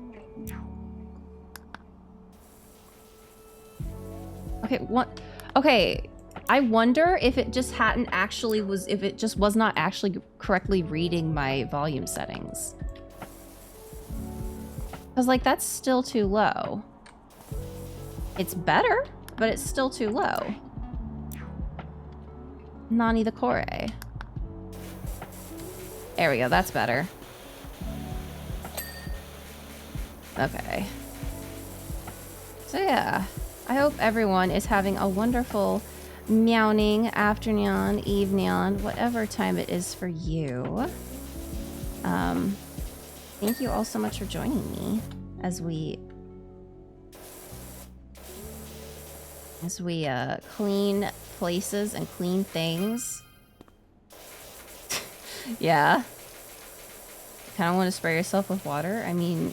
Okay, what? Okay, I wonder if it just hadn't actually if it just was not actually correctly reading my volume settings. Because, like, that's still too low. It's better, but it's still too low. Nani the Core. There we go, that's better. Okay. So yeah, I hope everyone is having a wonderful meowing afternoon, evening, whatever time it is for you. Thank you all so much for joining me as we clean places and clean things. Yeah. Kind of want to spray yourself with water. I mean,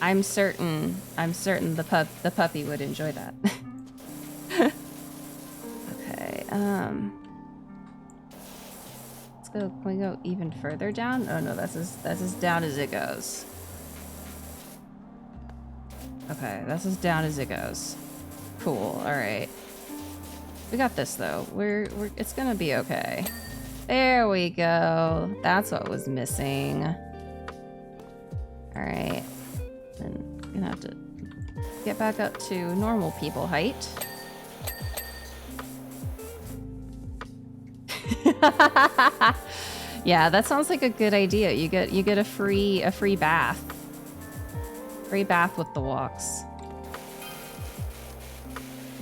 I'm certain the puppy would enjoy that. Okay. Let's go. Can we go even further down? Oh no, that's as down as it goes. Okay, that's as down as it goes. Cool. All right. We got this though. It's gonna be okay. There we go. That's what was missing. All right. Then I'm gonna have to get back up to normal people height. Yeah, that sounds like a good idea. You get a free bath. Free bath with the walks.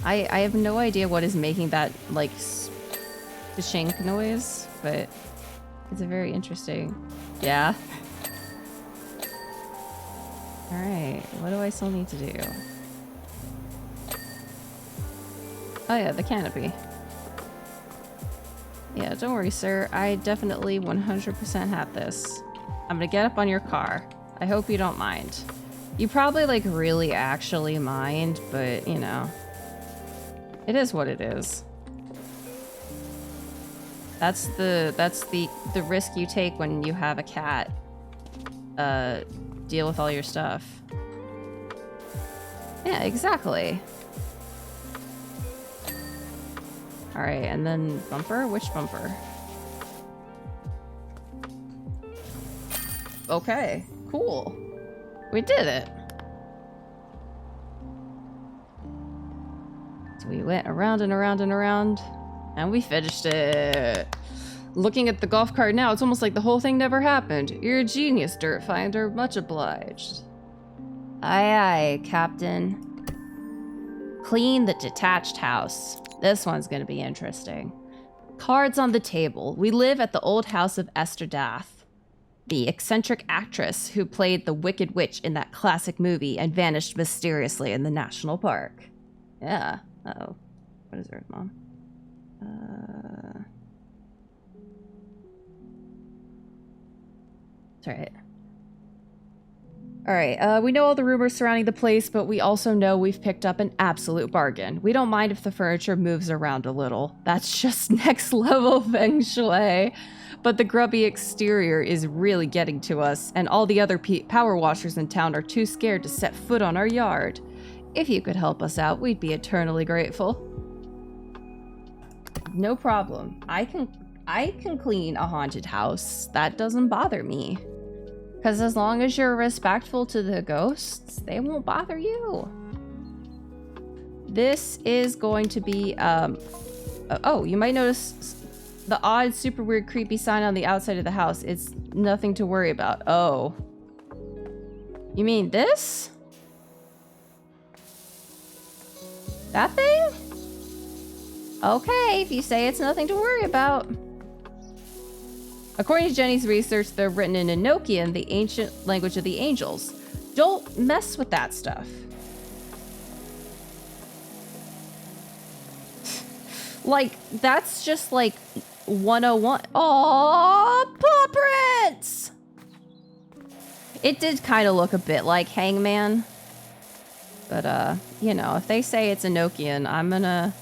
I have no idea what is making that, like, shink noise, but it's a very interesting. Yeah. Alright, what do I still need to do? Oh yeah, the canopy. Yeah, don't worry, sir. I definitely 100% have this. I'm gonna get up on your car. I hope you don't mind. You probably, like, really actually mind, but, you know. It is what it is. That's the risk you take when you have a cat. Deal with all your stuff. Yeah, exactly. Alright, and then bumper? Which bumper? Okay, cool. We did it. So we went around and around and around, and we finished it. Looking at the golf cart now, it's almost like the whole thing never happened. You're a genius, Dirt Finder. Much obliged. Aye, aye, Captain. Clean the detached house. This one's gonna be interesting. Cards on the table. We live at the old house of Esther Dath, the eccentric actress who played the Wicked Witch in that classic movie and vanished mysteriously in the national park. Yeah. Uh-oh. What is Earth Mom? That's right. All right, we know all the rumors surrounding the place, but we also know we've picked up an absolute bargain. We don't mind if the furniture moves around a little. That's just next level feng shui. But the grubby exterior is really getting to us, and all the other power washers in town are too scared to set foot on our yard. If you could help us out, we'd be eternally grateful. No problem. I can clean a haunted house. That doesn't bother me. Because as long as you're respectful to the ghosts, they won't bother you. This is going to be, oh, you might notice the odd, super weird, creepy sign on the outside of the house. It's nothing to worry about. Oh. You mean this? That thing? Okay, if you say it's nothing to worry about. According to Jenny's research, they're written in Enochian, the ancient language of the angels. Don't mess with that stuff. Like, that's just like 101. Oh, paw prints! It did kind of look a bit like Hangman. But, you know, if they say it's Enochian, I'm gonna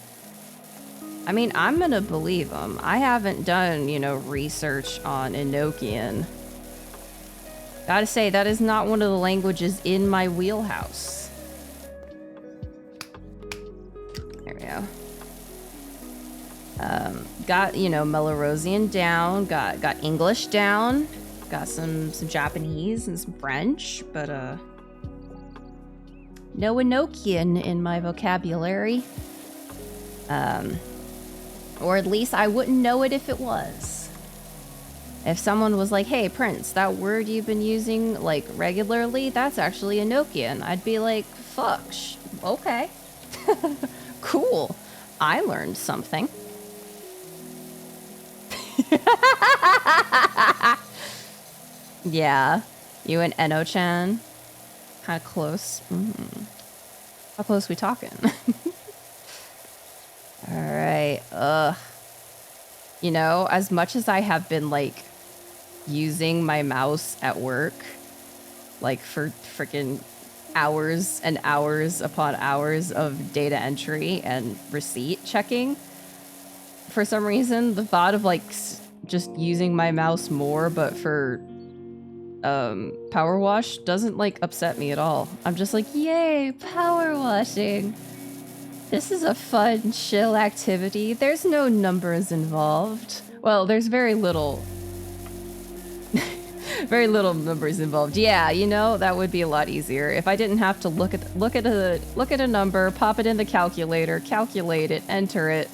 believe them. I haven't done, you know, research on Enochian. Gotta say, that is not one of the languages in my wheelhouse. There we go. Got, you know, Melorosian down, got English down, got some Japanese and some French, but, no Enochian in my vocabulary. Or at least I wouldn't know it if it was. If someone was like, hey, Prince, that word you've been using, like, regularly, that's actually Enochian. I'd be like, fuck, okay. Cool. I learned something. Yeah. You and Eno-chan. Kind of close. How close we talking? Alright, you know, as much as I have been, like, using my mouse at work, like, for freaking hours and hours upon hours of data entry and receipt checking, for some reason, the thought of, like, just using my mouse more, but for, power wash doesn't, like, upset me at all. I'm just like, yay, power washing! This is a fun, chill activity. There's no numbers involved. Well, there's very little... very little numbers involved. Yeah, you know, that would be a lot easier. If I didn't have to look at a number, pop it in the calculator, calculate it, enter it.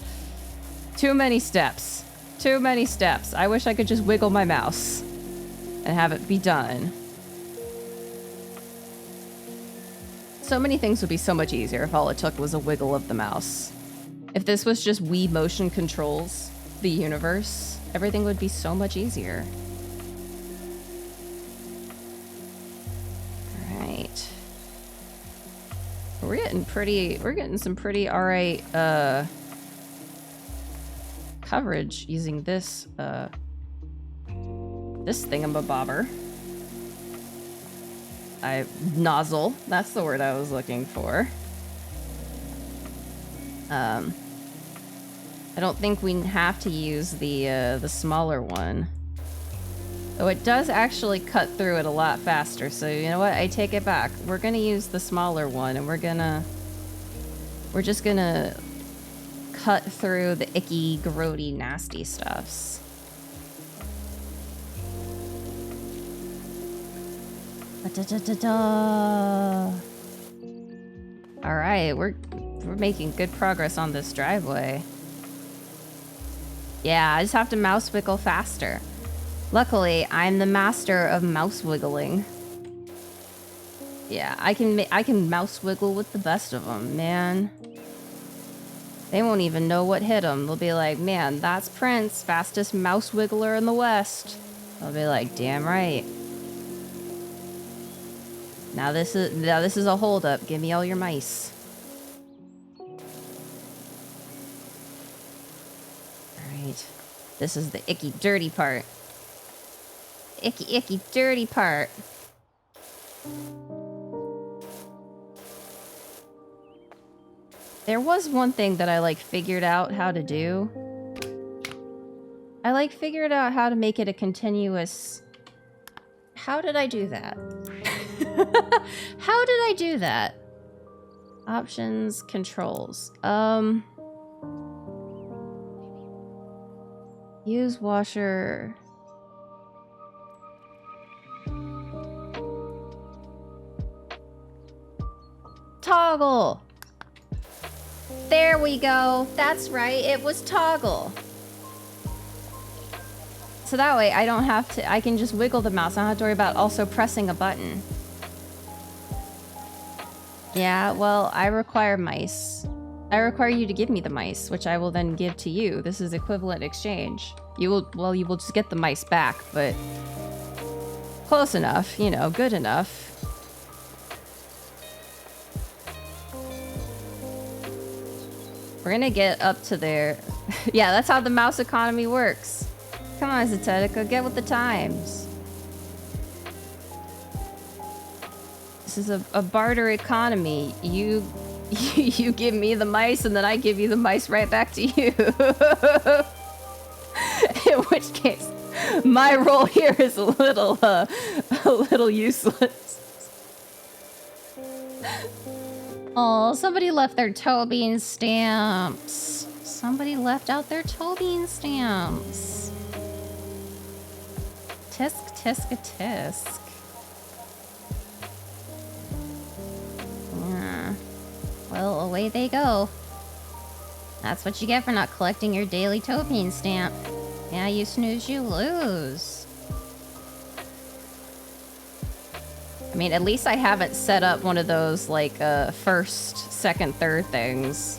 Too many steps. Too many steps. I wish I could just wiggle my mouse and have it be done. So many things would be so much easier if all it took was a wiggle of the mouse. If this was just Wii motion controls the universe, everything would be so much easier. Alright. We're getting some pretty alright, coverage using this, this thingamabobber. Nozzle. That's the word I was looking for. I don't think we have to use the smaller one. Though it does actually cut through it a lot faster, so you know what? I take it back. We're gonna use the smaller one, and we're just gonna cut through the icky, grody, nasty stuffs. Alright, we're making good progress on this driveway. Yeah, I just have to mouse wiggle faster. Luckily, I'm the master of mouse wiggling. Yeah, I can mouse wiggle with the best of them, man. They won't even know what hit them. They'll be like, man, that's Prince, fastest mouse wiggler in the West. I'll be like, damn right. Now this is a holdup. Give me all your mice. Alright. This is the icky, dirty part. Icky, icky, dirty part. There was one thing that I, like, figured out how to do. I, like, figured out how to make it a continuous... How did I do that? How did I do that? Options, controls. Use washer... Toggle! There we go. That's right, it was toggle. So that way I don't have to, I can just wiggle the mouse. I don't have to worry about also pressing a button. Yeah, well, I require mice. I require you to give me the mice, which I will then give to you. This is equivalent exchange. You will, well, you will just get the mice back, but close enough, you know, good enough. We're gonna get up to there. Yeah, that's how the mouse economy works. Come on, Zetetica, get with the times. This is a barter economy. You give me the mice, and then I give you the mice right back to you. In which case, my role here is a little useless. Oh, somebody left their toe bean stamps. Somebody left out their toe bean stamps. Tisk, tisk, tisk. Yeah. Well, away they go. That's what you get for not collecting your daily toe bean stamp. Yeah, you snooze, you lose. I mean, at least I haven't set up one of those, like, first, second, third things.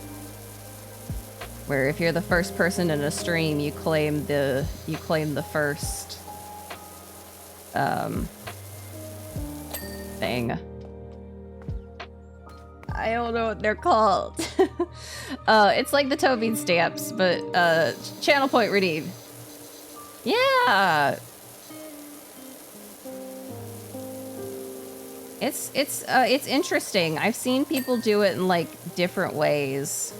Where if you're the first person in a stream, you claim the first, thing. I don't know what they're called. It's like the toe bean stamps, but, channel point redeem. Yeah! It's interesting. I've seen people do it in, like, different ways.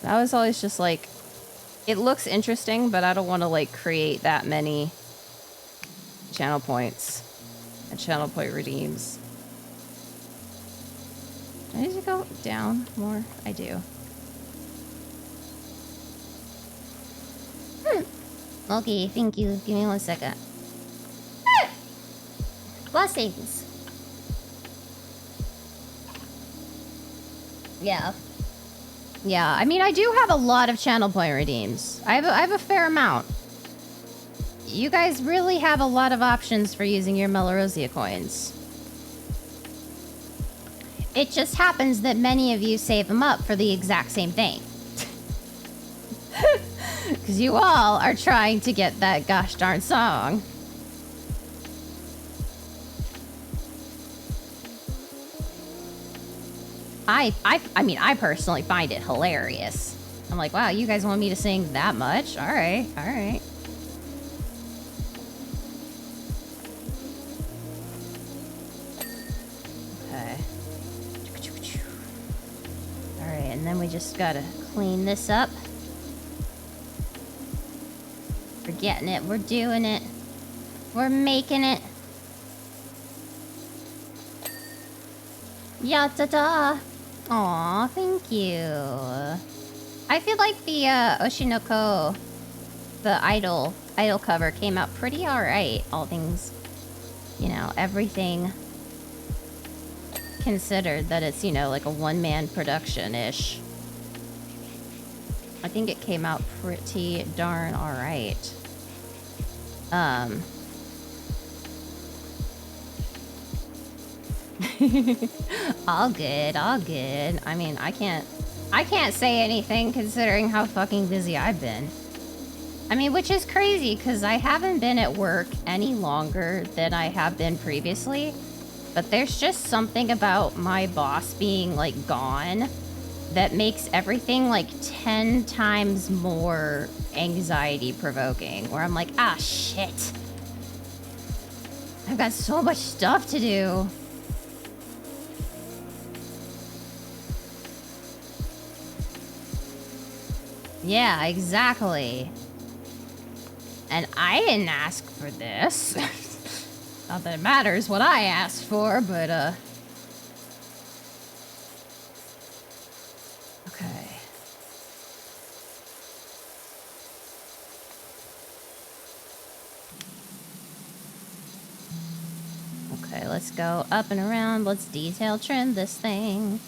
I was always just like, it looks interesting, but I don't want to, like, create that many channel points and channel point redeems. Do I need to go down more? I do. Okay, thank you. Give me 1 second. Blessings. Yeah. Yeah, I mean, I do have a lot of channel point redeems. I have a fair amount. You guys really have a lot of options for using your Melorosia coins. It just happens that many of you save them up for the exact same thing. Because you all are trying to get that gosh darn song. I mean, I personally find it hilarious. I'm like, wow, you guys want me to sing that much? All right, all right. Okay. All right, and then we just gotta clean this up. We're getting it. We're doing it. We're making it. Yatta-da. Aw, thank you. I feel like the Oshinoko, the idol cover came out pretty alright. All things, you know, everything considered, that it's, you know, like a one-man production-ish. I think it came out pretty darn alright. All good, all good. I mean, I can't say anything considering how fucking busy I've been. I mean, which is crazy because I haven't been at work any longer than I have been previously. But there's just something about my boss being, like, gone that makes everything, like, 10 times more anxiety-provoking. Where I'm like, ah, shit. I've got so much stuff to do. Yeah, exactly. And I didn't ask for this. Not that it matters what I asked for, but, okay. Okay, let's go up and around. Let's detail trim this thing.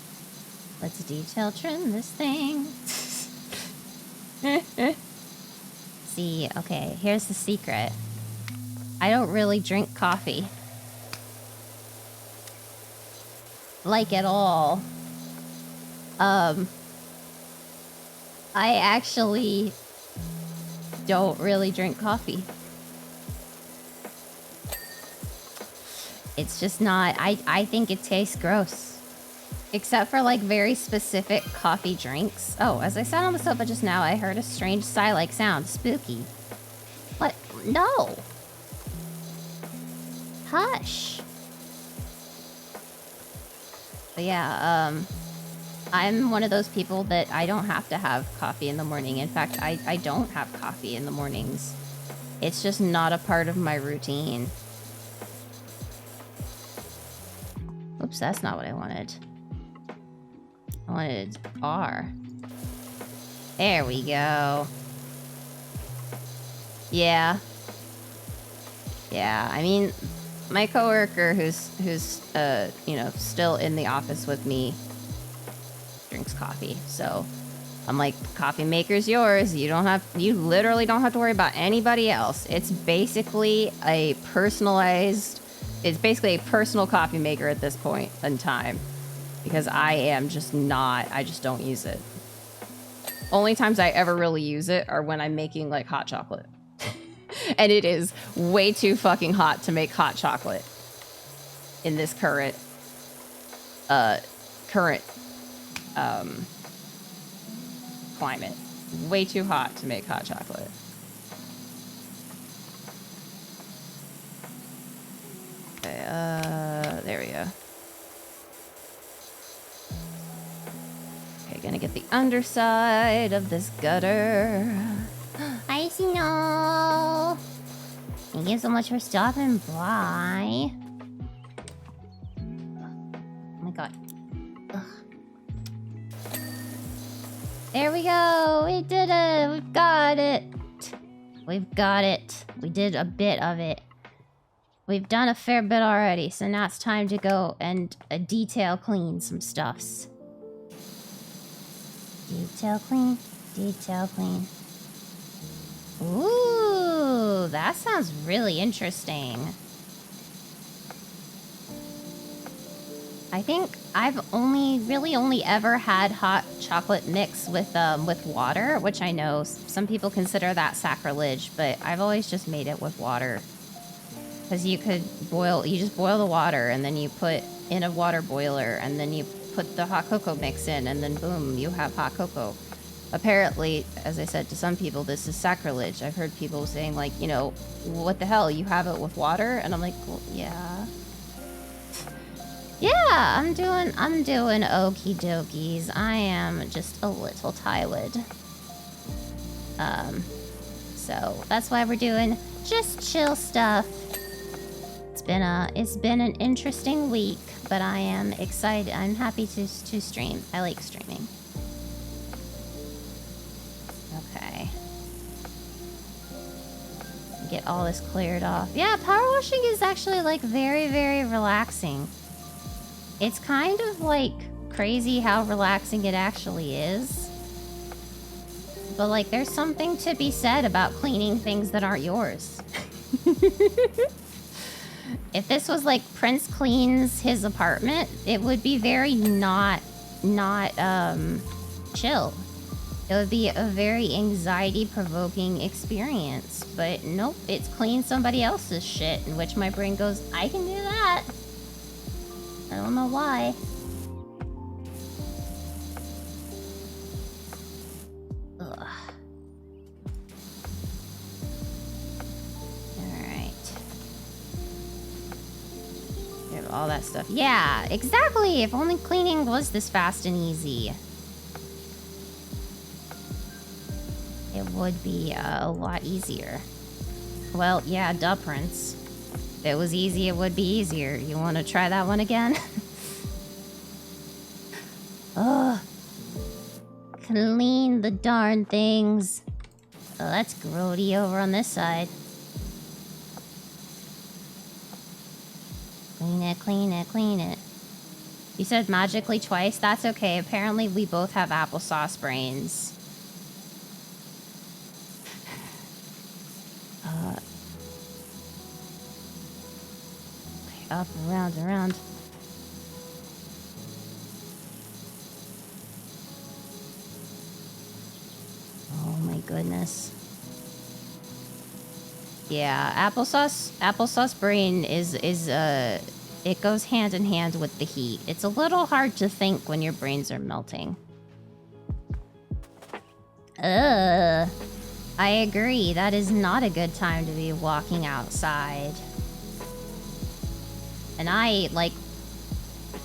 Let's detail trim this thing. See, okay, here's the secret. I don't really drink coffee. Like at all. I actually don't really drink coffee. It's just not, I think it tastes gross. Except for like very specific coffee drinks. Oh, as I sat on the sofa just now, I heard a strange sigh-like sound. Spooky. What? No. Hush. But yeah, I'm one of those people that I don't have to have coffee in the morning. In fact, I don't have coffee in the mornings. It's just not a part of my routine. Oops, that's not what I wanted. I wanted R. There we go. Yeah. Yeah, I mean, my coworker who's you know, still in the office with me drinks coffee. So I'm like, coffee maker's yours. You literally don't have to worry about anybody else. It's basically a personal coffee maker at this point in time. Because I just don't use it. Only times I ever really use it are when I'm making like hot chocolate. And it is way too fucking hot to make hot chocolate in this current climate. Way too hot to make hot chocolate. Okay, there we go. Okay, gonna get the underside of this gutter. I see no. Thank you so much for stopping by. Oh my god. Ugh. There we go. We did it. We've got it. We've got it. We did a bit of it. We've done a fair bit already, so now it's time to go and detail clean some stuffs. Detail clean. Detail clean. Ooh, that sounds really interesting. I think I've really only ever had hot chocolate mix with water, which I know some people consider that sacrilege, but I've always just made it with water. Because you just boil the water and then you put in a water boiler and then you put the hot cocoa mix in and then boom, you have hot cocoa. Apparently, as I said to some people, this is sacrilege. I've heard people saying like, you know, what the hell, you have it with water? And I'm like, well, yeah. Yeah, I'm doing okie dokies. I am just a little tired. So that's why we're doing just chill stuff. It's been an interesting week, but I am excited. I'm happy to stream. I like streaming. Okay. Get all this cleared off. Yeah, power washing is actually like very, very relaxing. It's kind of like crazy how relaxing it actually is. But like there's something to be said about cleaning things that aren't yours. If this was like Prince cleans his apartment, it would be very not chill. It would be a very anxiety-provoking experience. But nope, it's clean somebody else's shit, in which my brain goes, I can do that. I don't know why. Ugh. Alright. all that stuff. Yeah, exactly. If only cleaning was this fast and easy. It would be a lot easier. Well, yeah, duh, Prince. If it was easy, it would be easier. You want to try that one again? Ugh. Clean the darn things. Oh, that's grody over on this side. Clean it, clean it, clean it. You said magically twice? That's okay. Apparently we both have applesauce brains. Up, around, around. Oh my goodness. Yeah, applesauce brain is it goes hand in hand with the heat. It's a little hard to think when your brains are melting. I agree. That is not a good time to be walking outside. And I, like,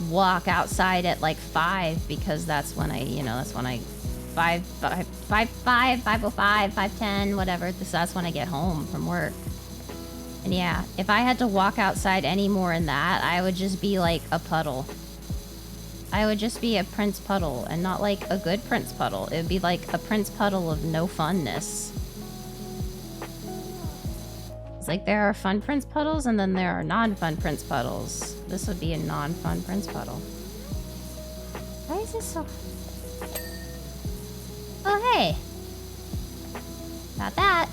walk outside at, like, 5 because that's when I, that's when I... 5:05, 5:10, whatever. That's when I get home from work. And yeah, if I had to walk outside any more in that, I would just be, like, a puddle. I would just be a Prince Puddle, and not, like, a good Prince Puddle. It would be, like, a Prince Puddle of no funness. It's like there are fun Prince Puddles, and then there are non-fun Prince Puddles. This would be a non-fun Prince Puddle. Why is this so... Oh, hey! Got that.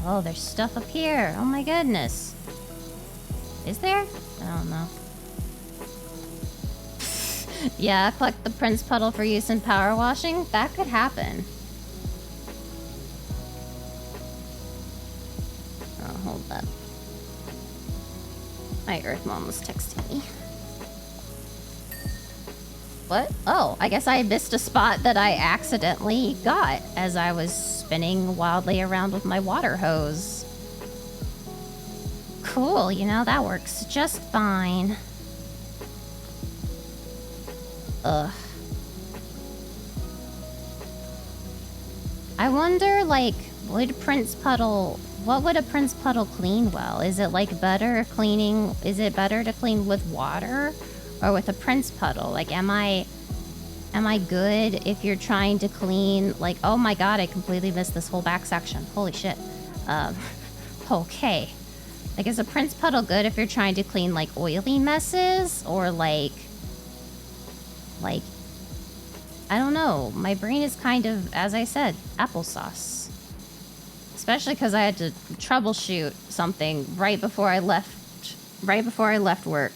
Oh, there's stuff up here. Oh my goodness. Is there? I don't know. Yeah, collect the Prince Puddle for use in power washing? That could happen. Oh, hold up. My Earth Mom was texting me. What? Oh, I guess I missed a spot that I accidentally got as I was spinning wildly around with my water hose. Cool, that works just fine. Ugh. I wonder, like, what would a Prince Puddle clean well? Is it, like, better to clean with water or with a Prince Puddle? Like, am I good if you're trying to clean, like, oh my god, I completely missed this whole back section. Holy shit. Okay. Like, is a Prince Puddle good if you're trying to clean, like, oily messes? Or, like, I don't know. My brain is kind of, as I said, applesauce. Especially because I had to troubleshoot something right before I left work.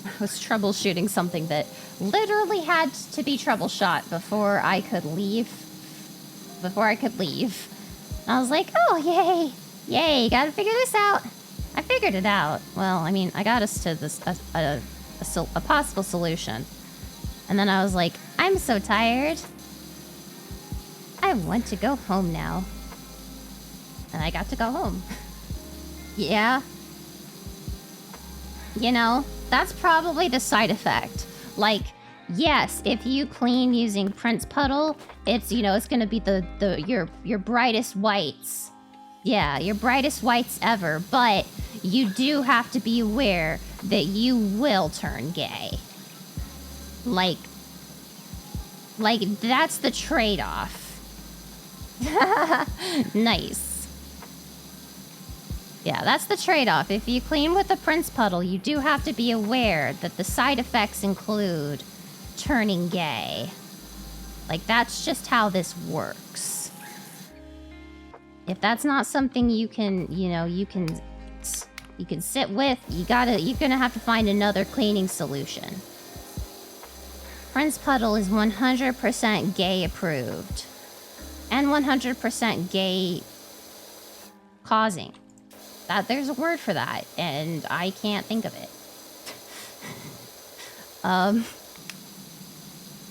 I was troubleshooting something that literally had to be troubleshot before I could leave. And I was like, oh, yay, gotta figure this out. I figured it out. Well, I mean, I got us to this a possible solution. And then I was like, I'm so tired. I want to go home now. And I got to go home. Yeah. That's probably the side effect. Like, yes, if you clean using Prince Puddle, it's, it's gonna be your brightest whites. Yeah, your brightest whites ever, but you do have to be aware that you will turn gay. Like, that's the trade-off. Nice. Yeah, that's the trade-off. If you clean with a Prince Puddle, you do have to be aware that the side effects include turning gay. Like, that's just how this works. If that's not something you can, you can sit with, you're gonna have to find another cleaning solution. Prince Puddle is 100% gay approved. And 100% gay causing. There's a word for that, and I can't think of it.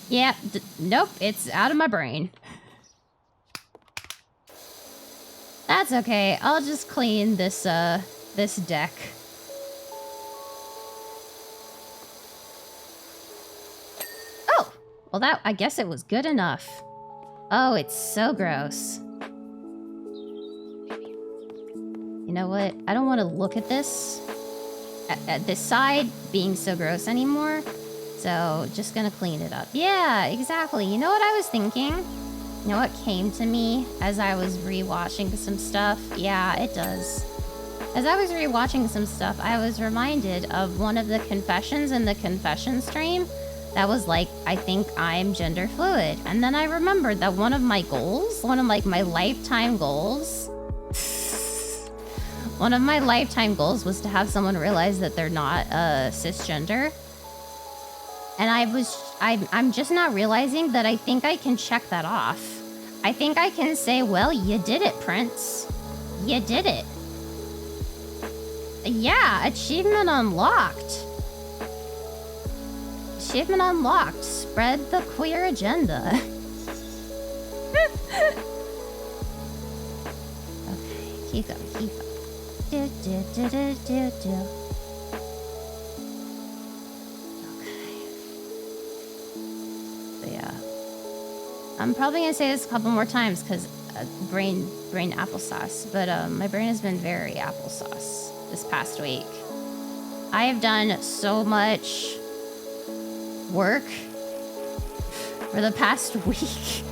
Yeah, nope, it's out of my brain. That's okay. I'll just clean this this deck. Oh, well that, I guess it was good enough. Oh, it's so gross. You know what? I don't want to look at this, at this side being so gross anymore. So just gonna clean it up. Yeah, exactly. You know what I was thinking? You know what came to me as I was rewatching some stuff? Yeah, it does. As I was rewatching some stuff, I was reminded of one of the confessions in the confession stream that was like, I think I'm gender fluid. And then I remembered that one of my goals, one of like my lifetime goals, one of my lifetime goals was to have someone realize that they're not cisgender. And I'm just not realizing that I think I can check that off. I think I can say, well, you did it, Prince. You did it. Yeah, achievement unlocked. Achievement unlocked. Spread the queer agenda. Okay, keep going, keep going. Do, do, do, do, do, do. Yeah, I'm probably gonna say this a couple more times because brain applesauce, but my brain has been very applesauce this past week. I have done so much work for the past week.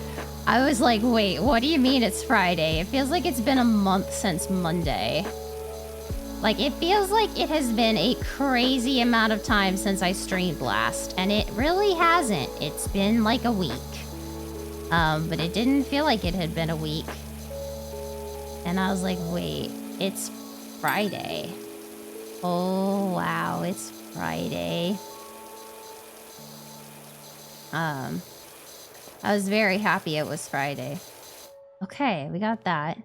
I was like, wait, what do you mean it's Friday? It feels like it's been a month since Monday. Like, it feels like it has been a crazy amount of time since I streamed last, and it really hasn't. It's been like a week. But it didn't feel like it had been a week. And I was like, wait, it's Friday. Oh, wow, it's Friday. I was very happy it was Friday. Okay, we got that.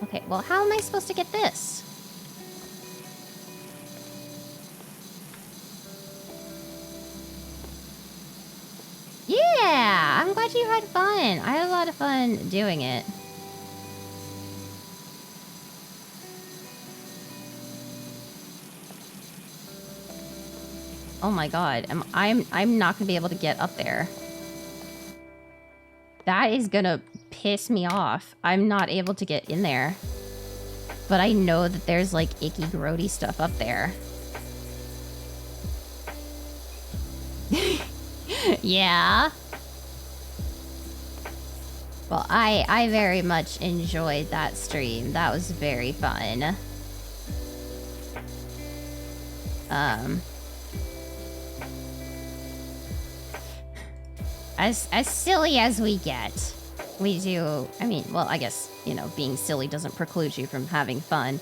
Okay, well, how am I supposed to get this? Yeah, I'm glad you had fun. I had a lot of fun doing it. Oh my god, I'm not gonna be able to get up there. That is gonna piss me off. I'm not able to get in there. But I know that there's like icky, grody stuff up there. Yeah. Well, I very much enjoyed that stream. That was very fun. As silly as we get, we do, I mean, well, I guess, you know, being silly doesn't preclude you from having fun,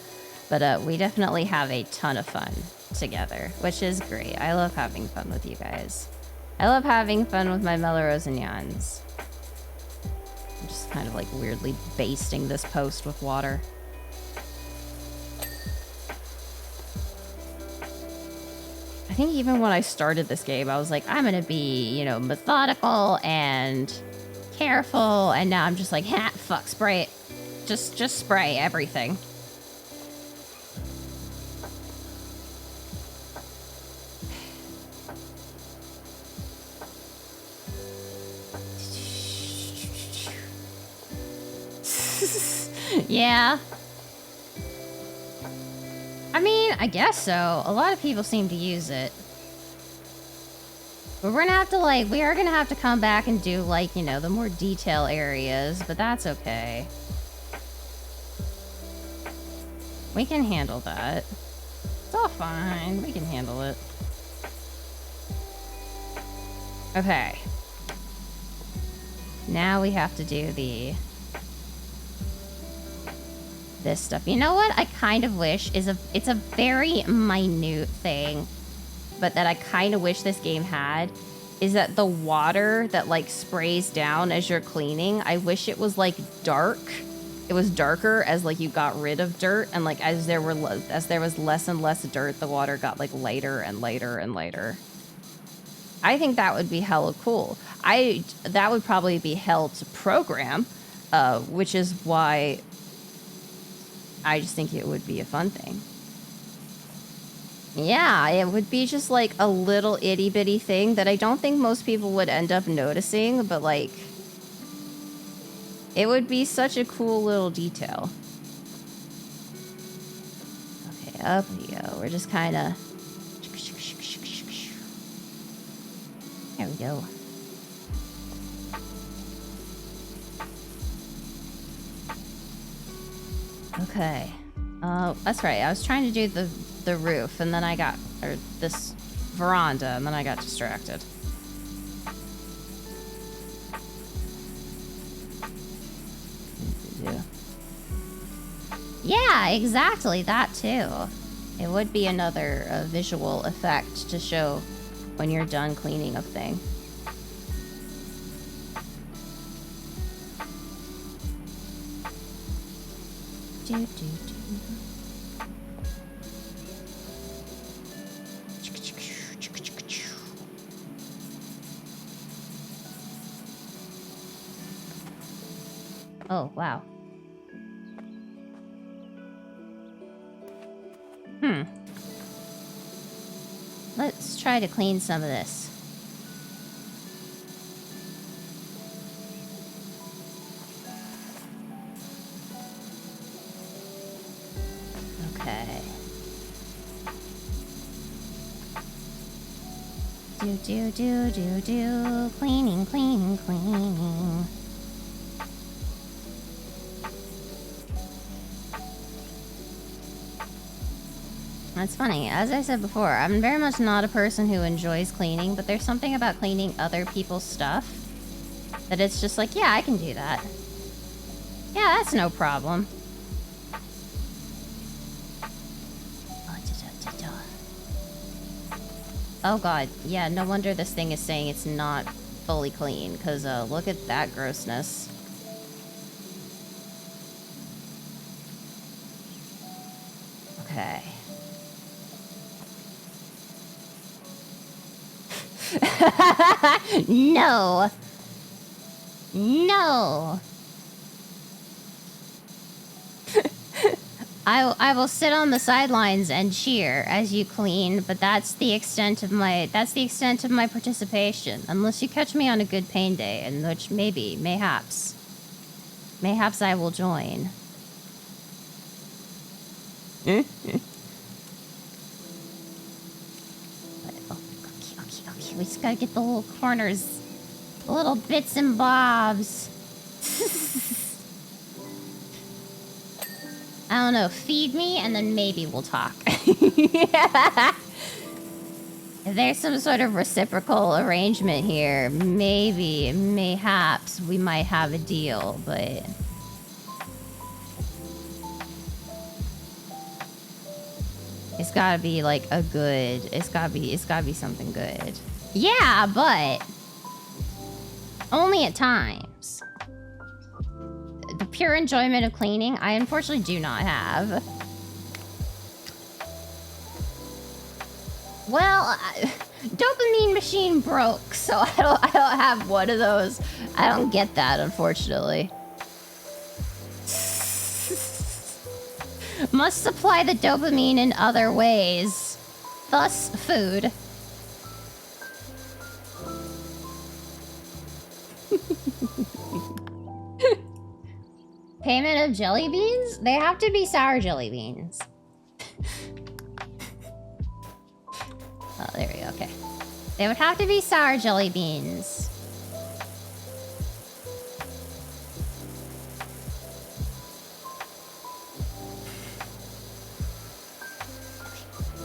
but we definitely have a ton of fun together, which is great. I love having fun with you guys. I love having fun with my Melrose and Yans. I'm just kind of like weirdly basting this post with water. I think even when I started this game, I was like, I'm gonna be, you know, methodical and careful, and now I'm just like, ha, fuck, spray it. Just spray everything. Yeah. I mean, I guess so. A lot of people seem to use it. But we're gonna have to, like, we are gonna have to come back and do, like, you know, the more detail areas, but that's okay. We can handle that. It's all fine. We can handle it. Okay. Now we have to do this stuff. You know what I kind of wish is it's a very minute thing, but that I kind of wish this game had, is that the water that like sprays down as you're cleaning, I wish it was like dark it was darker as like you got rid of dirt, and like as there was less and less dirt, the water got like lighter and lighter and lighter. I think that would be hella cool. That would probably be hell to program, which is why I just think it would be a fun thing. Yeah, it would be just like a little itty bitty thing that I don't think most people would end up noticing, but like, it would be such a cool little detail. Okay, up we go. We're just kind of... There we go. Okay. That's right. I was trying to do the roof, and then I got... Or this veranda, and then I got distracted. Yeah, exactly. That too. It would be another visual effect to show when you're done cleaning a thing. Oh, wow. Let's try to clean some of this. Okay. Do. Cleaning. That's funny. As I said before, I'm very much not a person who enjoys cleaning, but there's something about cleaning other people's stuff that it's just like, yeah, I can do that. Yeah, that's no problem. Oh god, yeah, no wonder this thing is saying it's not fully clean, because look at that grossness. Okay. No. I will sit on the sidelines and cheer as you clean, but that's the extent of my participation. Unless you catch me on a good pain day, in which mayhaps I will join. Okay, we just gotta get the little corners, the little bits and bobs. I don't know, feed me and then maybe we'll talk. Yeah. If there's some sort of reciprocal arrangement here, mayhaps we might have a deal, but... It's gotta be like a good, it's gotta be something good. Yeah, but only at times. The pure enjoyment of cleaning, I unfortunately do not have. Well, dopamine machine broke, so I don't have one of those. I don't get that, unfortunately. Must supply the dopamine in other ways. Thus, food. Payment of jelly beans? They have to be sour jelly beans. Oh, there we go, okay. They would have to be sour jelly beans.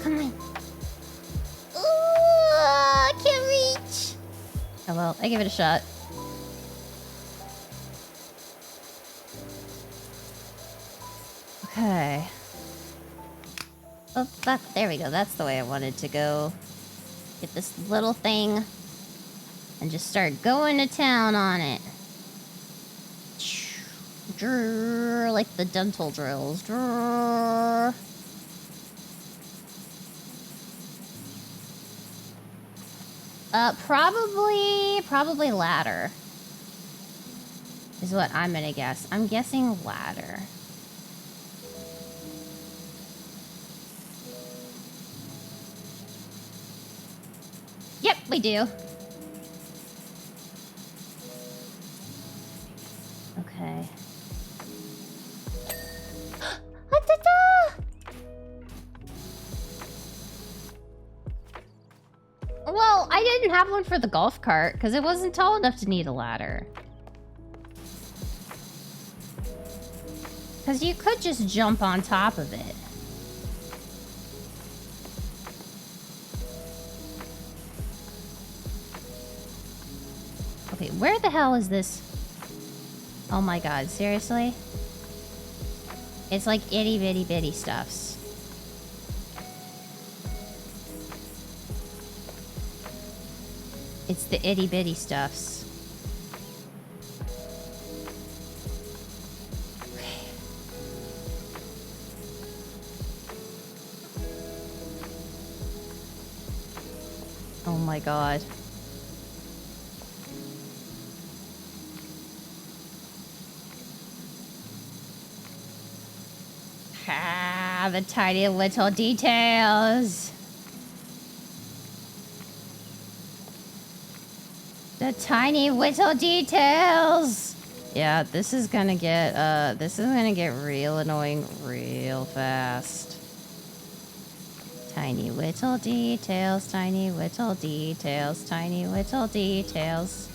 Come on. Ooh, I can't reach. Oh well, I give it a shot. Okay. Oh, there we go. That's the way I wanted to go. Get this little thing and just start going to town on it. Drrr, like the dental drills. Drrr. Probably ladder. Is what I'm gonna guess. I'm guessing ladder. Yep, we do. Okay. Well, I didn't have one for the golf cart because it wasn't tall enough to need a ladder. Because you could just jump on top of it. Okay, where the hell is this? Oh my god, seriously? It's like itty bitty bitty stuffs. It's the itty bitty stuffs. Okay. Oh my god. Ah, the tiny little details. The tiny little details. Yeah, this is gonna get real annoying real fast. Tiny little details, tiny little details, tiny little details.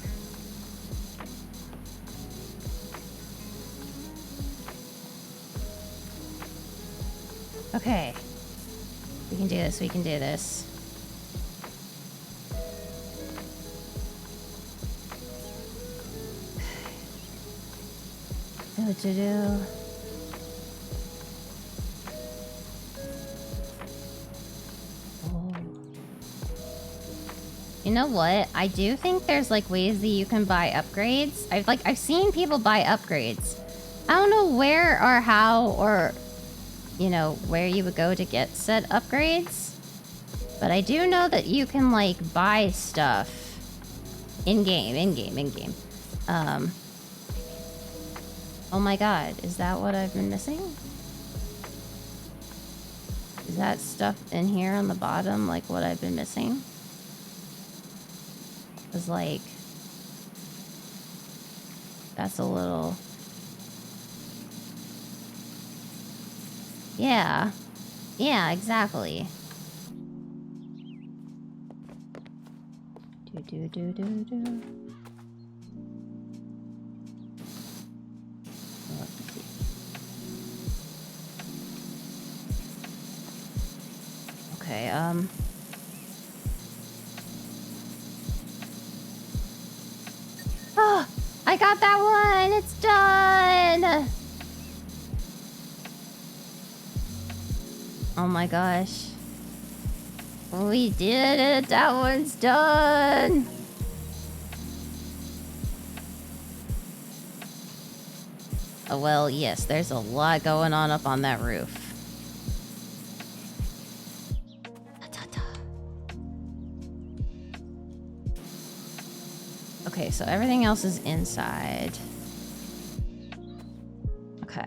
Okay. We can do this, we can do this. Do. Oh. You know what? I do think there's like ways that you can buy upgrades. I've seen people buy upgrades. I don't know where or how or you know where you would go to get said upgrades. But I do know that you can like buy stuff in game. Oh my god, is that what I've been missing? Is that stuff in here on the bottom like what I've been missing? Cause like, that's a little... Yeah. Yeah, exactly. Do. Okay, Oh, I got that one! It's done! Oh my gosh. We did it! That one's done! Oh, well, yes, there's a lot going on up on that roof. Okay, so everything else is inside. Okay.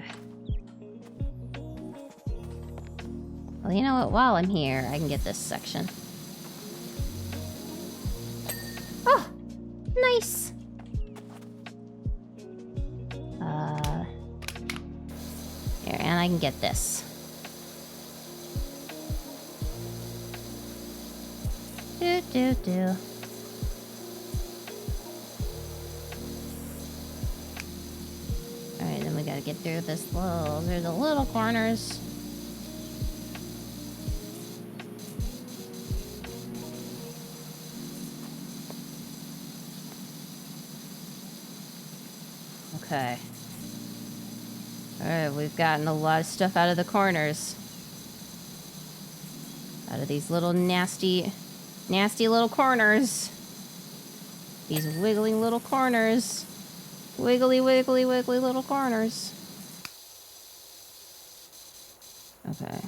Well, you know what? While I'm here, I can get this section. Oh! Nice! Here, and I can get this. Do. Alright, then we gotta get through this little... There's the little corners. Okay. Alright, we've gotten a lot of stuff out of the corners. Out of these little nasty little corners. These wiggling little corners. Wiggly, wiggly, wiggly little corners. Okay.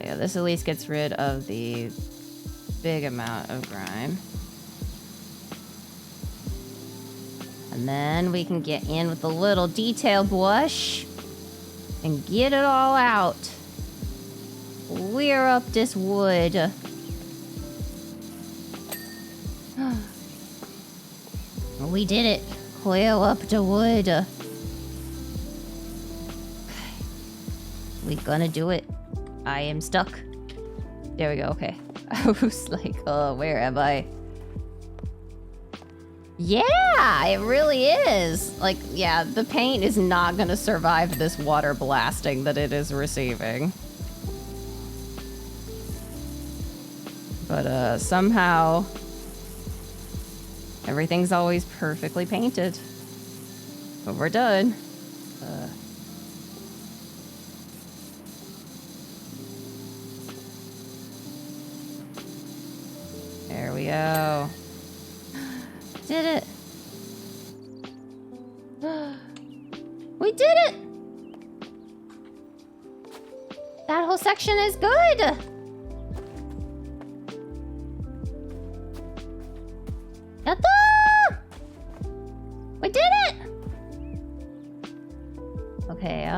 Yeah, this at least gets rid of the big amount of grime. And then we can get in with a little detail brush and get it all out. Clear up this wood. We did it. Clear up the wood. We gonna do it. I am stuck. There we go, okay. I was like, oh, where am I? Yeah, it really is. Like, yeah, the paint is not gonna survive this water blasting that it is receiving. But, somehow, everything's always perfectly painted. But we're done. There we go. Did it. We did it! That whole section is good! Yatta! We did it! Okay,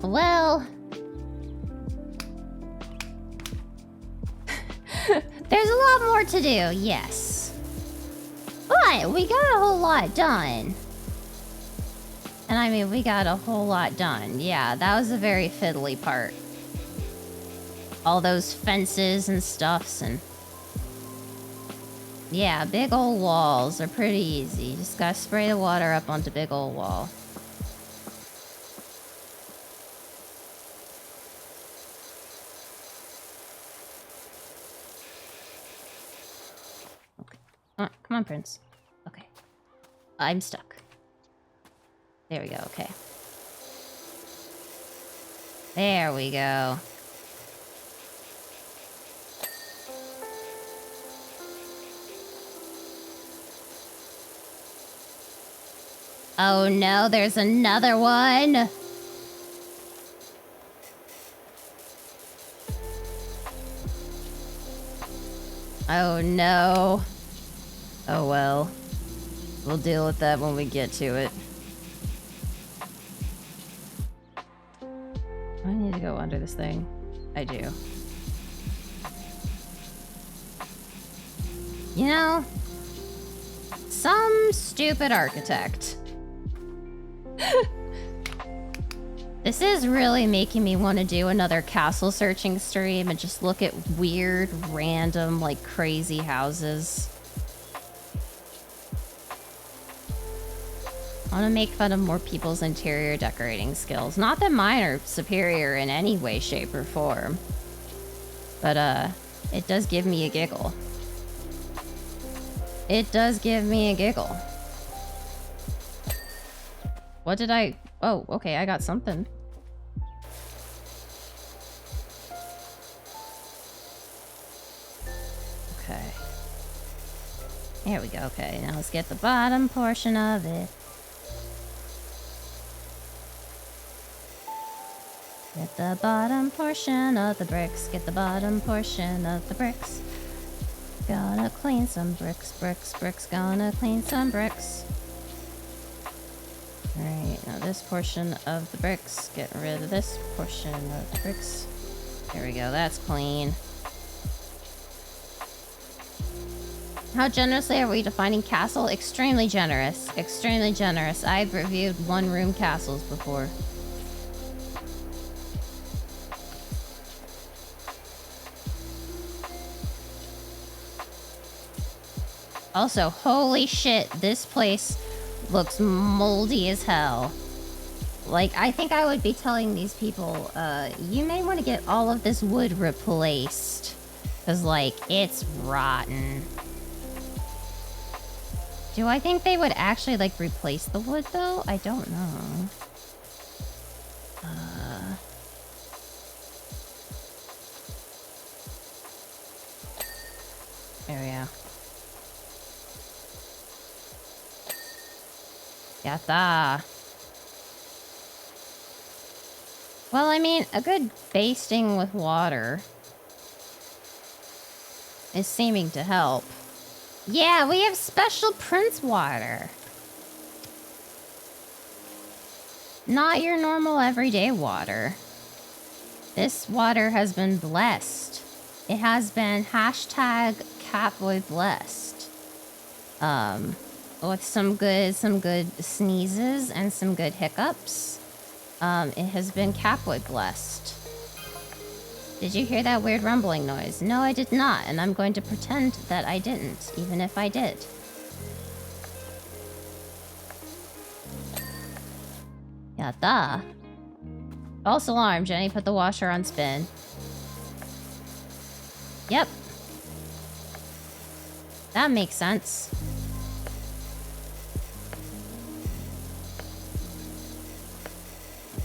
well... There's a lot more to do, yes. But we got a whole lot done. And I mean, we got a whole lot done. Yeah, that was a very fiddly part. All those fences and stuffs and... Yeah, big old walls are pretty easy. Just gotta spray the water up onto big old wall. Come on, Prince. Okay. I'm stuck. There we go, okay. There we go. Oh no, there's another one! Oh no. Oh well. We'll deal with that when we get to it. I need to go under this thing. I do. You know, some stupid architect. This is really making me want to do another castle searching stream and just look at weird, random, like crazy houses. I want to make fun of more people's interior decorating skills. Not that mine are superior in any way, shape, or form. But, it does give me a giggle. It does give me a giggle. What did I... Oh, okay, I got something. Okay. There we go, okay. Now let's get the bottom portion of it. Get the bottom portion of the bricks. Get the bottom portion of the bricks. Gonna clean some bricks, bricks, bricks. Gonna clean some bricks. Alright, now this portion of the bricks. Get rid of this portion of the bricks. There we go, that's clean. How generously are we defining castle? Extremely generous. Extremely generous. I've reviewed one-room castles before. Also, holy shit, this place looks moldy as hell. Like, I think I would be telling these people, you may want to get all of this wood replaced. Because, like, it's rotten. Do I think they would actually, like, replace the wood, though? I don't know. There we go. Yatta. Well, I mean, a good basting with water is seeming to help. Yeah, we have special Prince water. Not your normal everyday water. This water has been blessed. It has been hashtag Catboy blessed. With some good sneezes and some good hiccups. It has been Catboy blessed. Did you hear that weird rumbling noise? No, I did not, and I'm going to pretend that I didn't, even if I did. Yatta. False alarm, Jenny put the washer on spin. Yep. That makes sense.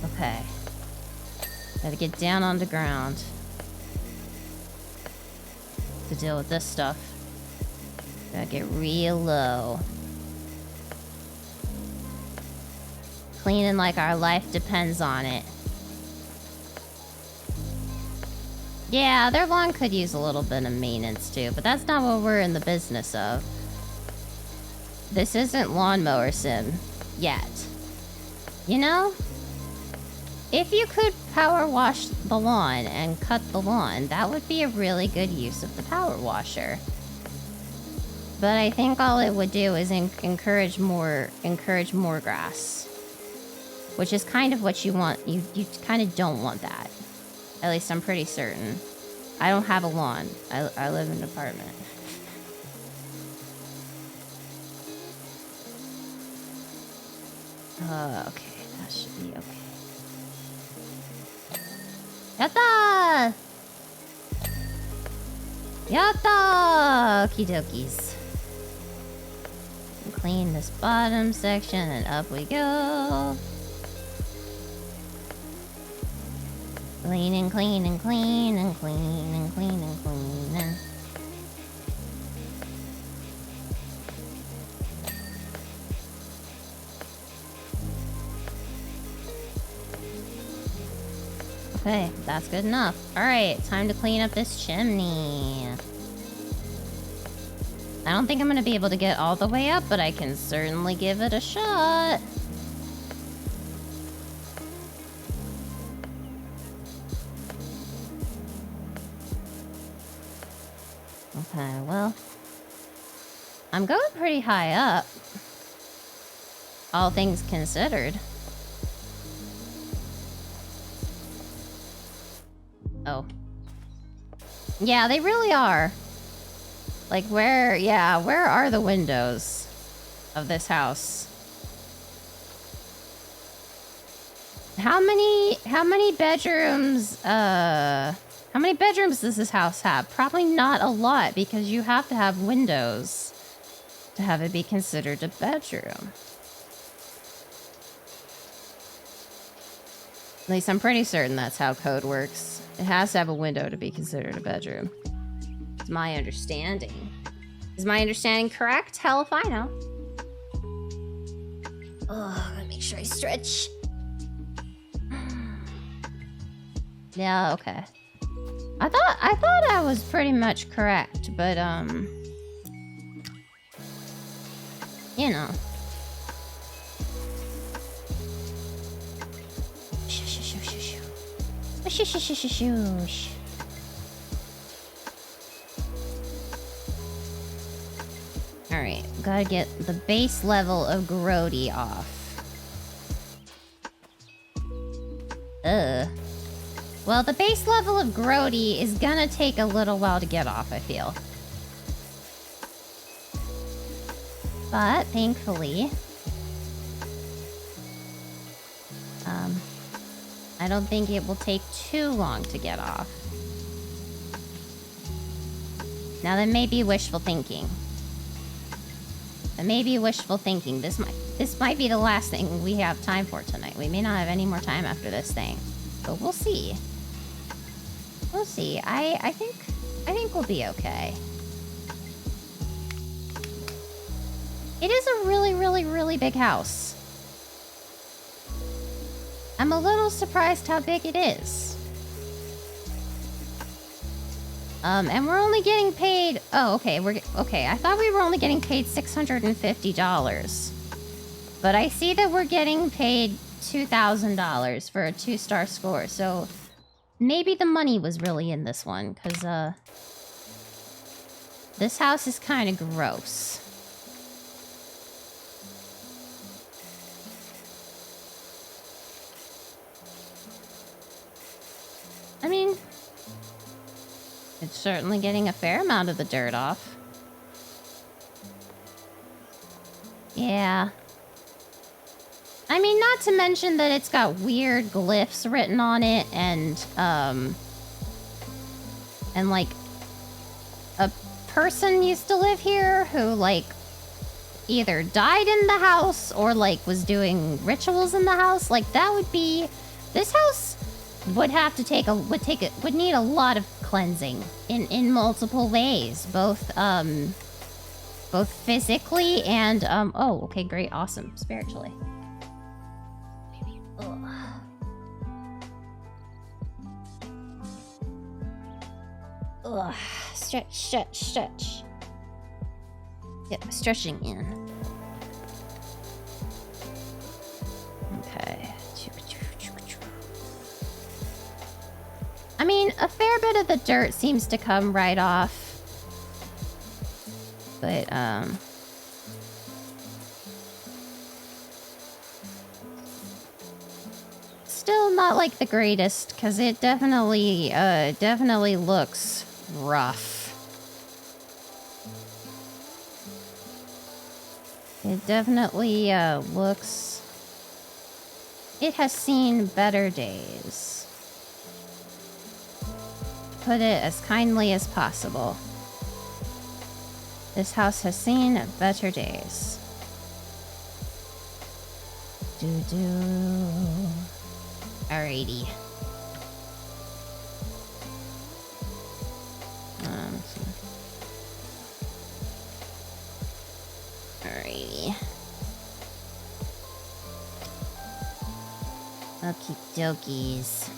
Okay. Gotta get down on the ground to deal with this stuff. Gotta get real low. Cleaning like our life depends on it. Yeah, their lawn could use a little bit of maintenance too, but that's not what we're in the business of. This isn't Lawnmower Sim yet. You know? If you could power wash the lawn and cut the lawn, that would be a really good use of the power washer. But I think all it would do is encourage more grass. Which is kind of what you want. You kind of don't want that. At least I'm pretty certain. I don't have a lawn. I live in an apartment. Okay, that should be okay. Yatta! Yatta! Okie dokies. Clean this bottom section and up we go. Clean and clean and clean and clean and clean and clean and... Okay, that's good enough. Alright, time to clean up this chimney. I don't think I'm gonna be able to get all the way up, but I can certainly give it a shot. Okay, well, I'm going pretty high up, all things considered. Oh. Yeah, they really are. Like, where are the windows of this house? How many bedrooms, how many bedrooms does this house have? Probably not a lot, because you have to have windows to have it be considered a bedroom. At least I'm pretty certain that's how code works. It has to have a window to be considered a bedroom. It's my understanding. Is my understanding correct? Hell if I know. Oh, let me make sure I stretch. Yeah, okay. I thought I was pretty much correct, but you know. Shush. Alright, gotta get the base level of grody off. Well, the base level of grody is gonna take a little while to get off, I feel. But, thankfully... I don't think it will take too long to get off. Now, that may be wishful thinking. That may be wishful thinking. This might be the last thing we have time for tonight. We may not have any more time after this thing. But we'll see. We'll see. I think we'll be okay. It is a really, really, really big house. I'm a little surprised how big it is. And we're only getting paid... Oh, okay, okay, I thought we were only getting paid $650. But I see that we're getting paid $2,000 for a 2-star score, so... Maybe the money was really in this one, because, this house is kind of gross. I mean... It's certainly getting a fair amount of the dirt off. Yeah. I mean, not to mention that it's got weird glyphs written on it, and like, a person used to live here who, like, either died in the house or, like, was doing rituals in the house. Like, that would be... This house would have to would need a lot of cleansing in multiple ways, both physically and, oh, okay, great, awesome, spiritually. Ugh. Ugh. Stretch. Get my stretching in. Okay. I mean, a fair bit of the dirt seems to come right off. But, still not like the greatest, because it definitely looks rough. It definitely, looks... It has seen better days. Put it as kindly as possible. This house has seen better days. Alrighty. Alrighty. Okie dokies.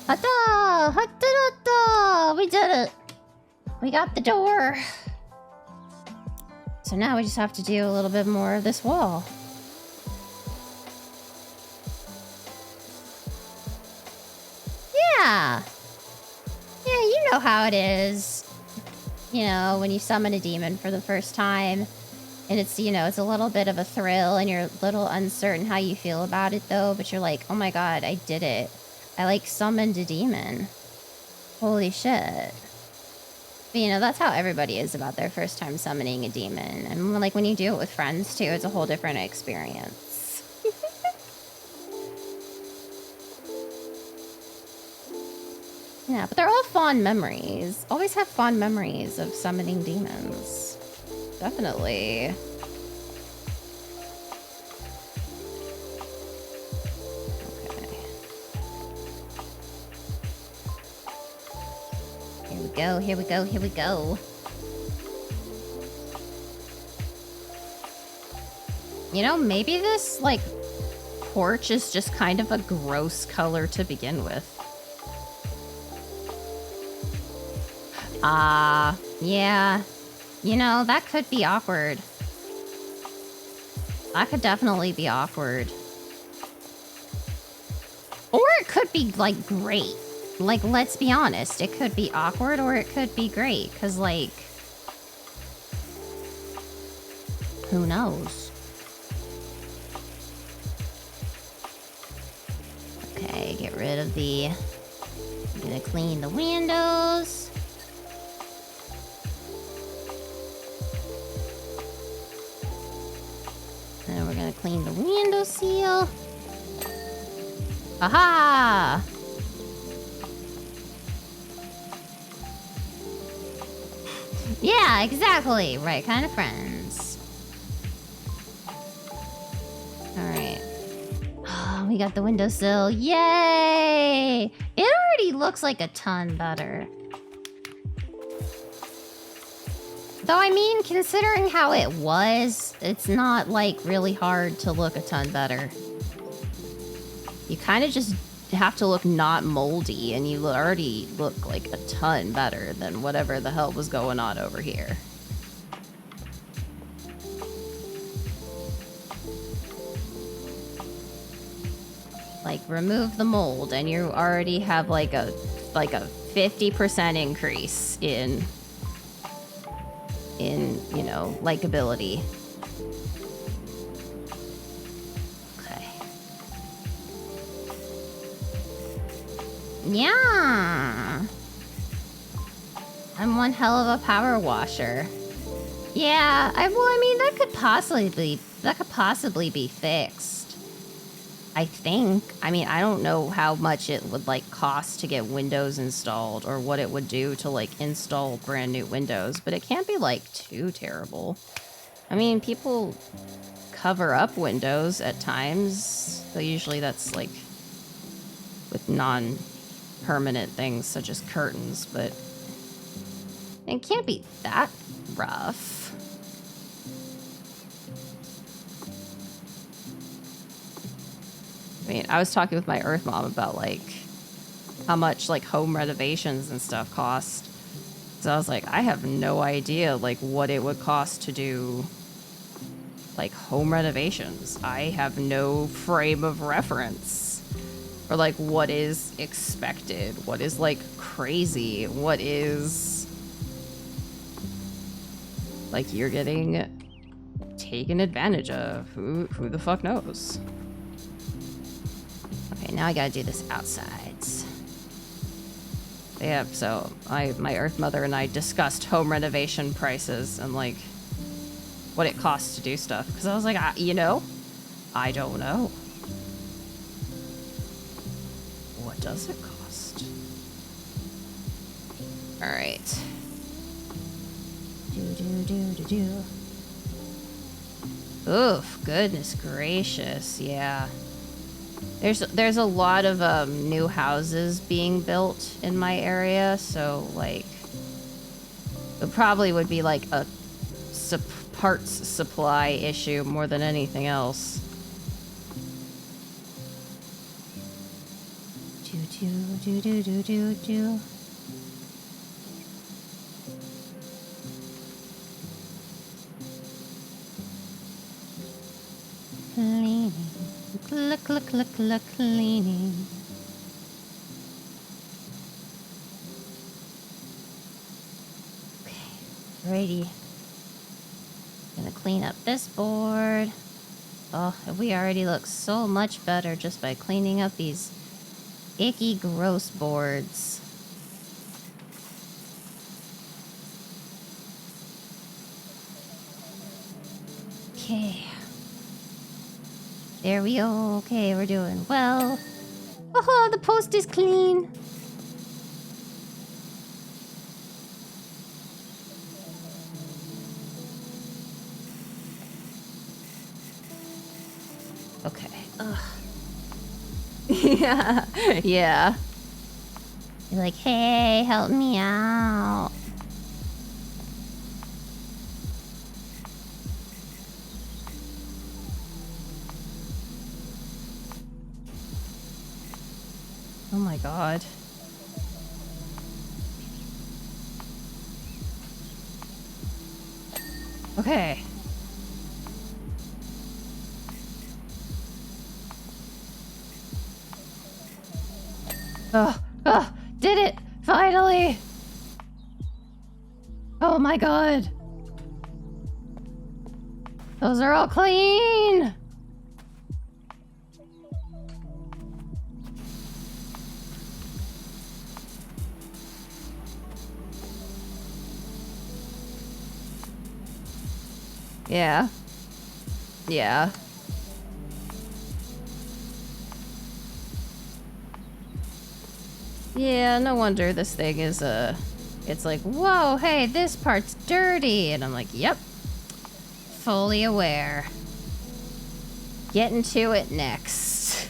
Hata! Hata! We did it! We got the door. So now we just have to do a little bit more of this wall. Yeah! Yeah, you know how it is. You know, when you summon a demon for the first time, and it's, you know, it's a little bit of a thrill, and you're a little uncertain how you feel about it, though, but you're like, oh my god, I did it. I, like, summoned a demon. Holy shit. But, you know, that's how everybody is about their first time summoning a demon. And, like, when you do it with friends, too, it's a whole different experience. Yeah, but they're all fond memories. Always have fond memories of summoning demons. Definitely. Here we go. You know, maybe this, like, porch is just kind of a gross color to begin with. Yeah. You know, that could be awkward. That could definitely be awkward. Or it could be, like, great. Like, let's be honest. It could be awkward or it could be great. Because, like... Who knows? Okay, get rid of the... I'm gonna clean the windows. And we're gonna clean the window seal. Aha! Yeah, exactly. Right kind of friends. Alright. Oh, we got the windowsill. Yay! It already looks like a ton better. Though, I mean, considering how it was, it's not, like, really hard to look a ton better. You kind of just have to look not moldy, and you already look, like, a ton better than whatever the hell was going on over here. Like, remove the mold, and you already have, like a 50% increase in, you know, likability. Okay. Yeah. I'm one hell of a power washer. Yeah, well, I mean, that could possibly be fixed. I think. I mean, I don't know how much it would, like, cost to get Windows installed or what it would do to, like, install brand new Windows, but it can't be, like, too terrible. I mean, people cover up Windows at times, so usually that's, like, with non-permanent things such as curtains, but it can't be that rough. I mean, I was talking with my Earth Mom about, like, how much, like, home renovations and stuff cost. So I was like, I have no idea, like, what it would cost to do, like, home renovations. I have no frame of reference for, like, what is expected, what is, like, crazy, what is, like, you're getting taken advantage of. Who the fuck knows? Okay, now I gotta do this outsides. Yeah, so my Earth Mother and I discussed home renovation prices and, like, what it costs to do stuff. Because I was like, you know, I don't know. What does it cost? Alright. Oof, goodness gracious, yeah. There's a lot of new houses being built in my area, so, like, it probably would be like a parts supply issue more than anything else. Do. Cleaning. Cleaning. Okay, righty. Gonna clean up this board. Oh, we already look so much better just by cleaning up these icky, gross boards. Okay. There we go. Okay, we're doing well. Oh, the post is clean. Okay. Ugh. Yeah. Yeah. You're like, hey, help me out. Oh my god. Okay. Did it! Finally! Oh my god. Those are all clean! Yeah. Yeah. Yeah, no wonder this thing is, it's like, whoa, hey, this part's dirty. And I'm like, yep. Fully aware. Getting to it next.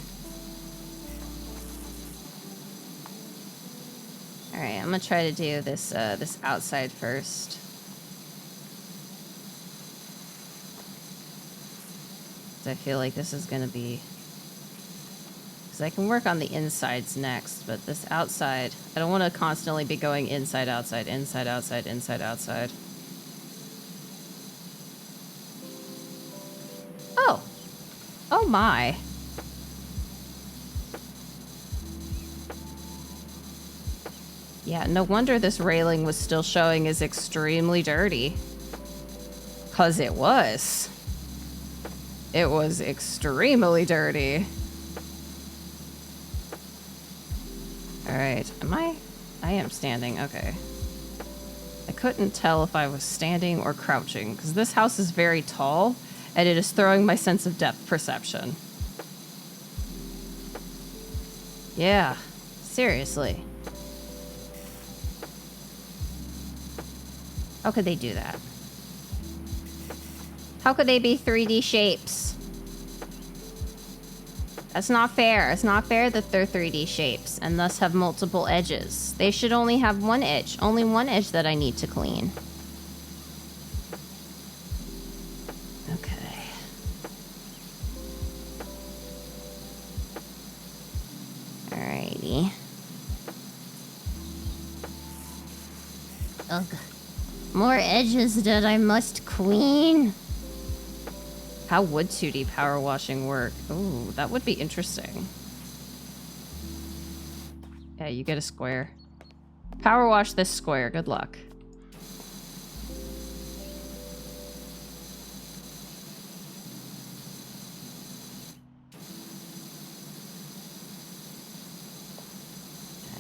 Alright, I'm gonna try to do this, this outside first. I feel like this is gonna be... Because I can work on the insides next, but this outside... I don't want to constantly be going inside, outside, inside, outside, inside, outside. Oh! Oh my! Yeah, no wonder this railing was still showing as extremely dirty. 'Cause it was. It was extremely dirty. Alright, I am standing, okay. I couldn't tell if I was standing or crouching, because this house is very tall, and it is throwing my sense of depth perception. Yeah, seriously. How could they do that? How could they be 3D shapes? That's not fair. It's not fair that they're 3D shapes and thus have multiple edges. They should only have one edge. Only one edge that I need to clean. Okay. Alrighty. Ugh. More edges that I must clean. How would 2D power washing work? Ooh, that would be interesting. Yeah, you get a square. Power wash this square. Good luck.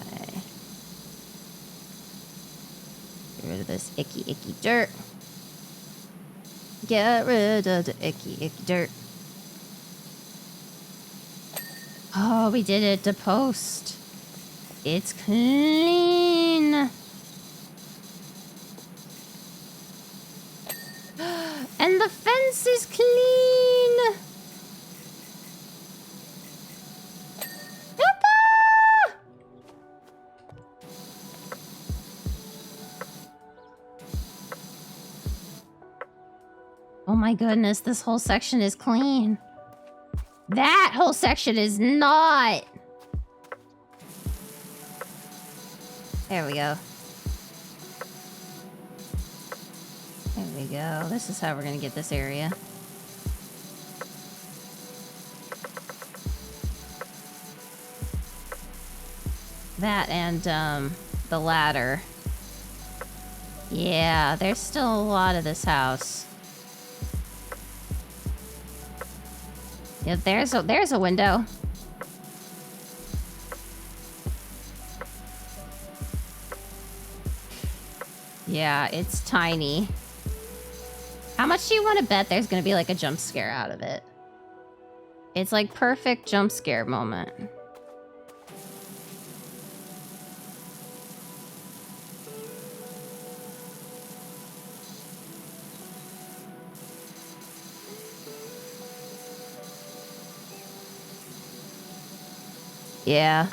Okay. Get rid of this icky, icky dirt. Get rid of the icky, icky dirt. Oh, we did it. The post. It's clean. And the fence is clean. Yatta! Oh my goodness, this whole section is clean. That whole section is not. There we go. There we go. This is how we're gonna get this area. That and, the ladder. Yeah, there's still a lot of this house. Yeah, there's a window. Yeah, it's tiny. How much do you want to bet there's gonna be like a jump scare out of it? It's like perfect jump scare moment. Yeah.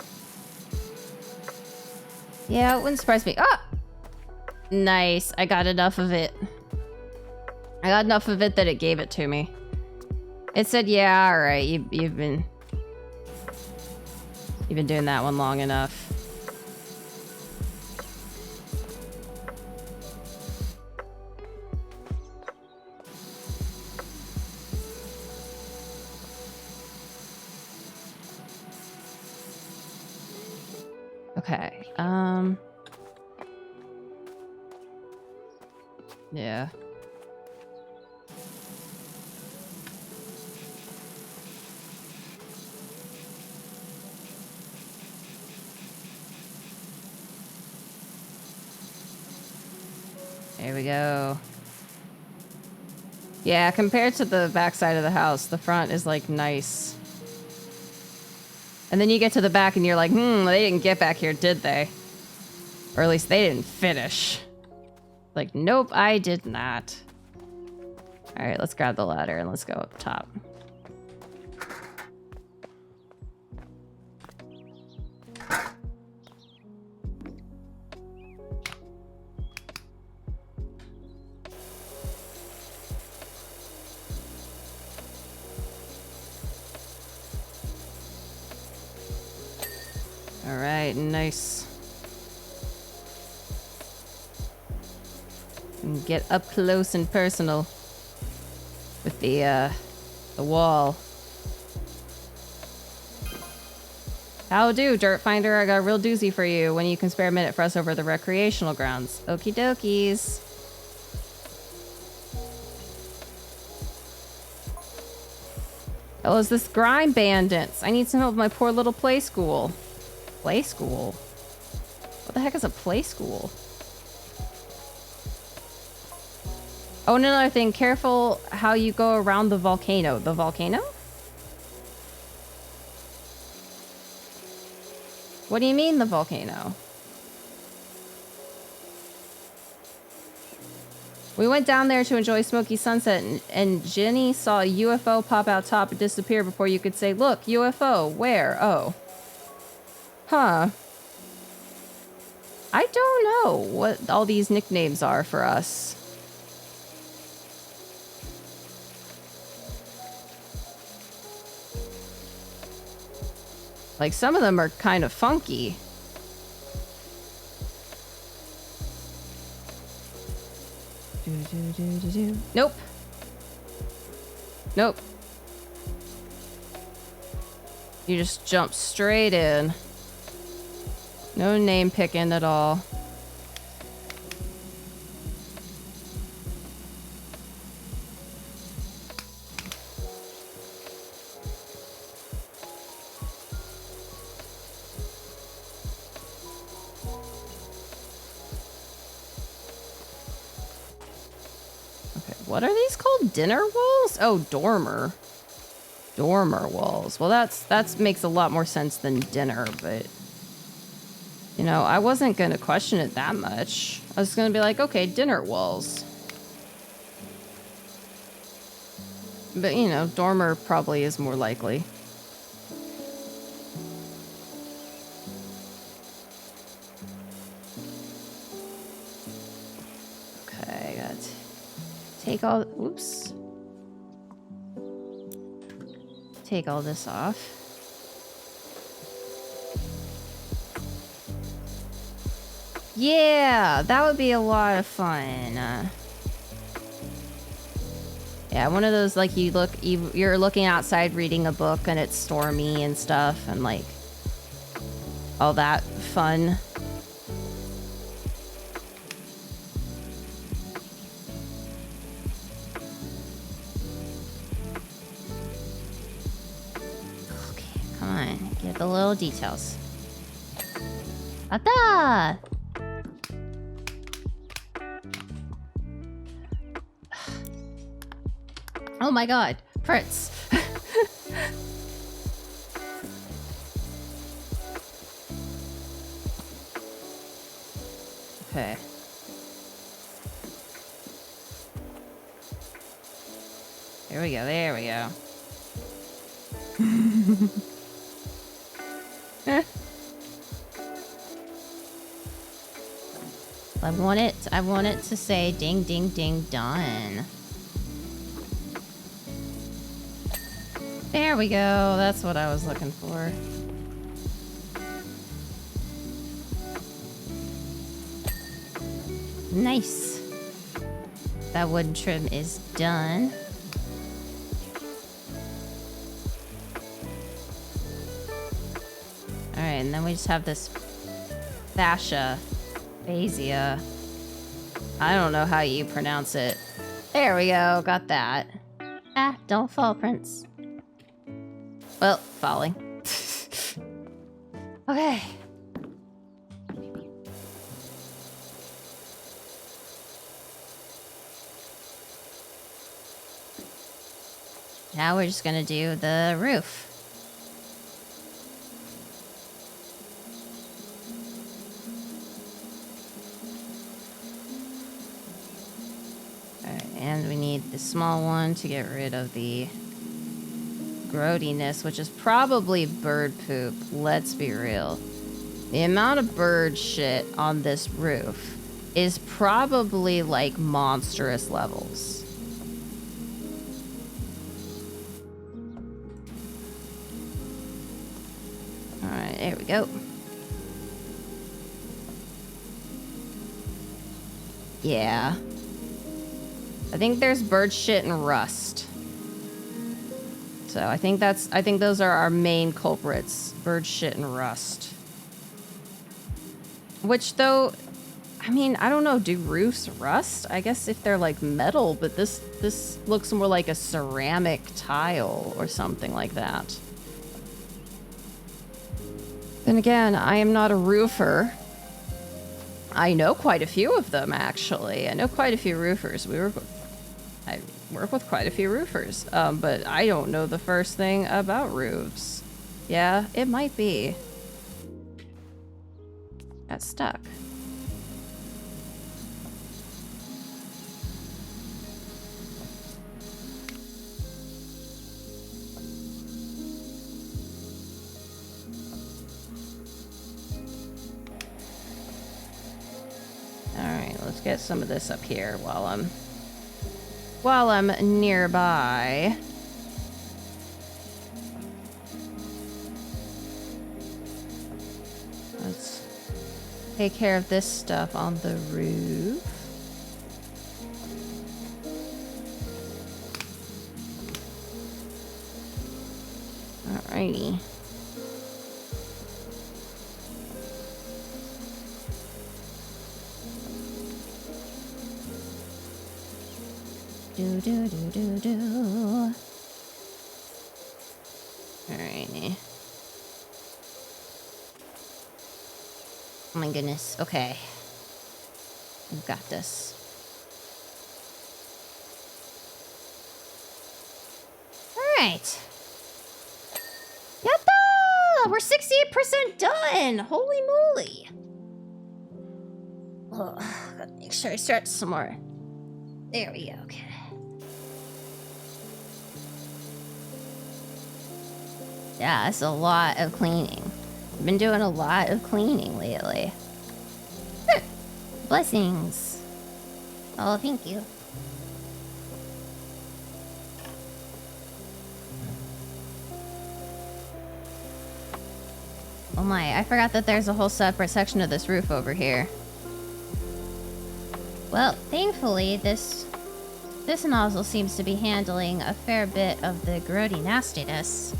Yeah, it wouldn't surprise me. Ah! Nice. I got enough of it. I got enough of it that it gave it to me. It said, yeah, alright, you've been doing that one long enough. Okay, yeah. There we go. Yeah, compared to the backside of the house, the front is like nice. And then you get to the back and you're like, they didn't get back here, did they? Or at least they didn't finish. Like, nope, I did not. Alright, let's grab the ladder and let's go up top. Alright, nice. And get up close and personal with the wall. How do, Dirt Finder? I got a real doozy for you when you can spare a minute for us over the recreational grounds. Okie dokies. Oh, is this Grime Bandits? I need some help with my poor little play school. Play school? What the heck is a play school? Oh, and another thing, careful how you go around the volcano. The volcano? What do you mean, the volcano? We went down there to enjoy smoky sunset, and Jenny saw a UFO pop out top and disappear before you could say, look, UFO, where? Oh. Huh. I don't know what all these nicknames are for us. Like, some of them are kind of funky. Nope. Nope. You just jump straight in. No name picking at all. What are these called? Dinner walls? Oh, dormer. Dormer walls. Well, that makes a lot more sense than dinner, but... You know, I wasn't going to question it that much. I was going to be like, okay, dinner walls. But, you know, dormer probably is more likely. Okay, got... Take all, oops. Take all this off. Yeah, that would be a lot of fun. Yeah, one of those, like, you're looking outside reading a book and it's stormy and stuff and like all that fun. The little details. Ata! Oh my god, Prince. Okay. There we go, there we go. I want it to say ding ding ding done. There we go. That's what I was looking for. Nice. That wood trim is done. Alright, and then we just have this fascia. Phasia. I don't know how you pronounce it. There we go, got that. Ah, don't fall, Prince. Well, falling. Okay. Now we're just gonna do the roof. And we need the small one to get rid of the grody-ness, which is probably bird poop. Let's be real. The amount of bird shit on this roof is probably like monstrous levels. Alright, there we go. Yeah. I think there's bird shit and rust. So I think those are our main culprits. Bird shit and rust. Which though, I mean, I don't know, do roofs rust? I guess if they're like metal, but this looks more like a ceramic tile or something like that. Then again, I am not a roofer. I know quite a few of them, actually. I know quite a few roofers. I work with quite a few roofers, but I don't know the first thing about roofs. Yeah, it might be. Got stuck. Alright, let's get some of this up here while I'm nearby. Let's take care of this stuff on the roof. Alrighty. Do. Alrighty. Oh my goodness. Okay. We've got this. Alright. Yatta! We're 68% done! Holy moly! Oh, gotta make sure I start some more. There we go. Okay. Yeah, it's a lot of cleaning. I've been doing a lot of cleaning lately. Blessings. Oh, thank you. Oh my, I forgot that there's a whole separate section of this roof over here. Well, thankfully, this nozzle seems to be handling a fair bit of the grody nastiness.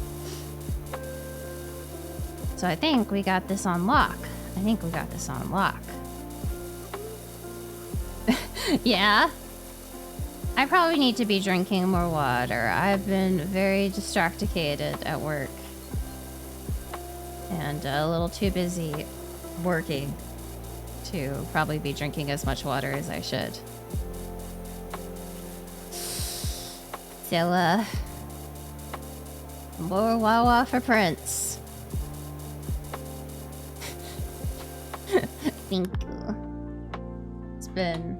So I think we got this on lock. Yeah. I probably need to be drinking more water. I've been very distracted at work. And a little too busy working to probably be drinking as much water as I should. So, more Wawa for Prince. Thank you. It's been...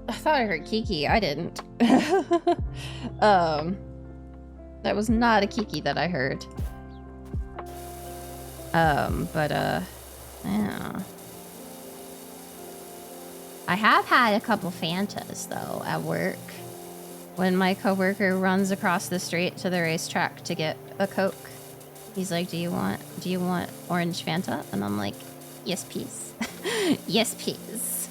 I thought I heard Kiki. I didn't. That was not a Kiki that I heard. Yeah. I have had a couple Fantas, though, at work. When my coworker runs across the street to the racetrack to get a Coke, he's like, do you want orange Fanta? And I'm like, yes, please. Yes, please.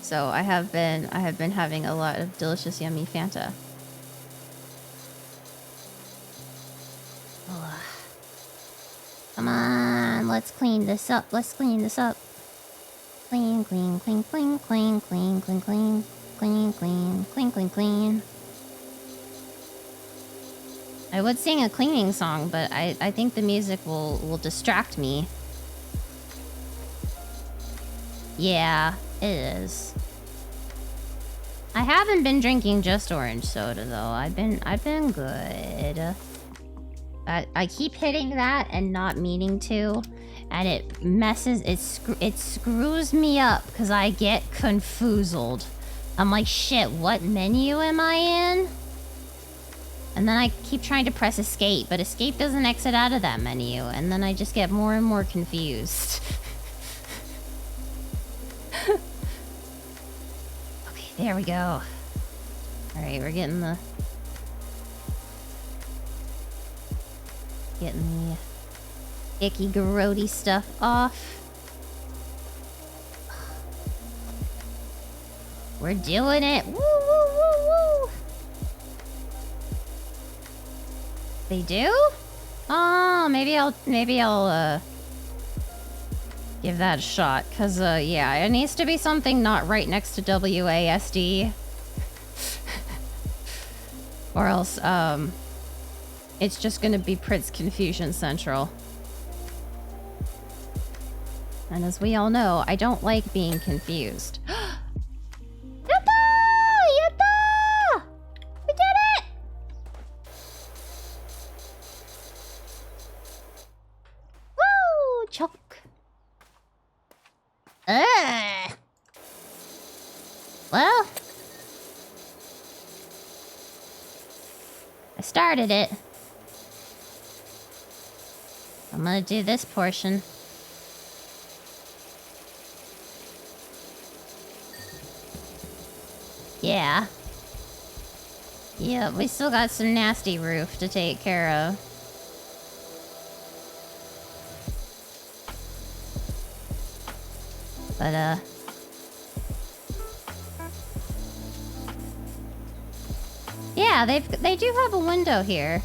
So I have been having a lot of delicious, yummy Fanta. Oh. Come on, let's clean this up. Clean. I would sing a cleaning song, but I think the music will distract me. Yeah, it is. I haven't been drinking just orange soda though. I've been good. I keep hitting that and not meaning to, and it messes. It screws me up because I get confoozled. I'm like, shit, what menu am I in? And then I keep trying to press escape, but escape doesn't exit out of that menu, and then I just get more and more confused. Okay, there we go. Alright, we're getting the icky, grody stuff off. We're doing it. Woo, woo, woo, woo. They do? Oh, maybe I'll give that a shot. Cause, yeah, it needs to be something not right next to WASD. Or else, it's just gonna be Pritz Confusion Central. And as we all know, I don't like being confused. Yatta! Yatta! We did it! Woo! Choke. Well, I started it. I'm gonna do this portion. Yeah. Yeah, we still got some nasty roof to take care of. But, yeah, they do have a window here.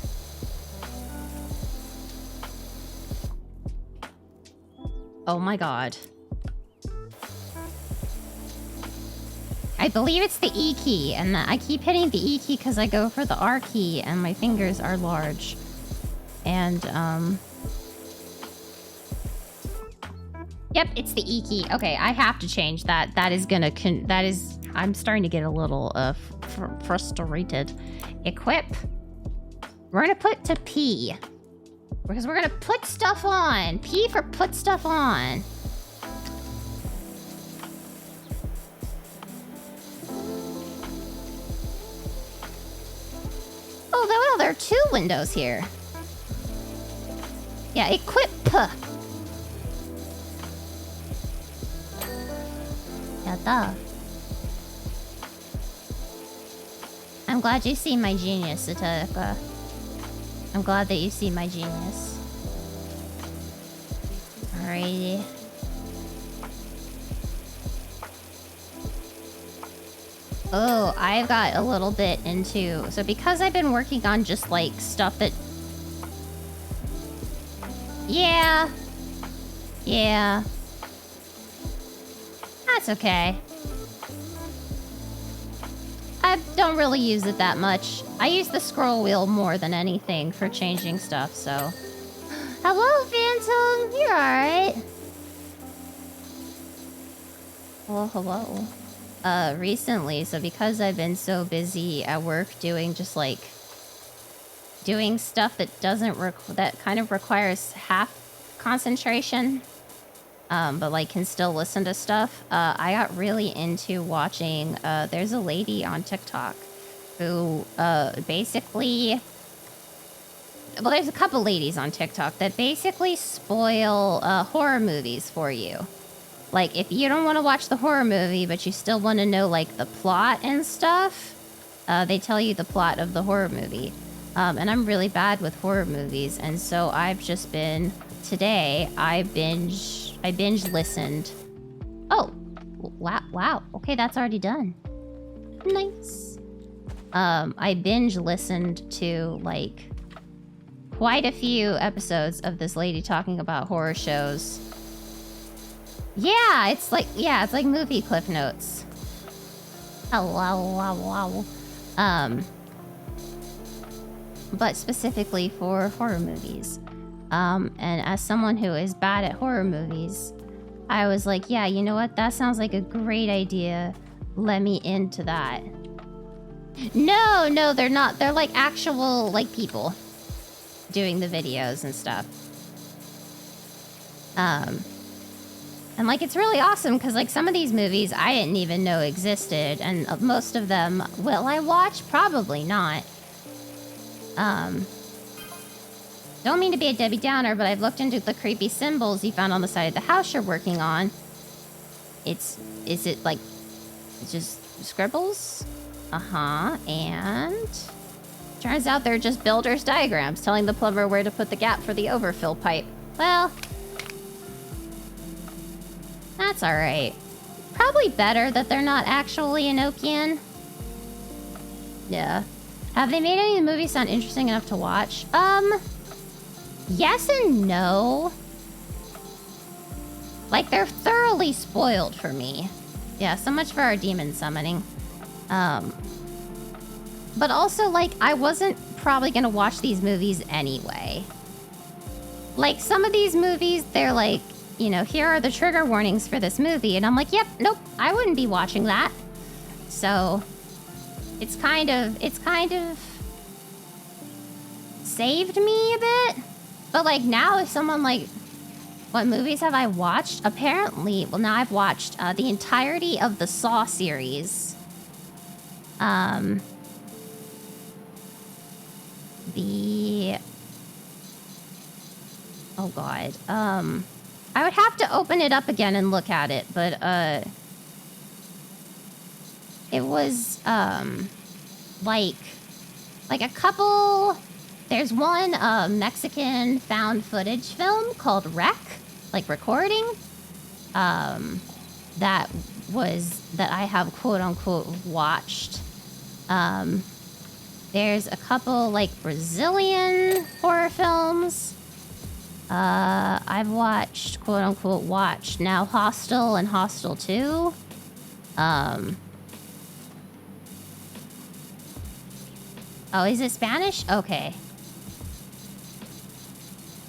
Oh my god. I believe it's the E key, and I keep hitting the E key because I go for the R key, and my fingers are large. And, yep, it's the E key. Okay, I have to change that. That is gonna I'm starting to get a little, frustrated. Equip. We're gonna put to P. Because we're gonna put stuff on. P for put stuff on. Oh, well, there are two windows here. Yeah, equip. Yatta. I'm glad you see my genius, Sataka. I'm glad that you see my genius. Alrighty. Oh, I've got a little bit into... So because I've been working on just, like, stuff that... Yeah. Yeah. That's okay. I don't really use it that much. I use the scroll wheel more than anything for changing stuff, so... Hello, Phantom! You're alright. Well, hello. Recently, so because I've been so busy at work doing just, like... doing stuff that that kind of requires half concentration, but, like, can still listen to stuff, I got really into watching, there's a lady on TikTok who, basically... Well, there's a couple ladies on TikTok that basically spoil, horror movies for you. Like, if you don't want to watch the horror movie, but you still want to know, like, the plot and stuff, they tell you the plot of the horror movie. And I'm really bad with horror movies, and so I've just been... Today, I binge listened. Oh! Wow. Okay, that's already done. Nice. I binge listened to, like... quite a few episodes of this lady talking about horror shows. Yeah, it's like movie cliff notes. Wow. But specifically for horror movies. And as someone who is bad at horror movies, I was like, yeah, you know what? That sounds like a great idea. Let me into that. No, they're not. They're like actual, like, people doing the videos and stuff. And, like, it's really awesome because, like, some of these movies I didn't even know existed, and most of them, will I watch? Probably not. Don't mean to be a Debbie Downer, but I've looked into the creepy symbols you found on the side of the house you're working on. Is it, like, just scribbles? Uh-huh, and... Turns out they're just builder's diagrams telling the plumber where to put the gap for the overfill pipe. Well, that's alright. Probably better that they're not actually Enochian. Yeah. Have they made any of the movies sound interesting enough to watch? Yes and no. Like, they're thoroughly spoiled for me. Yeah, so much for our demon summoning. But also, like, I wasn't probably gonna watch these movies anyway. Like, some of these movies, they're like, you know, here are the trigger warnings for this movie. And I'm like, yep, nope, I wouldn't be watching that. So, it's kind of saved me a bit. But, like, now if someone, like, what movies have I watched? Apparently, well, now I've watched the entirety of the Saw series. Oh god. I would have to open it up again and look at it, but it was like a couple. There's one Mexican found footage film called Rec, like recording. That I have quote unquote watched. There's a couple like Brazilian horror films. I've watched, quote unquote, now Hostel and Hostel 2. Oh, is it Spanish? Okay.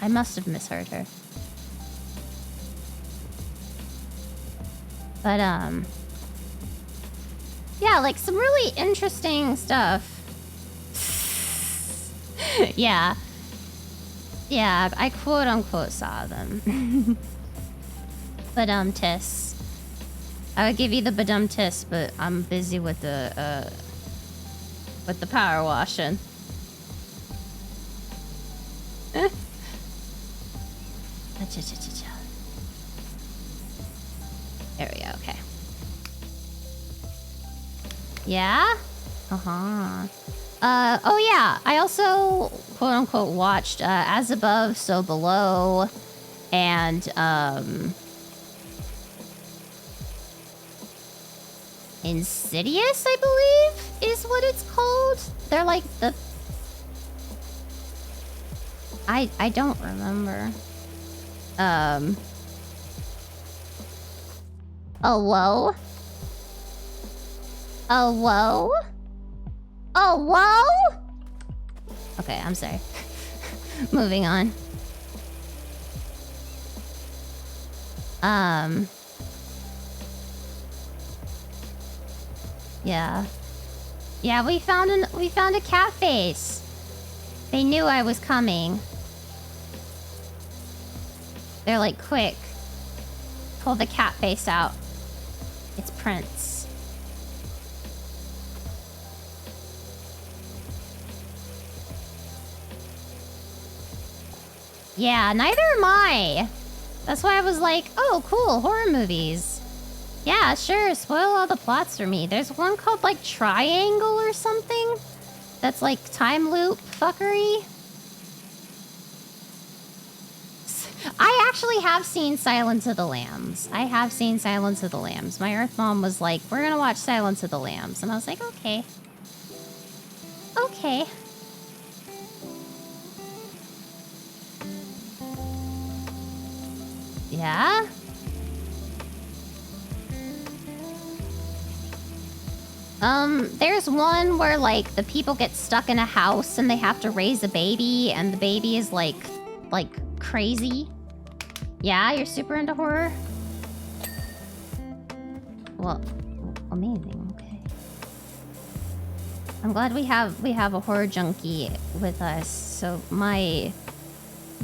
I must have misheard her. But, yeah, like some really interesting stuff. Yeah. Yeah, I quote unquote saw them. Badum-tis. I would give you the badum-tis, but I'm busy with the power washing. There we go, okay. Yeah? Uh-huh. Oh yeah, I also, quote-unquote, watched As Above, So Below, and, Insidious, I believe, is what it's called. They're like the... I don't remember. Hello? Hello? Oh, whoa! Okay, I'm sorry. Moving on. Yeah. Yeah, we found a cat face. They knew I was coming. They're like, quick. Pull the cat face out. It's Prince. Yeah, neither am I. That's why I was like, oh, cool, horror movies. Yeah, sure, spoil all the plots for me. There's one called, like, Triangle or something. That's, like, time loop fuckery. I actually have seen Silence of the Lambs. I have seen Silence of the Lambs. My Earth Mom was like, we're gonna watch Silence of the Lambs. And I was like, okay. Okay. Yeah? There's one where, like, the people get stuck in a house and they have to raise a baby, and the baby is, like, crazy. Yeah, you're super into horror? Well, amazing, okay. I'm glad we have a horror junkie with us, so my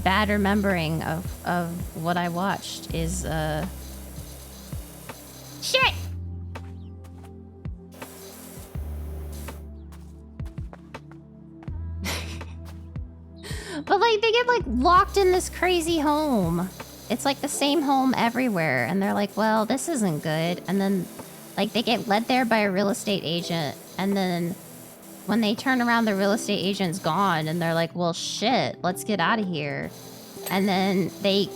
bad remembering of what I watched is, shit! But, like, they get, like, locked in this crazy home. It's, like, the same home everywhere. And they're like, well, this isn't good. And then, like, they get led there by a real estate agent. And then when they turn around, the real estate agent's gone. And they're like, well, shit, let's get out of here. And then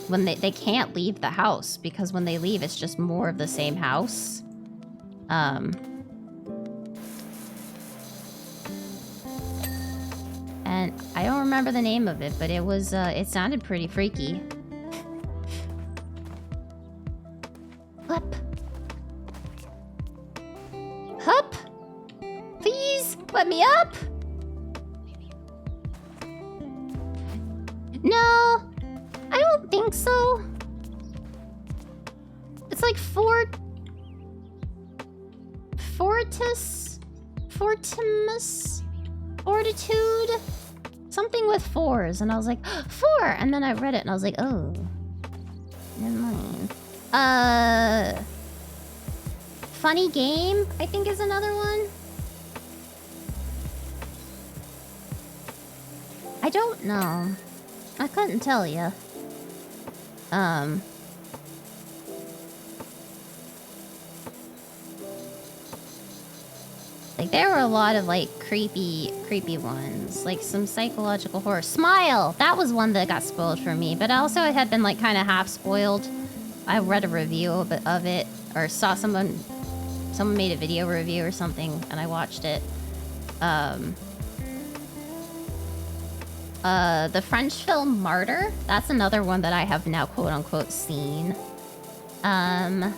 when they can't leave the house because when they leave, it's just more of the same house. And I don't remember the name of it, but it was, it sounded pretty freaky. Hup. Hup. Please, let me up. No, I don't think so. It's like fortitude, something with fours, and I was like, 4, and then I read it, and I was like, oh, never mind. Funny game, I think is another one. I don't know. I couldn't tell you. Like, there were a lot of, like, creepy ones. Like, some psychological horror. Smile! That was one that got spoiled for me. But also, it had been, like, kind of half-spoiled. I read a review of it. Or saw someone made a video review or something, and I watched it. The French film Martyr. That's another one that I have now, quote-unquote, seen. Gotcha.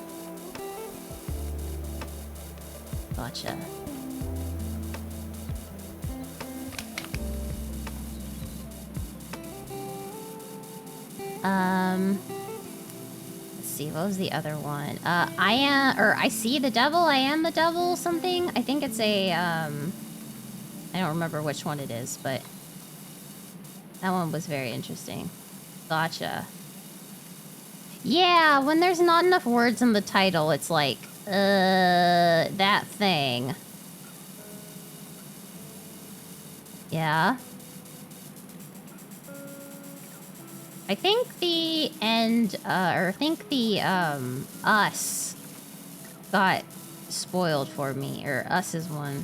Let's see, what was the other one? I see the devil, I am the devil, something. I think it's a, I don't remember which one it is, but that one was very interesting. Gotcha. Yeah, when there's not enough words in the title, it's like, that thing. Yeah. I think the end, Us got spoiled for me, or Us is one.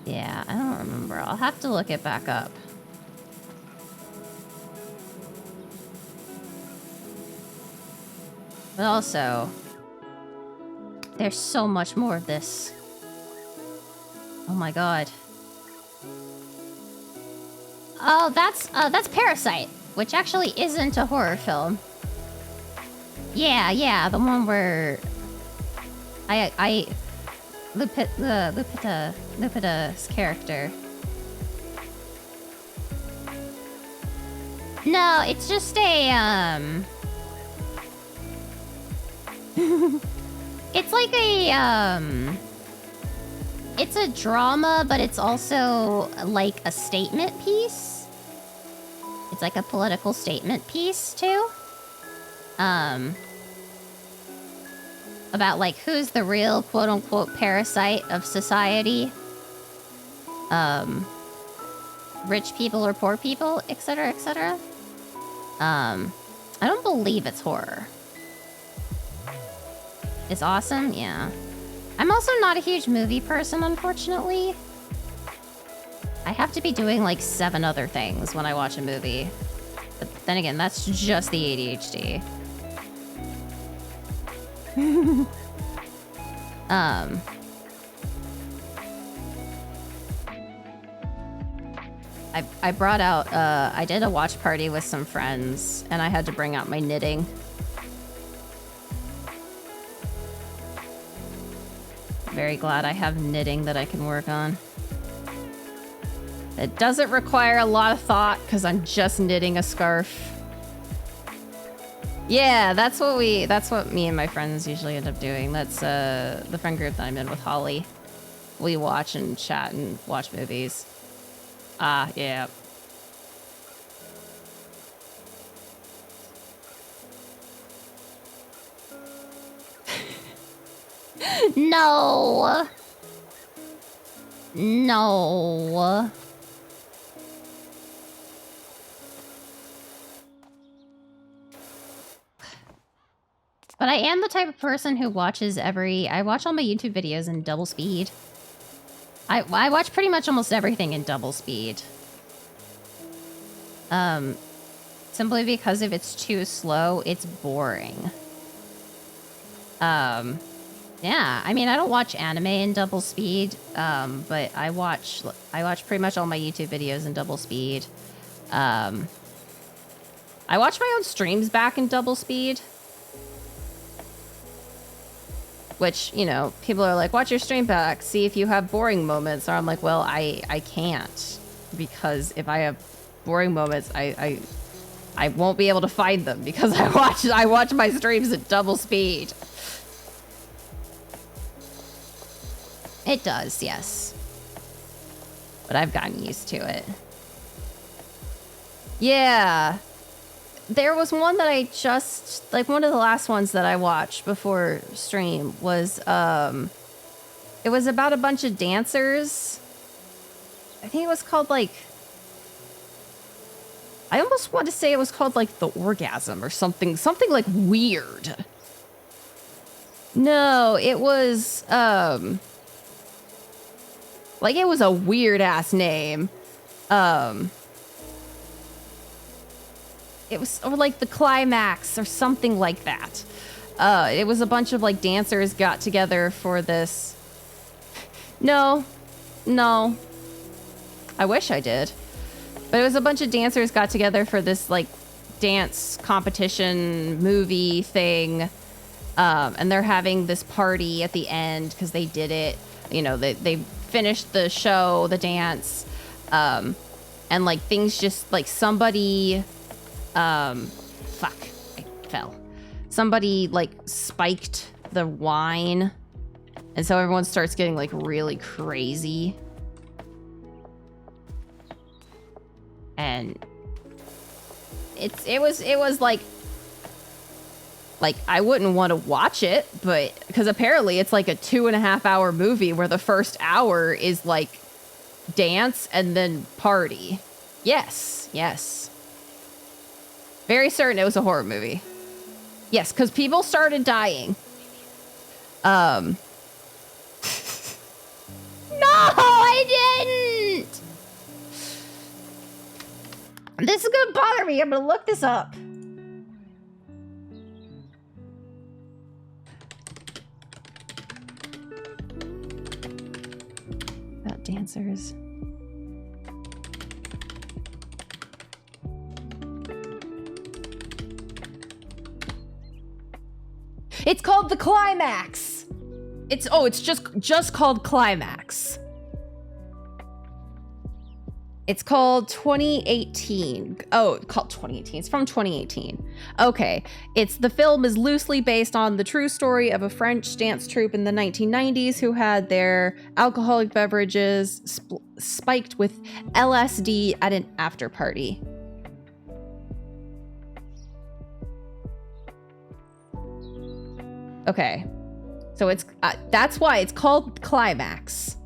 Yeah, I don't remember. I'll have to look it back up. But also, there's so much more of this. Oh my god. Oh, that's Parasite, which actually isn't a horror film. Yeah, the one where Lupita's character. No, it's just a it's like a it's a drama, but it's also like a statement piece. It's like a political statement piece too. About like who's the real quote-unquote parasite of society. Rich people or poor people, etc., etc. I don't believe it's horror. It's awesome, yeah. I'm also not a huge movie person, unfortunately. I have to be doing like 7 other things when I watch a movie. But then again, that's just the ADHD. I brought out, I did a watch party with some friends, and I had to bring out my knitting. Very glad I have knitting that I can work on. It doesn't require a lot of thought, because I'm just knitting a scarf. Yeah, that's what me and my friends usually end up doing. That's the friend group that I'm in with Holly. We watch and chat and watch movies. Ah, yeah. No. No. But I am the type of person who watches I watch all my YouTube videos in double speed. I watch pretty much almost everything in double speed. Simply because if it's too slow, it's boring. Yeah, I mean, I don't watch anime in double speed, but I watch pretty much all my YouTube videos in double speed. I watch my own streams back in double speed. Which, you know, people are like, watch your stream back, see if you have boring moments. Or I'm like, well, I can't. Because if I have boring moments, I won't be able to find them because I watch my streams at double speed. It does, yes. But I've gotten used to it. Yeah. There was one that I just, like, one of the last ones that I watched before stream was, it was about a bunch of dancers. I think it was called, like, I almost want to say it was called, like, The Orgasm or something like weird. No, it was, like, it was a weird ass name. It was, or like The Climax or something like that. It was a bunch of like dancers got together for this. No. I wish I did. But it was a bunch of dancers got together for this like dance competition movie thing. And they're having this party at the end because they did it. You know, they finished the show, the dance. And like things just like somebody... fuck, I fell. Somebody, like, spiked the wine, and so everyone starts getting, like, really crazy. And it was, like, I wouldn't want to watch it, but, because apparently it's, like, a 2.5-hour movie where the first hour is, like, dance and then party. Yes. Very certain it was a horror movie. Yes, because people started dying. No, I didn't! This is gonna bother me. I'm gonna look this up. About dancers. It's called The Climax. It's just called Climax. It's called 2018. Oh, called 2018. It's from 2018. Okay. The film is loosely based on the true story of a French dance troupe in the 1990s who had their alcoholic beverages spiked with LSD at an after party. Okay, so it's that's why it's called Climax.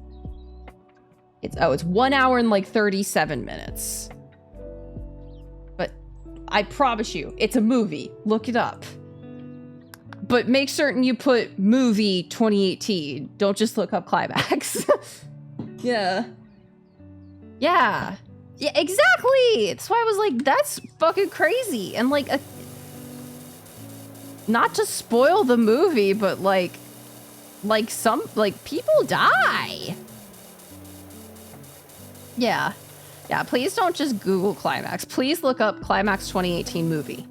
It's 1 hour and like 37 minutes. But I promise you, it's a movie. Look it up. But make certain you put movie 2018. Don't just look up Climax. Yeah, exactly. That's why I was like, that's fucking crazy. And like not to spoil the movie, but like some people die. Yeah, please don't just Google Climax. Please look up Climax 2018 movie.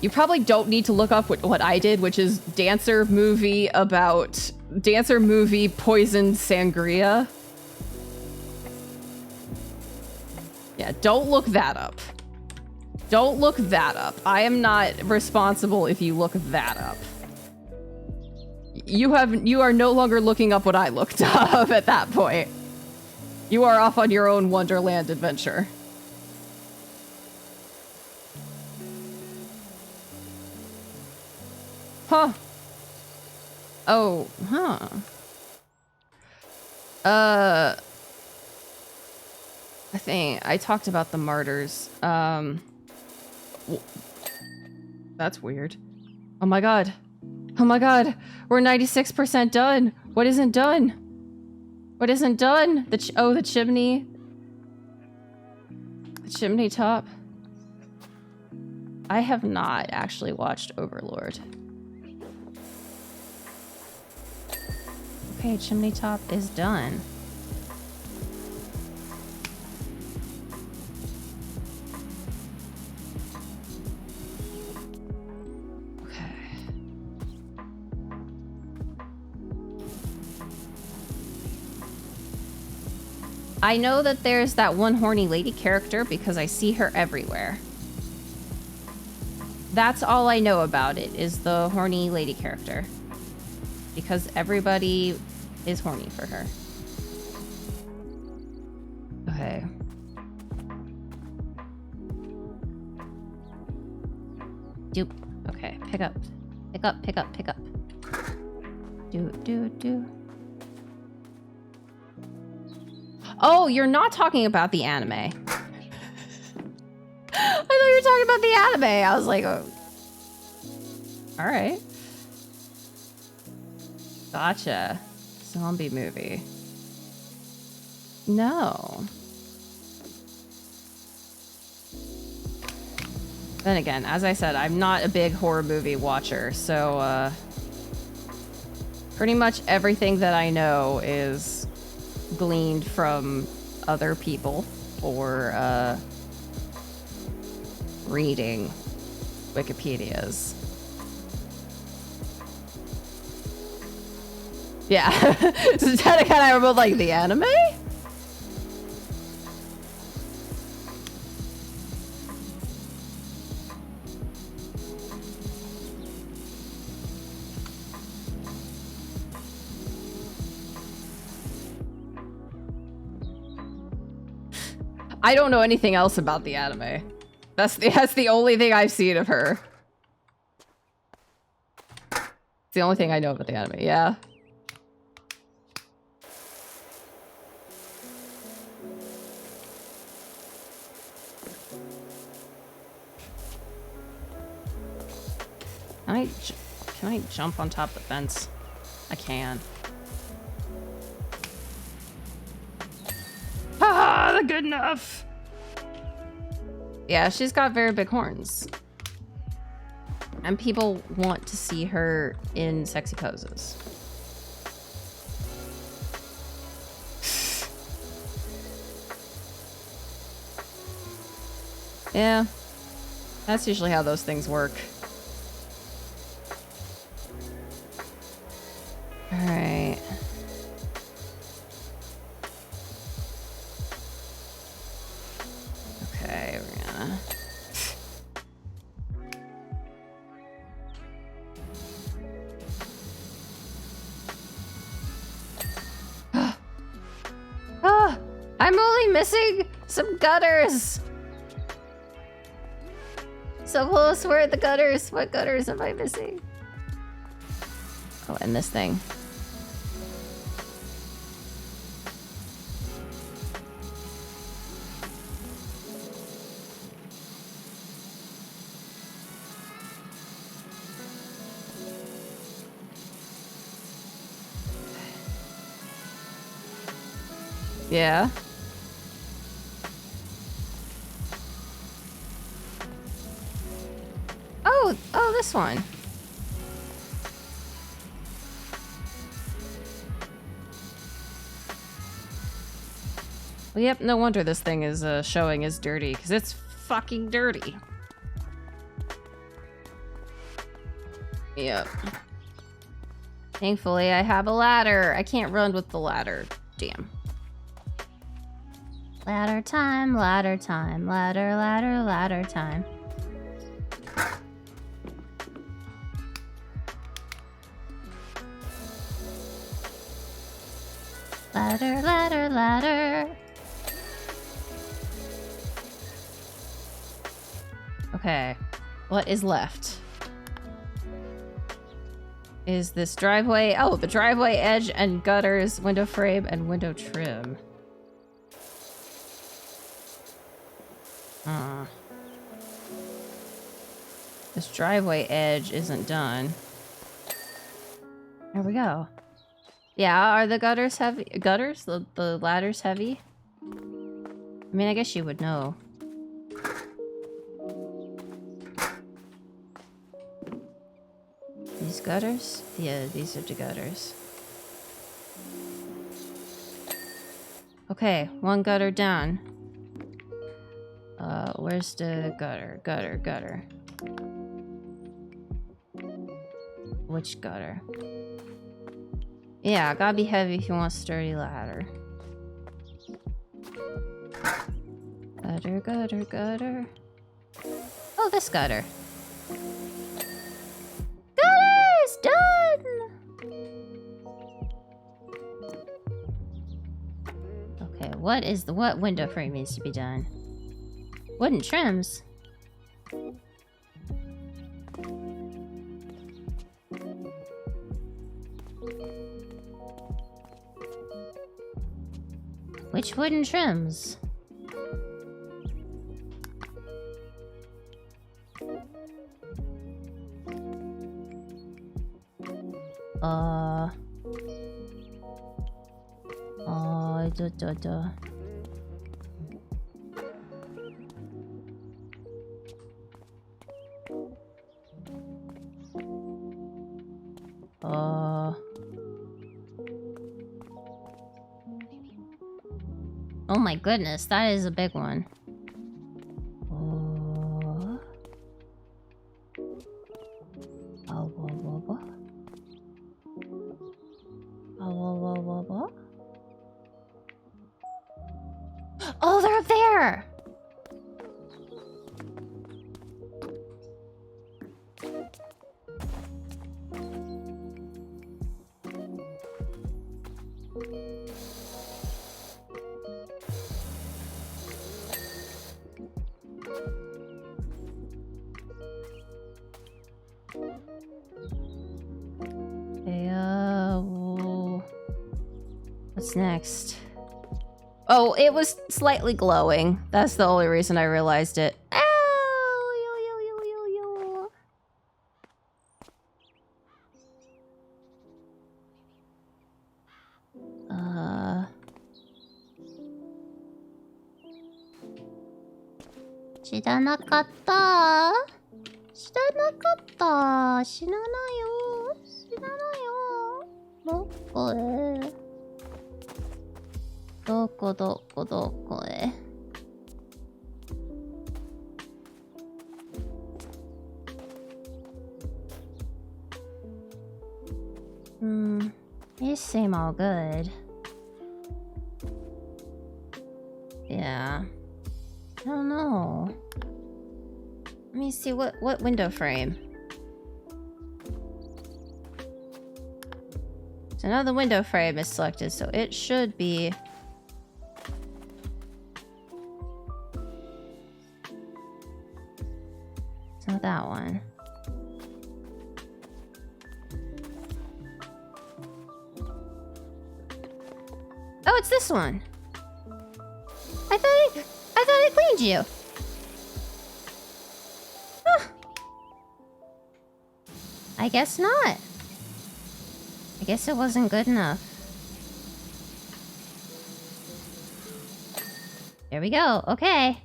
You probably don't need to look up what I did, which is dancer movie poisoned sangria. Yeah, don't look that up. Don't look that up. I am not responsible if you look that up. You are no longer looking up what I looked up at that point. You are off on your own Wonderland adventure. Huh. Oh, huh. I think I talked about the martyrs. That's weird. Oh my god. Oh my god, we're 96% done. What isn't done? What isn't done? The chimney. The chimney top. I have not actually watched Overlord. Okay, chimney top is done. I know that there's that one horny lady character because I see her everywhere. That's all I know about it, is the horny lady character. Because everybody is horny for her. Okay. Doop. Okay, pick up. Pick up, pick up, pick up. Do. Oh, you're not talking about the anime. I thought you were talking about the anime. I was like, oh. All right. Gotcha. Zombie movie. No. Then again, as I said, I'm not a big horror movie watcher, so pretty much everything that I know is gleaned from other people or reading Wikipedias. Yeah. So Danica and I were both like, the anime? I don't know anything else about the anime. That's the only thing I've seen of her. It's the only thing I know about the anime, yeah. Can I jump on top of the fence? I can. Ah, good enough. Yeah, she's got very big horns. And people want to see her in sexy poses. Yeah. That's usually how those things work. Alright. Okay, we're gonna... Ah! I'm only missing some gutters! So close, where are the gutters? What gutters am I missing? Oh, and this thing. Yeah. Oh, this one. Well, yep, no wonder this thing is showing as dirty, because it's fucking dirty. Yep. Thankfully, I have a ladder. I can't run with the ladder. Damn. Ladder time, ladder time, ladder, ladder, ladder time. Ladder, ladder, ladder. Okay, what is left? Is this driveway? Oh, the driveway edge and gutters, window frame, and window trim. This driveway edge isn't done. There we go. Yeah, are the gutters heavy? Gutters? The ladders heavy? I mean, I guess you would know. These gutters? Yeah, these are the gutters. Okay, one gutter down. Where's the gutter? Gutter. Which gutter? Yeah, gotta be heavy if you want a sturdy ladder. Gutter. Oh, this gutter. Gutters! Done! Okay, what window frame needs to be done? Wooden trims? Which wooden trims? Duh. Oh my goodness, that is a big one. Oh, they're up there! What's next? Oh, it was slightly glowing. That's the only reason I realized it. Ow! Yo. Sheだなかった。死なないよ。どこへ？どこへ？These seem all good. Yeah. I don't know. Let me see what window frame. So now the window frame is selected, so it should be. It's not that one. Oh, it's this one. I thought I cleaned you. Huh. I guess not. I guess it wasn't good enough. There we go. Okay.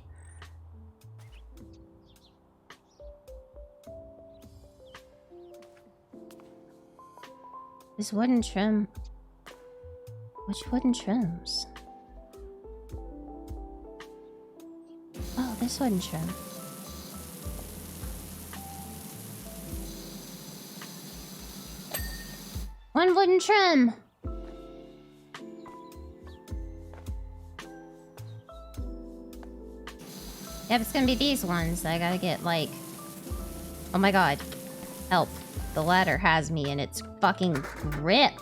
This wooden trim. Which wooden trims? Oh, this wooden trim. One wooden trim! Yep, it's gonna be these ones. I gotta get, like... Oh my god. Help. The ladder has me in its fucking grip.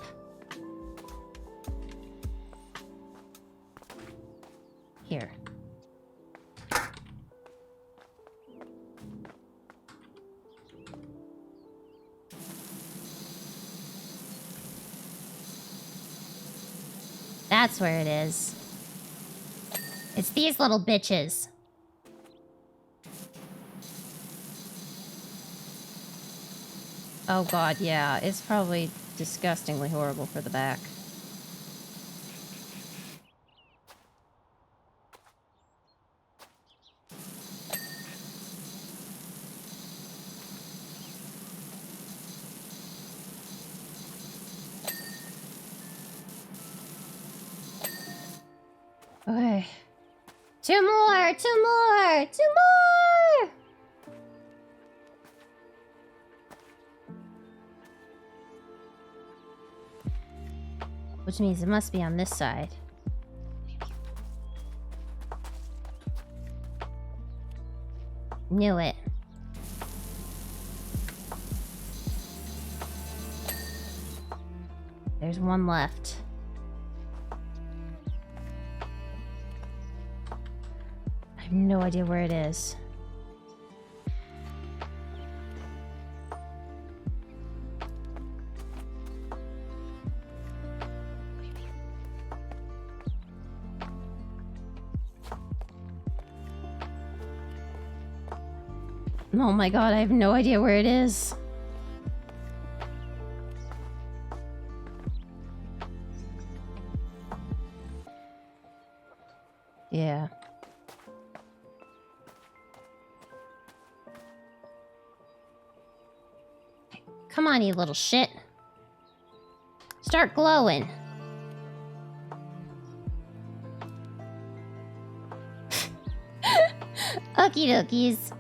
Here. That's where it is. It's these little bitches. Oh god, yeah. It's probably disgustingly horrible for the back. Okay. Two more! Two more! Two more! Which means it must be on this side. Knew it. There's one left. I have no idea where it is. Oh my god, I have no idea where it is. Yeah. Come on, you little shit. Start glowing. Okie dokies.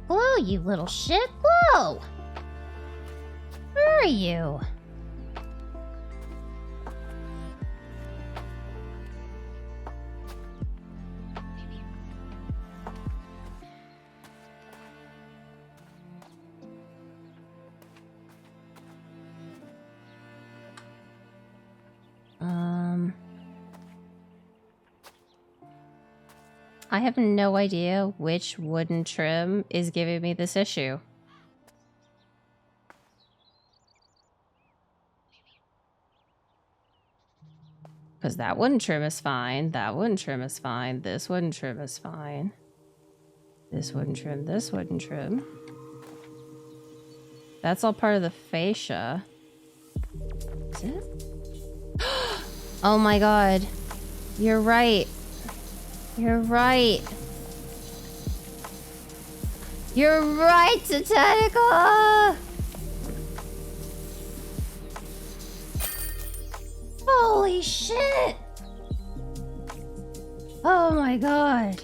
Glow, you little shit. Glow! Where are you? I have no idea which wooden trim is giving me this issue. Because that wooden trim is fine, that wooden trim is fine, this wooden trim is fine. This wooden trim, this wooden trim. That's all part of the fascia. Is it? Oh my god. You're right. You're right. You're right, Titanica! Holy shit! Oh my god.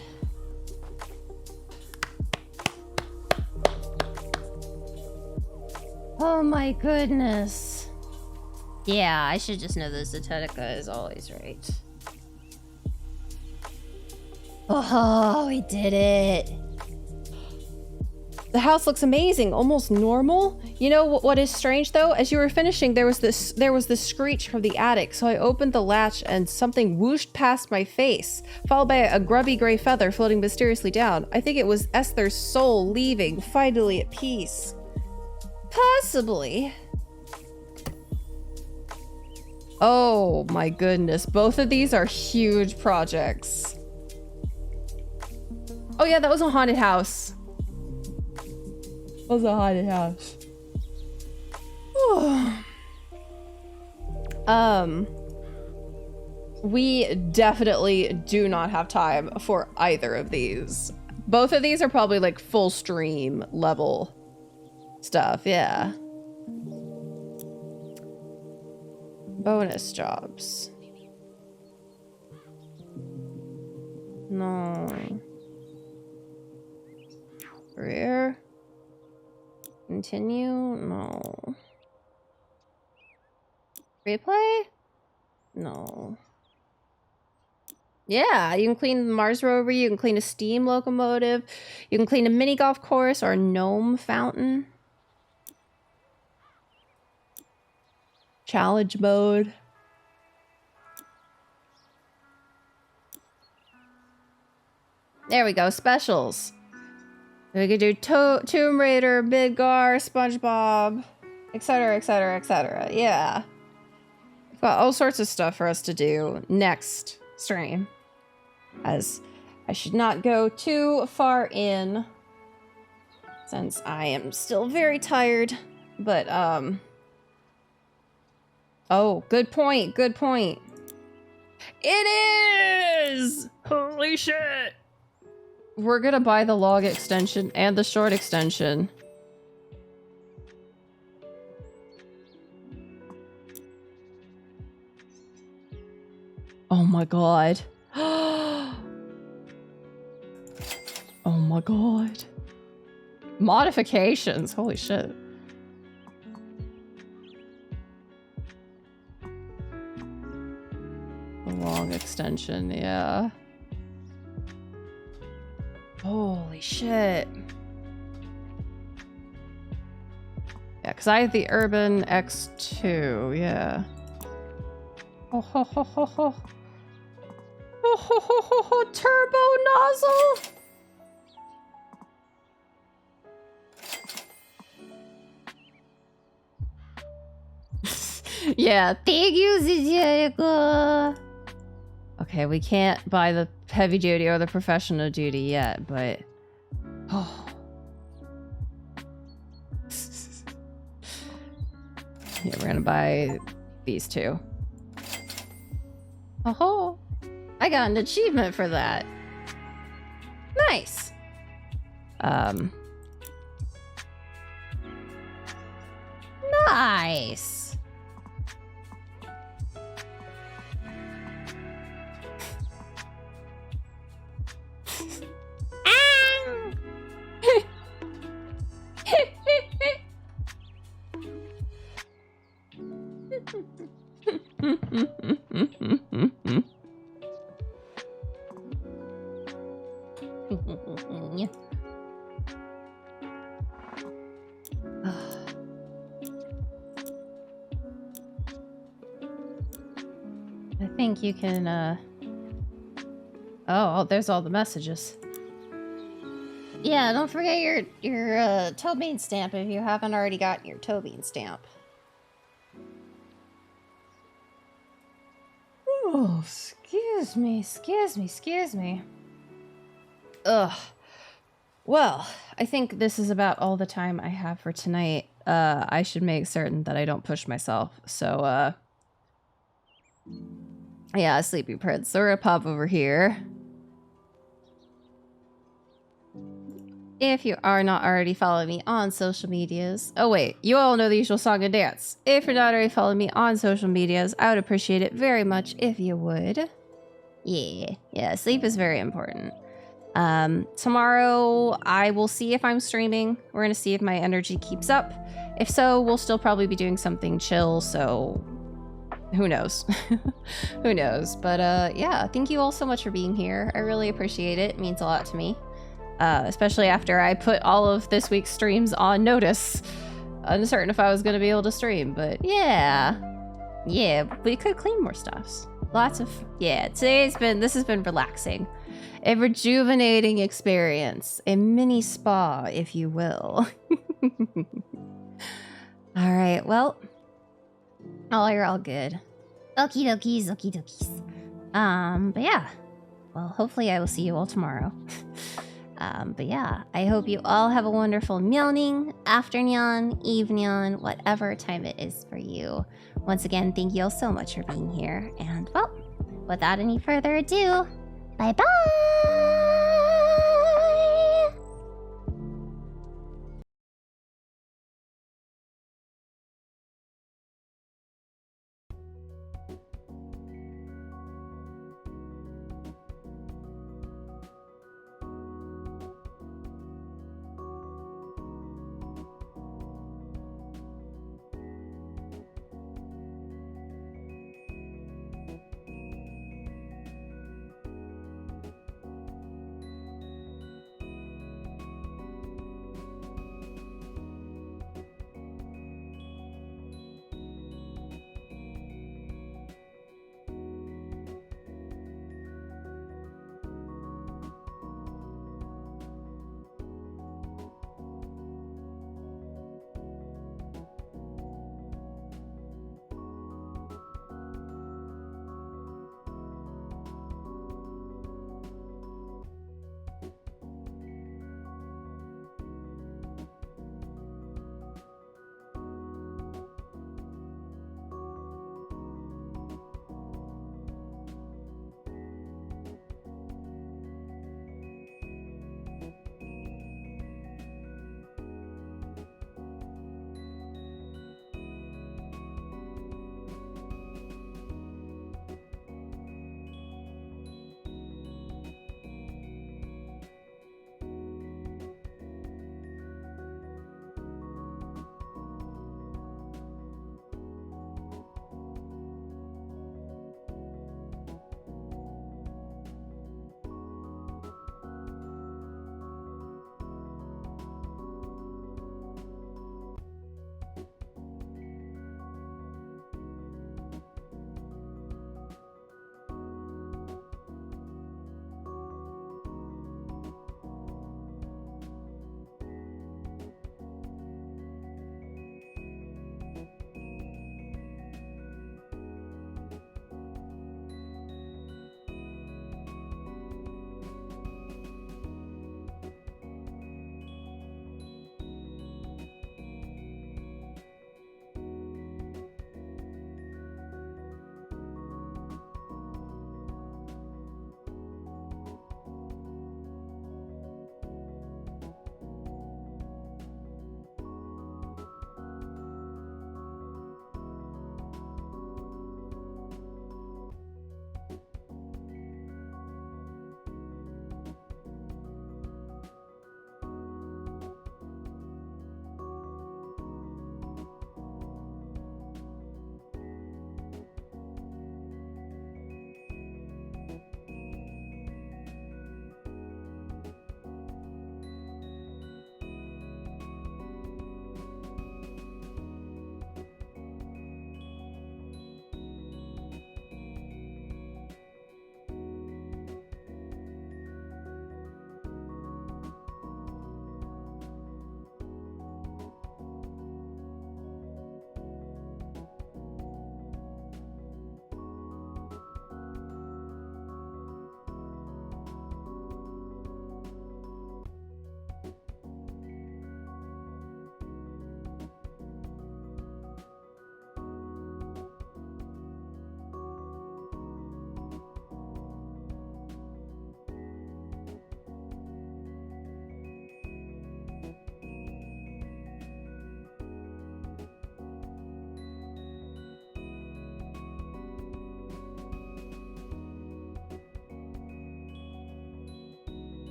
Oh my goodness. Yeah, I should just know that Titanica is always right. Oh, we did it. The house looks amazing, almost normal. You know what is strange though? As you were finishing, there was this screech from the attic, so I opened the latch and something whooshed past my face, followed by a grubby gray feather floating mysteriously down. I think it was Esther's soul leaving, finally at peace. Possibly. Oh my goodness, both of these are huge projects. Oh yeah, that was a haunted house. That was a haunted house. We definitely do not have time for either of these. Both of these are probably like full stream level stuff, yeah. Bonus jobs. No. Career. Continue? No. Replay? No. Yeah, you can clean the Mars rover, you can clean a steam locomotive, you can clean a mini golf course or a gnome fountain. Challenge mode. There we go, specials. We could do Tomb Raider, Midgar, SpongeBob, etc., etc., etc. Yeah. got all sorts of stuff for us to do next stream, as I should not go too far in since I am still very tired. But oh, good point, good point. It is! Holy shit! We're gonna buy the log extension and the short extension. Oh my god. Oh my god. Modifications, holy shit. The long extension, yeah. Holy shit. Yeah, because I have the Urban X2, yeah. Oh ho ho ho ho. Oh ho ho ho ho, turbo nozzle! Yeah, thank you, Ziziaco. Okay, we can't buy the heavy duty or the professional duty yet, but... Oh. Yeah, we're gonna buy these two. Oh, I got an achievement for that. Nice. Nice. I think you can, Oh, there's all the messages. Yeah, don't forget your toe bean stamp if you haven't already got your toe bean stamp. Oh, excuse me. Ugh. Well, I think this is about all the time I have for tonight. I should make certain that I don't push myself. So, yeah, Sleepy Prince. So we're gonna pop over here. If you are not already following me on social medias... Oh wait, you all know the usual song and dance. If you're not already following me on social medias, I would appreciate it very much if you would. Yeah, sleep is very important. Tomorrow I will see if I'm streaming. We're gonna see if my energy keeps up. If so, we'll still probably be doing something chill, so... Who knows? Who knows? But yeah, thank you all so much for being here. I really appreciate it. It means a lot to me. Especially after I put all of this week's streams on notice. Uncertain if I was going to be able to stream, but yeah. Yeah, we could clean more stuffs. Lots of... Yeah, this has been relaxing. A rejuvenating experience. A mini spa, if you will. Alright, well... Oh, you're all good. Okie dokies, okie dokies. But yeah. Well, hopefully I will see you all tomorrow. But yeah, I hope you all have a wonderful morning, afternoon, evening, whatever time it is for you. Once again, thank you all so much for being here. And well, without any further ado, bye-bye!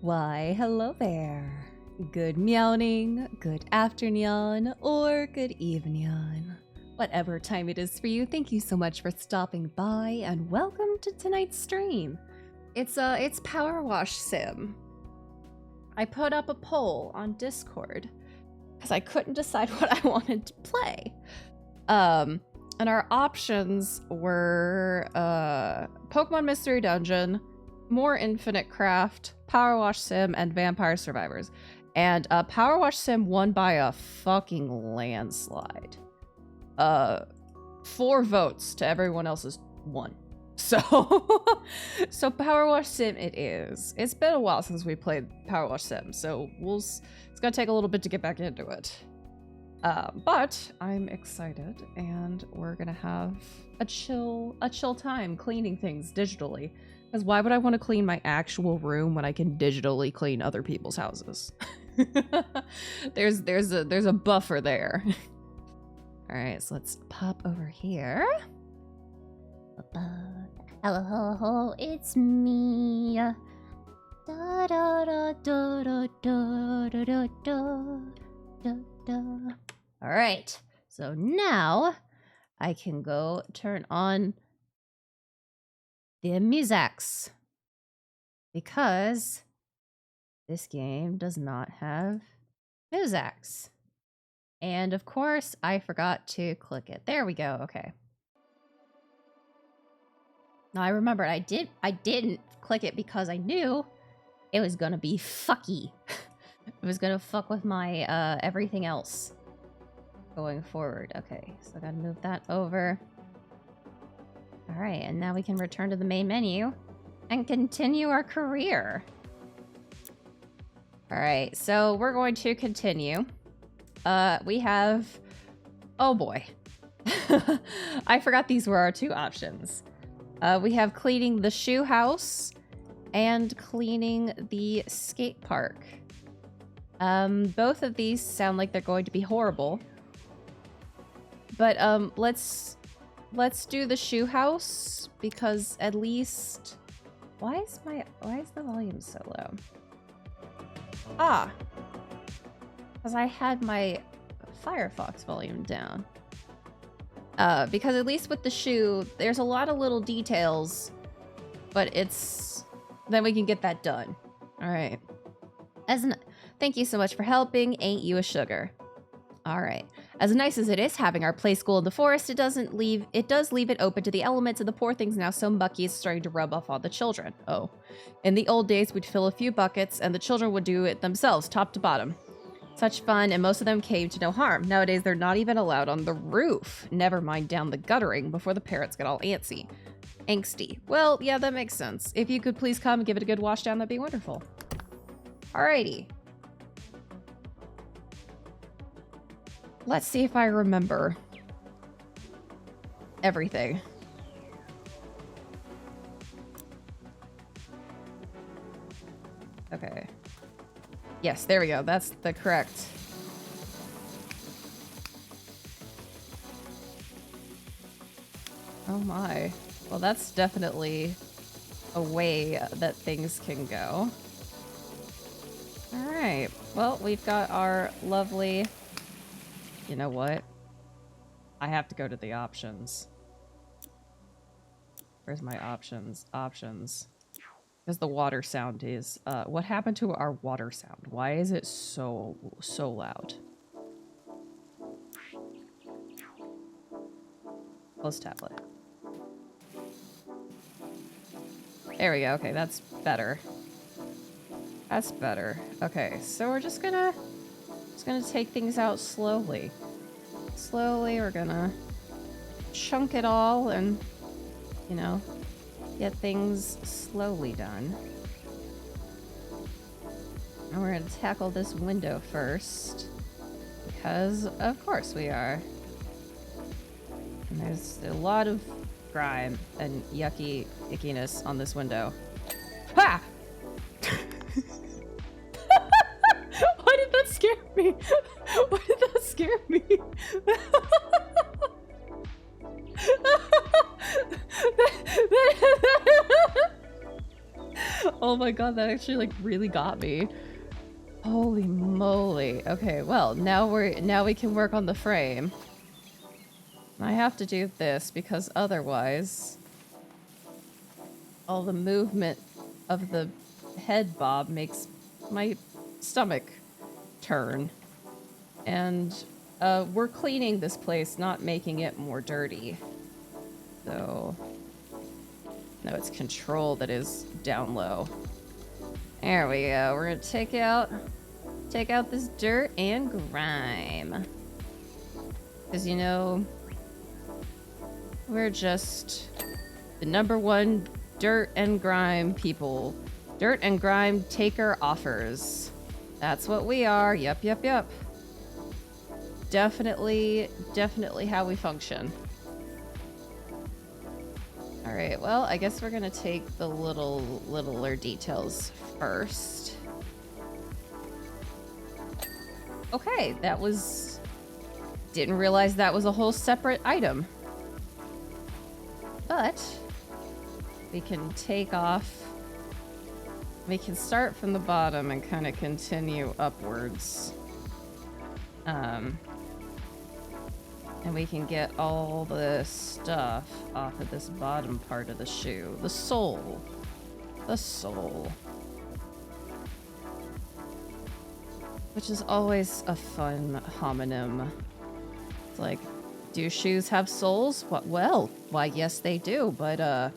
Why, hello there. Good meowing, good afternoon, or good evening. Whatever time it is for you, thank you so much for stopping by and welcome to tonight's stream. It's Powerwash Sim. I put up a poll on Discord because I couldn't decide what I wanted to play. And our options were Pokemon Mystery Dungeon, More Infinite Craft, Powerwash Sim, and Vampire Survivors. And Powerwash Sim won by a fucking landslide. 4 votes to everyone else's 1. So, so Powerwash Sim it is. It's been a while since we played Powerwash Sim, so it's gonna take a little bit to get back into it. But I'm excited, and we're gonna have a chill time cleaning things digitally. Because why would I want to clean my actual room when I can digitally clean other people's houses? there's a buffer there. All right, so let's pop over here. Hello, hello, hello, it's me. Da da da da da da da da da da. All right, so now I can go turn on the musics because this game does not have musics. And of course, I forgot to click it. There we go. Okay. Now I remembered I didn't click it because I knew it was gonna be fucky. It was gonna fuck with my everything else going forward. Okay, so I gotta move that over. All right, and now we can return to the main menu and continue our career. All right, so we're going to continue. We have, oh boy. I forgot these were our 2 options. We have cleaning the shoe house and cleaning the skate park. Both of these sound like they're going to be horrible. But let's do the shoe house because at least why is the volume so low? Ah. Because I had my Firefox volume down. Because at least with the shoe, there's a lot of little details, but then we can get that done. All right. Thank you so much for helping. Ain't you a sugar? All right. As nice as it is having our play school in the forest, it does leave it open to the elements, and the poor thing's now so mucky it's starting to rub off all the children. Oh. In the old days, we'd fill a few buckets, and the children would do it themselves, top to bottom. Such fun, and most of them came to no harm. Nowadays, they're not even allowed on the roof. Never mind down the guttering before the parrots get all antsy. Angsty. Well, yeah, that makes sense. If you could please come and give it a good wash down, that'd be wonderful. Alrighty. Let's see if I remember everything. Okay. Yes, there we go. That's the correct. Oh my. Well, that's definitely a way that things can go. All right. Well, we've got our lovely... You know what? I have to go to the options. Where's my options? Options. Because the water sound is... what happened to our water sound? Why is it so loud? Close tablet. There we go. Okay, that's better. That's better. Okay, so we're just gonna take things out slowly. Slowly, we're gonna chunk it all and, you know, get things slowly done. And we're gonna tackle this window first, because of course we are. And there's a lot of grime and yucky ickiness on this window. Ha! Why did that scare me? Why did that scare me? Oh my god, that actually like really got me. Holy moly. Okay, well, now we can work on the frame. I have to do this because otherwise all the movement of the head bob makes my stomach turn. And we're cleaning this place, not making it more dirty. So no, it's control that is down low. There we go. We're gonna take out this dirt and grime. Because, you know, we're just the #1 dirt and grime people. Dirt and grime taker offers. That's what we are. Yep. Definitely how we function. Alright, well, I guess we're gonna take the littler details first. Okay, that was... Didn't realize that was a whole separate item. But we can take off... We can start from the bottom and kind of continue upwards. And we can get all the stuff off of this bottom part of the shoe. The sole. The sole. Which is always a fun homonym. It's like, do shoes have soles? What? Well, why, yes they do, but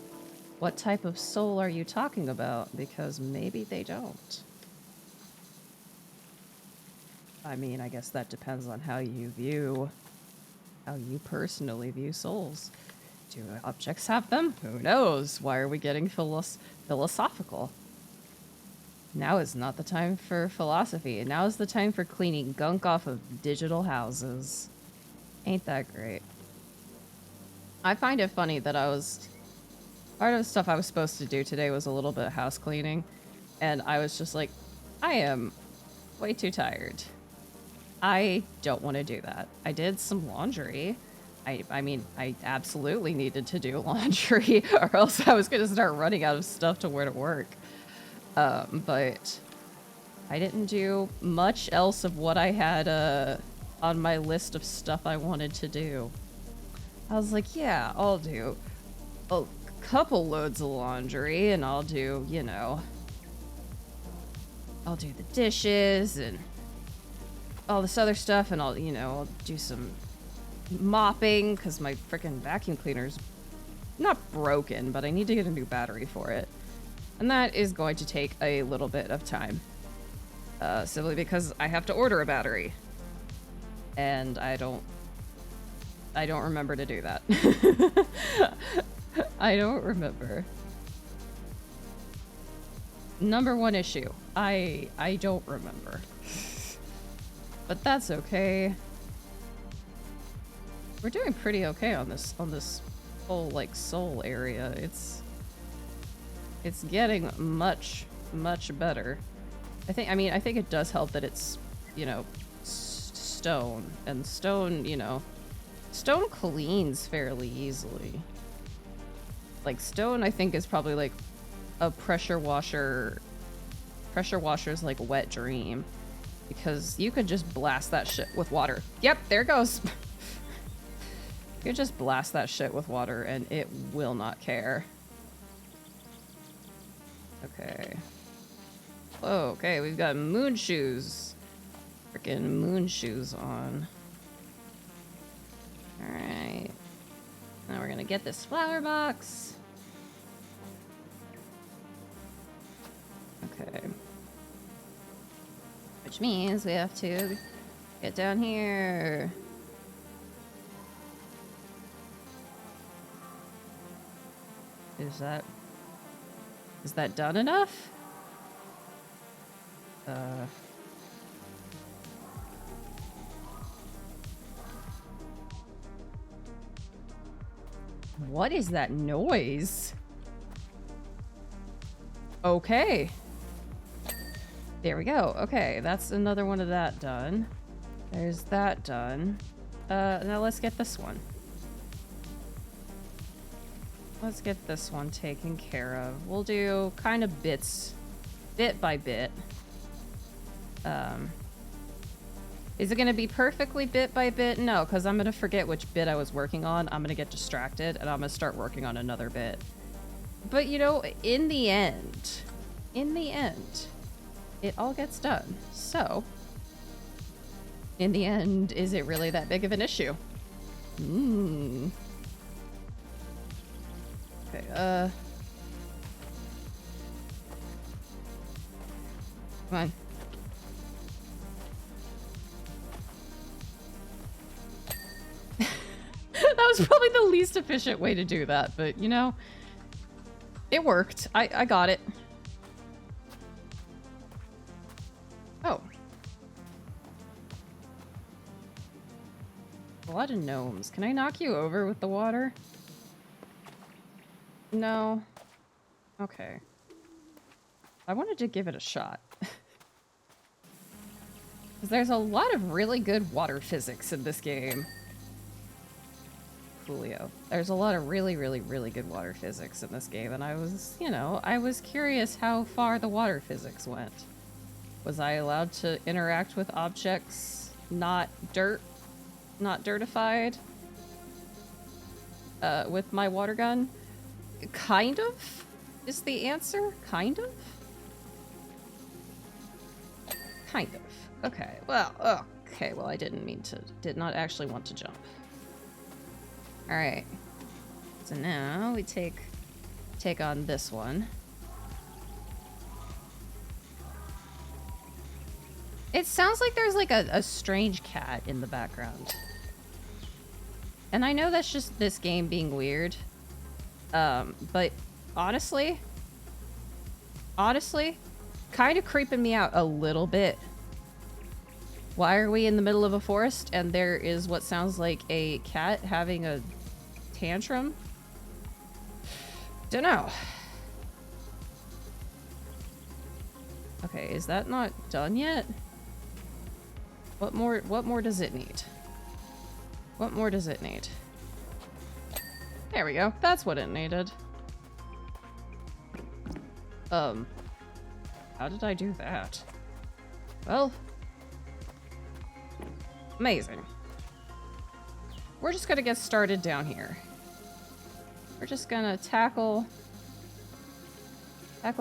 what type of sole are you talking about? Because maybe they don't. I mean, I guess that depends on how you personally view souls. Do objects have them? Who knows? Why are we getting philosophical? Now is not the time for philosophy. Now is the time for cleaning gunk off of digital houses. Ain't that great? I find it funny that part of the stuff I was supposed to do today was a little bit of house cleaning, and I was just like, I am way too tired. I don't want to do that. I did some laundry. I mean, I absolutely needed to do laundry or else I was going to start running out of stuff to wear to work. But I didn't do much else of what I had on my list of stuff I wanted to do. I was like, yeah, I'll do a couple loads of laundry and I'll do, you know, I'll do the dishes and all this other stuff, and I'll do some mopping because my freaking vacuum cleaner's not broken, but I need to get a new battery for it. And that is going to take a little bit of time. Simply because I have to order a battery. And I don't remember to do that. I don't remember. #1 issue. I don't remember. But that's okay. We're doing pretty okay on this whole like soul area. It's getting much better. I think it does help that it's, you know, stone, and stone, you know, stone cleans fairly easily. Like stone I think is probably like a pressure washer's like wet dream. Because you could just blast that shit with water. Yep, there it goes. You could just blast that shit with water and it will not care. Okay. Oh, okay, we've got moon shoes. Freaking moon shoes on. Alright. Now we're gonna get this flower box. Okay. Which means we have to get down here. Is that done enough? What is that noise? Okay. There we go. Okay, that's another one of that done. There's that done. Now let's get this one. Let's get this one taken care of. We'll do kind of bit by bit. Is it going to be perfectly bit by bit? No, because I'm going to forget which bit I was working on. I'm going to get distracted, and I'm going to start working on another bit. But, you know, in the end, it all gets done. So, in the end, is it really that big of an issue? Okay, come on. That was probably the least efficient way to do that, but, you know, it worked. I got it. Oh. A lot of gnomes. Can I knock you over with the water? No. Okay. I wanted to give it a shot. Because there's a lot of really good water physics in this game. Coolio. There's a lot of really, really, really good water physics in this game, and I was, you know, I was curious how far the water physics went. Was I allowed to interact with objects not dirtified? With my water gun? Kind of is the answer. Kind of? Kind of. Okay, well, okay, well, I did not actually want to jump. Alright. So now we take on this one. It sounds like there's like a strange cat in the background. And I know that's just this game being weird. But honestly, kind of creeping me out a little bit. Why are we in the middle of a forest and there is what sounds like a cat having a tantrum? Dunno. Okay, is that not done yet? What more does it need? What more does it need? There we go. That's what it needed. How did I do that? Well, amazing. We're just gonna get started down here. We're just gonna tackle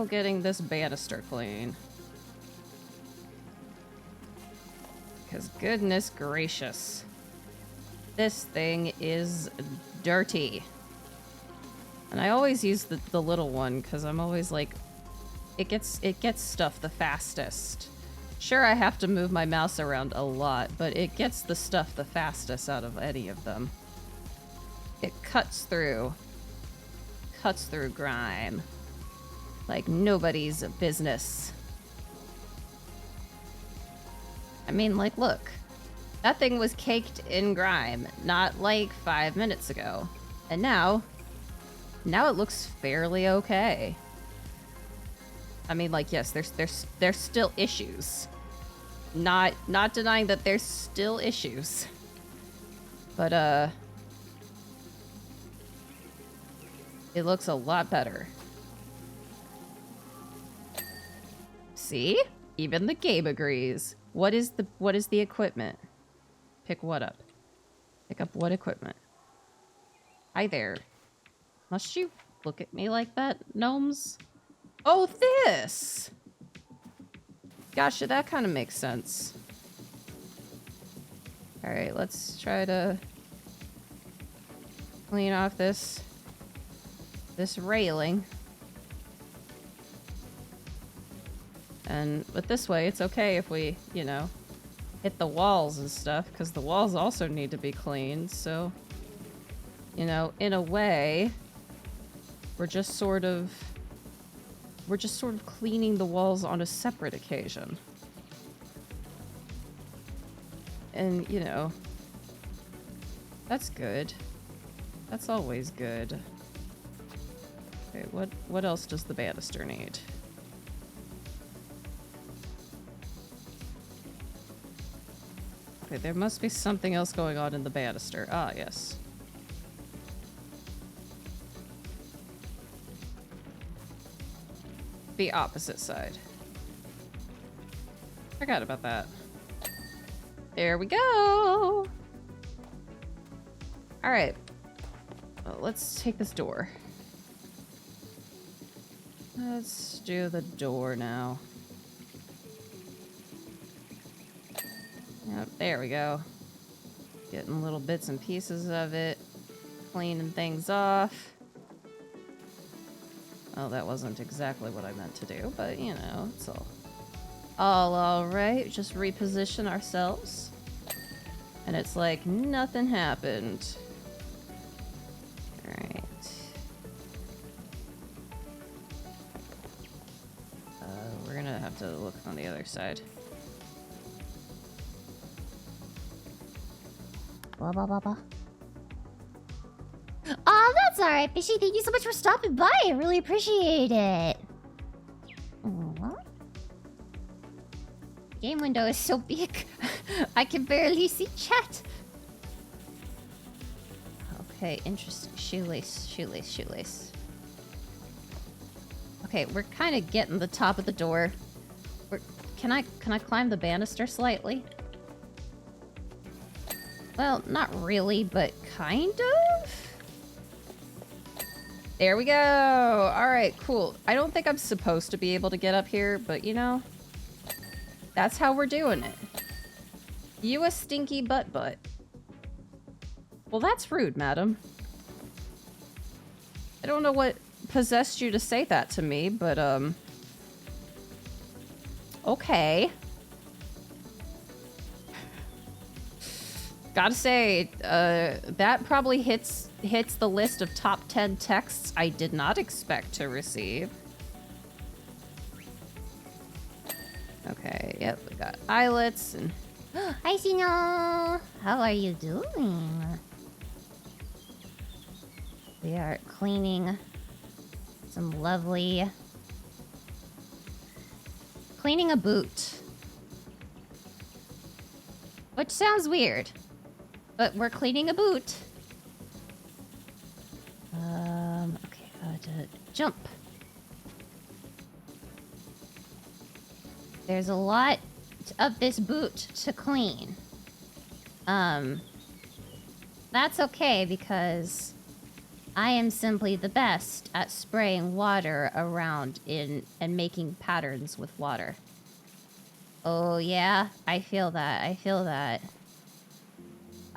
getting this banister clean. Because goodness gracious, this thing is dirty. And I always use the little one because I'm always like, it gets stuff the fastest. Sure, I have to move my mouse around a lot, but it gets the stuff the fastest out of any of them. It cuts through grime like nobody's business. I mean, like, look. That thing was caked in grime not like 5 minutes ago. And now it looks fairly okay. I mean, like, yes, there's still issues. Not denying that there's still issues. But, it looks a lot better. See? Even the game agrees. What is the equipment? Pick what up? Pick up what equipment? Hi there. Must you look at me like that, gnomes? Oh, this! Gosh, that kind of makes sense. Alright, let's try to clean off this railing. But this way, it's okay if we, you know, hit the walls and stuff, because the walls also need to be cleaned, so, you know, in a way, we're just sort of cleaning the walls on a separate occasion. And, you know, that's good. That's always good. Okay, what else does the banister need? Okay, there must be something else going on in the banister. Ah, yes. the opposite side. Forgot about that. There we go. All right. Well, let's take this door. Let's do the door now. Yep, there we go. Getting little bits and pieces of it. Cleaning things off. Well, that wasn't exactly what I meant to do, but you know, it's all right. Just reposition ourselves. And it's like nothing happened. Alright. We're gonna have to look on the other side. Blah, blah, blah, blah. Oh, that's alright, Fishy. Thank you so much for stopping by. I really appreciate it. Aww. Game window is so big. I can barely see chat. Okay, interesting. Shoelace, shoelace, shoelace. Okay, we're kind of getting the top of the door. Can I climb the banister slightly? Well, not really, but kind of? There we go! Alright, cool. I don't think I'm supposed to be able to get up here, but you know, that's how we're doing it. You a stinky butt. Well, that's rude, madam. I don't know what possessed you to say that to me, but, okay. Gotta say, that probably hits the list of top 10 texts I did not expect to receive. Okay, yep, we got eyelets and... Hi, Sino! How are you doing? We are cleaning some lovely... Cleaning a boot. Which sounds weird. But we're cleaning a boot. Okay, jump. There's a lot of this boot to clean. That's okay because I am simply the best at spraying water around and making patterns with water. Oh yeah, I feel that. I feel that.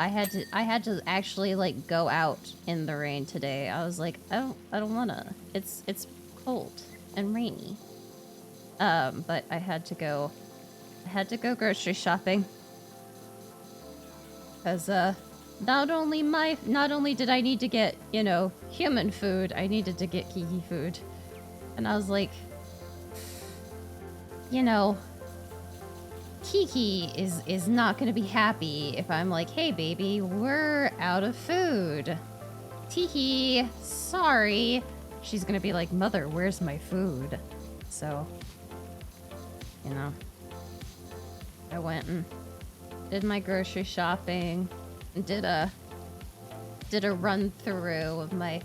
I had to actually like go out in the rain today. I was like, I don't wanna. It's cold and rainy. But I had to go grocery shopping. Cause not only did I need to get, you know, human food, I needed to get Kiki food. And I was like, you know, Kiki is not gonna be happy if I'm like, hey baby, we're out of food. Tiki, sorry. She's gonna be like, mother, where's my food? So, you know, I went and did my grocery shopping and did a run through of my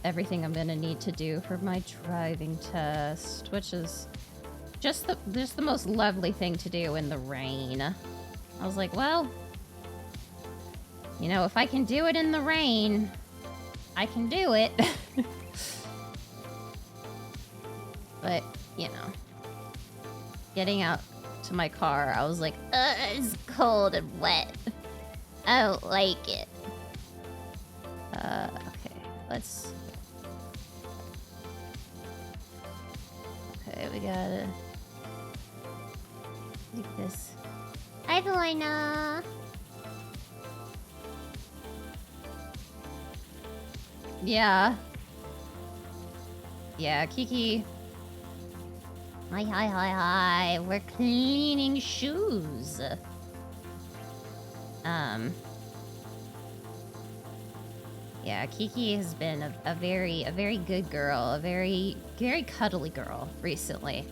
everything I'm gonna need to do for my driving test, which is just the most lovely thing to do in the rain. I was like, well, you know, if I can do it in the rain, I can do it. But, you know, getting out to my car, I was like, it's cold and wet. I don't like it. Okay, let's... Okay, we gotta... Like this. Hi, Velina! Yeah. Yeah, Kiki. Hi. We're cleaning shoes. Yeah, Kiki has been a very good girl, a very cuddly girl recently.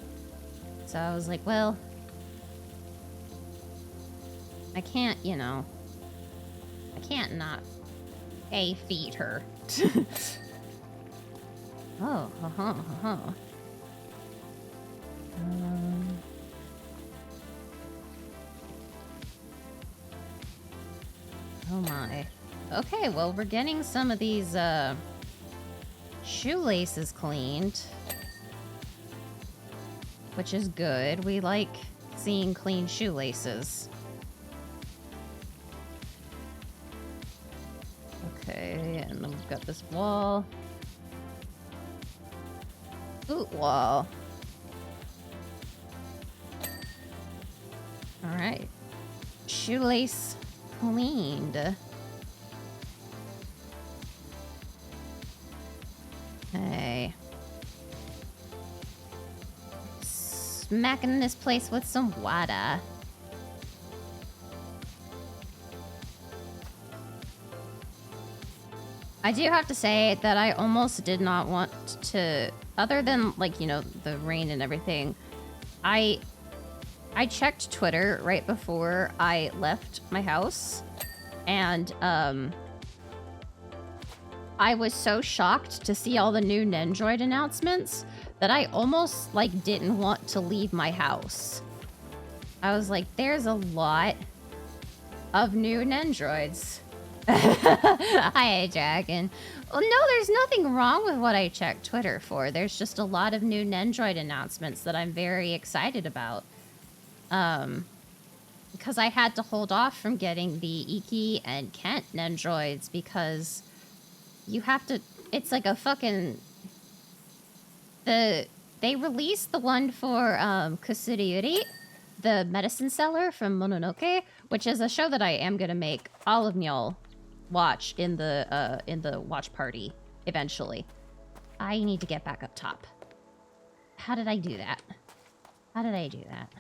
So I was like, well, I can't, you know, I can't not feed her. Oh, Oh my. Okay, well, we're getting some of these, shoelaces cleaned. Which is good. We like seeing clean shoelaces. Okay, and then we've got this wall. Boot wall. Alright. Shoelace cleaned. Hey. Smacking this place with some water. I do have to say that I almost did not want to, other than, like, you know, the rain and everything, I checked Twitter right before I left my house, and I was so shocked to see all the new Nendroid announcements that I almost, like, didn't want to leave my house. I was like, there's a lot of new Nendroids. Hi, Dragon. Well, no, there's nothing wrong with what I checked Twitter for. There's just a lot of new Nendroid announcements that I'm very excited about. Because I had to hold off from getting the Iki and Kent Nendroids because you have to... It's like a fucking... They released the one for Kusuriuri, the medicine seller from Mononoke, which is a show that I am gonna make all of y'all watch in the watch party eventually. I need to get back up top. How did I do that? How did I do that?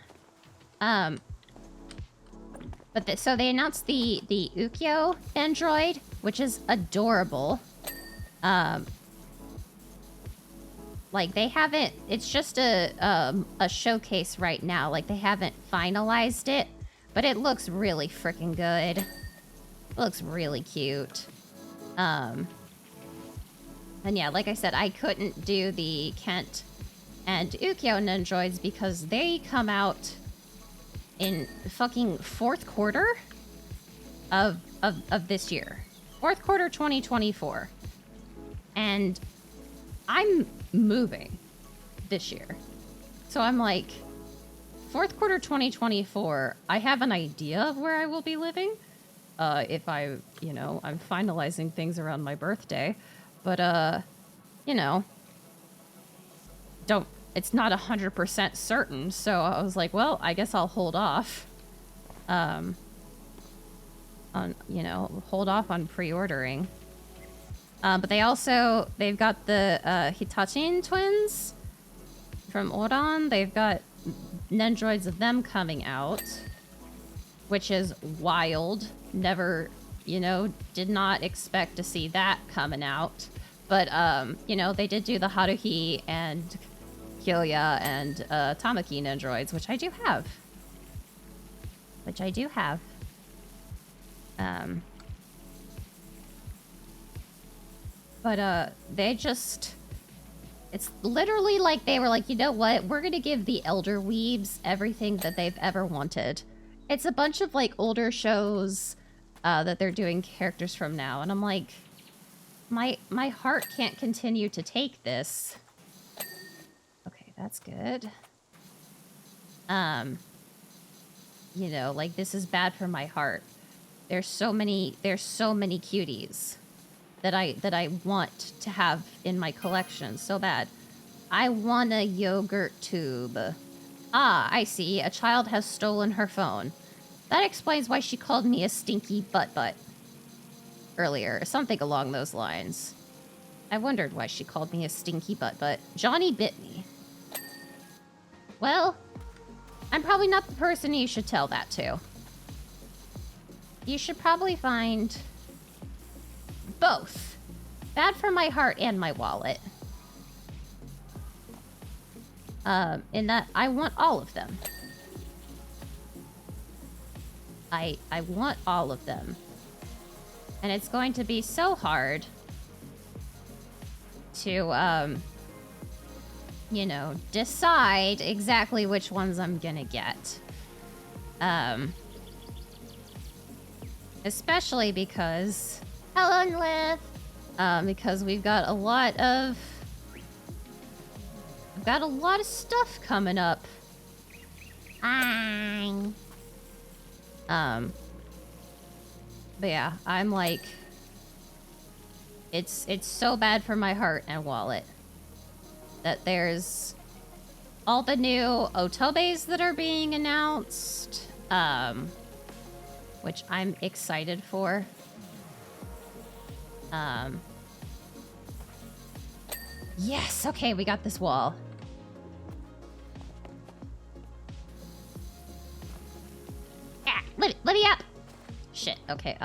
But so they announced the Ukyo Android, which is adorable. Like, they haven't... It's just a showcase right now. Like, they haven't finalized it. But it looks really freaking good. It looks really cute. And yeah, like I said, I couldn't do the Kent and Ukyo Nendroids because they come out in fucking fourth quarter of this year. Fourth quarter 2024. And I'm moving this year. So I'm like, fourth quarter 2024, I have an idea of where I will be living. If I, you know, I'm finalizing things around my birthday. But, you know, it's not 100% certain. So I was like, well, I guess I'll hold off. On, you know, hold off on pre-ordering. But they've got the Hitachin twins from Oran. They've got Nendroids of them coming out, which is wild. Never, you know, did not expect to see that coming out. But, you know, they did do the Haruhi and Kyoya and Tamaki Nendroids, which I do have. But they just... It's literally like they were like, you know what? We're gonna give the Elder Weebs everything that they've ever wanted. It's a bunch of, like, older shows that they're doing characters from now. And I'm like, my heart can't continue to take this. Okay, that's good. You know, like, this is bad for my heart. There's so many cuties that I want to have in my collection so bad. I want a yogurt tube. Ah, I see. A child has stolen her phone. That explains why she called me a stinky butt earlier. Something along those lines. I wondered why she called me a stinky butt. Johnny bit me. Well, I'm probably not the person you should tell that to. You should probably find both. Bad for my heart and my wallet. In that I want all of them. I want all of them. And it's going to be so hard to you know, decide exactly which ones I'm gonna get. Especially because... Hello, Lith! Because we've got a lot of... I've got a lot of stuff coming up. But yeah, I'm like... It's so bad for my heart and wallet that there's all the new Otobes that are being announced, which I'm excited for. Yes, okay, we got this wall. Ah, let me up! Shit, okay,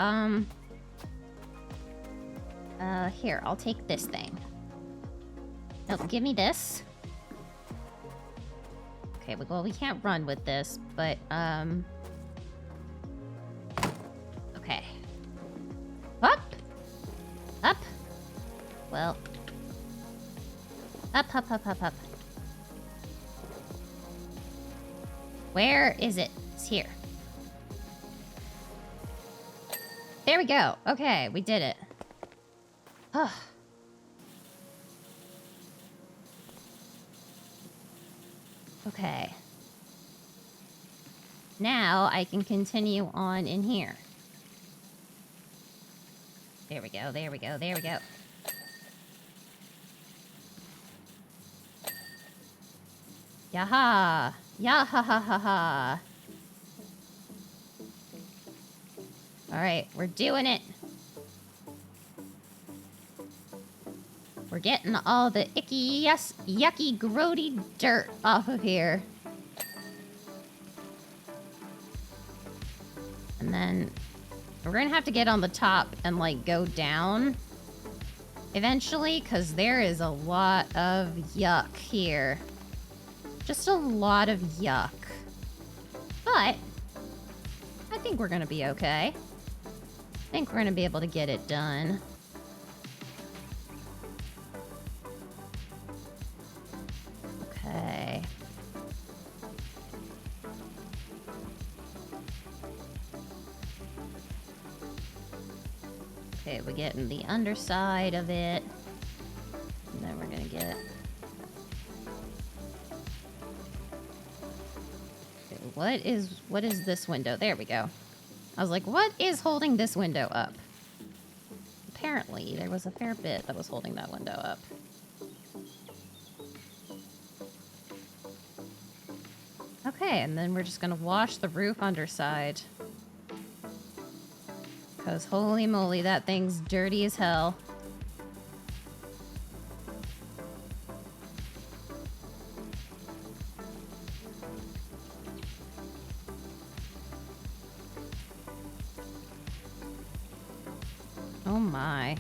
here, I'll take this thing. No, give me this. Okay, well, we can't run with this, but, okay. Up! Up! Well... Up, up, up, up, up. Where is it? It's here. There we go. Okay, we did it. Okay. Now I can continue on in here. There we go, there we go, there we go. Yaha! Yaha-ha-ha-ha! Alright, we're doing it. We're getting all the icky, yucky, grody dirt off of here. And then we're gonna have to get on the top and, like, go down eventually, because there is a lot of yuck here. Just a lot of yuck. But I think we're gonna be okay. I think we're gonna be able to get it done. Okay. Okay, we're getting the underside of it. And then we're gonna get... Okay, what is this window? There we go. I was like, what is holding this window up? Apparently, there was a fair bit that was holding that window up. Okay, and then we're just gonna wash the roof underside. Because holy moly, that thing's dirty as hell. Oh my.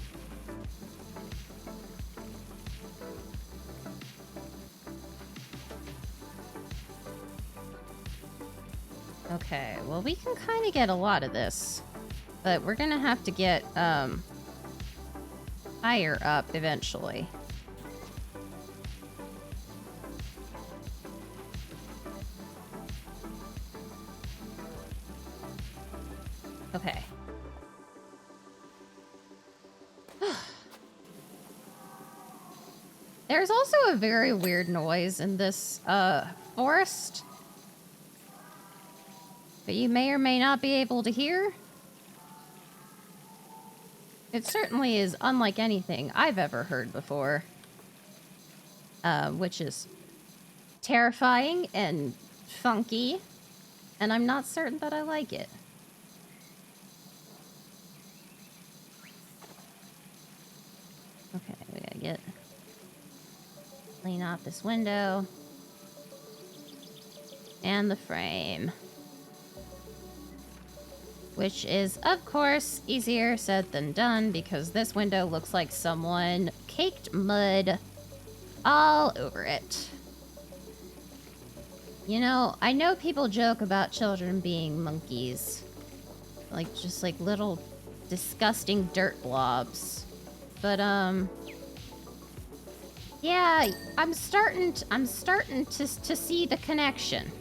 Okay, well, we can kind of get a lot of this. But we're gonna have to get, higher up eventually. Okay. There's also a very weird noise in this, forest. But you may or may not be able to hear. It certainly is unlike anything I've ever heard before. Which is terrifying and funky. And I'm not certain that I like it. Okay, we gotta clean off this window. And the frame. Which is, of course, easier said than done because this window looks like someone caked mud all over it. You know, I know people joke about children being monkeys. Like, just like little disgusting dirt blobs. But, Yeah, I'm starting to see the connection.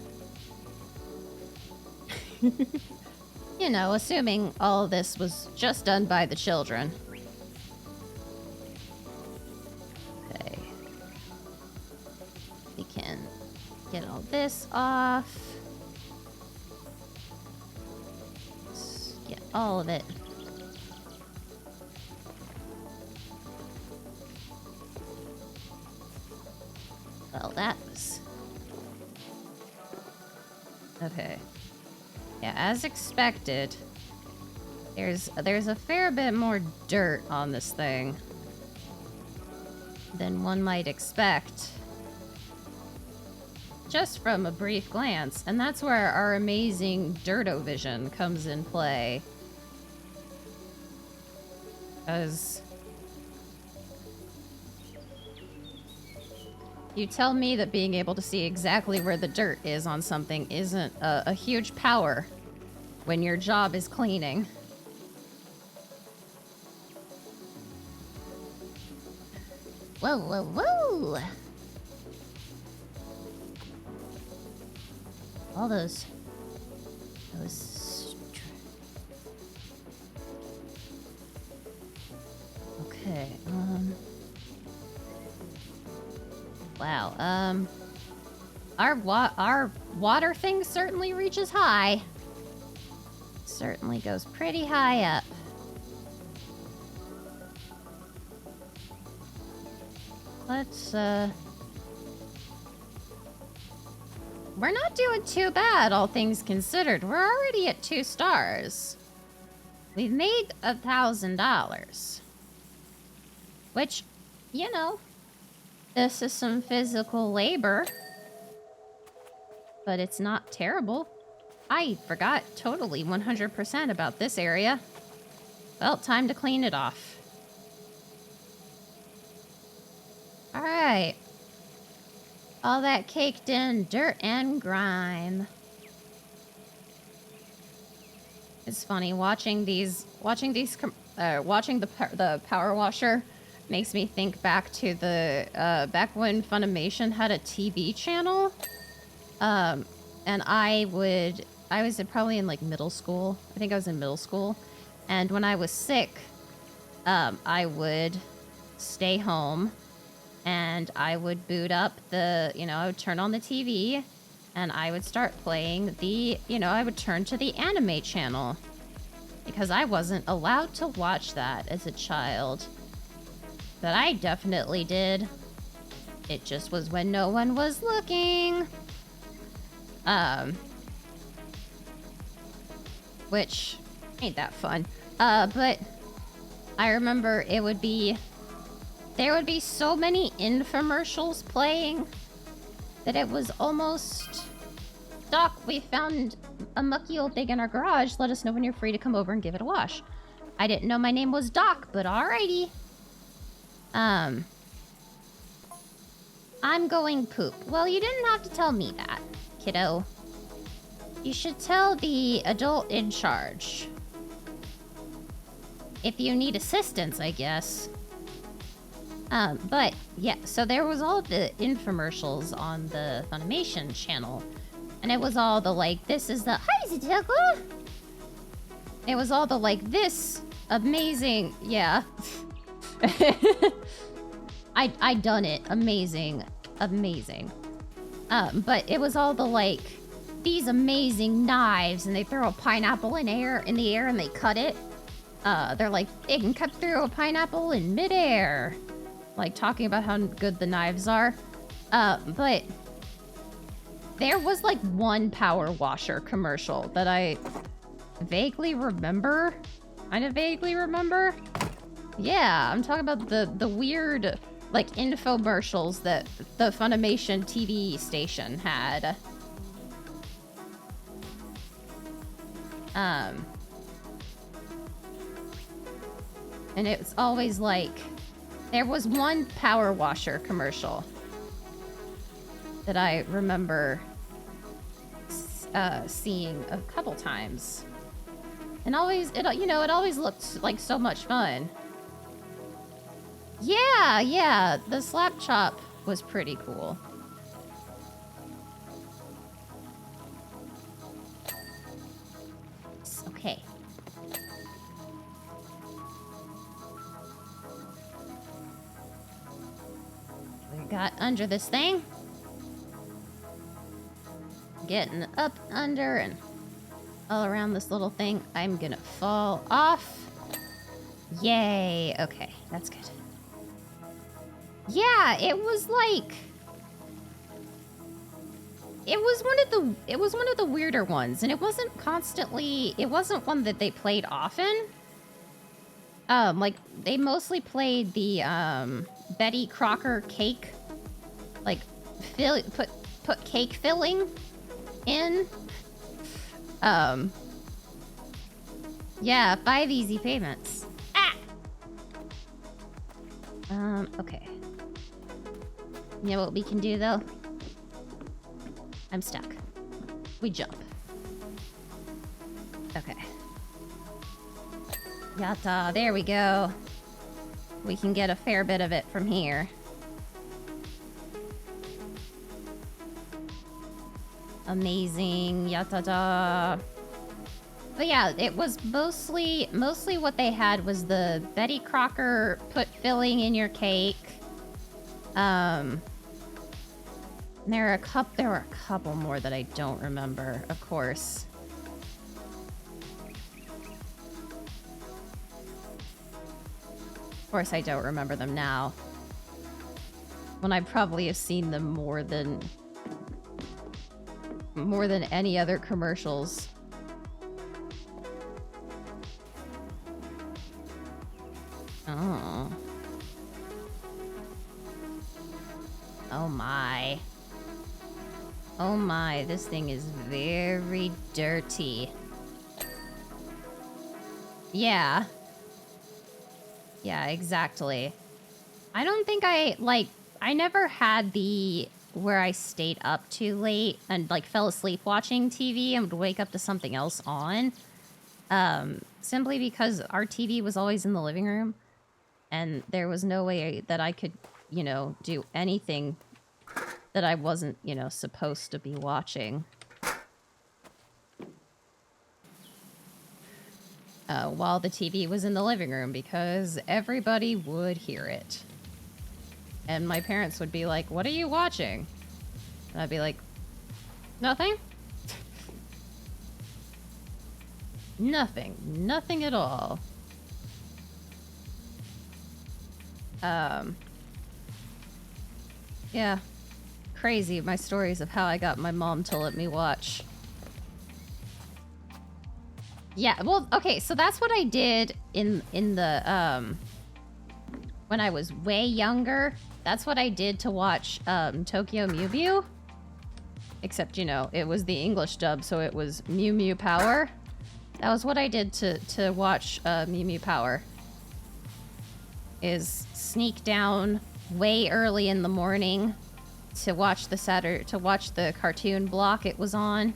You know, assuming all this was just done by the children. Okay. We can get all this off. Let's get all of it. Well, that was... Okay. Yeah, as expected, there's a fair bit more dirt on this thing than one might expect. Just from a brief glance, and that's where our amazing Dirtovision comes in play. Because you tell me that being able to see exactly where the dirt is on something isn't a huge power when your job is cleaning. Whoa, whoa, whoa! All those... Okay, wow, our water thing certainly reaches high. Certainly goes pretty high up. Let's, we're not doing too bad, all things considered. We're already at 2 stars. We've made $1,000. Which, you know, this is some physical labor. But it's not terrible. I forgot totally 100% about this area. Well, time to clean it off. Alright. All that caked in dirt and grime. It's funny watching the power washer makes me think back to the back when Funimation had a TV channel. And I was probably in like middle school. I think I was in middle school. And when I was sick, I would stay home and I would boot up I would turn on the TV and I would start playing I would turn to the anime channel because I wasn't allowed to watch that as a child. But I definitely did. It just was when no one was looking. Which ain't that fun. But I remember there would be so many infomercials playing that it was almost... Doc, we found a mucky old thing in our garage. Let us know when you're free to come over and give it a wash. I didn't know my name was Doc, but alrighty. I'm going poop. Well, you didn't have to tell me that, kiddo. You should tell the adult in charge. If you need assistance, I guess. But, yeah, so there was all the infomercials on the Funimation channel. And it was all the, like, this is the... Hi, Zitaka! It was all the, like, this amazing... Yeah. I done it. Amazing. Amazing. But it was all the, like, these amazing knives, and they throw a pineapple in the air and they cut it. They're like, they can cut through a pineapple in midair. Like, talking about how good the knives are. But there was, like, one power washer commercial that I vaguely remember. Kind of vaguely remember. Yeah, I'm talking about the weird, like, infomercials that the Funimation TV station had. And it's always like, there was one power washer commercial that I remember seeing a couple times. And always, it always looked like so much fun. Yeah, the slap chop was pretty cool. Okay. We got under this thing. Getting up under and all around this little thing. I'm gonna fall off. Yay. Okay, that's good. Yeah, it was like... It was one of the weirder ones, and it wasn't one that they played often. Like, they mostly played the, Betty Crocker cake. Like, put cake filling in. Yeah, 5 easy payments. Ah! Okay. You know what we can do, though? I'm stuck. We jump. Okay. Yatta, there we go. We can get a fair bit of it from here. Amazing. Yatta da. But yeah, it was mostly what they had was the Betty Crocker put filling in your cake. There were a couple more that I don't remember, of course. Of course, I don't remember them now. When I probably have seen them more than any other commercials. Oh. Oh my. Oh my, this thing is very dirty. Yeah. Yeah, exactly. I don't think I never had the where I stayed up too late and like fell asleep watching TV and would wake up to something else on. Simply because our TV was always in the living room and there was no way that I could, you know, do anything that I wasn't, you know, supposed to be watching. While the TV was in the living room because everybody would hear it. And my parents would be like, "What are you watching?" And I'd be like, "Nothing." Nothing. Nothing at all. Yeah. Crazy, my stories of how I got my mom to let me watch. Yeah, well, okay, so that's what I did in the, when I was way younger. That's what I did to watch, Tokyo Mew Mew. Except, you know, it was the English dub, so it was Mew Mew Power. That was what I did to watch, Mew Mew Power. Is sneak down way early in the morning to watch the cartoon block it was on.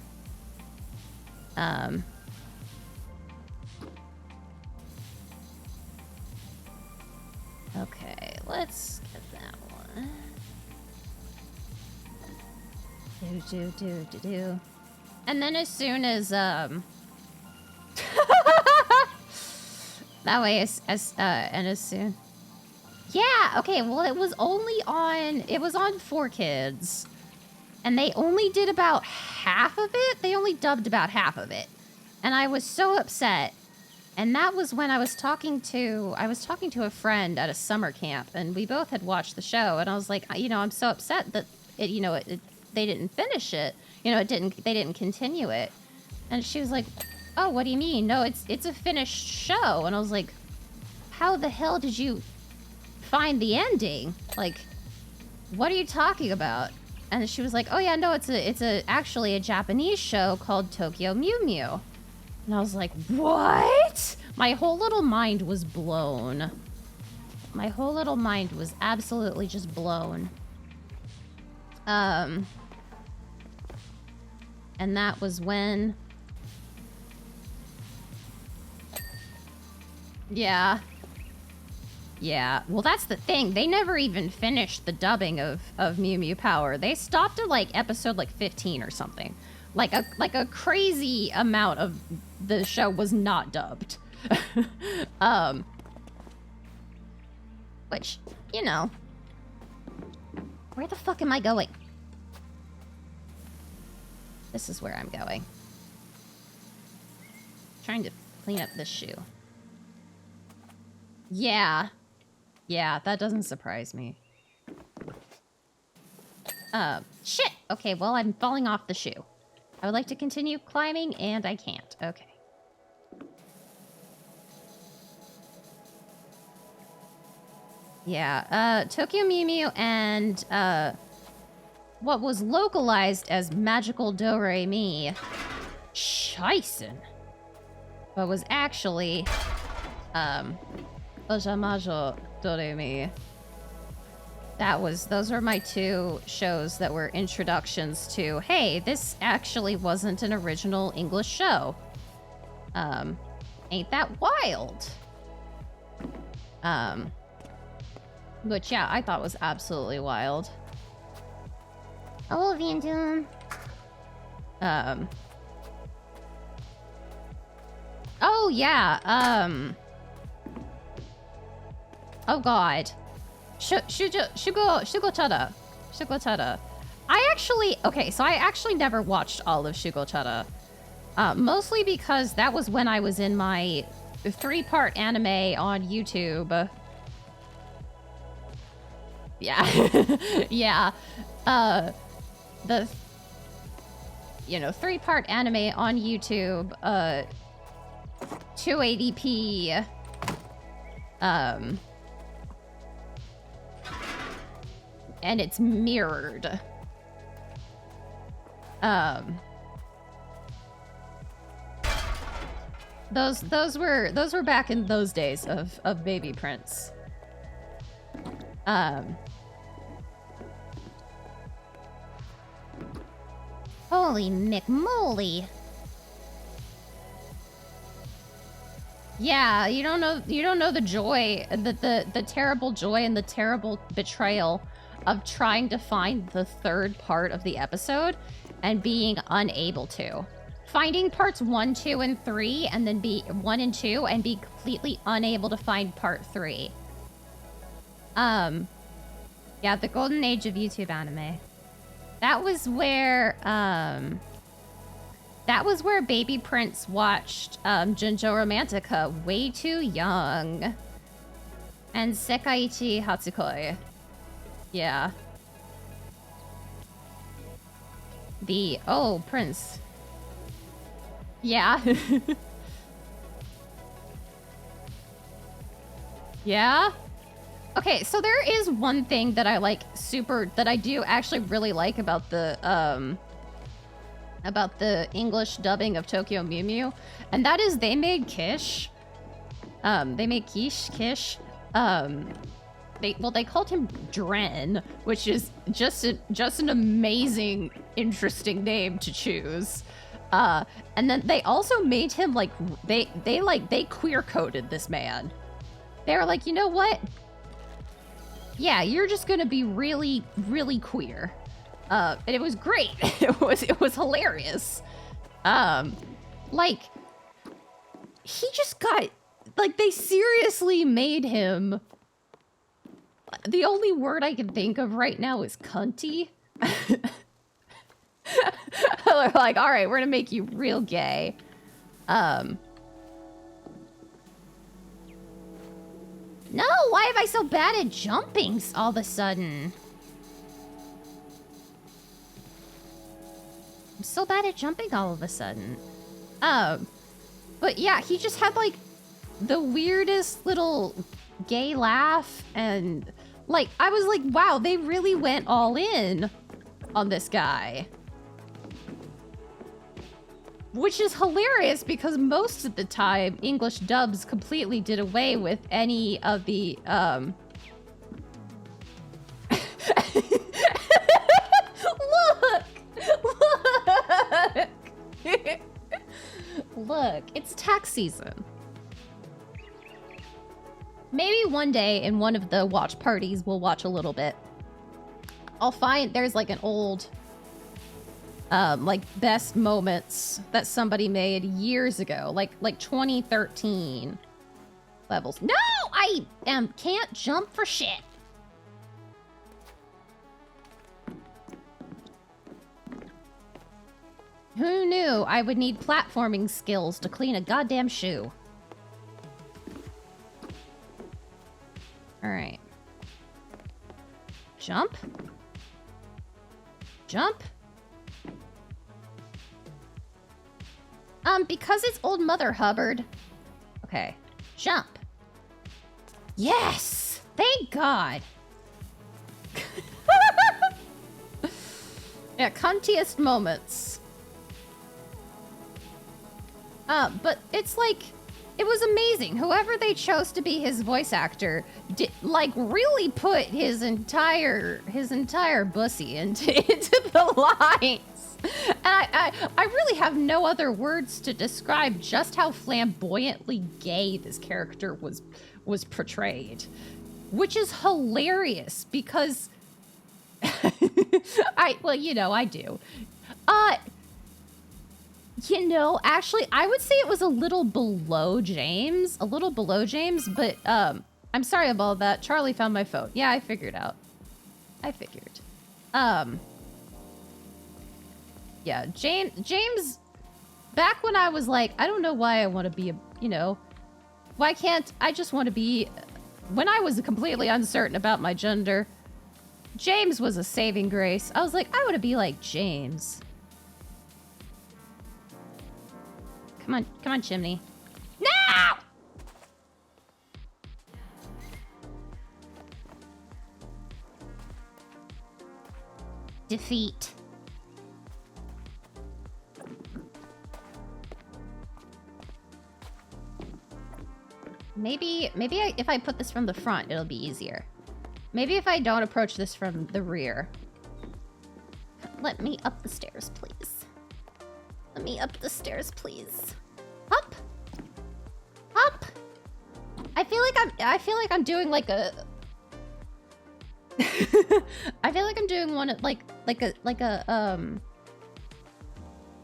Okay, let's get that one. Do. And then as soon as that way and as soon. Yeah, okay, well it was on 4Kids. And they only did about half of it. They only dubbed about half of it. And I was so upset. And that was when I was talking to a friend at a summer camp, and we both had watched the show, and I was like, you know, I'm so upset that they didn't finish it. You know, they didn't continue it. And she was like, "Oh, what do you mean? No, it's a finished show." And I was like, "How the hell did you find the ending? Like, what are you talking about?" And she was like, "Oh yeah, no, it's actually a Japanese show called Tokyo Mew Mew." And I was like, "What?" My whole little mind was blown. My whole little mind was absolutely just blown. And that was when... Yeah. Yeah, well, that's the thing. They never even finished the dubbing of Mew Mew Power. They stopped at like episode like 15 or something. Like a crazy amount of the show was not dubbed. Which, you know, where the fuck am I going? This is where I'm going. Trying to clean up this shoe. Yeah. Yeah, that doesn't surprise me. Shit! Okay, well, I'm falling off the shoe. I would like to continue climbing, and I can't. Okay. Yeah, Tokyo Mew Mew and, what was localized as Magical Do-Re-Mi, Scheisse, but was actually, Ojamajo Do-Re-Mi. Those are my two shows that were introductions to, hey, this actually wasn't an original English show. Ain't that wild? Which, yeah, I thought was absolutely wild. Oh, Vandum. Oh, yeah, oh, God. Shugochara. I actually never watched all of Shugochara. Mostly because that was when I was in my 3-part anime on YouTube. Yeah. Yeah. The 3-part anime on YouTube, 280p, and it's mirrored. Those were back in those days of Baby Prince. Holy McMoly. Yeah, you don't know the joy, the terrible joy and the terrible betrayal of trying to find the third part of the episode and being unable to. Finding parts 1, 2, and 3, and then be 1 and 2 and be completely unable to find part 3. Yeah, the golden age of YouTube anime. That was where Baby Prince watched Junjo Romantica way too young. And Sekaiichi Hatsukoi. Yeah. Oh, Prince. Yeah. Yeah? Okay, so there is one thing that I that I do actually really like about the English dubbing of Tokyo Mew Mew, and that is they made Kish. They made Kish. They called him Dren, which is just an amazing, interesting name to choose. And then they also made him they queer coded this man. They were like, you know what? Yeah, you're just gonna be really, really queer. And it was great. It was hilarious. He just got, they seriously made him, the only word I can think of right now is cunty. They're like, all right, we're gonna make you real gay. No, why am I so bad at jumping all of a sudden? I'm so bad at jumping all of a sudden. But yeah, he just had the weirdest little gay laugh, and I was like, wow, they really went all in on this guy. Which is hilarious because most of the time, English dubs completely did away with any of the, Look! Look, it's tax season. Maybe one day in one of the watch parties, we'll watch a little bit. I'll find there's like an old, like best moments that somebody made years ago, like 2013 levels. No, I can't jump for shit. Who knew I would need platforming skills to clean a goddamn shoe? All right. Jump. Jump. Because it's Old Mother Hubbard. Okay. Jump. Yes! Thank God. Yeah, cuntiest moments. But it's like, it was amazing. Whoever they chose to be his voice actor did, like, really put his entire bussy into the lines. And I really have no other words to describe just how flamboyantly gay this character was portrayed, which is hilarious because I do. Actually, I would say it was a little below James, but I'm sorry about that. Charlie found my phone. Yeah, I figured. Yeah, James, back when I was like, I don't know why I want to be why can't I just want to be, when I was completely uncertain about my gender, James was a saving grace. I was like, I want to be like James. Come on, Chimney. No! Defeat. Maybe if I put this from the front, it'll be easier. Maybe if I don't approach this from the rear. Let me up the stairs, please. Let me up the stairs, please. Up. Up. I feel like I'm doing like a I feel like I'm doing one like a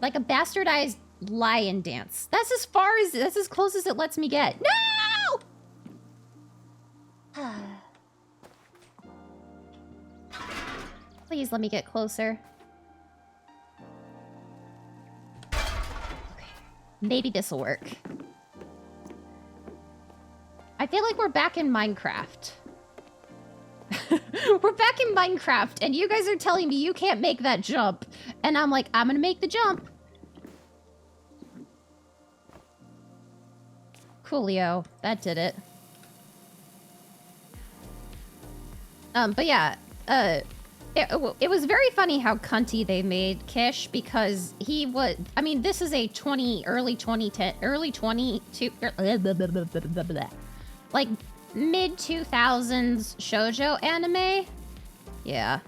bastardized lion dance. That's as close as it lets me get. No! Please let me get closer. Okay. Maybe this'll work. I feel like we're back in Minecraft. We're back in Minecraft, and you guys are telling me you can't make that jump. And I'm like, I'm gonna make the jump. Coolio. That did it. But yeah, it was very funny how cunty they made Kish, because he was, I mean, this is a early 2010, like mid-2000s shoujo anime. Yeah.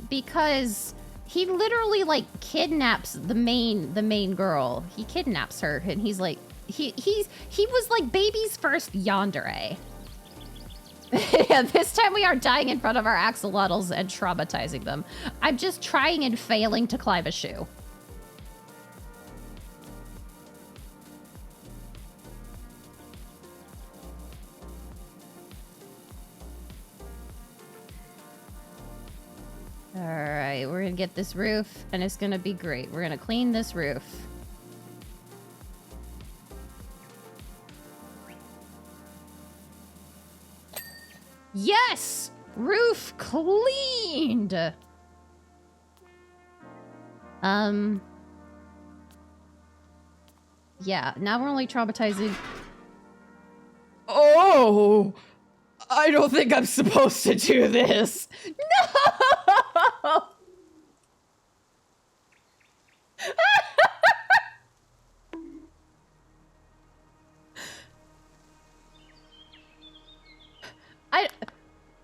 Because he literally like kidnaps the main girl. He kidnaps her, and he's like, he was like baby's first yandere. Yeah, this time we are dying in front of our axolotls and traumatizing them. I'm just trying and failing to climb a shoe. Alright, we're gonna get this roof, and it's gonna be great. We're gonna clean this roof. Yes! Roof cleaned! Yeah, now we're only traumatizing... Oh! I don't think I'm supposed to do this. No!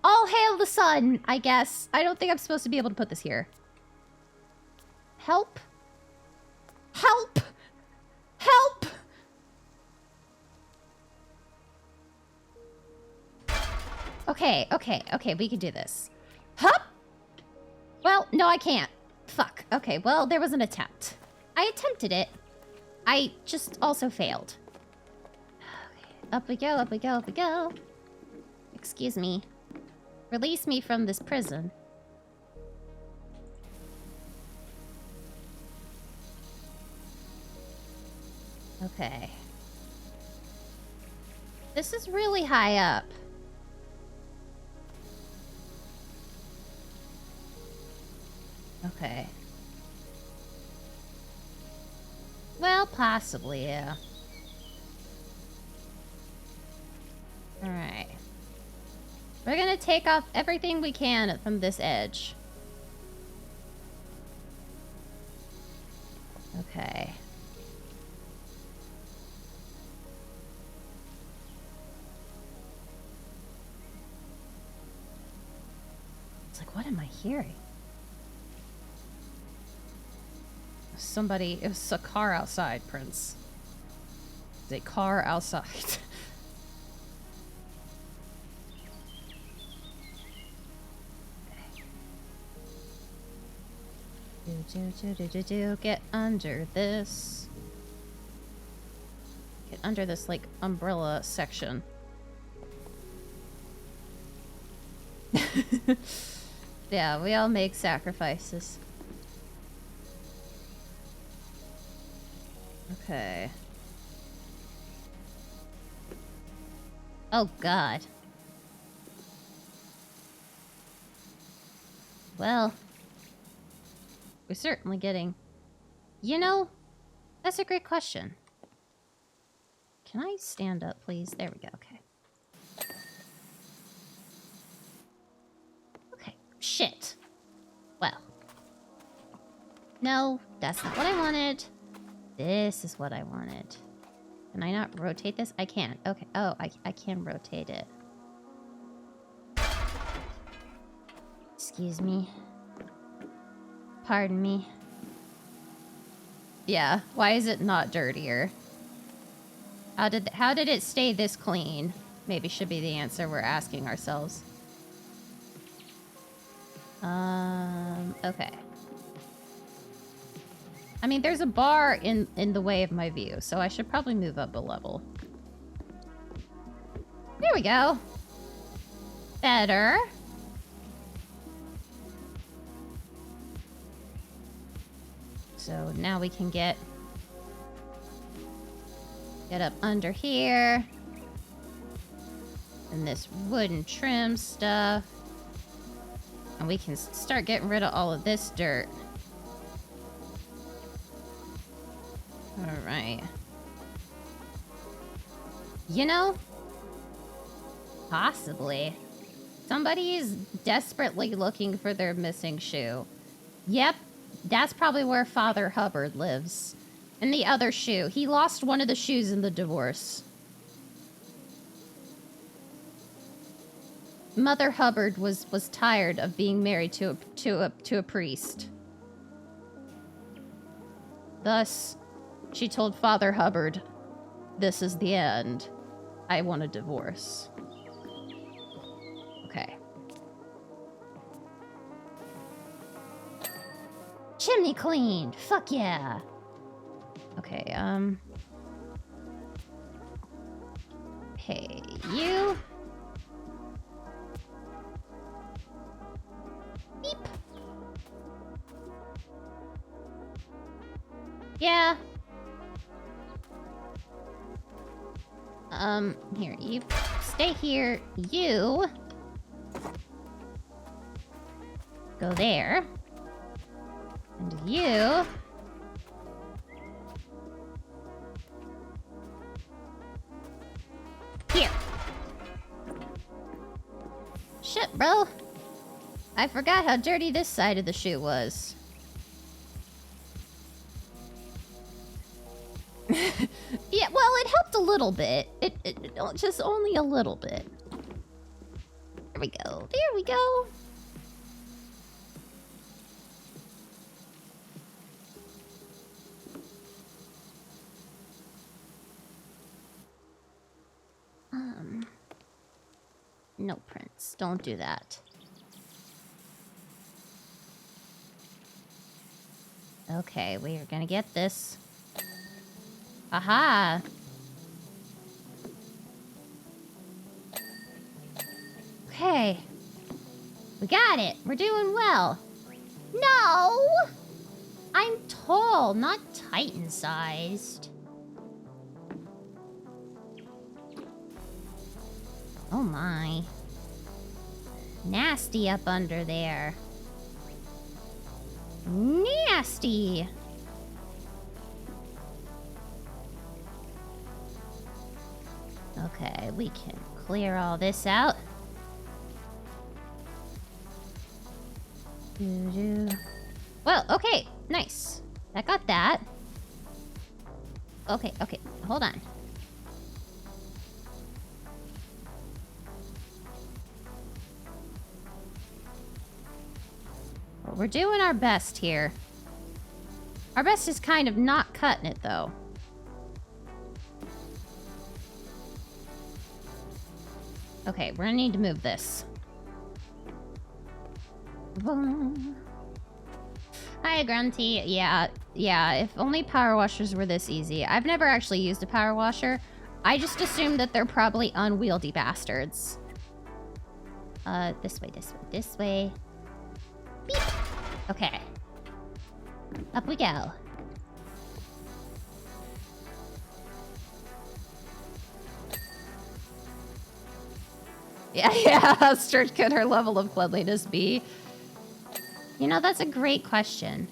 All hail the sun, I guess. I don't think I'm supposed to be able to put this here. Help. Help! Help! Okay, we can do this. Hup! Well, no, I can't. Fuck. Okay, well, there was an attempt. I attempted it. I just also failed. Okay, up we go, up we go, up we go. Excuse me. Release me from this prison. Okay. This is really high up. Okay. Well, possibly, yeah. Alright. We're gonna take off everything we can from this edge. Okay. It's like, what am I hearing? Somebody, it was a car outside, Prince. It's a car outside. Get under this. Get under this, like, umbrella section. Yeah, we all make sacrifices. Okay. Oh, God. Well, we're certainly getting... You know, that's a great question. Can I stand up, please? There we go, okay. Okay, shit. Well. No, that's not what I wanted. This is what I wanted. Can I not rotate this? I can. Okay. Oh, I can rotate it. Excuse me. Pardon me. Yeah, why is it not dirtier? How did it stay this clean? Maybe should be the answer we're asking ourselves. Okay. I mean, there's a bar in the way of my view, so I should probably move up a level. There we go. Better. So now we can get up under here. And this wooden trim stuff. And we can start getting rid of all of this dirt. Alright. You know, possibly. Somebody is desperately looking for their missing shoe. Yep, that's probably where Father Hubbard lives. And the other shoe. He lost one of the shoes in the divorce. Mother Hubbard was tired of being married to a priest. Thus, she told Father Hubbard, "This is the end. I want a divorce." Okay. Chimney cleaned. Fuck yeah. Okay, hey, you. Beep. Yeah. Here, you stay here. You go there. And you here. Shit, bro. I forgot how dirty this side of the shoe was. Yeah, well, it helped a little bit. It just only a little bit. There we go. There we go. No, Prince. Don't do that. Okay, we are gonna get this. Aha! Okay. We got it. We're doing well. No! I'm tall, not Titan-sized. Oh my. Nasty up under there. Nasty! Okay, we can clear all this out. Well, okay, nice. I got that. Okay, hold on. Well, we're doing our best here. Our best is kind of not cutting it, though. Okay, we're gonna need to move this. Hi, Grunty. Yeah, if only power washers were this easy. I've never actually used a power washer. I just assumed that they're probably unwieldy bastards. This way. Beep. Okay. Up we go. Yeah, Sturt, could her level of cleanliness be? You know, that's a great question.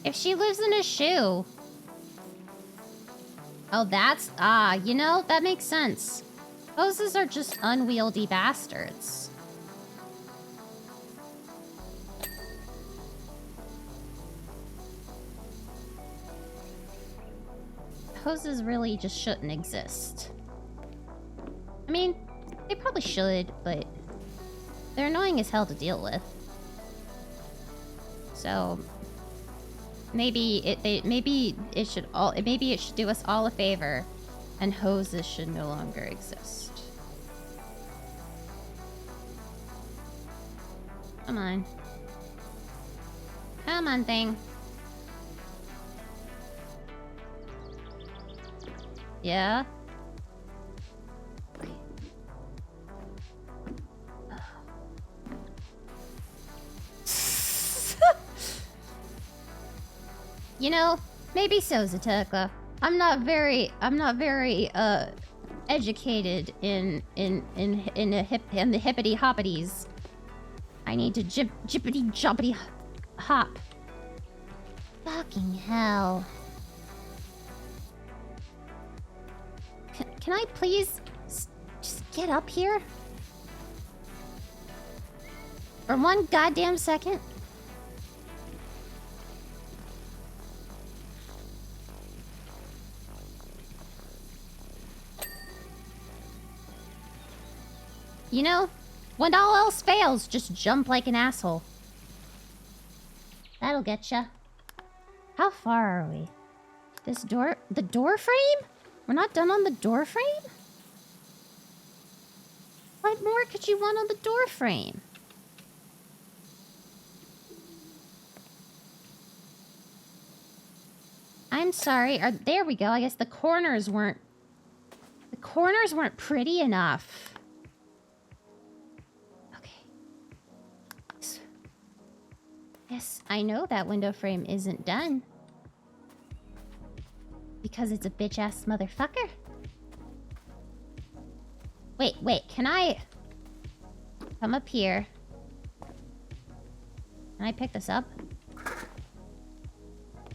If she lives in a shoe... Oh, that's... Ah, you know, that makes sense. Hoses are just unwieldy bastards. Hoses really just shouldn't exist. I mean, they probably should, but they're annoying as hell to deal with. So maybe it should do us all a favor, and hoses should no longer exist. Come on. Come on, thing. Yeah? You know, maybe so, Zatekla. I'm not very educated in the hippity hoppities. I need to jippity joppity hop. Fucking hell. Can I please just get up here? For one goddamn second? You know, when all else fails, just jump like an asshole. That'll get ya. How far are we? This door... The door frame? We're not done on the door frame? What more could you want on the door frame? I'm sorry. There we go. I guess the corners weren't... The corners weren't pretty enough. Yes, I know that window frame isn't done. Because it's a bitch-ass motherfucker. Wait, can I... Come up here. Can I pick this up?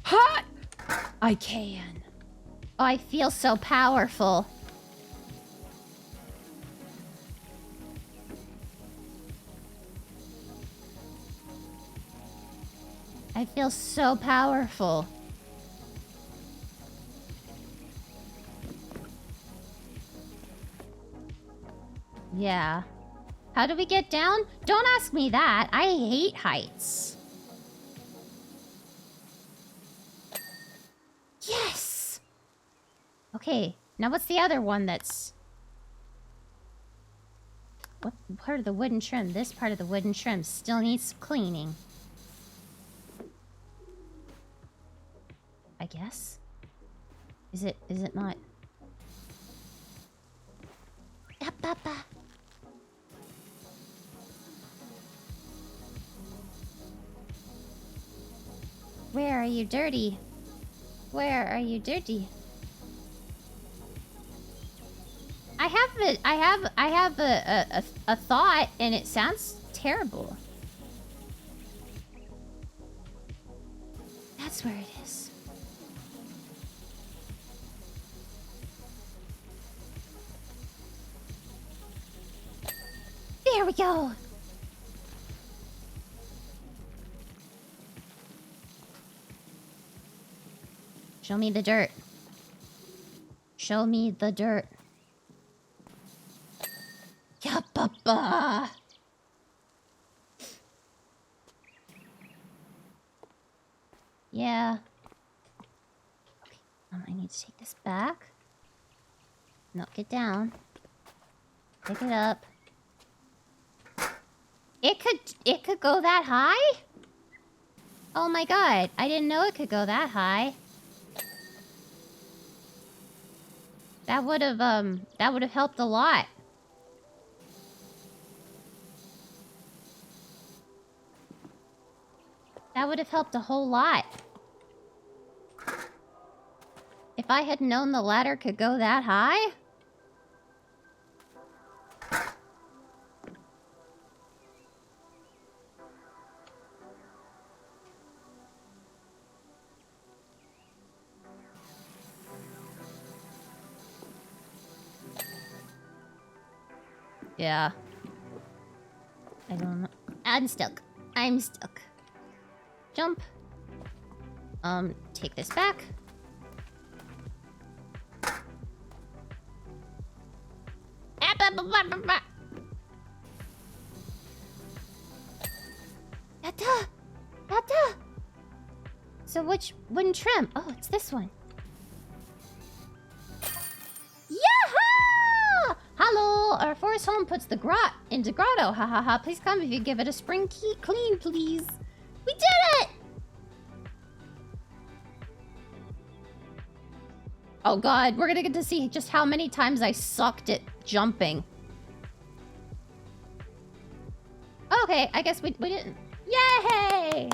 Hot! I can. Oh, I feel so powerful. I feel so powerful. Yeah. How do we get down? Don't ask me that. I hate heights. Yes! Okay, now what's the other one that's... What part of the wooden trim? This part of the wooden trim still needs cleaning. I guess. Is it not? Where are you dirty? Where are you dirty? I have a thought, and it sounds terrible. That's where it is. There we go. Show me the dirt. Show me the dirt. Yeah, papa. Yeah. Okay, I need to take this back. Knock it down. Pick it up. It could go that high? Oh my god, I didn't know it could go that high. That would have helped a lot. That would have helped a whole lot. If I had known the ladder could go that high. Yeah. I don't know. I'm stuck. I'm stuck. Jump. Take this back. Yatta! Yatta! So which wooden trim? Oh, it's this one. Yaha! Hello! Our forest home puts the grot into grotto. Ha ha ha. Please come if you give it a spring key clean, please. We did it! Oh god, we're gonna get to see just how many times I sucked at jumping. Okay, I guess we didn't. Yay!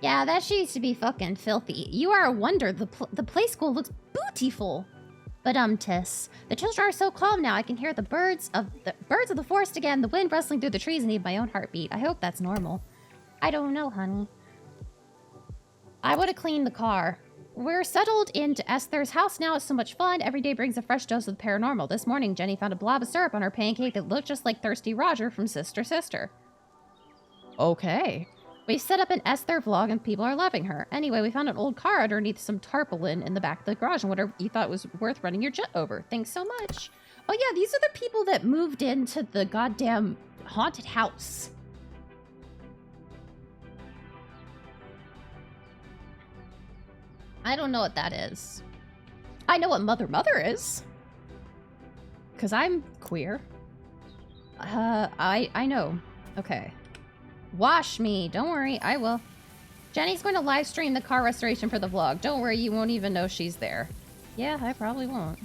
Yeah, that she used to be fucking filthy. You are a wonder. The play school looks beautiful. But Tess, the children are so calm now. I can hear the birds of the forest again. The wind rustling through the trees and even my own heartbeat. I hope that's normal. I don't know, honey. I would have cleaned the car. We're settled into Esther's house now. It's so much fun. Every day brings a fresh dose of the paranormal. This morning, Jenny found a blob of syrup on her pancake that looked just like Thirsty Roger from Sister Sister. Okay. We set up an Esther vlog and people are loving her. Anyway, we found an old car underneath some tarpaulin in the back of the garage and whatever you thought was worth running your jet over. Thanks so much. Oh yeah, these are the people that moved into the goddamn haunted house. I don't know what that is. I know what Mother Mother is. Because I'm queer. I know. Okay. Wash me. Don't worry, I will. Jenny's going to live stream the car restoration for the vlog. Don't worry, you won't even know she's there. Yeah, I probably won't.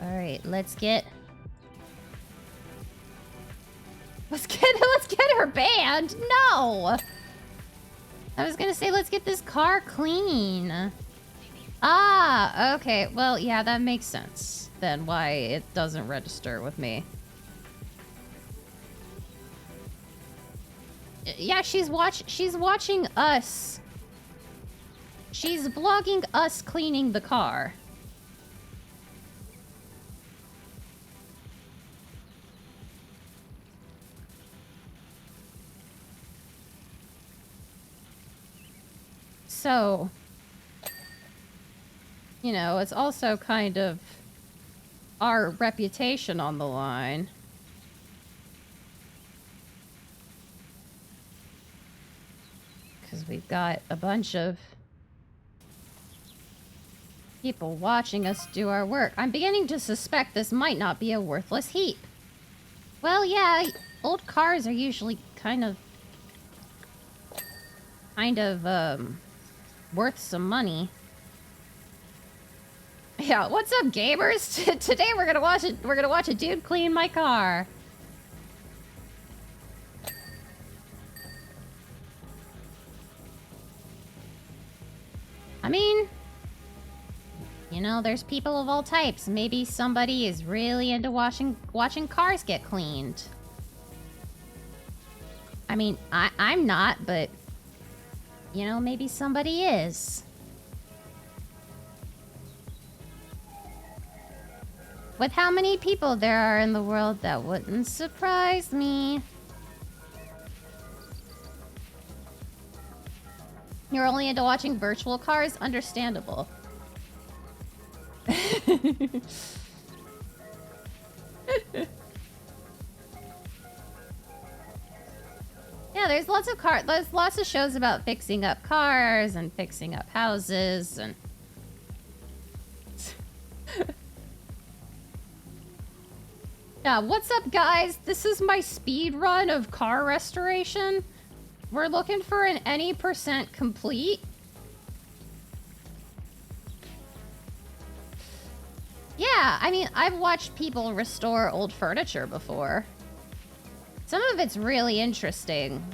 Alright, let's get her banned. No! I was gonna say, let's get this car clean. Ah, okay. Well, yeah, that makes sense. Then why it doesn't register with me. Yeah, she's watching us. She's vlogging us cleaning the car. So, you know, it's also kind of our reputation on the line. we've got a bunch of people watching us do our work. I'm beginning to suspect this might not be a worthless heap. Well, yeah, old cars are usually kind of worth some money. Yeah, what's up, gamers? Today we're gonna watch a dude clean my car. I mean, you know, there's people of all types. Maybe somebody is really into watching cars get cleaned. I mean, I'm not, but you know, maybe somebody is. With how many people there are in the world, that wouldn't surprise me. You're only into watching virtual cars? Understandable. Yeah, there's lots of shows about fixing up cars and fixing up houses and yeah, what's up, guys? This is my speed run of car restoration. We're looking for an any % complete. Yeah, I mean, I've watched people restore old furniture before. Some of it's really interesting.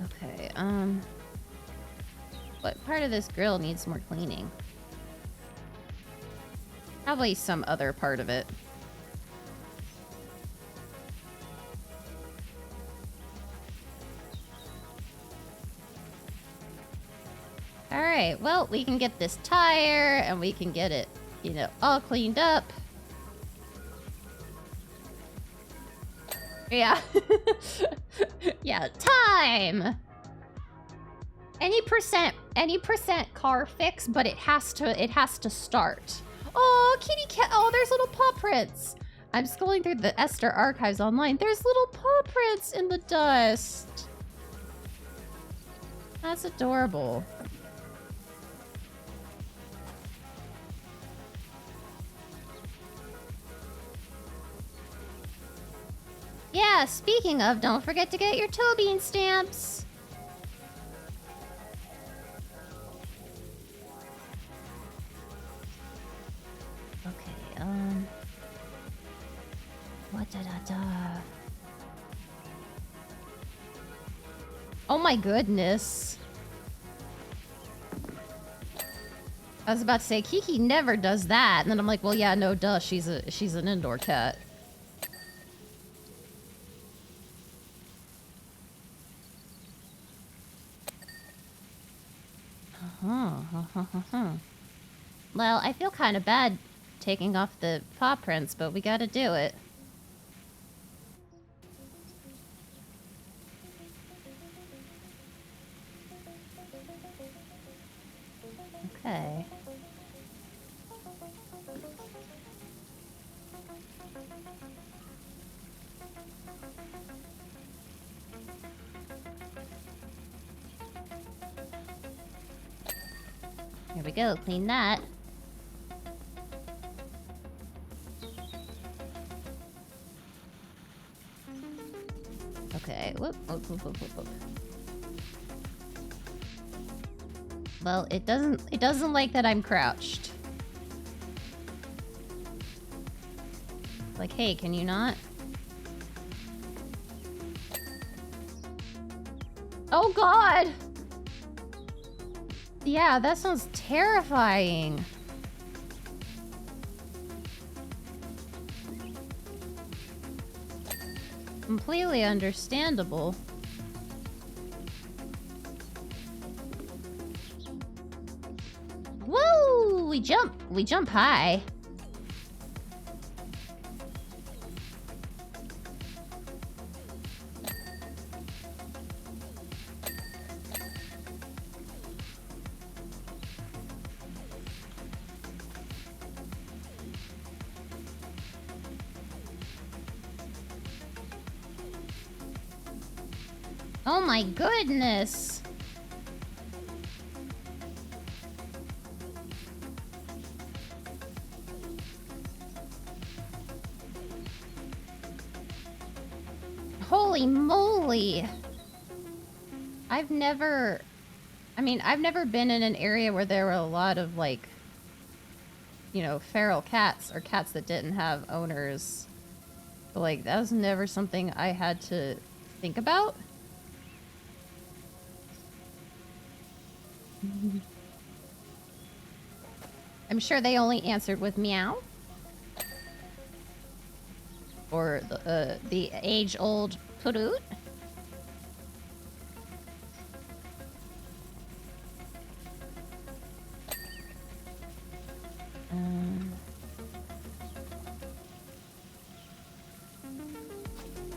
Okay, what part of this grill needs more cleaning? Probably some other part of it. Alright, well, we can get this tire, and we can get it, you know, all cleaned up. Yeah. Yeah, time! Any percent car fix, but it has to start. Oh, kitty cat, oh, there's little paw prints. I'm scrolling through the Esther archives online. There's little paw prints in the dust. That's adorable. Yeah, speaking of, don't forget to get your toe bean stamps. Okay, what da. Oh my goodness. I was about to say, Kiki never does that. And then I'm like, well, yeah, no, duh, she's an indoor cat. Well, I feel kind of bad taking off the paw prints, but we gotta do it. Okay. Here we go, clean that. Okay, whoop. Well, it doesn't like that I'm crouched. Like, hey, can you not? Oh god! Yeah, that sounds terrifying. Completely understandable. Woo! We jump high. Oh my goodness. Holy moly. I've never been in an area where there were a lot of, like, you know, feral cats or cats that didn't have owners. But, like, that was never something I had to think about. I'm sure they only answered with meow. Or the age-old purut.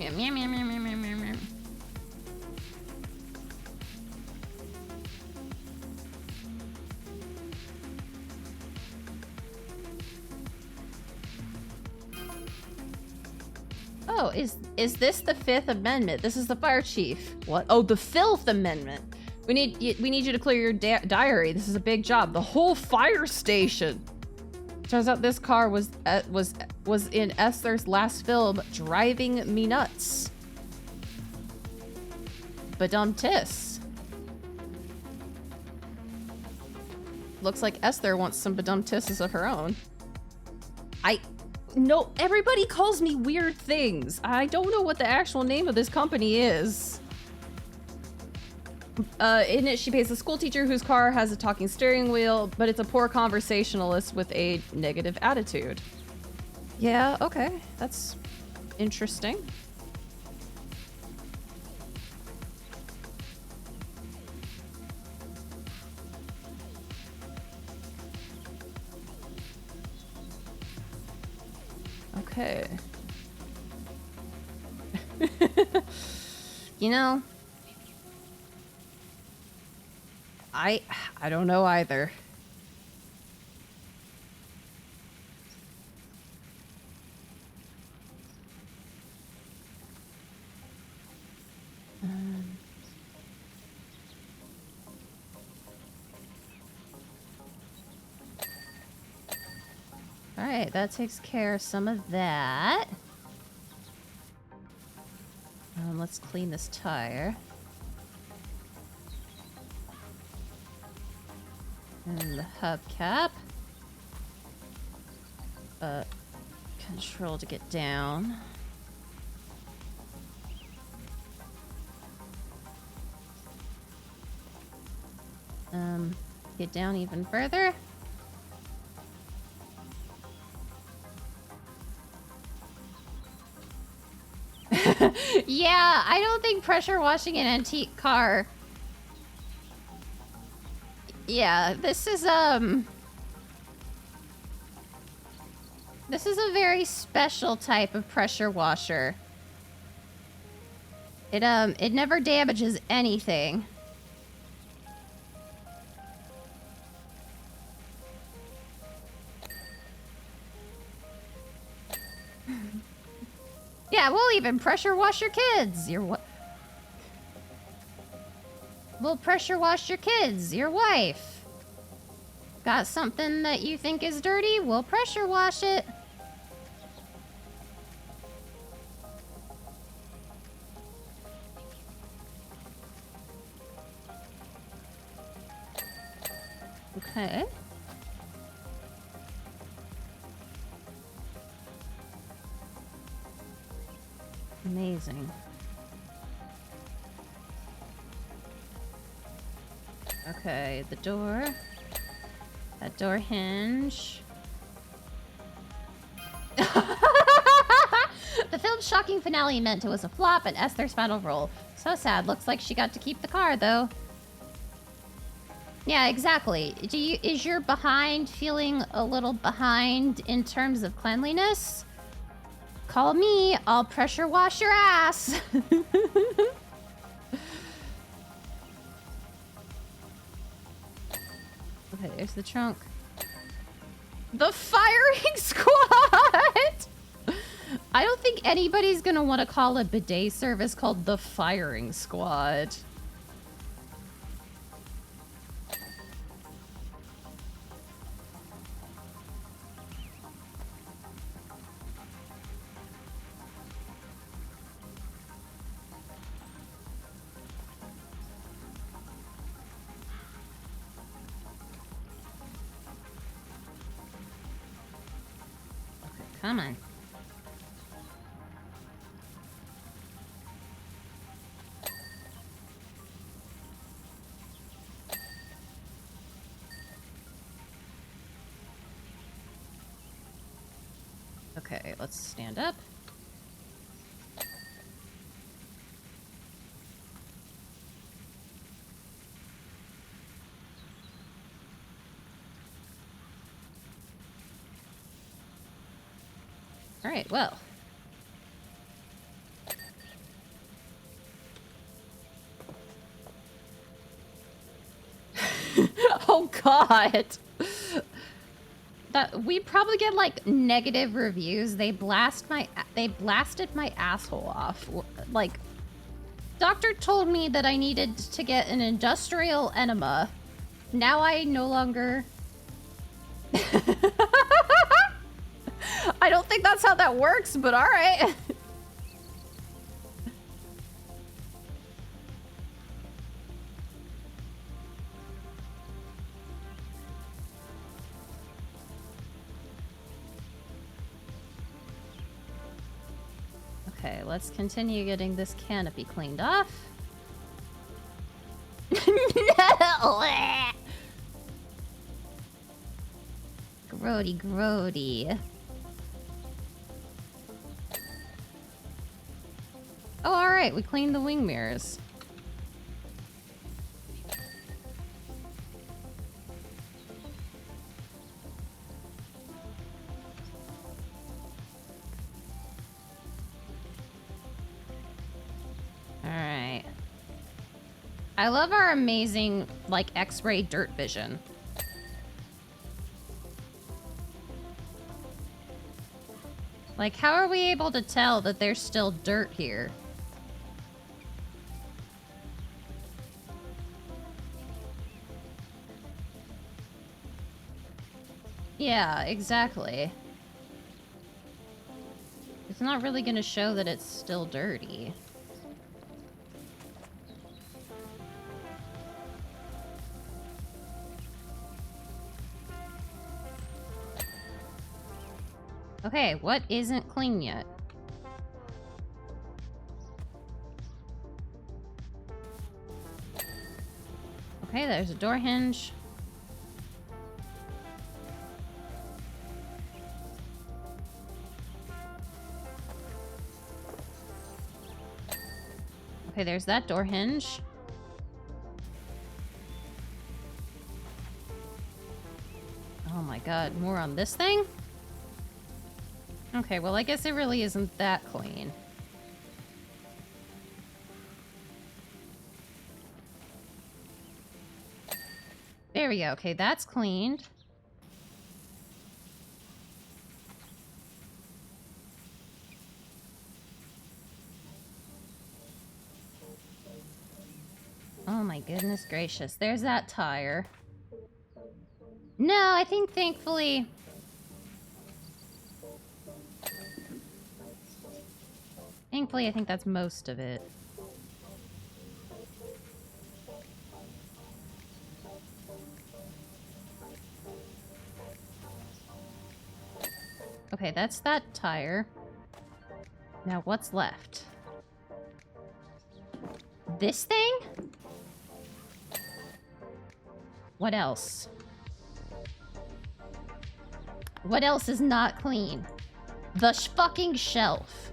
Meow, meow, meow, meow, meow, meow, meow. Oh, is this the Fifth Amendment? This is the fire chief. What? Oh, the Filth Amendment. We need you to clear your diary. This is a big job. The whole fire station. Turns out this car was in Esther's last film, driving me nuts. Badum-tis. Looks like Esther wants some badum-tisses of her own. No, everybody calls me weird things. I don't know what the actual name of this company is. In it, she pays a school teacher whose car has a talking steering wheel, but it's a poor conversationalist with a negative attitude. Yeah, okay. That's interesting. Okay. You know, I don't know either. All right, that takes care of some of that. Let's clean this tire. And the hubcap. Control to get down. Get down even further. Yeah, I don't think pressure washing an antique car. Yeah, this is a very special type of pressure washer. It never damages anything. Yeah, we'll even pressure wash your kids. We'll pressure wash your kids, your wife. Got something that you think is dirty? We'll pressure wash it. Okay. Amazing. Okay, the door. That door hinge. The film's shocking finale meant it was a flop and Esther's final role. So sad. Looks like she got to keep the car, though. Yeah, exactly. Is your behind feeling a little behind in terms of cleanliness? Call me. I'll pressure wash your ass. Okay, there's the trunk. The firing squad! I don't think anybody's gonna want to call a bidet service called the firing squad. Come on. Okay, let's stand up. All right, well. Oh god. That we probably get like negative reviews. They blasted my asshole off. Like, doctor told me that I needed to get an industrial enema. Now I no longer. I don't think that's how that works, but all right. Okay, let's continue getting this canopy cleaned off. Grody, grody. Oh, alright, we cleaned the wing mirrors. Alright. I love our amazing, like, X-ray dirt vision. Like, how are we able to tell that there's still dirt here? Yeah, exactly. It's not really gonna show that it's still dirty. Okay, what isn't clean yet? Okay, there's a door hinge. Okay, there's that door hinge. Oh my god, more on this thing? Okay, well, I guess it really isn't that clean. There we go. Okay, that's cleaned. Oh my goodness gracious. There's that tire. No, I think thankfully... Thankfully, I think that's most of it. Okay, that's that tire. Now, what's left? This thing? What else? What else is not clean? The fucking shelf.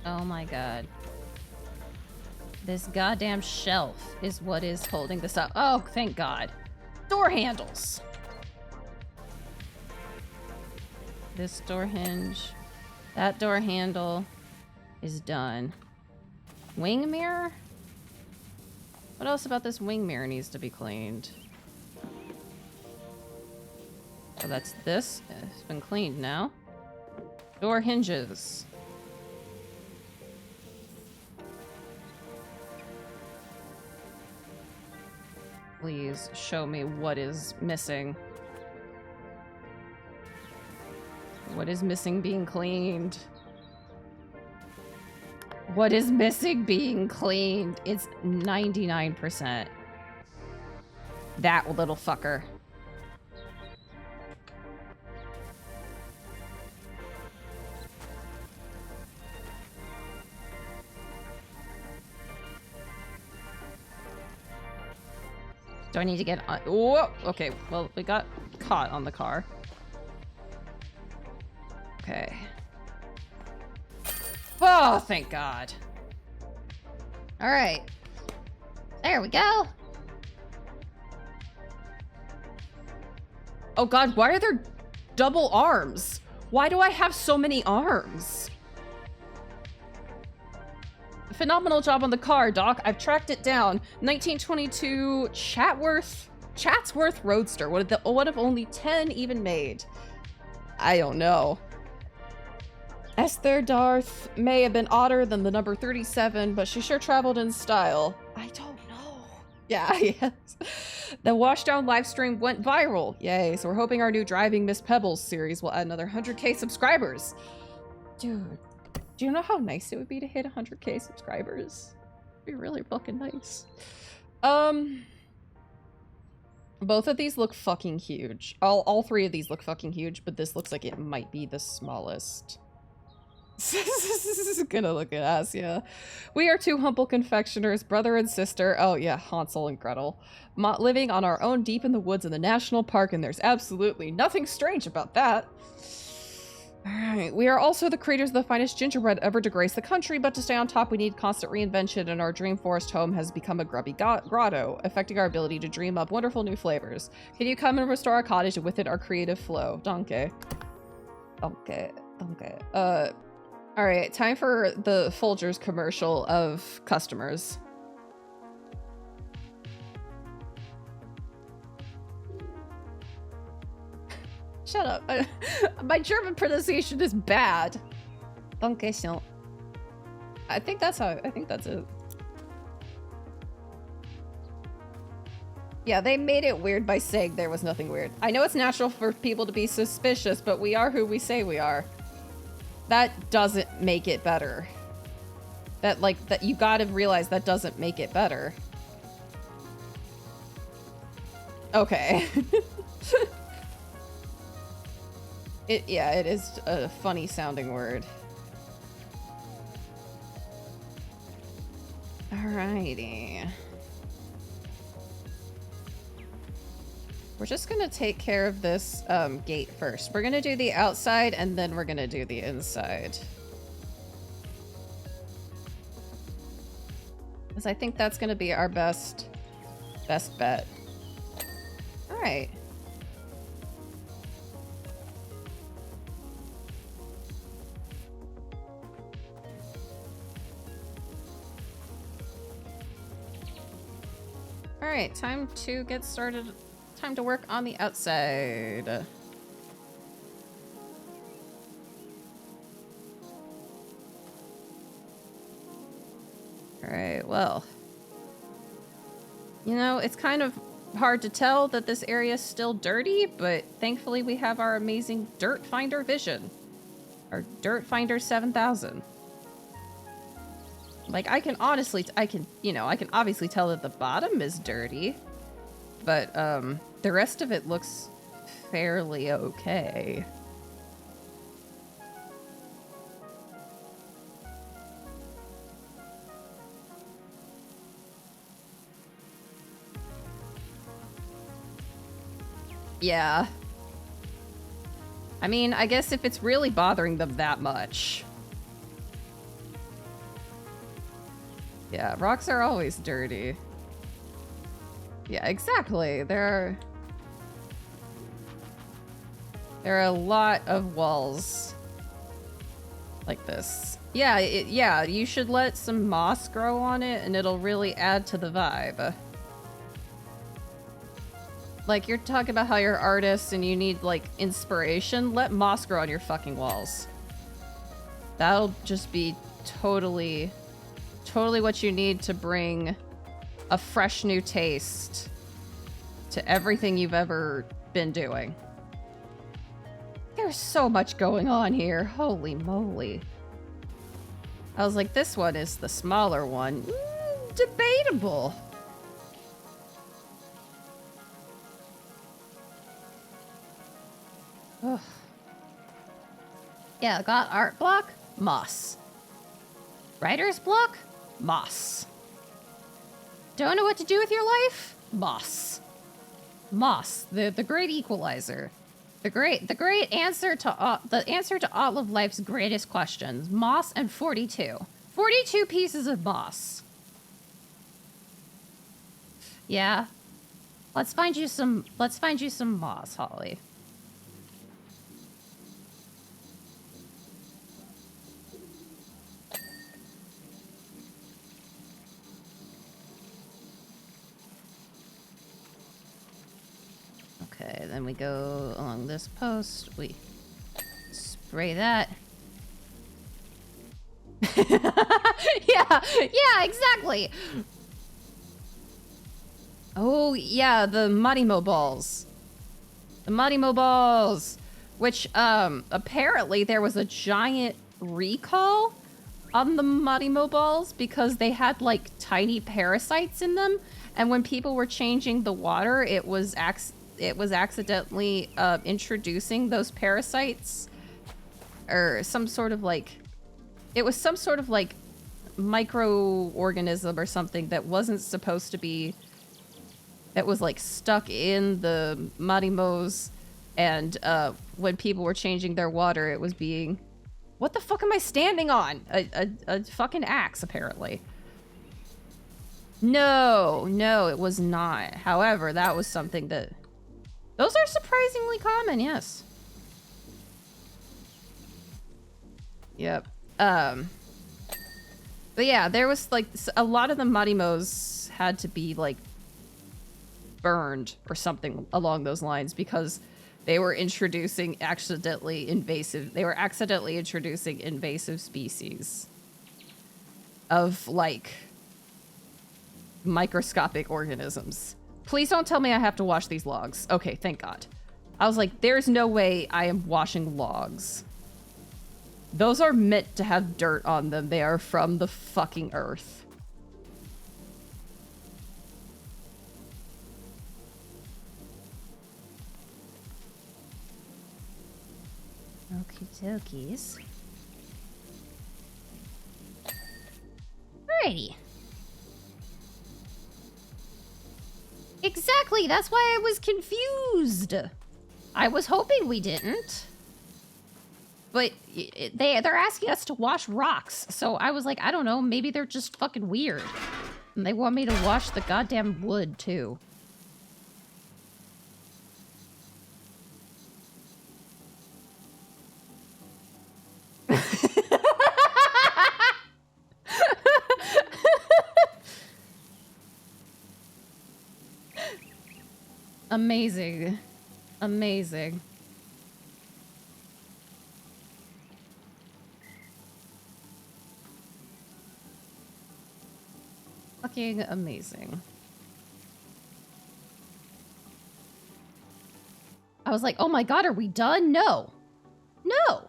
Oh my god. This goddamn shelf is what is holding this up. Oh, thank god. Door handles. this door hinge. That door handle is done. Wing mirror? What else about this wing mirror needs to be cleaned? Oh, that's this. It's been cleaned now. Door hinges. Please show me what is missing. What is missing being cleaned? What is missing being cleaned? It's 99%. That little fucker. Do I need to get on? Whoa! Okay, well, we got caught on the car. Okay. Oh, thank God. All right. There we go. Oh God, why are there double arms? Why do I have so many arms? Phenomenal job on the car, Doc. I've tracked it down. 1922 Chatsworth Roadster. What if only 10 even made? I don't know. Esther Darth may have been odder than the number 37, but she sure traveled in style. I don't know. Yeah, yes. The Washdown livestream went viral. Yay, so we're hoping our new Driving Miss Pebbles series will add another 100k subscribers. Dude, do you know how nice it would be to hit 100k subscribers? It'd be really fucking nice. Both of these look fucking huge. All three of these look fucking huge, but this looks like it might be the smallest. This is gonna look at us, yeah. We are two humble confectioners, brother and sister. Oh yeah, Hansel and Gretel. Living on our own deep in the woods in the national park, and there's absolutely nothing strange about that. Alright, we are also the creators of the finest gingerbread ever to grace the country, but to stay on top we need constant reinvention, and our dream forest home has become a grubby grotto, affecting our ability to dream up wonderful new flavors. Can you come and restore our cottage and with it our creative flow? Danke. Danke. Danke. Alright, time for the Folgers commercial of customers. Shut up. My German pronunciation is bad. Dankeschön. I think that's it. Yeah, they made it weird by saying there was nothing weird. I know it's natural for people to be suspicious, but we are who we say we are. That doesn't make it better. That you gotta realize that doesn't make it better. Okay. It is a funny sounding word. Alrighty. We're just gonna take care of this gate first. We're gonna do the outside and then we're gonna do the inside. Because I think that's gonna be our best bet. Alright. Alright, time to get started. Time to work on the outside. Alright, well. You know, it's kind of hard to tell that this area is still dirty, but thankfully we have our amazing Dirt Finder vision. Our Dirt Finder 7000. Like, I can obviously tell that the bottom is dirty, but, the rest of it looks fairly okay. Yeah. I mean, I guess if it's really bothering them that much. Yeah, rocks are always dirty. Yeah, exactly. There are a lot of walls like this. Yeah, yeah, you should let some moss grow on it and it'll really add to the vibe. Like, you're talking about how you're artists and you need, like, inspiration. Let moss grow on your fucking walls. That'll just be totally what you need to bring a fresh new taste to everything you've ever been doing. There's so much going on here. Holy moly. I was like, this one is the smaller one. Debatable. Ugh. Yeah, got art block? Moss. Writer's block? Moss. Don't know what to do with your life? Moss. Moss, the great equalizer. The great answer to the answer to all of life's greatest questions. Moss and 42. 42 pieces of moss. Yeah. Let's find you some moss, Holly. Okay, then we go along this post. We spray that. yeah, exactly. Oh, yeah, the Marimo balls. The Marimo balls. Which, apparently there was a giant recall on the Marimo balls because they had, like, tiny parasites in them. And when people were changing the water, it was accidentally introducing those parasites. Or some sort of, like... It was some sort of, like, microorganism or something that wasn't supposed to be... That was, like, stuck in the Marimos. And when people were changing their water, it was being... What the fuck am I standing on? A fucking axe, apparently. No, it was not. However, that was something that... Those are surprisingly common, yes. Yep. But yeah, there was, like, a lot of the Marimos had to be, like, burned or something along those lines because they were accidentally introducing invasive species of, like, microscopic organisms. Please don't tell me I have to wash these logs. Okay, thank God. I was like, there's no way I am washing logs. Those are meant to have dirt on them. They are from the fucking earth. Okie dokies. Alrighty. Exactly, that's why I was confused. I was hoping we didn't. But they're asking us to wash rocks, so I was like, I don't know, maybe they're just fucking weird. And they want me to wash the goddamn wood, too. Amazing. Amazing. Fucking amazing. I was like, oh my God, are we done? No. No.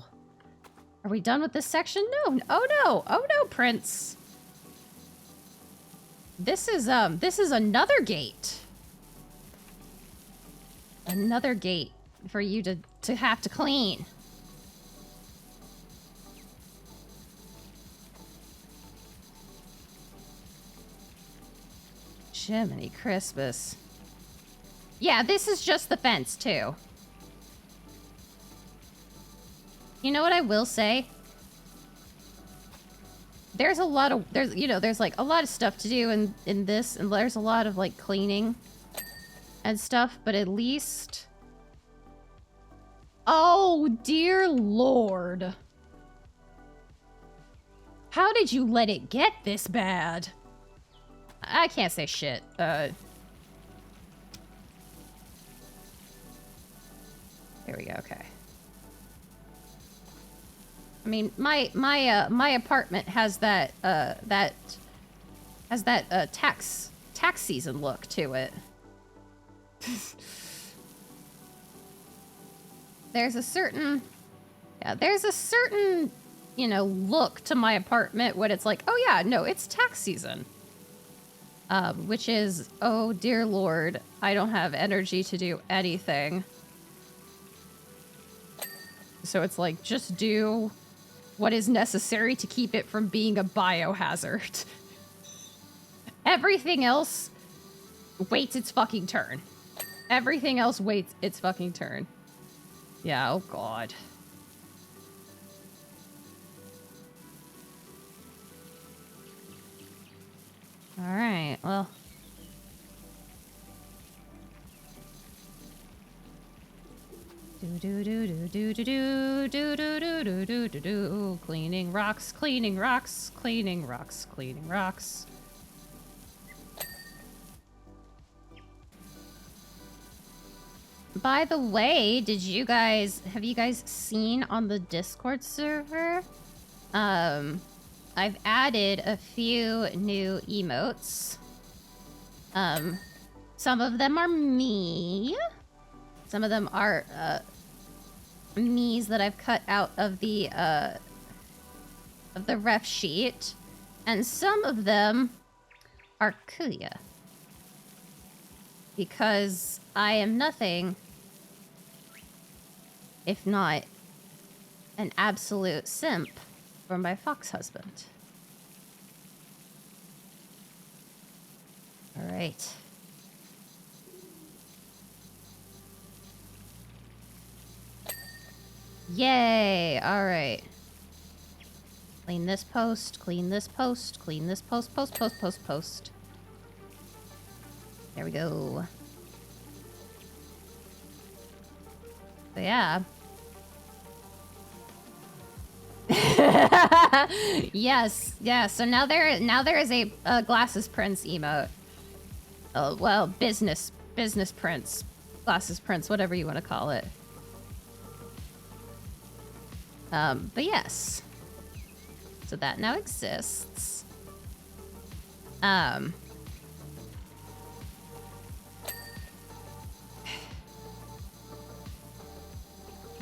Are we done with this section? No. Oh no. Oh no, Prince. This is another gate. Another gate for you to have to clean. Jiminy Christmas. Yeah, this is just the fence, too. You know what I will say? There's a lot of... There's like a lot of stuff to do in this, and there's a lot of, like, cleaning and stuff, but at least Oh, dear Lord. How did you let it get this bad? I can't say shit. There we go, okay. I mean, my apartment has that tax season look to it. There's a certain, you know, look to my apartment when it's like, oh yeah, no, it's tax season. Which is, oh dear Lord, I don't have energy to do anything. So it's like, just do what is necessary to keep it from being a biohazard. Everything else waits its fucking turn. Everything else waits its fucking turn. Yeah, oh god. Alright, well. Do. Cleaning rocks, cleaning rocks, cleaning rocks, cleaning rocks. By the way, have you guys seen on the Discord server? I've added a few new emotes. Some of them are me. Some of them are, me's that I've cut out of the ref sheet. And some of them are Kuya. Because I am nothing if not an absolute simp for my fox husband. All right. Yay! All right. Clean this post, clean this post, clean this post. There we go. So yeah. Yes. So now there is a glasses prince emote. Oh well, business prince, glasses prince, whatever you want to call it. But yes. So that now exists.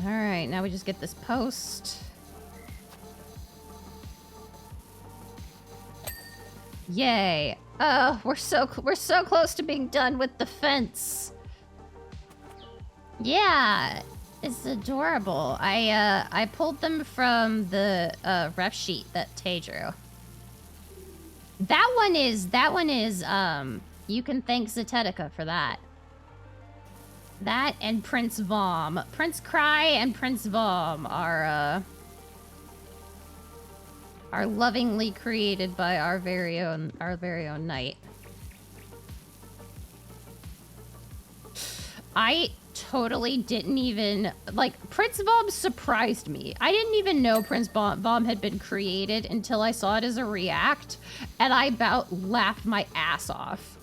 All right, now we just get this post. Yay! We're so close to being done with the fence. Yeah, it's adorable. I pulled them from the ref sheet that Tay drew. That one is you can thank Zetetica for that. That and Prince Vom. Prince Cry and Prince Vom are lovingly created by our very own knight. I totally didn't even, like, Prince Vom surprised me. I didn't even know Prince Vom had been created until I saw it as a react, and I about laughed my ass off.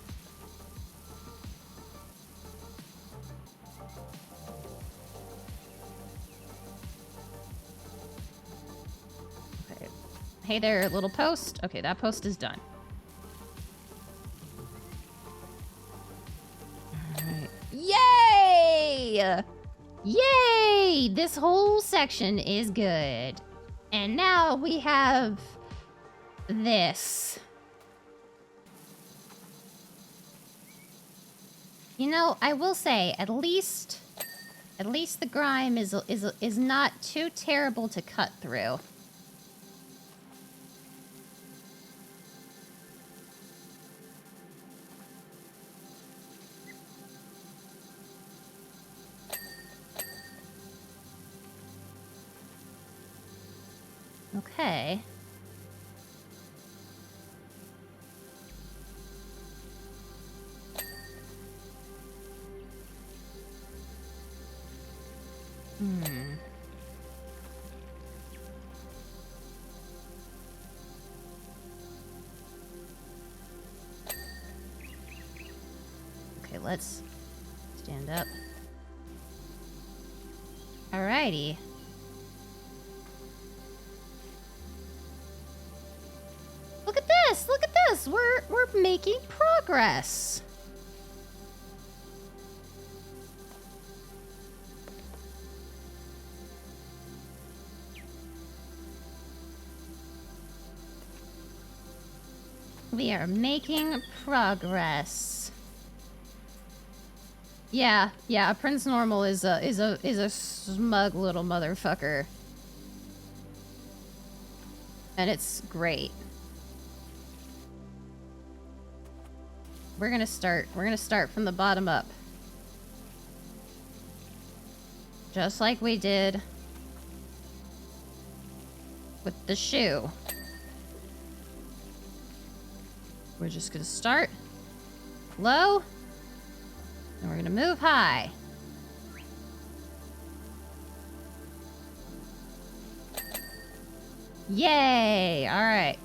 Hey there, little post. Okay, that post is done. Alright. Yay! Yay! This whole section is good. And now we have this. You know, I will say, at least the grime is not too terrible to cut through. Okay. let's stand up. Alrighty. Look at this! Look at this! We're making progress. We are making progress. Yeah, Prince Normal is a smug little motherfucker. And it's great. We're gonna start from the bottom up. Just like we did with the shoe. We're just gonna start low, and we're gonna move high. Yay! All right.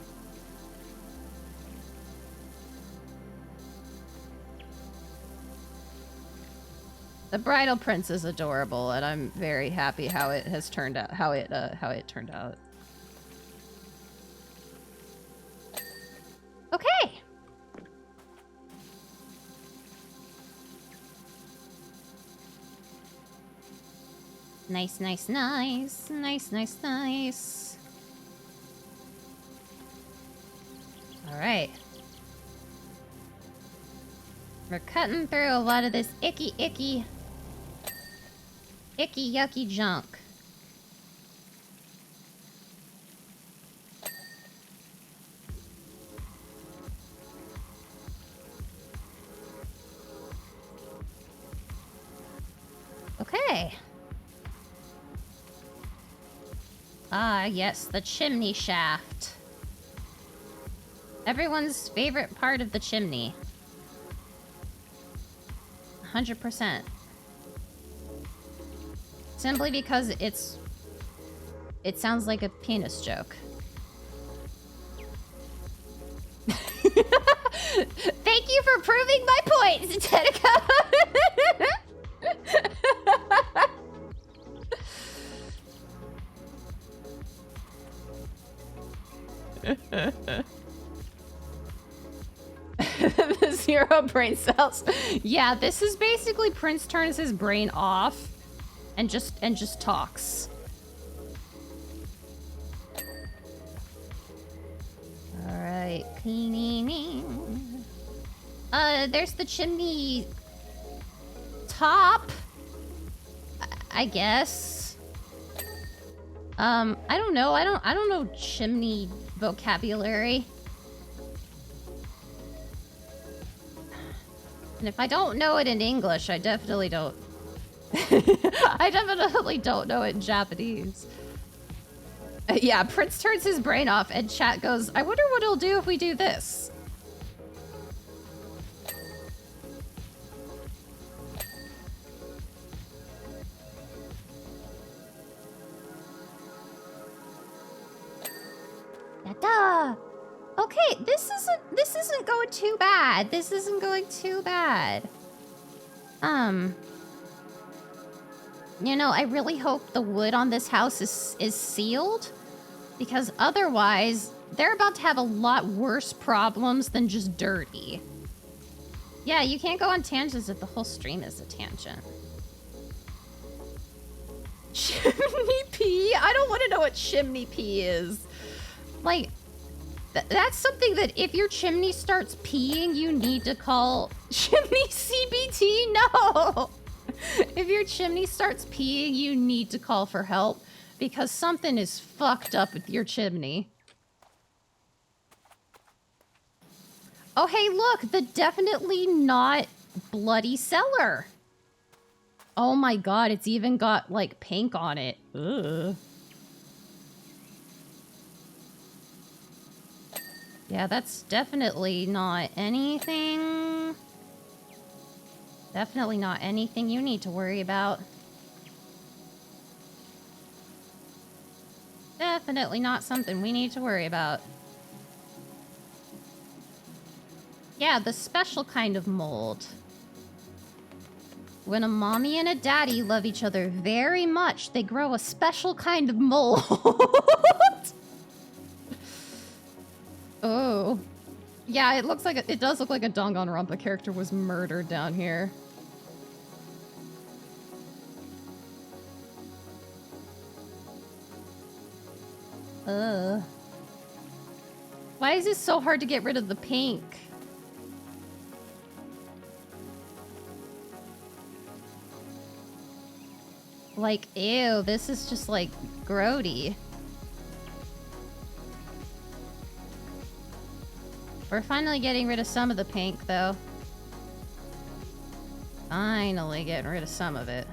The bridal prince is adorable, and I'm very happy how it has turned out. How it turned out. Okay. Nice, nice, nice. Nice, nice, nice. All right. We're cutting through a lot of this icky, yucky junk. Okay. Ah, yes, the chimney shaft. Everyone's favorite part of the chimney. 100%. Simply because it sounds like a penis joke. Thank you for proving my point, Zetetica. The 0 brain cells. Yeah, this is basically Prince turns his brain off and just talks. All right, cleaning. There's the chimney top, I guess. I don't know. I don't know chimney vocabulary. And if I don't know it in English, I definitely don't. I definitely don't know it in Japanese. Yeah, Prince turns his brain off and chat goes, I wonder what he'll do if we do this. Yatta! Okay, this isn't going too bad. This isn't going too bad. You know, I really hope the wood on this house is sealed, because otherwise they're about to have a lot worse problems than just dirty. Yeah, you can't go on tangents if the whole stream is a tangent. Chimney pea? I don't want to know what chimney pea is. Like, that's something that if your chimney starts peeing, you need to call chimney CBT. No! If your chimney starts peeing, you need to call for help because something is fucked up with your chimney. Oh, hey, look, the definitely not bloody cellar. Oh my god, it's even got, like, pink on it. Ugh. Yeah, that's definitely not anything... Definitely not anything you need to worry about. Definitely not something we need to worry about. Yeah, the special kind of mold. When a mommy and a daddy love each other very much, they grow a special kind of mold. Oh. Yeah, it does look like a Danganronpa character was murdered down here. Why is it so hard to get rid of the pink? Like, ew, this is just like grody. We're finally getting rid of some of the pink, though. Finally getting rid of some of it.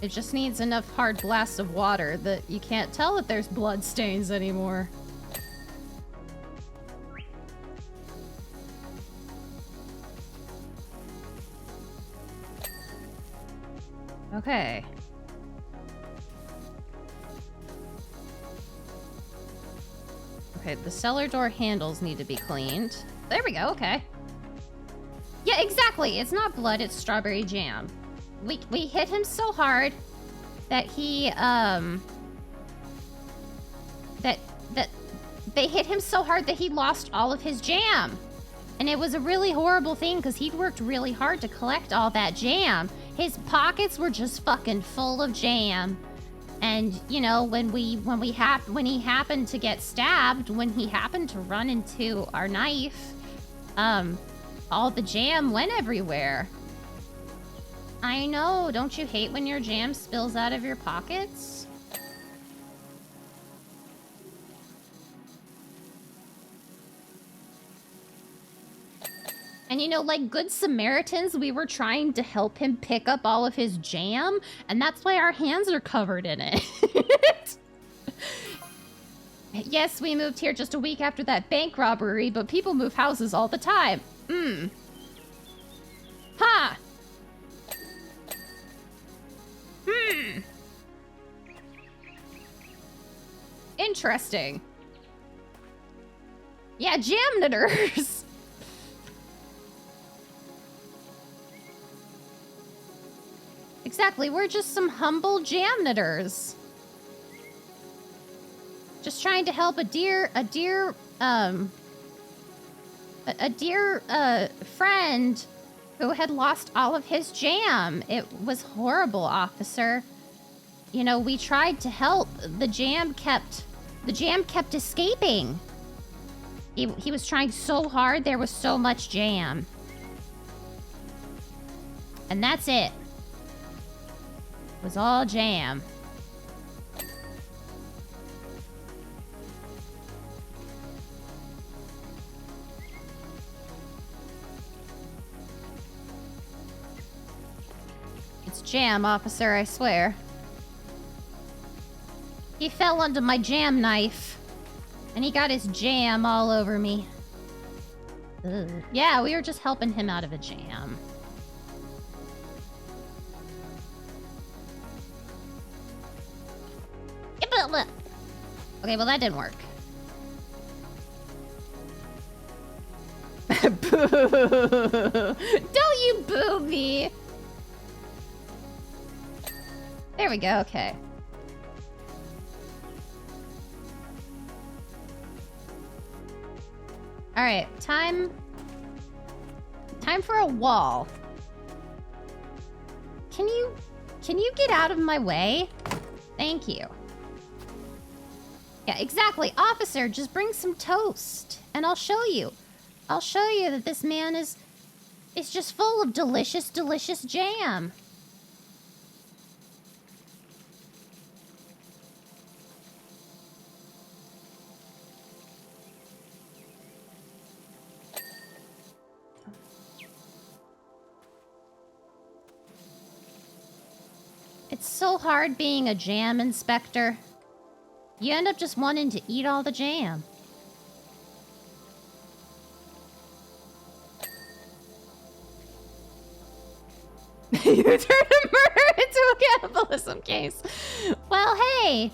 It just needs enough hard blasts of water that you can't tell that there's blood stains anymore. Okay. Okay, the cellar door handles need to be cleaned. There we go, okay. Yeah, exactly. It's not blood, it's strawberry jam. We hit him so hard that he, they hit him so hard that he lost all of his jam. And it was a really horrible thing because he'd worked really hard to collect all that jam. His pockets were just fucking full of jam. And, you know, when he happened to get stabbed, when he happened to run into our knife, all the jam went everywhere. I know, don't you hate when your jam spills out of your pockets? And you know, like good Samaritans, we were trying to help him pick up all of his jam, and that's why our hands are covered in it. Yes, we moved here just a week after that bank robbery, but people move houses all the time. Ha! Interesting. Yeah, jam knitters. Exactly, we're just some humble jam knitters. Just trying to help a dear friend who had lost all of his jam. It was horrible, officer. You know, we tried to help. The jam kept escaping. He was trying so hard, there was so much jam. And that's it. It was all jam. It's jam, officer, I swear. He fell onto my jam knife, and he got his jam all over me. Ugh. Yeah, we were just helping him out of a jam. Okay, well that didn't work. Boo! Don't you boo me! There we go, okay. Alright, time for a wall. Can you get out of my way? Thank you. Yeah, exactly. Officer, just bring some toast, and I'll show you. I'll show you that this man is just full of delicious, delicious jam. It's so hard being a jam inspector. You end up just wanting to eat all the jam. You turned a murder into a cannibalism case. Well, hey.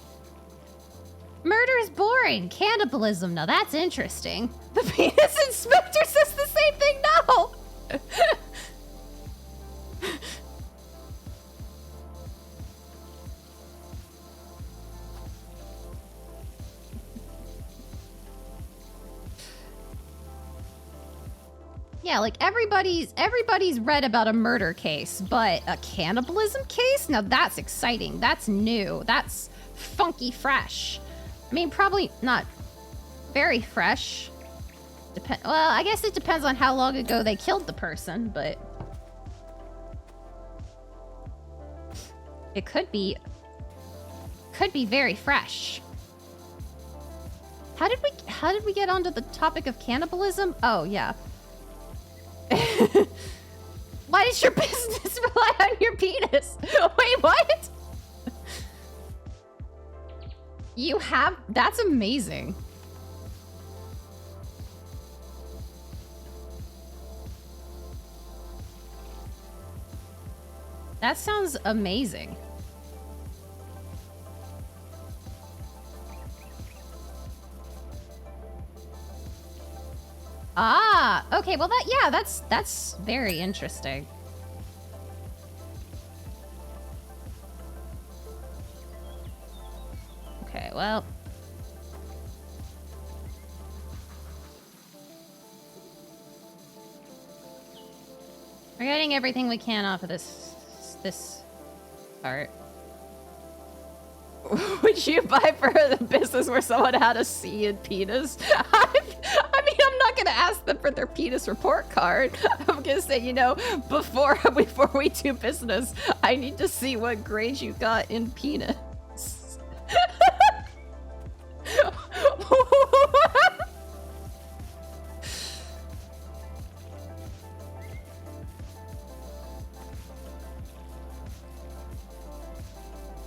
Murder is boring. Cannibalism, now that's interesting. The penis inspector says the same thing now. Yeah, like everybody's read about a murder case, but a cannibalism case? Now that's exciting. That's new. That's funky fresh. I mean, probably not very fresh. Well, I guess it depends on how long ago they killed the person, but it could be very fresh. How did we get onto the topic of cannibalism? Oh, yeah. Why does your business rely on your penis? Wait, what? You have... That's amazing. That sounds amazing. Ah, okay, well that's very interesting. Okay, well. We're getting everything we can off of this part. Would you buy for the business where someone had a C in penis? I mean, I'm not gonna ask them for their penis report card. I'm gonna say, you know, before we do business, I need to see what grade you got in penis.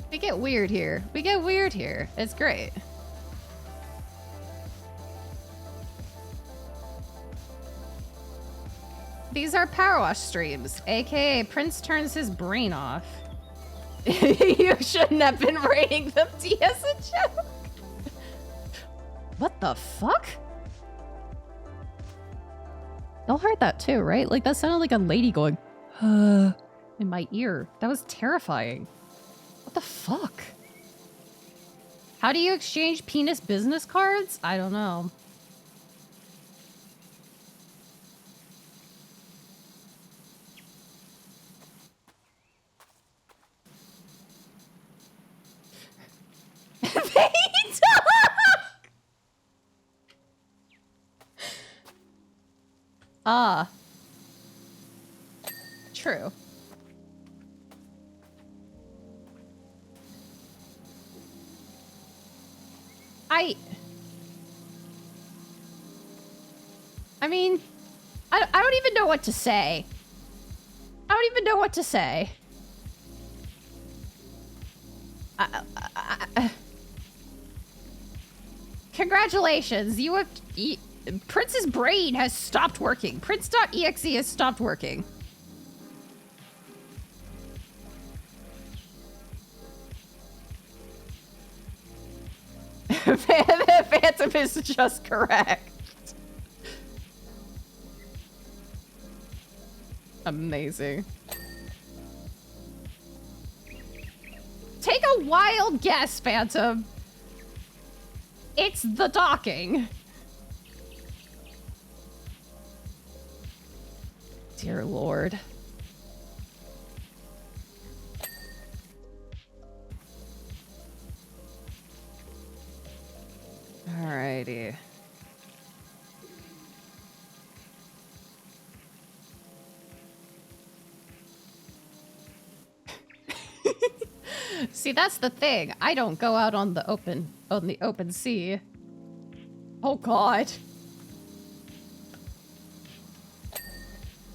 We get weird here. We get weird here. It's great. These are Powerwash streams, aka Prince turns his brain off. You shouldn't have been rating them T as a joke. What the fuck? Y'all heard that too, right? Like that sounded like a lady going, in my ear. That was terrifying. What the fuck? How do you exchange penis business cards? I don't know. They talk! Ah. True. I mean, I don't even know what to say. I don't even know what to say. Congratulations, you have... Prince's brain has stopped working. Prince.exe has stopped working. Phantom is just correct. Amazing. Take a wild guess, Phantom. It's the docking. Dear Lord. Alrighty. See, that's the thing. I don't go out on the open sea. Oh God.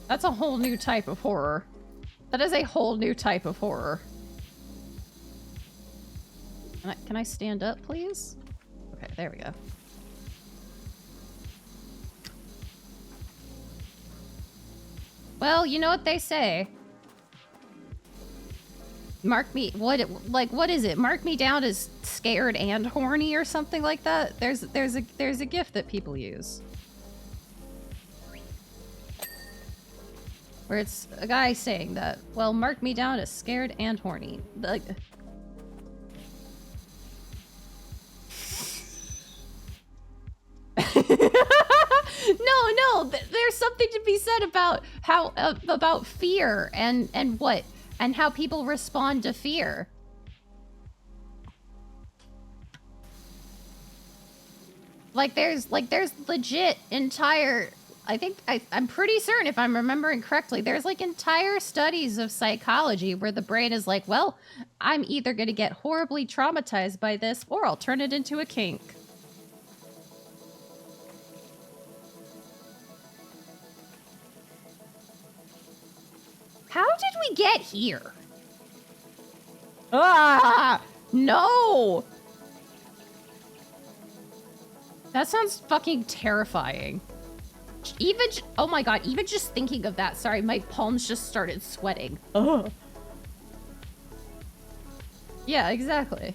That's a whole new type of horror. That is a whole new type of horror. Can I stand up, please? Okay, there we go. Well, you know what they say. Mark me, what is it? Mark me down as scared and horny or something like that? There's a gift that people use. Where it's a guy saying that, well, mark me down as scared and horny. Like... No, there's there's something to be said about how about fear and how people respond to fear. Like there's legit entire, I'm pretty certain, if I'm remembering correctly, there's like entire studies of psychology where the brain is like, well, I'm either going to get horribly traumatized by this or I'll turn it into a kink. How did we get here? Ah, no. That sounds fucking terrifying. Oh my god, even just thinking of that, sorry, my palms just started sweating. Oh. Yeah, exactly.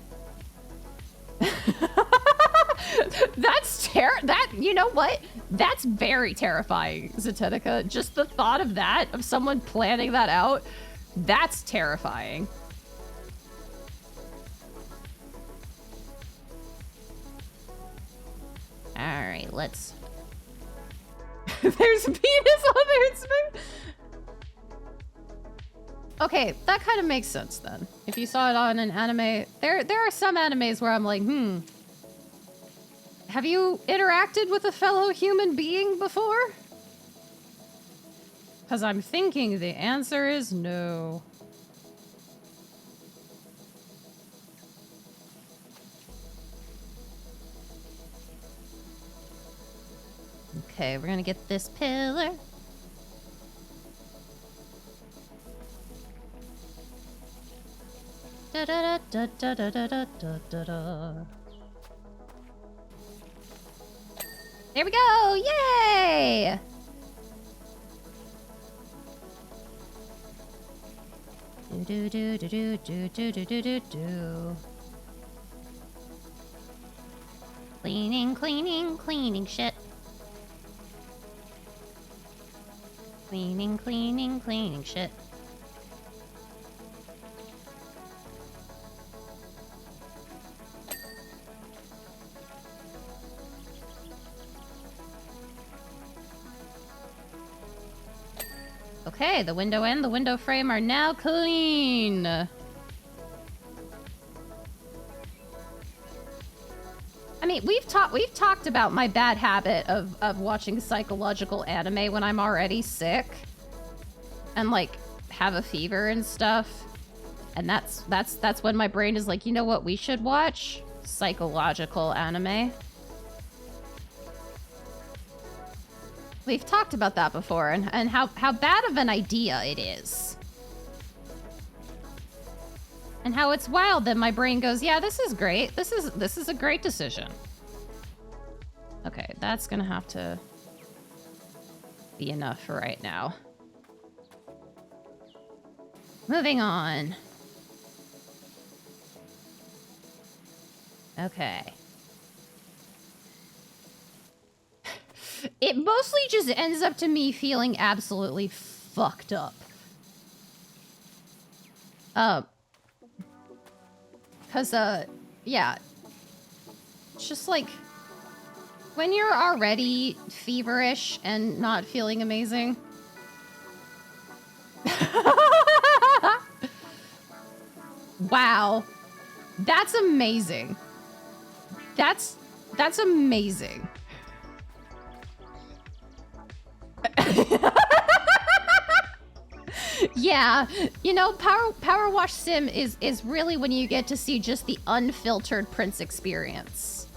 You know what? That's very terrifying, Zetetica. Just the thought of that, of someone planning that out, that's terrifying. Alright, let's... There's a penis on there, it's okay, that kind of makes sense then. If you saw it on an anime, there are some animes where I'm like, have you interacted with a fellow human being before? Because I'm thinking the answer is no. Okay, we're gonna get this pillar. Da da da da da da da da da da. There we go! Yay! Do do do do do do do do do do. Cleaning, cleaning, cleaning shit. Cleaning, cleaning, cleaning shit. Okay, the window and the window frame are now clean. I mean, we've talked about my bad habit of watching psychological anime when I'm already sick and like have a fever and stuff. And that's when my brain is like, you know what we should watch? Psychological anime. We've talked about that before and how bad of an idea it is. And how it's wild that my brain goes, yeah, this is great. This is a great decision. Okay, that's gonna have to be enough for right now. Moving on. Okay. It mostly just ends up to me feeling absolutely fucked up. Yeah. It's just like, when you're already feverish and not feeling amazing. Wow. That's amazing. That's amazing. Yeah, you know, Powerwash Sim is really when you get to see just the unfiltered Prince experience.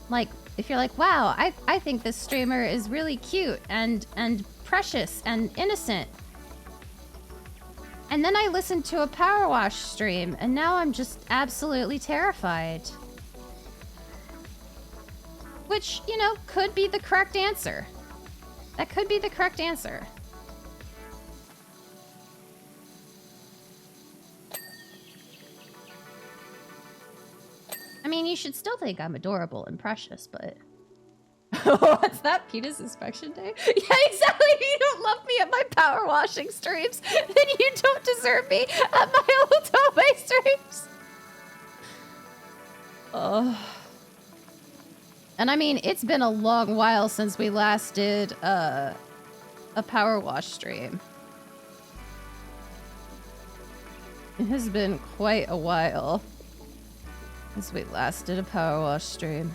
Like, if you're like, wow, I think this streamer is really cute and precious and innocent. And then I listened to a Powerwash stream and now I'm just absolutely terrified. Which, you know, could be the correct answer. That could be the correct answer. I mean, you should still think I'm adorable and precious, but... What's that? Penis inspection day? Yeah, exactly. If you don't love me at my power washing streams, then you don't deserve me at my Otome streams. And I mean, it's been a long while since we last did a Powerwash stream. It has been quite a while since we last did a Powerwash stream.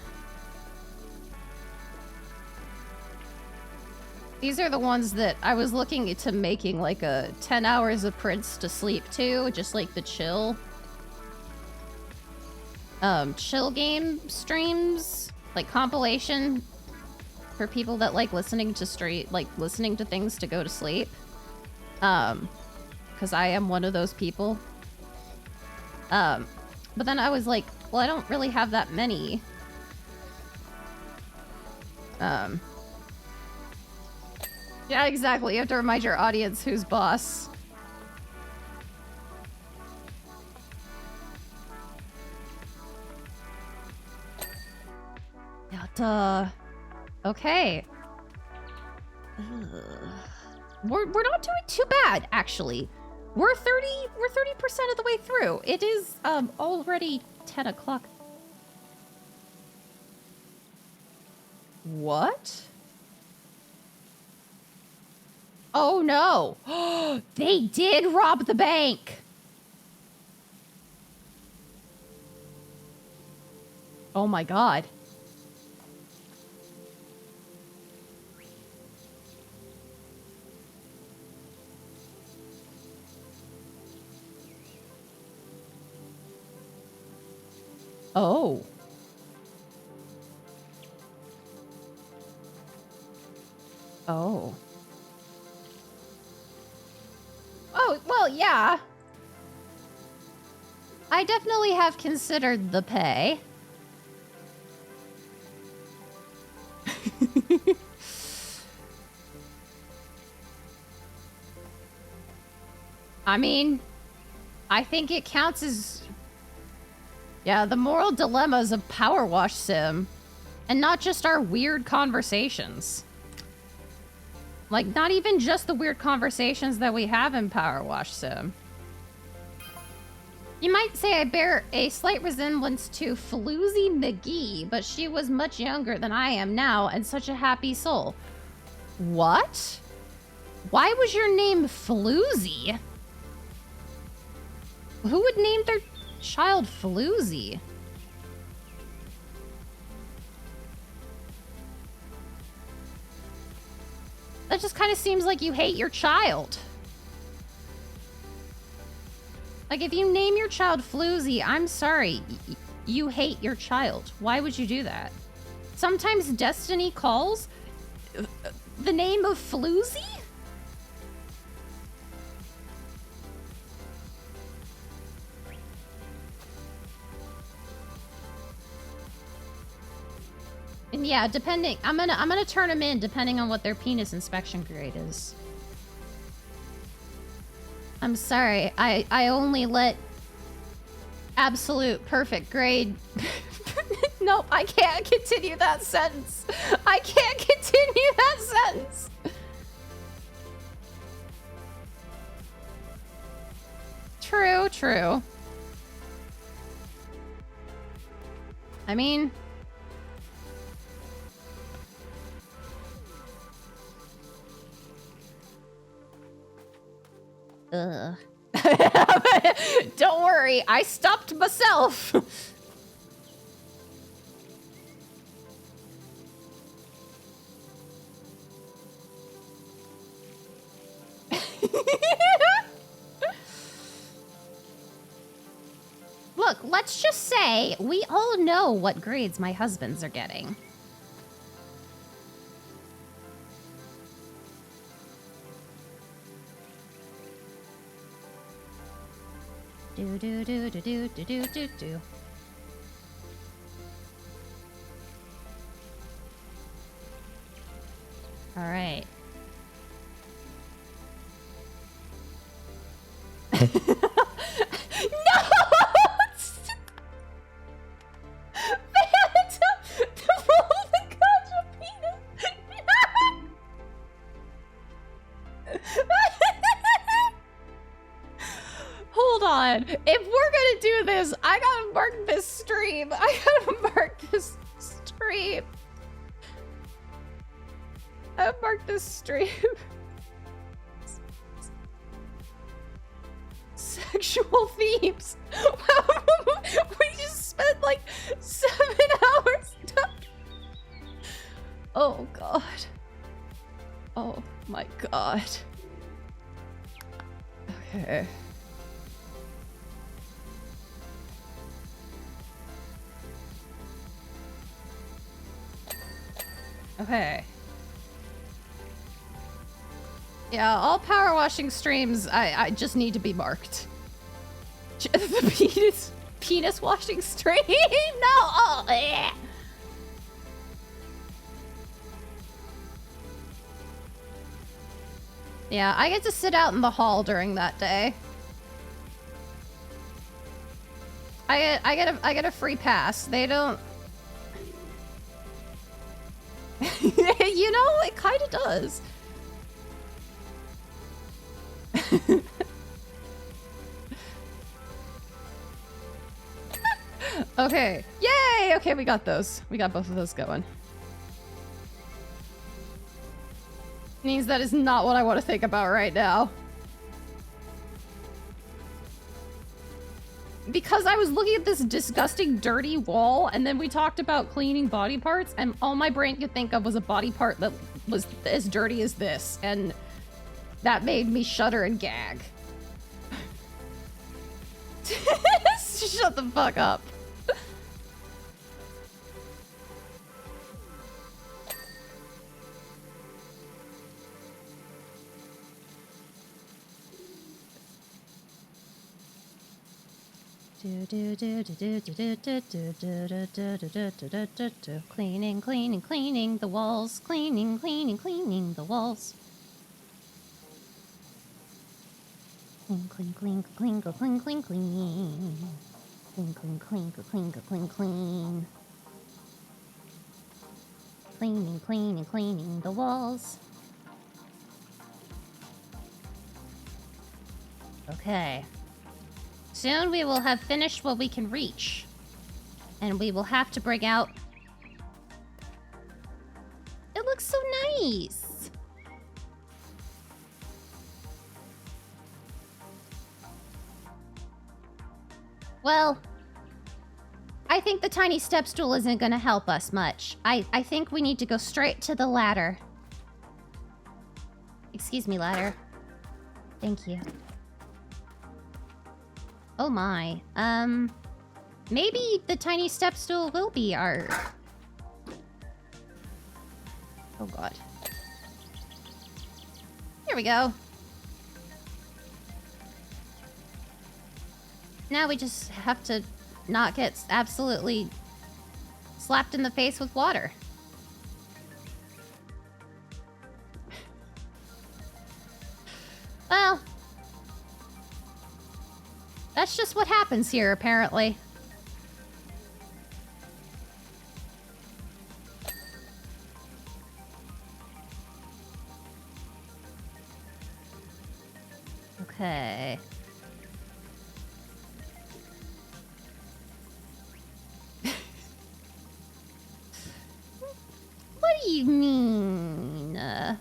These are the ones that I was looking into making like a 10 hours of Prince to sleep to, just like the chill game streams, like compilation for people that like listening to listening to things to go to sleep. Because I am one of those people. But then I was like, well, I don't really have that many. Yeah, exactly. You have to remind your audience who's boss. Yeah, duh. Okay. We're not doing too bad, actually. We're 30% of the way through. It is already 10 o'clock. What? Oh no. They did rob the bank. Oh my god. Oh. Oh. Oh, well, yeah. I definitely have considered the pay. I mean, I think it counts as... Yeah, the moral dilemmas of Powerwash Sim. And not just our weird conversations. Like, not even just the weird conversations that we have in Powerwash Sim. You might say I bear a slight resemblance to Floozy McGee, but she was much younger than I am now and such a happy soul. What? Why was your name Floozy? Who would name their child Floozy? That just kind of seems like you hate your child. Like, if you name your child Floozy, I'm sorry. You hate your child. Why would you do that? Sometimes destiny calls. The name of Floozy? And yeah, depending, I'm gonna turn them in depending on what their penis inspection grade is. I'm sorry, I only let absolute perfect grade. Nope, I can't continue that sentence. I can't continue that sentence. True, true. I mean... Don't worry, I stopped myself. Look, let's just say we all know what grades my husbands are getting. Do do do do do do do do do. All right. No! Phantom! The rolling concha penis! Hold on. If we're gonna do this, I gotta mark this stream. I gotta mark this stream. I've marked this stream. Sexual themes. We just spent like 7 hours talking. Oh god. Oh my god. Okay. Okay. Yeah, all power washing streams, I just need to be marked. The penis washing stream? No! Oh, yeah. Yeah, I get to sit out in the hall during that day. I get a free pass. They don't. You know, it kind of does. Okay. Yay! Okay, we got those. We got both of those going. Means that is not what I want to think about right now. Because I was looking at this disgusting, dirty wall, and then we talked about cleaning body parts, and all my brain could think of was a body part that was as dirty as this, and that made me shudder and gag. Shut the fuck up. Cleaning, cleaning, cleaning the walls. Cleaning, cleaning, cleaning the walls. Clean, clean, clean, clean, go clean, clean, clean. Clean, clean, clean, go clean, go clean, clean. Cleaning, cleaning, cleaning the walls. Okay. Soon we will have finished what we can reach. And we will have to bring out... It looks so nice! Well, I think the tiny step stool isn't gonna help us much. I think we need to go straight to the ladder. Excuse me, ladder. Thank you. Oh my. Maybe the tiny step stool will be our... Oh god. Here we go. Now we just have to not get absolutely slapped in the face with water. Well... That's just what happens here, apparently. Okay. What do you mean? What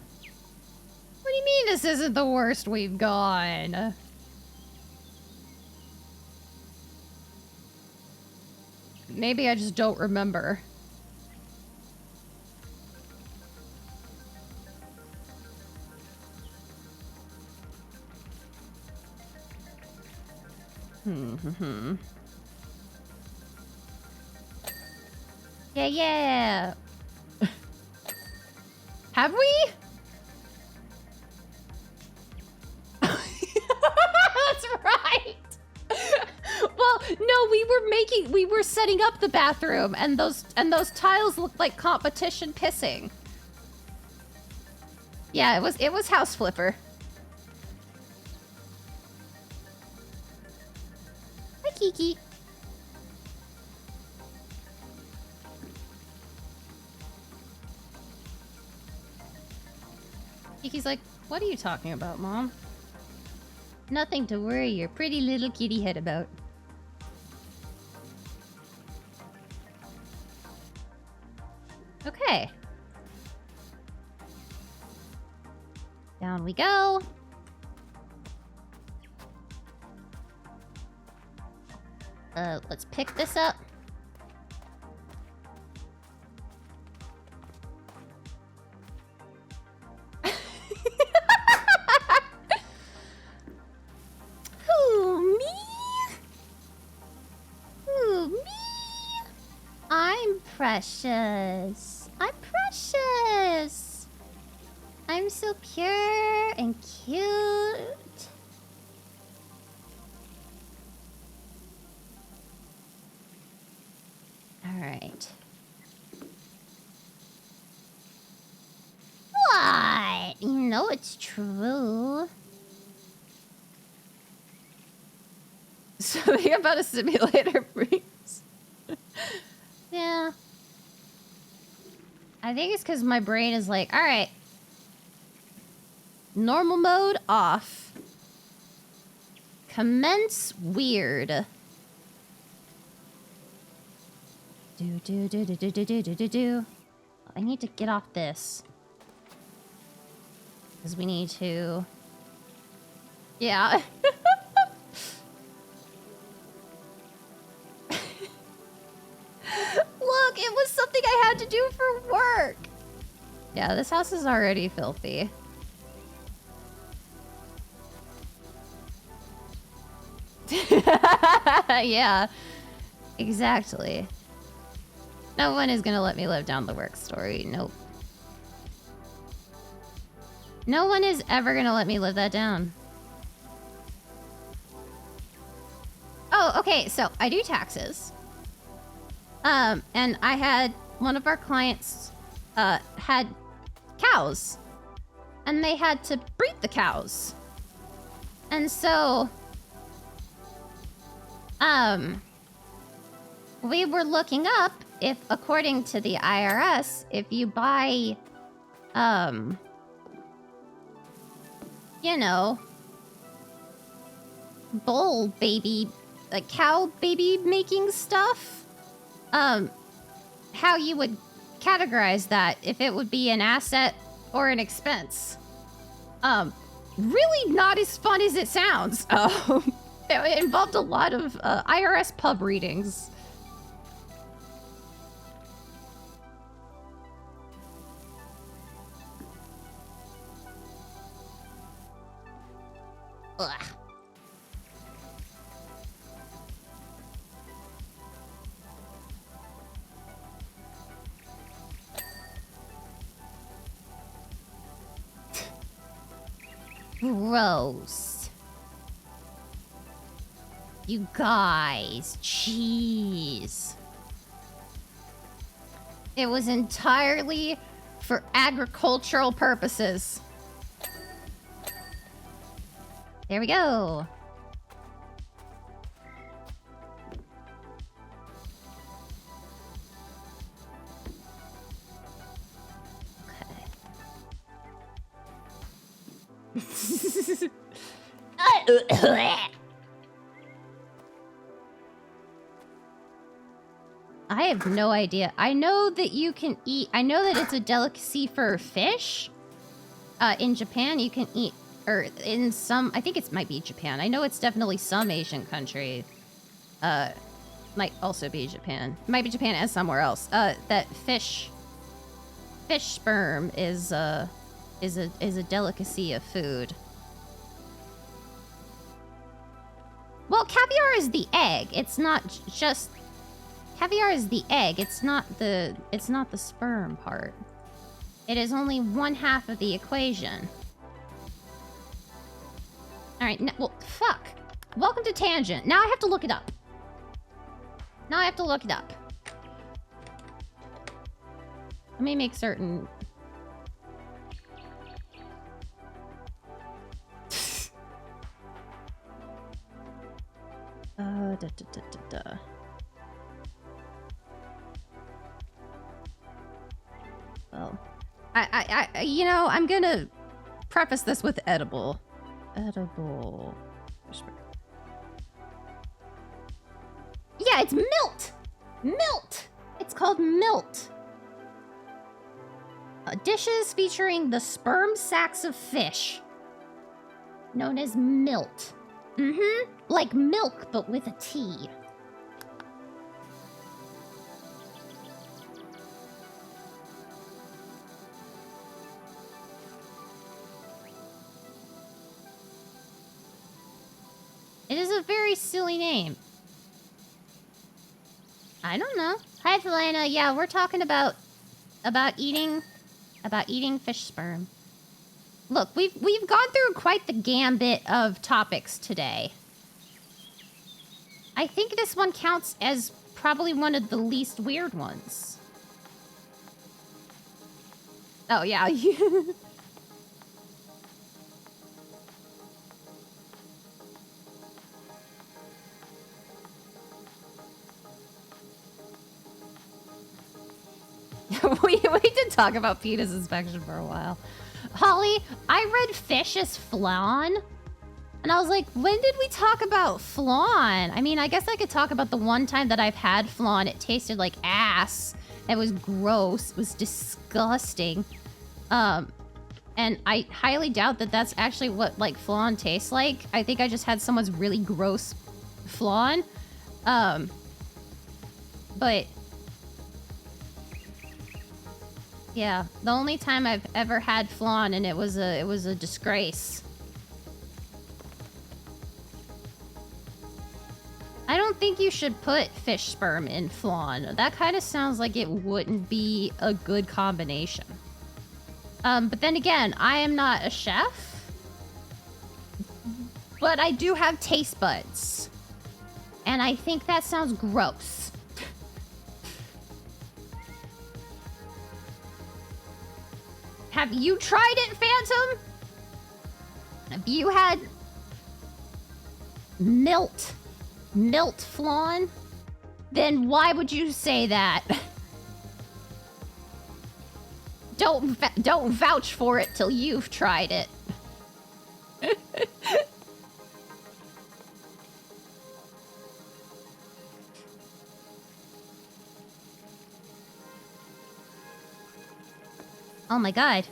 do you mean this isn't the worst we've gone? Maybe I just don't remember. Yeah. Have we? That's right. Well, no, we were setting up the bathroom, and those tiles looked like competition pissing. Yeah, it was House Flipper. Hi, Kiki. Kiki's like, what are you talking about, Mom? Nothing to worry your pretty little kitty head about. Okay. Down we go. Let's pick this up. Who, me? Ooh, me. I'm precious. I'm precious. I'm so pure and cute. All right. What? You know it's true. Something about a simulator brings. Yeah. I think it's because my brain is like, all right. Normal mode off. Commence weird. Do. I need to get off this. Because we need to... Yeah. Look, it was something I had to do for work. Yeah, this house is already filthy. Yeah, exactly. No one is gonna let me live down the work story. Nope. No one is ever gonna let me live that down. Oh, okay, so I do taxes. And I had one of our clients had cows. And they had to breed the cows. And so we were looking up if, according to the IRS, if you buy you know, bull baby, like cow baby making stuff, how you would categorize that, if it would be an asset or an expense. Really not as fun as it sounds. It involved a lot of IRS pub readings. Ugh. Gross. You guys, jeez. It was entirely for agricultural purposes. There we go. I have no idea. I know that you can eat... I know that it's a delicacy for fish. In Japan, you can eat... Or in some... I think it might be Japan. I know it's definitely some Asian country. Might also be Japan. Might be Japan and somewhere else. That fish sperm is a delicacy of food. Well, caviar is the egg. It's not just... Caviar is the egg. It's not the sperm part. It is only one half of the equation. All right. Well, fuck. Welcome to Tangent. Now I have to look it up. Let me make certain. Well, you know, I'm gonna preface this with edible. Edible. Yeah, it's milt! Milt! It's called milt. Dishes featuring the sperm sacs of fish, known as milt. Mm-hmm. Like milk, but with a T. It is a very silly name. I don't know. Hi, Felina. Yeah, we're talking about eating fish sperm. Look, we've gone through quite the gambit of topics today. I think this one counts as probably one of the least weird ones. Oh yeah. we did talk about penis inspection for a while. Holly, I read fish as flan. And I was like, when did we talk about flan? I mean, I guess I could talk about the one time that I've had flan. It tasted like ass. It was gross. It was disgusting. And I highly doubt that that's actually what, like, flan tastes like. I think I just had someone's really gross flan. But... yeah, the only time I've ever had flan, and it was a disgrace. I don't think you should put fish sperm in flan. That kind of sounds like it wouldn't be a good combination. But then again, I am not a chef. But I do have taste buds. And I think that sounds gross. Have you tried it, Phantom? Have you had milt flan? Then why would you say that? Don't vouch for it till you've tried it. Oh my god.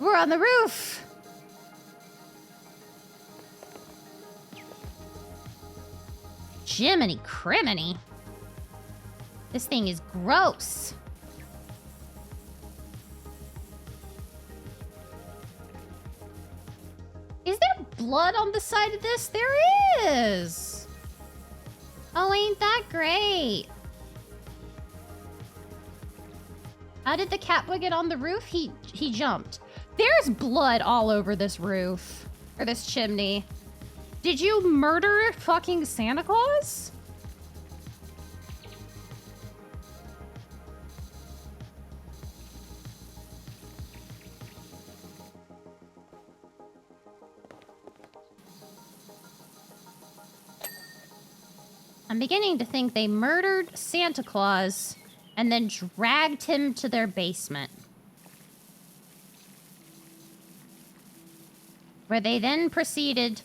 We're on the roof! Jiminy criminy. This thing is gross. Is there blood on the side of this? There is! Oh, ain't that great? How did the catboy get on the roof? He jumped. There's blood all over this roof. Or this chimney. Did you murder fucking Santa Claus? I'm beginning to think they murdered Santa Claus and then dragged him to their basement. Where they then proceeded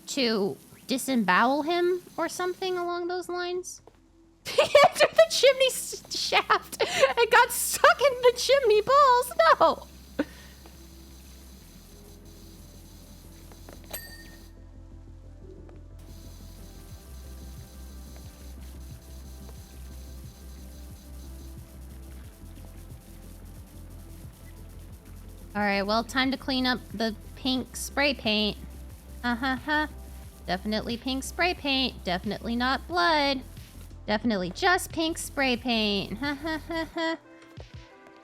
to disembowel him or something along those lines. He entered the chimney shaft and got stuck in the chimney balls. No! Alright, well, time to clean up the pink spray paint. Definitely pink spray paint. Definitely not blood. Definitely just pink spray paint.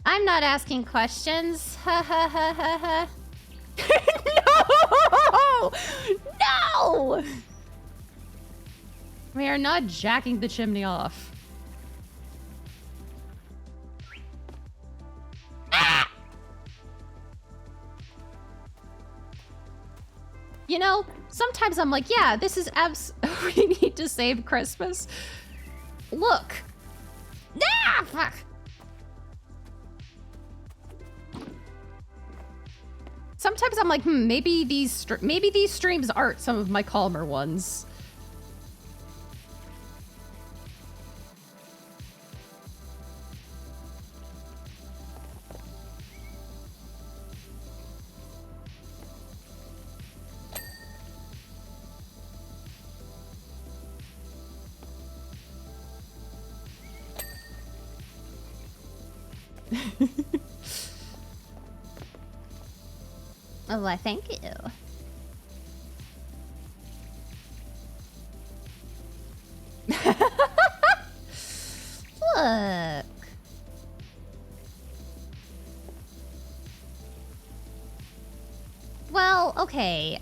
I'm not asking questions. No! No! We are not jacking the chimney off. Ah! You know, sometimes I'm like, yeah, this is we need to save Christmas. Look. Ah, fuck. Sometimes I'm like, maybe these streams aren't some of my calmer ones. Oh, why, thank you. Look. Well, okay.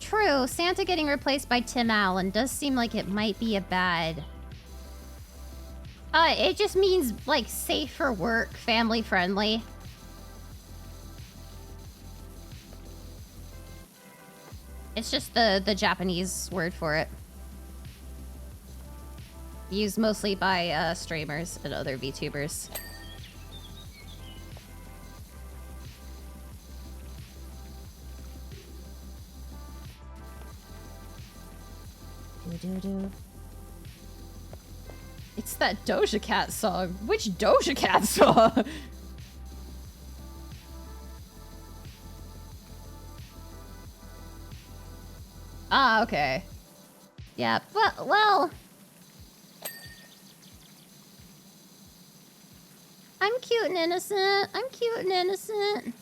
True, Santa getting replaced by Tim Allen does seem like it might be a bad... it just means, like, safe for work, family friendly. It's just the Japanese word for it. Used mostly by streamers and other VTubers. Do. It's that Doja Cat song. Which Doja Cat song? Ah, okay. Yeah, well... I'm cute and innocent. I'm cute and innocent.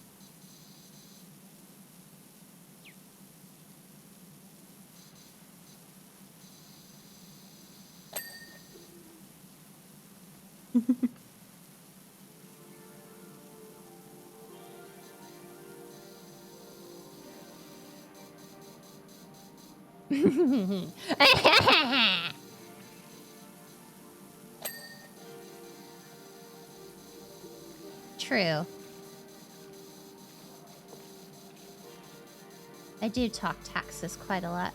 True. I do talk taxes quite a lot.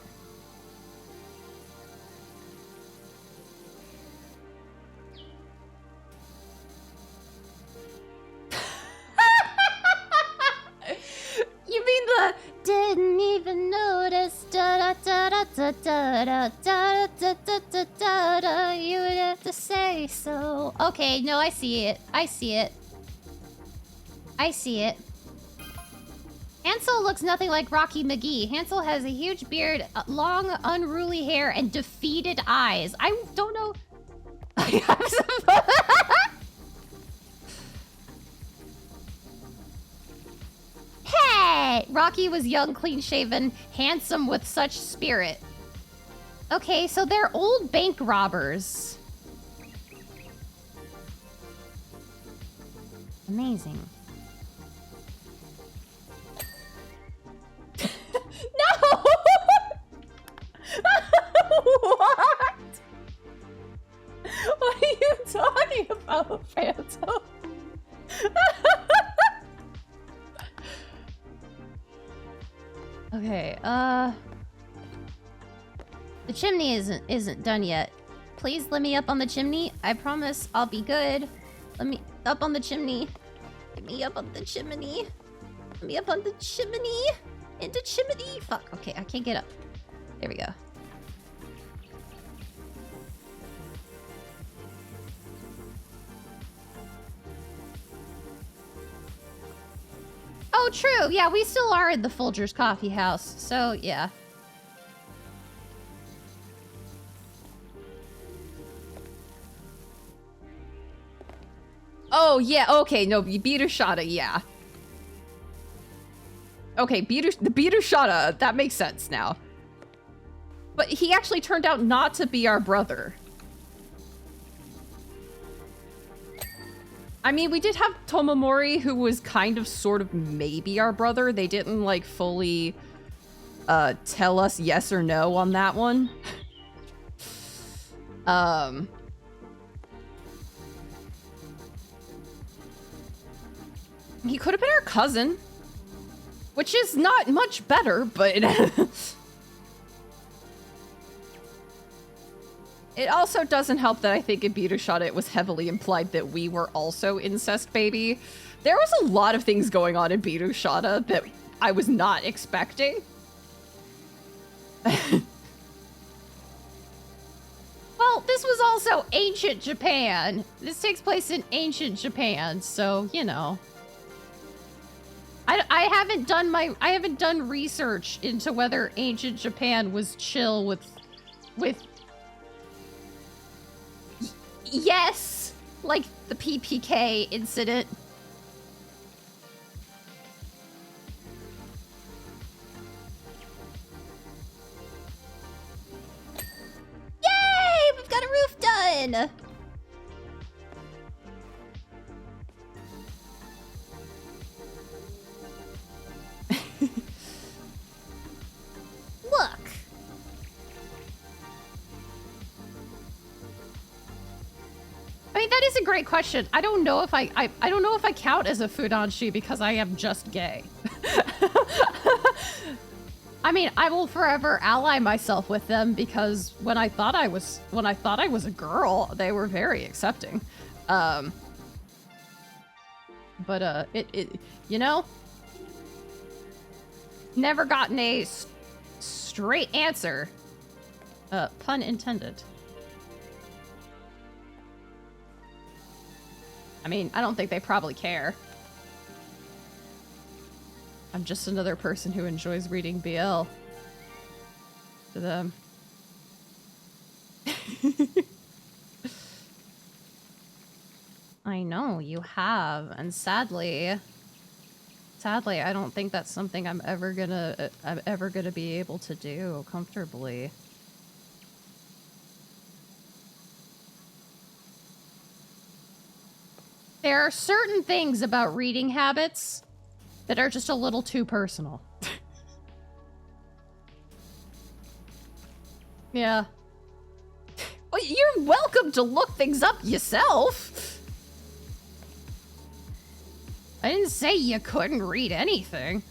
You mean the... Didn't even notice. Da da da da da da da da da da da da. You would have to say so. Okay, no, I see it. I see it. I see it. Hansel looks nothing like Rocky McGee. Hansel has a huge beard, long, unruly hair, and defeated eyes. I don't know. Hey! Rocky was young, clean-shaven, handsome with such spirit. Okay, so they're old bank robbers. Amazing. No! What? What are you talking about, Phantom? Okay, the chimney isn't done yet. Please let me up on the chimney. I promise I'll be good. Let me up on the chimney. Let me up on the chimney. Let me up on the chimney. Into chimney. Fuck. Okay, I can't get up. There we go. Oh, true. Yeah, we still are in the Folgers Coffee House. So, yeah. Oh, yeah, okay, no, Beatershada, yeah. Okay, the Beatershada, that makes sense now. But he actually turned out not to be our brother. I mean, we did have Tomomori, who was kind of, sort of, maybe our brother. They didn't, like, fully tell us yes or no on that one. He could have been our cousin, which is not much better, but it also doesn't help that I think in Beatershot it was heavily implied that we were also incest baby. There was a lot of things going on in Beatershata that I was not expecting. Well, this was also ancient Japan. This takes place in ancient Japan, so, you know. I haven't done research into whether ancient Japan was chill with yes. Like the PPK incident. Yay! We've got a roof done! Look! I mean, that is a great question. I don't know if I don't know if I count as a Fudanshi because I am just gay. I mean, I will forever ally myself with them because when I thought I was a girl, they were very accepting. But it you know, never gotten a straight answer. Pun intended. I mean, I don't think they probably care. I'm just another person who enjoys reading BL to them. I know, you have, and sadly, I don't think that's something I'm ever gonna be able to do comfortably. There are certain things about reading habits that are just a little too personal. Yeah. Well, you're welcome to look things up yourself. I didn't say you couldn't read anything.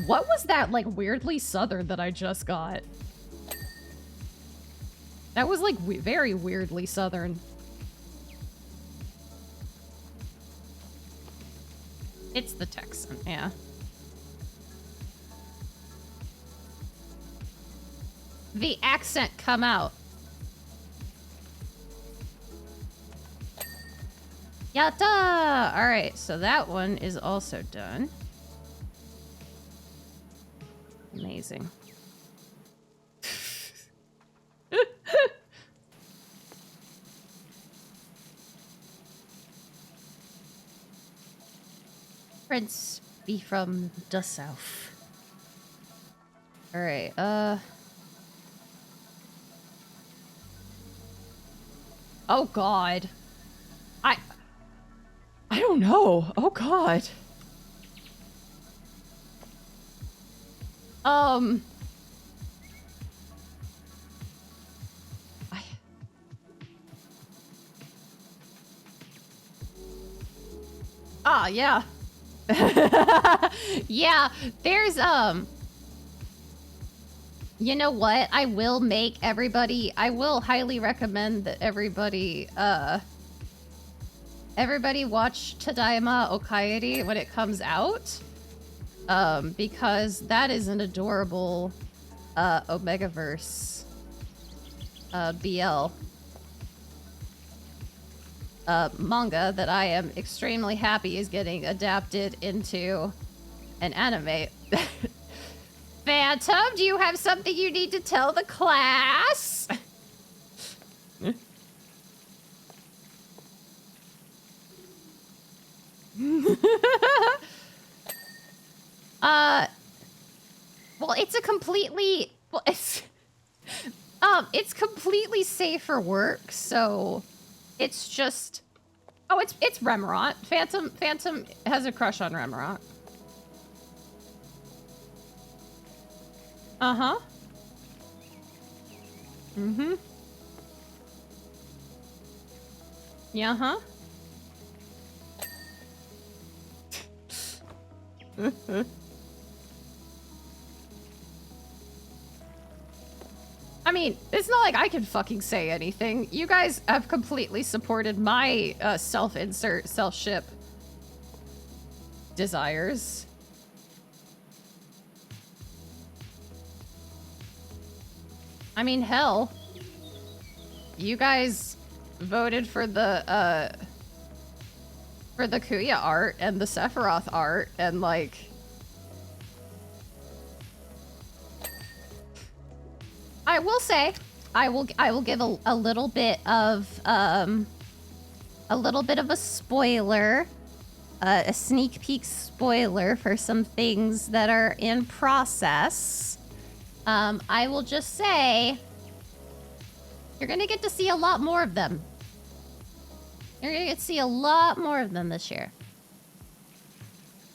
What was that, like, weirdly southern that I just got? That was, like, very weirdly southern. It's the Texan, yeah. The accent come out. Yatta! Alright, so that one is also done. Amazing. Prince be from the south. Alright, oh god. I don't know. Oh god. Yeah. Yeah, there's, you know what? I will highly recommend that everybody watch Tadaima Okaeri when it comes out. Because that is an adorable, Omegaverse, BL, manga that I am extremely happy is getting adapted into an anime. Phantom, do you have something you need to tell the class? Well, it's completely safe for work, so it's just, oh, it's Remirant. Phantom has a crush on Remirant. Uh-huh. Mm-hmm. Yeah-huh. I mean, it's not like I can fucking say anything. You guys have completely supported my self-insert, self-ship desires. I mean, hell, you guys voted for the Kuya art and the Sephiroth art, and like, I will say, I will give a little bit of a little bit of a spoiler, a sneak peek spoiler for some things that are in process. I will just say, you're gonna get to see a lot more of them. You're gonna get to see a lot more of them this year.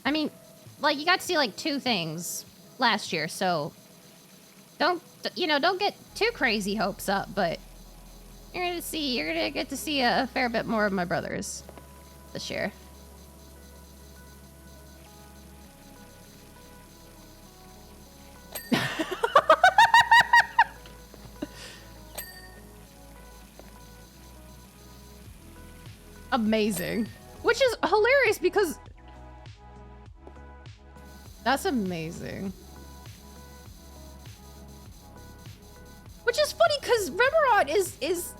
I mean, like, you got to see like 2 things last year, so don't get too crazy hopes up, but you're gonna get to see a fair bit more of my brothers this year. Amazing. Which is hilarious because... That's amazing. Which is funny because Remorat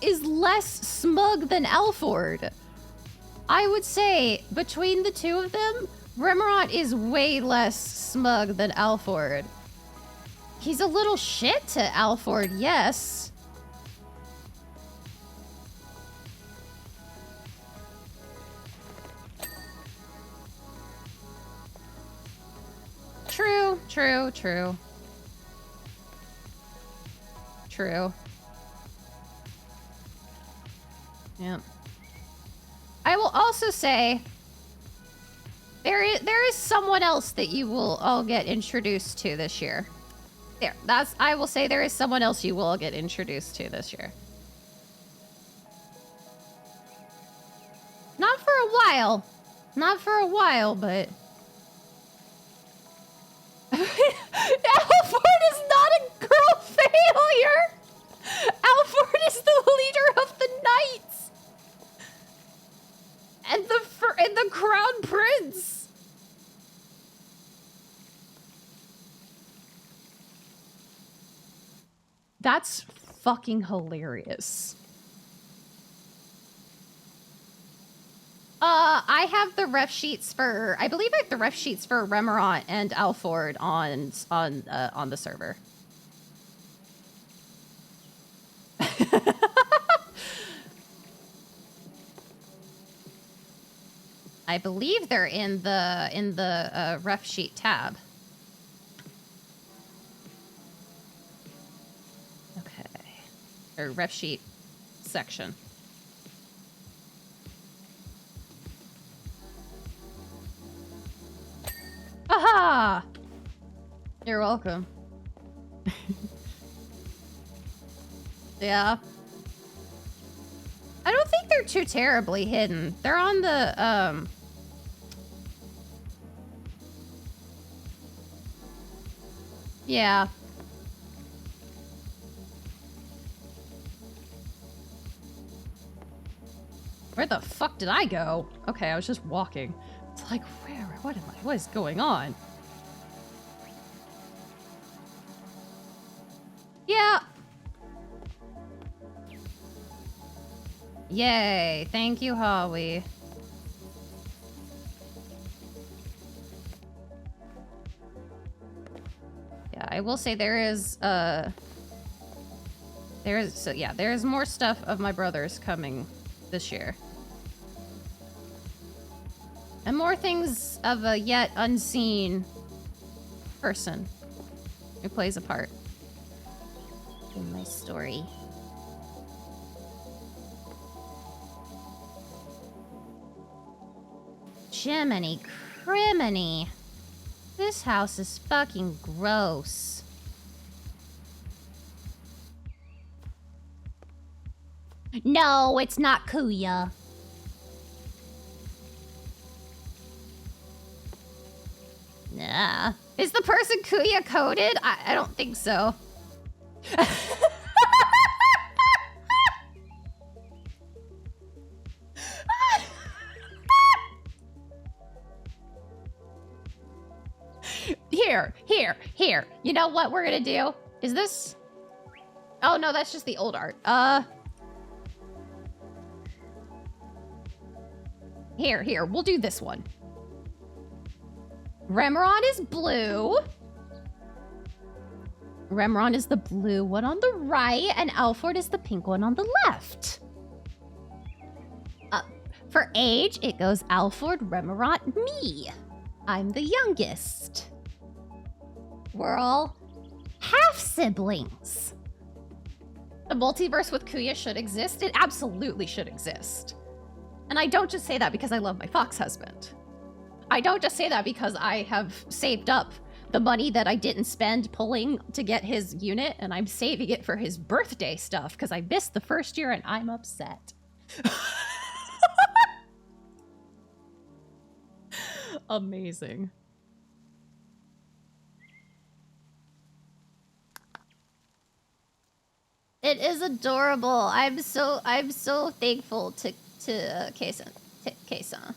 is less smug than Alford. I would say between the 2 of them, Remorat is way less smug than Alford. He's a little shit to Alford, yes. True, true, true. True. Yep. I will also say there is someone else that you will all get introduced to this year. I will say there is someone else you will all get introduced to this year. Not for a while. Not for a while, but... Alford is not a girl failure! Alford is the leader of the knights! And the crown prince! That's fucking hilarious. I have the ref sheets for... I believe I have the ref sheets for Remorat and Alford on the server. I believe they're in the ref sheet tab. Okay. Or ref sheet section. Aha! You're welcome. Yeah. I don't think they're too terribly hidden. They're on the, yeah. Where the fuck did I go? Okay, I was just walking. It's like, what is going on? Yeah. Yay, thank you, Howie. Yeah, I will say there is more stuff of my brothers coming this year. And more things of a yet unseen person who plays a part in my story. Jiminy criminy. This house is fucking gross. No, it's not Kuya. Nah. Is the person Kuya coded? I don't think so. Here. You know what we're gonna do? Is this... Oh, no, that's just the old art. Here. We'll do this one. Remorat is blue. Remorat is the blue one on the right, and Alford is the pink one on the left. For age, it goes Alfred, Remirant, me. I'm the youngest. We're all half-siblings. The multiverse with Kuya should exist. It absolutely should exist. And I don't just say that because I love my fox husband. I don't just say that because I have saved up the money that I didn't spend pulling to get his unit, and I'm saving it for his birthday stuff because I missed the first year and I'm upset. Amazing. It is adorable. I'm so thankful to Keisan. Keisan.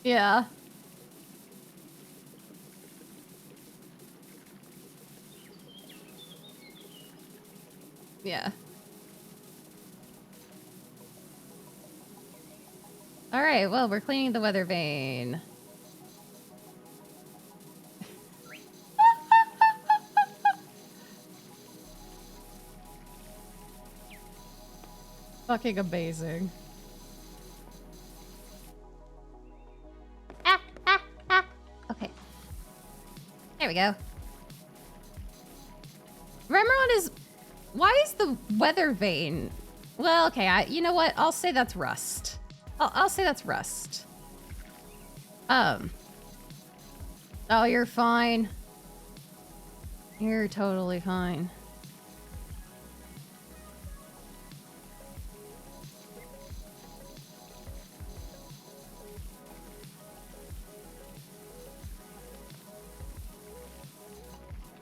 Yeah. Yeah. All right, well, we're cleaning the weather vane. Fucking amazing. Okay. There we go. Remeron is... Why is the weather vane... Well, okay, you know what? I'll say that's rust. I'll say that's rust. Oh, you're fine. You're totally fine.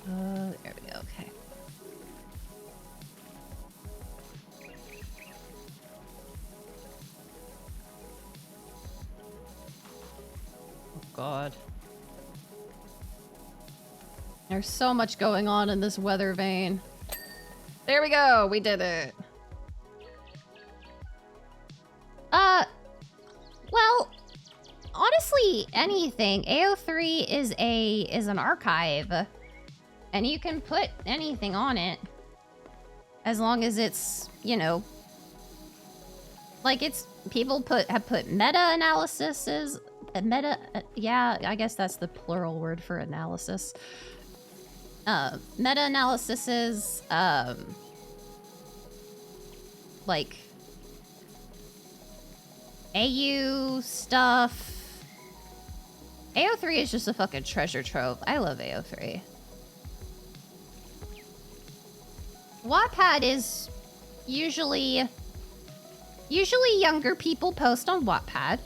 There we go, okay. Oh, God. There's so much going on in this weather vane. There we go. We did it. Well, honestly, anything. AO3 is an archive, and you can put anything on it as long as it's, you know, like it's people have put meta-analyses, yeah, I guess that's the plural word for analysis. Meta-analyses, like AU stuff. AO3 is just a fucking treasure trove. I love AO3. Wattpad is usually younger people post on Wattpad.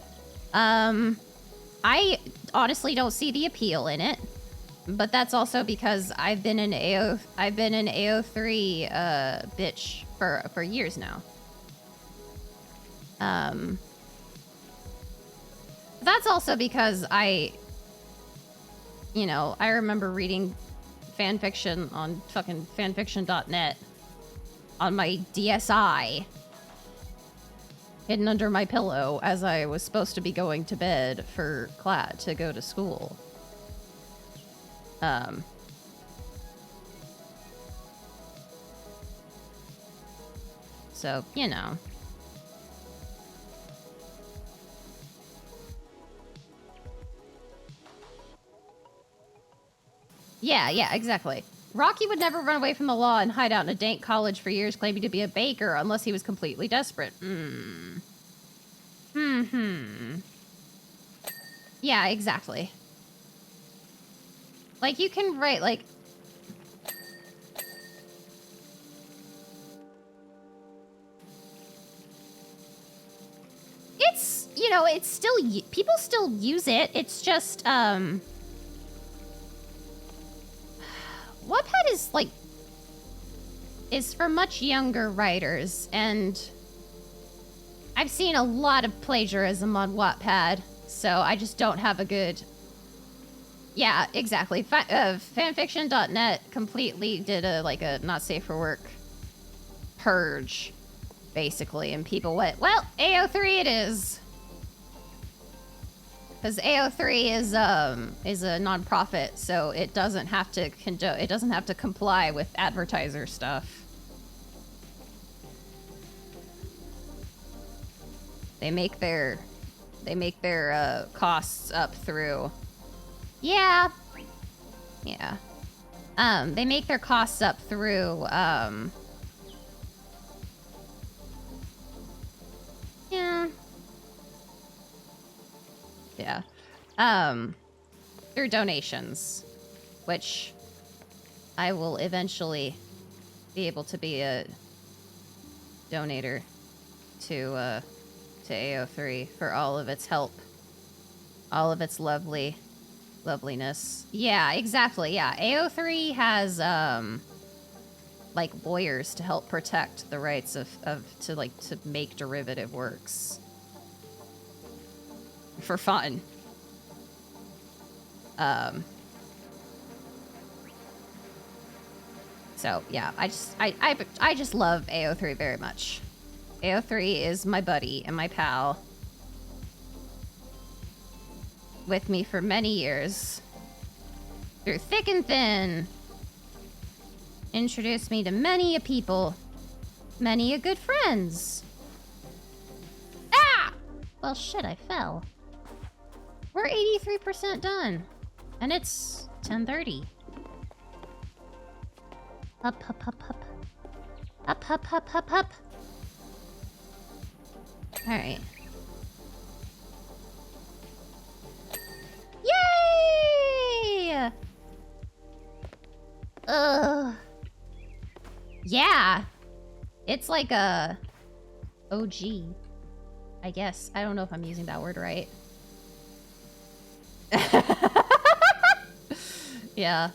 I honestly don't see the appeal in it, but that's also because I've been an AO3 bitch for years now. That's also because I remember reading fanfiction on fucking fanfiction.net on my DSi, hidden under my pillow as I was supposed to be going to bed for to go to school. So, you know. Yeah, exactly. Rocky would never run away from the law and hide out in a dank college for years claiming to be a baker unless he was completely desperate. Yeah, exactly. Like, you can write, like... It's, it's still... People still use it. It's just, Wattpad is, like... is for much younger writers, and... I've seen a lot of plagiarism on Wattpad, so I just don't have a good... Yeah, exactly. Fanfiction.net completely did a not safe for work purge, basically, and people went, well, AO3 it is. Because AO3 is a nonprofit, so it doesn't have to comply with advertiser stuff. They make their costs up through. Yeah. Yeah. They make their costs up through yeah. Yeah. Through donations, which I will eventually be able to be a donator to AO3 for all of its help, all of its loveliness. Yeah, exactly. Yeah, AO3 has like lawyers to help protect the rights to make derivative works for fun. So yeah, I just love AO3 very much. AO3 is my buddy and my pal. With me for many years. Through thick and thin. Introduced me to many a people. Many a good friends. Ah! Well, shit, I fell. We're 83% done. And it's 10:30. Up, up, up, up. Up, up, up, up, up. Alright. Yay! Ugh. Yeah. It's like a OG, I guess. I don't know if I'm using that word right. Yeah.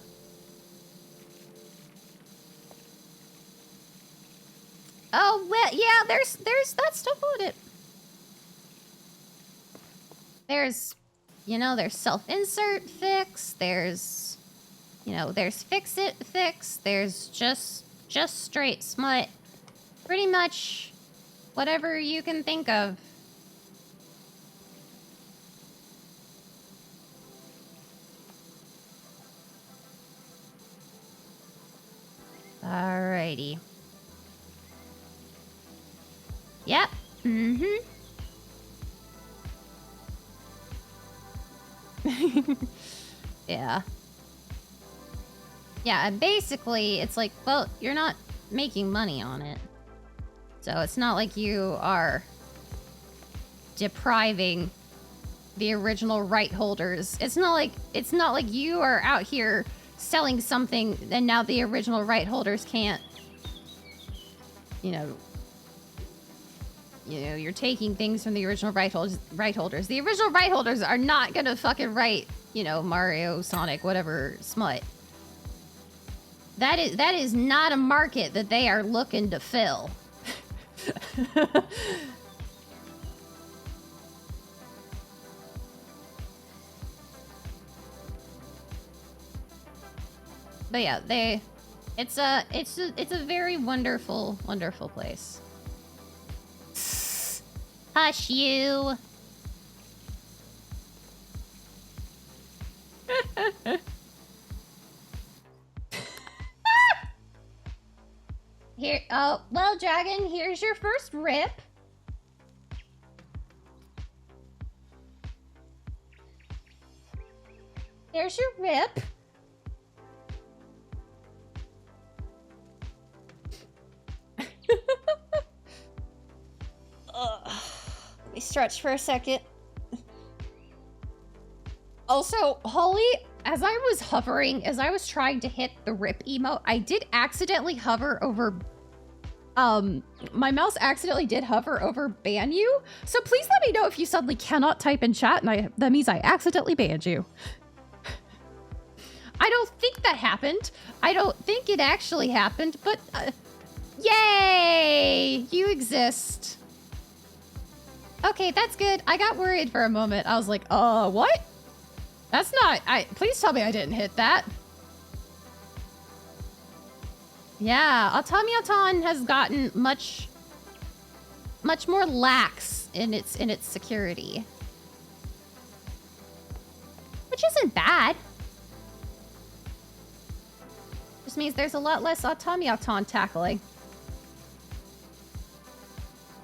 Oh, well, yeah, there's that stuff on it. There's, there's self-insert fix, there's, there's fix-it fix, there's just straight smut. Pretty much whatever you can think of. Alrighty. Yep. Mm-hmm. Yeah. Yeah, and basically, it's like, well, you're not making money on it. So it's not like you are depriving the original right holders. It's not like you are out here selling something and now the original right holders can't, you're taking things from the original right holders. The original right holders are not gonna fucking write, Mario, Sonic, whatever smut. That is not a market that they are looking to fill. But yeah, it's a very wonderful, wonderful place. Hush you. Here, oh, well, Dragon, here's your first rip. There's your rip. Let me stretch for a second. Also, Holly, as I was trying to hit the rip emote, I did accidentally hover over, my mouse accidentally did hover over ban you. So please let me know if you suddenly cannot type in chat and that means I accidentally banned you. I don't think that happened. I don't think it actually happened, but yay! You exist. Okay, that's good. I got worried for a moment. I was like, what? That's not, please tell me I didn't hit that. Yeah, Automaton has gotten much more lax in its security. Which isn't bad. Just means there's a lot less automaton tackling.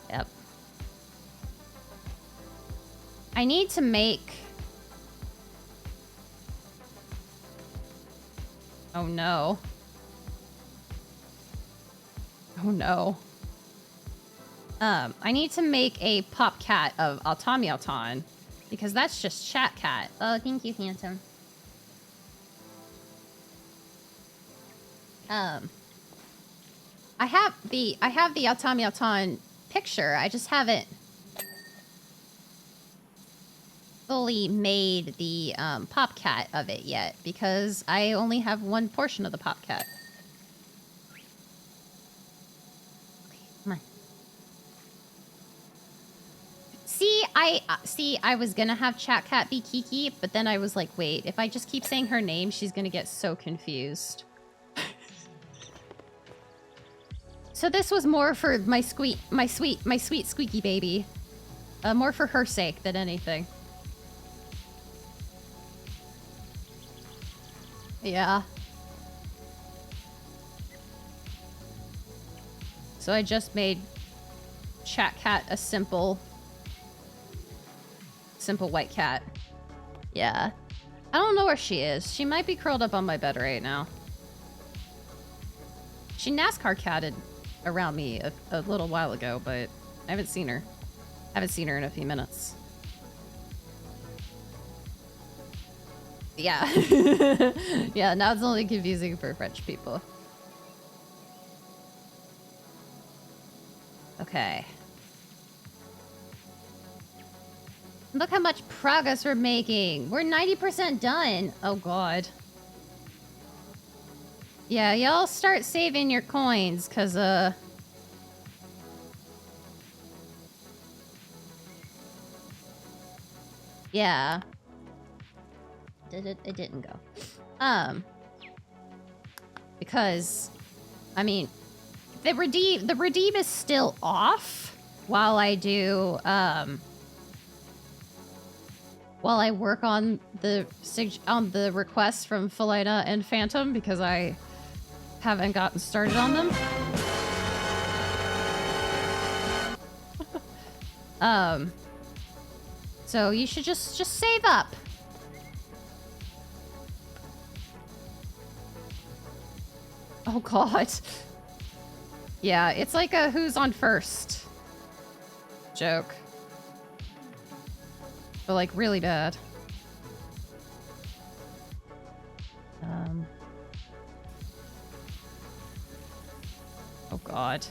Yep. I need to make... Oh no. Oh no. I need to make a pop cat of automaton because that's just chat cat. Oh, thank you, Phantom. I have the automaton picture. I just haven't fully made the pop cat of it yet because I only have one portion of the pop cat. Come on. See, I was gonna have Chat Cat be Kiki, but then I was like, wait, if I just keep saying her name, she's gonna get so confused. So this was more for my sweet squeaky baby. More for her sake than anything. Yeah. So I just made Chat Cat a simple white cat. Yeah. I don't know where she is. She might be curled up on my bed right now. She NASCAR catted around me a little while ago, but I haven't seen her. Haven't seen her in a few minutes. Yeah. Yeah, now it's only confusing for French people. Okay. Look how much progress we're making. We're 90% done. Oh, God. Yeah, y'all start saving your coins, because, yeah. It didn't go. Because, I mean, the redeem is still off while I do, while I work on the requests from Felina and Phantom, because I haven't gotten started on them. So you should just save up. Oh, God. Yeah, it's like a who's on first joke. But, like, really bad. Oh, God.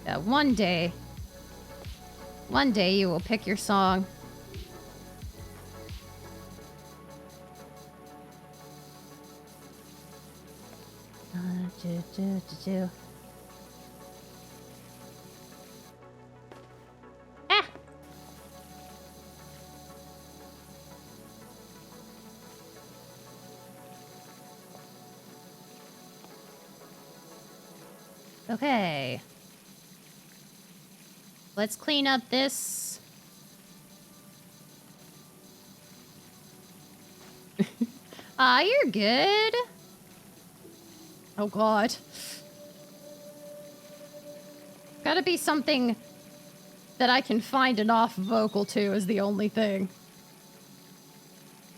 Yeah, one day you will pick your song. Ah! Okay. Let's clean up this. You're good. Oh, God. Gotta be something that I can find an off vocal to is the only thing.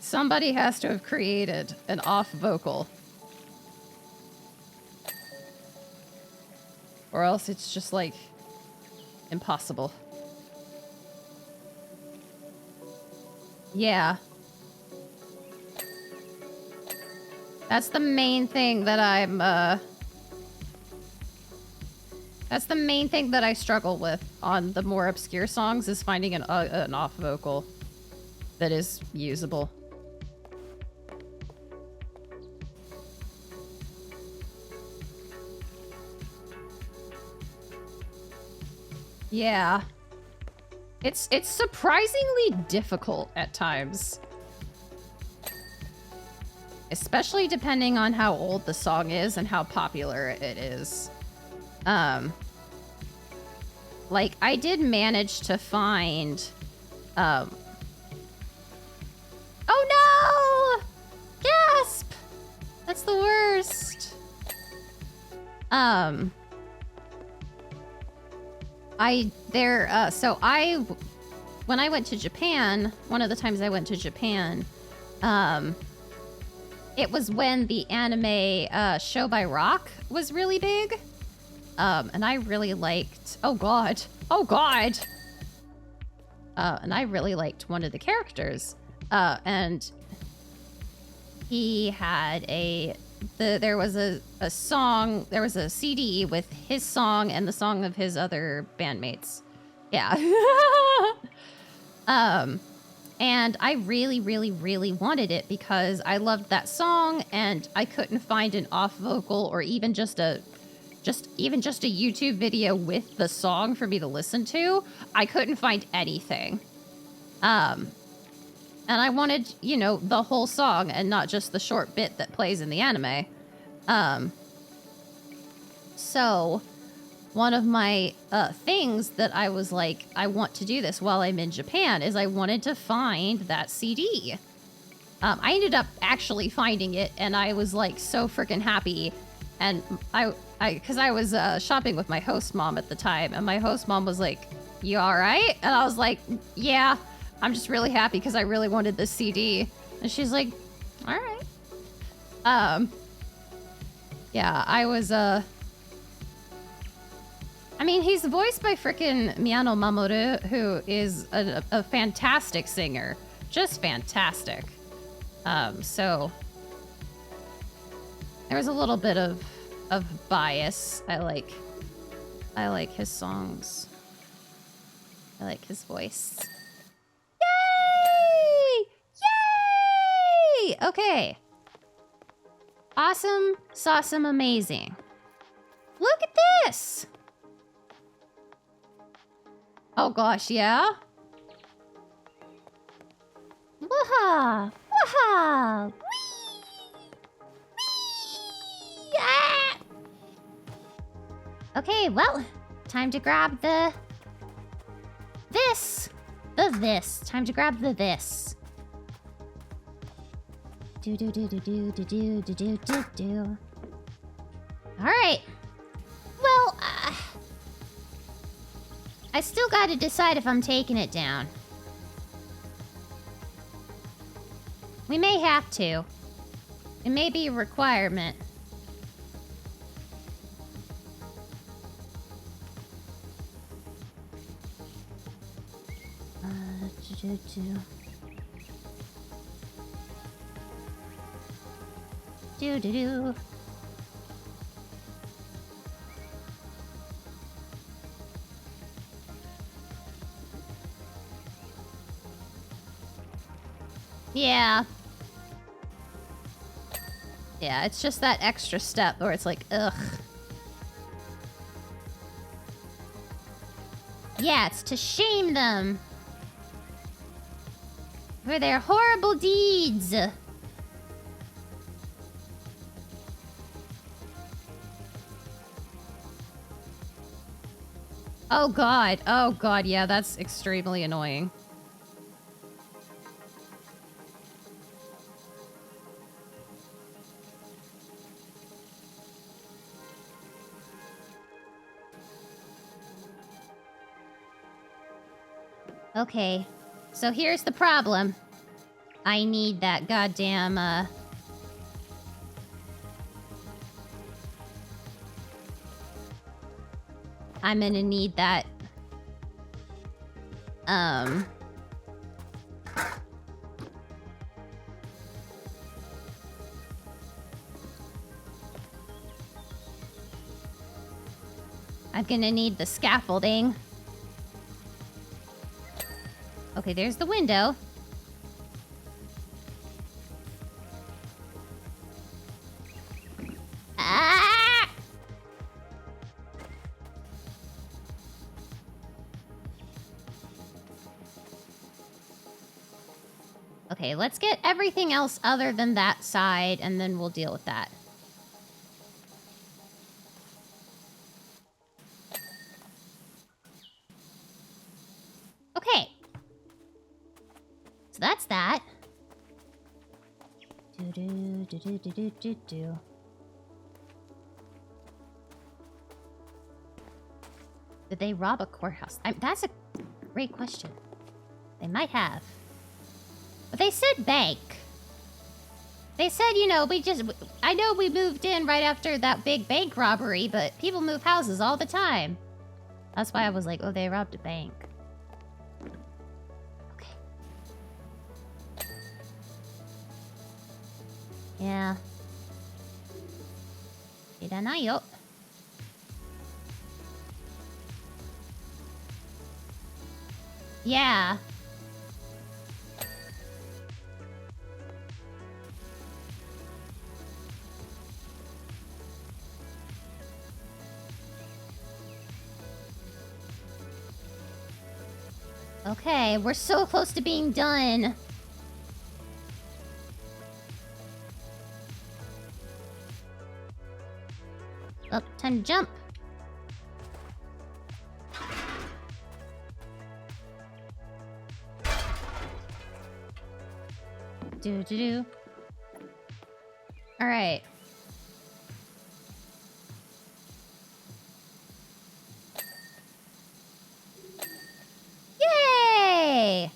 Somebody has to have created an off vocal. Or else it's just, like, impossible. Yeah. That's the main thing that I'm, that's the main thing that I struggle with on the more obscure songs, is finding an off vocal that is usable. Yeah. It's surprisingly difficult at times. Especially depending on how old the song is and how popular it is. Like, I did manage to find, That's the worst. When I went to Japan, one of the times I went to Japan, it was when the anime Show by Rock was really big. And I really liked, oh god. And I really liked one of the characters. And he had there was a song, there was a CD with his song and the song of his other bandmates. Yeah. And I really, really, really wanted it because I loved that song and I couldn't find an off vocal or even just a YouTube video with the song for me to listen to. I couldn't find anything. And I wanted, you know, the whole song and not just the short bit that plays in the anime. So one of my things that I was like, I want to do this while I'm in Japan is I wanted to find that CD. I ended up actually finding it and I was like so freaking happy. And because I was shopping with my host mom at the time and my host mom was like, "You all right?" And I was like, "Yeah, I'm just really happy because I really wanted this CD." And she's like, "All right." Yeah, I was, I mean, he's voiced by frickin' Miyano Mamoru, who is a fantastic singer. Just fantastic. So there was a little bit of bias. I like his songs. I like his voice. Yay! Yay! Okay. Awesome, sawsome, amazing. Look at this! Oh gosh, yeah? Waha! Waha! Whee! Whee! Ah! Okay, well, time to grab this. Time to grab this. Do. All right. Well, I still got to decide if I'm taking it down. We may have to. It may be a requirement. Do. Yeah. Yeah, it's just that extra step where it's like, ugh. Yeah, it's to shame them for their horrible deeds. Oh god, yeah, that's extremely annoying. Okay, so here's the problem. I need that goddamn, I'm gonna need that, I'm gonna need the scaffolding. Okay, there's the window. Ah! Okay, let's get everything else other than that side, and then we'll deal with that. Okay. So that's that. Do-do-do-do-do-do-do. Did they rob a courthouse? That's a great question. They might have. But they said bank. They said, you know, I know we moved in right after that big bank robbery, but people move houses all the time. That's why I was like, oh, they robbed a bank. Okay. Yeah. いらないよ. Yeah. Okay, we're so close to being done. Oh, time to jump. Do. All right. Yay!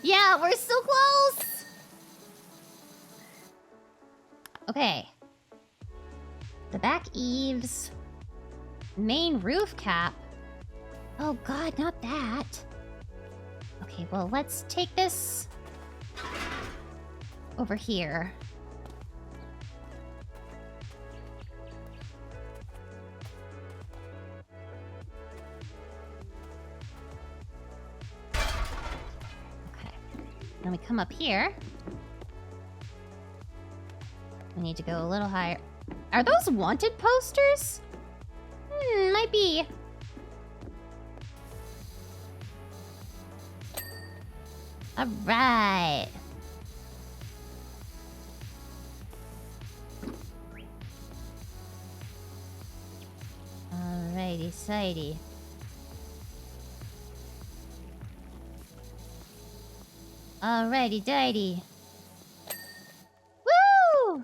Yeah, we're so close. Okay. The back eaves. Main roof cap. Oh god, not that. Okay, well, let's take this over here. Okay. Then we come up here. We need to go a little higher. Are those wanted posters? Might be. All right. Alrighty, sidey. Alrighty, dighty. Woo!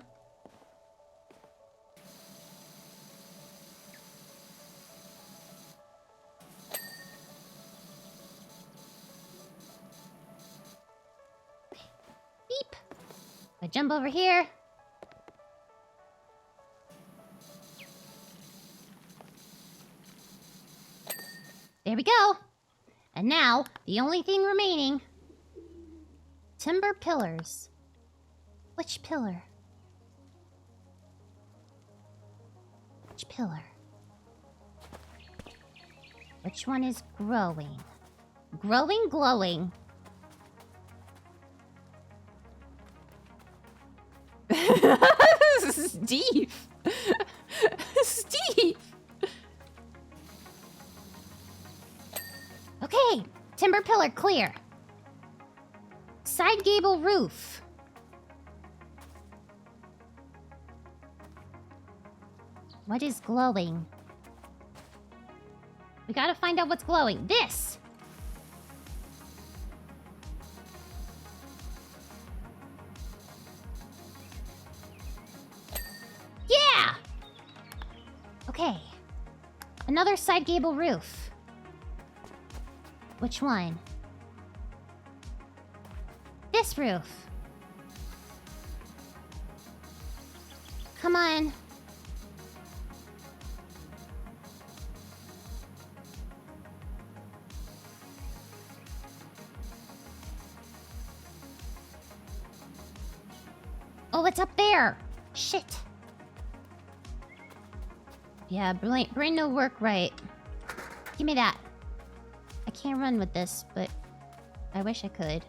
Beep. I jump over here. There we go. And now, the only thing remaining. Timber pillars. Which pillar? Which pillar? Which one is growing? Growing, glowing. Steve! Steve! Okay, timber pillar clear. Side gable roof. What is glowing? We gotta find out what's glowing. This! Yeah! Okay. Another side gable roof. Which one? This roof. Come on. Oh, it's up there. Shit. Yeah, brain no work right. Give me that. I can't run with this, but I wish I could.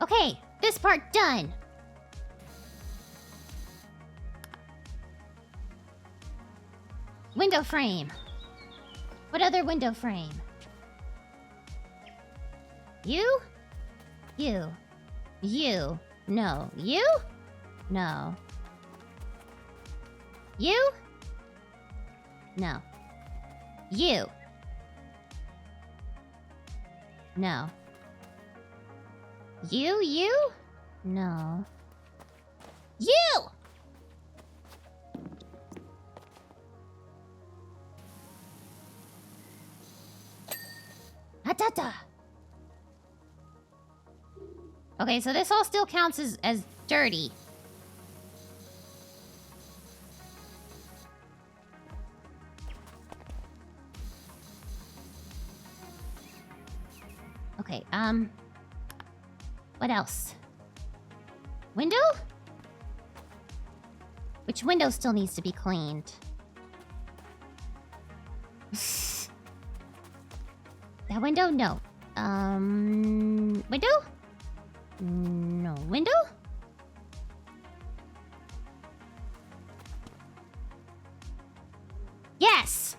Okay, this part done. Window frame. What other window frame? You? You. You. No. You? No. You? No. You. No. You? No. You! Hatata! Okay, so this all still counts as dirty. Okay, what else? Window? Which window still needs to be cleaned? That window? No. Window? No. Window? Yes!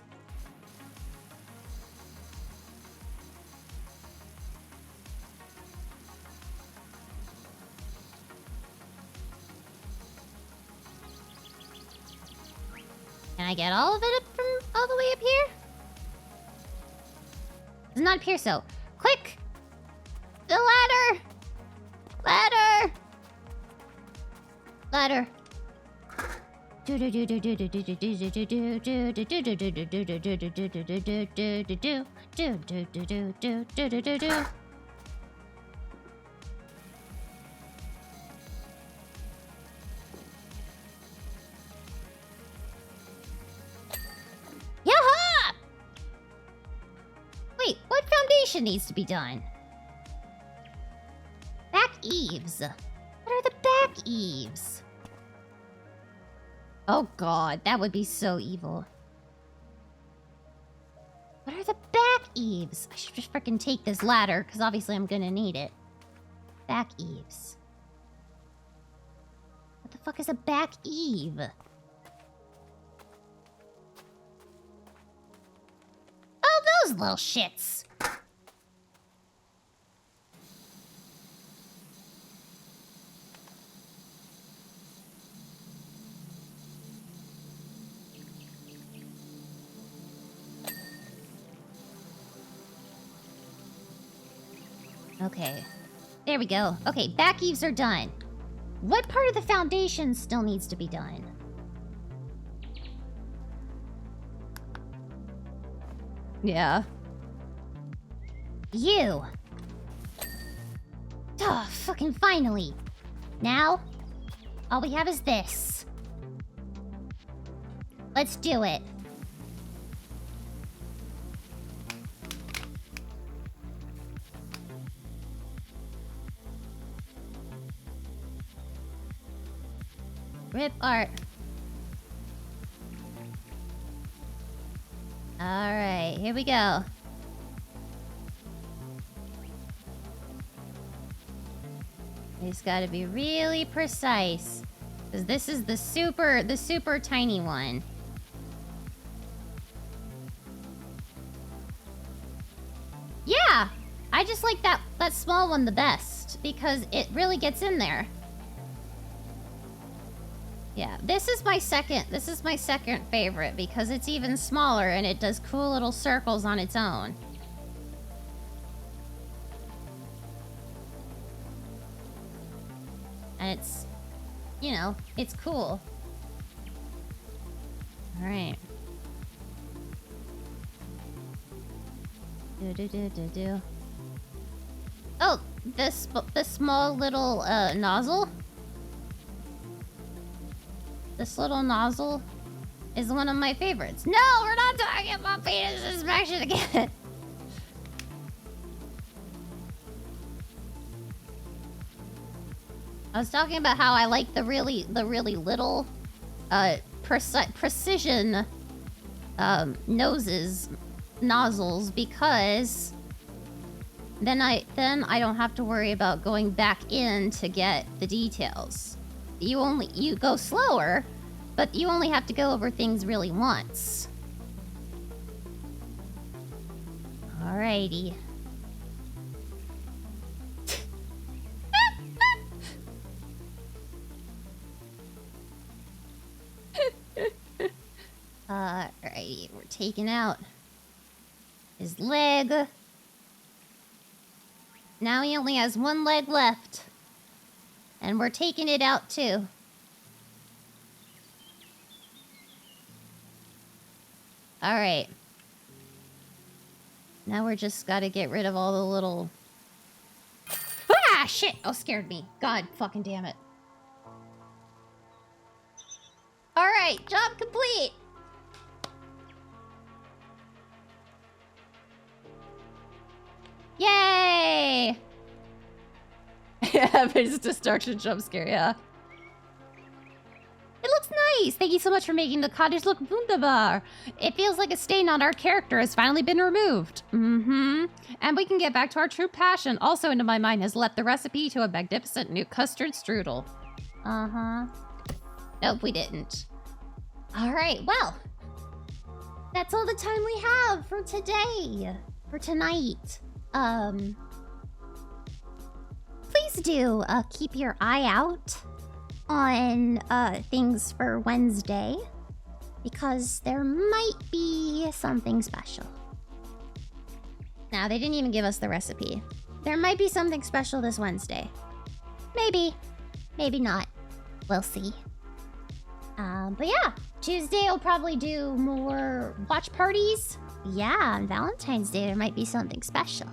Can I get all of it up from all the way up here? Does not appear so. Click! The ladder! Ladder! Ladder. Yaha! Wait, what foundation needs to be done? Back eaves. What are the back eaves? Oh god, that would be so evil. What are the back eaves? I should just freaking take this ladder, because obviously I'm gonna need it. Back eaves. What the fuck is a back eave? Oh, those little shits! Okay. There we go. Okay, back eaves are done. What part of the foundation still needs to be done? Yeah. You! Oh, fucking finally! Now, all we have is this. Let's do it. Rip art. Alright, here we go. It's gotta be really precise. Because this is the super tiny one. Yeah! I just like that small one the best. Because it really gets in there. Yeah, this is my second favorite because it's even smaller and it does cool little circles on its own. And it's, you know, it's cool. All right. Oh, this small little nozzle. This little nozzle is one of my favorites. No, we're not talking about penis inspection again. I was talking about how I like the really little precision nozzles because then I don't have to worry about going back in to get the details. You go slower, but you only have to go over things really once. Alrighty. Alrighty, we're taking out his leg. Now he only has one leg left. And we're taking it out too. Alright. Now we're just gotta get rid of all the little... Ah, shit! Oh, scared me. God fucking damn it. Alright, job complete! Yay! Yeah, it's destruction jump scare, yeah. It looks nice! Thank you so much for making the cottage look wunderbar. It feels like a stain on our character has finally been removed. Mm-hmm. And we can get back to our true passion. Also into my mind has leapt the recipe to a magnificent new custard strudel. Uh-huh. Nope, we didn't. Alright, well. That's all the time we have for today. For tonight. Please do keep your eye out on things for Wednesday, because there might be something special. Now, they didn't even give us the recipe. There might be something special this Wednesday. Maybe. Maybe not. We'll see. But yeah, Tuesday I'll probably do more watch parties. Yeah, on Valentine's Day there might be something special.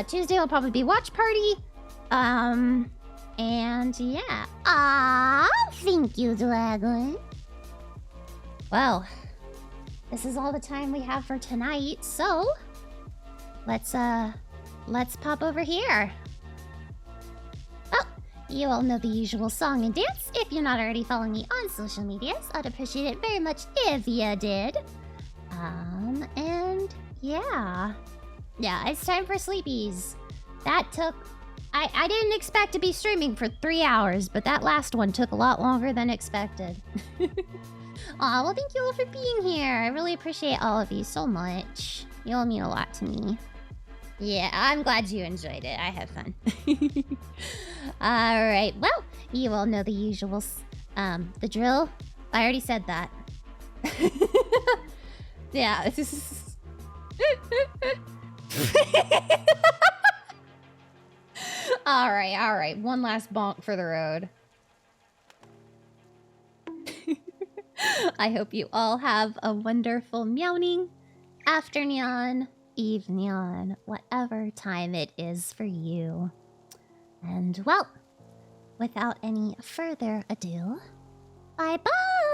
Tuesday will probably be watch party. And yeah. Ah, thank you, Dragon. Well, this is all the time we have for tonight, so let's pop over here. Oh, you all know the usual song and dance. If you're not already following me on social medias, I'd appreciate it very much if you did. And yeah. Yeah, it's time for sleepies. That took... I didn't expect to be streaming for 3 hours, but that last one took a lot longer than expected. Aw, well, thank you all for being here. I really appreciate all of you so much. You all mean a lot to me. Yeah, I'm glad you enjoyed it. I had fun. Alright, well, you all know the usual, the drill. I already said that. Yeah, this is... Alright. One last bonk for the road. I hope you all have a wonderful meowing afternoon, evening, whatever time it is for you. And well, without any further ado, bye-bye!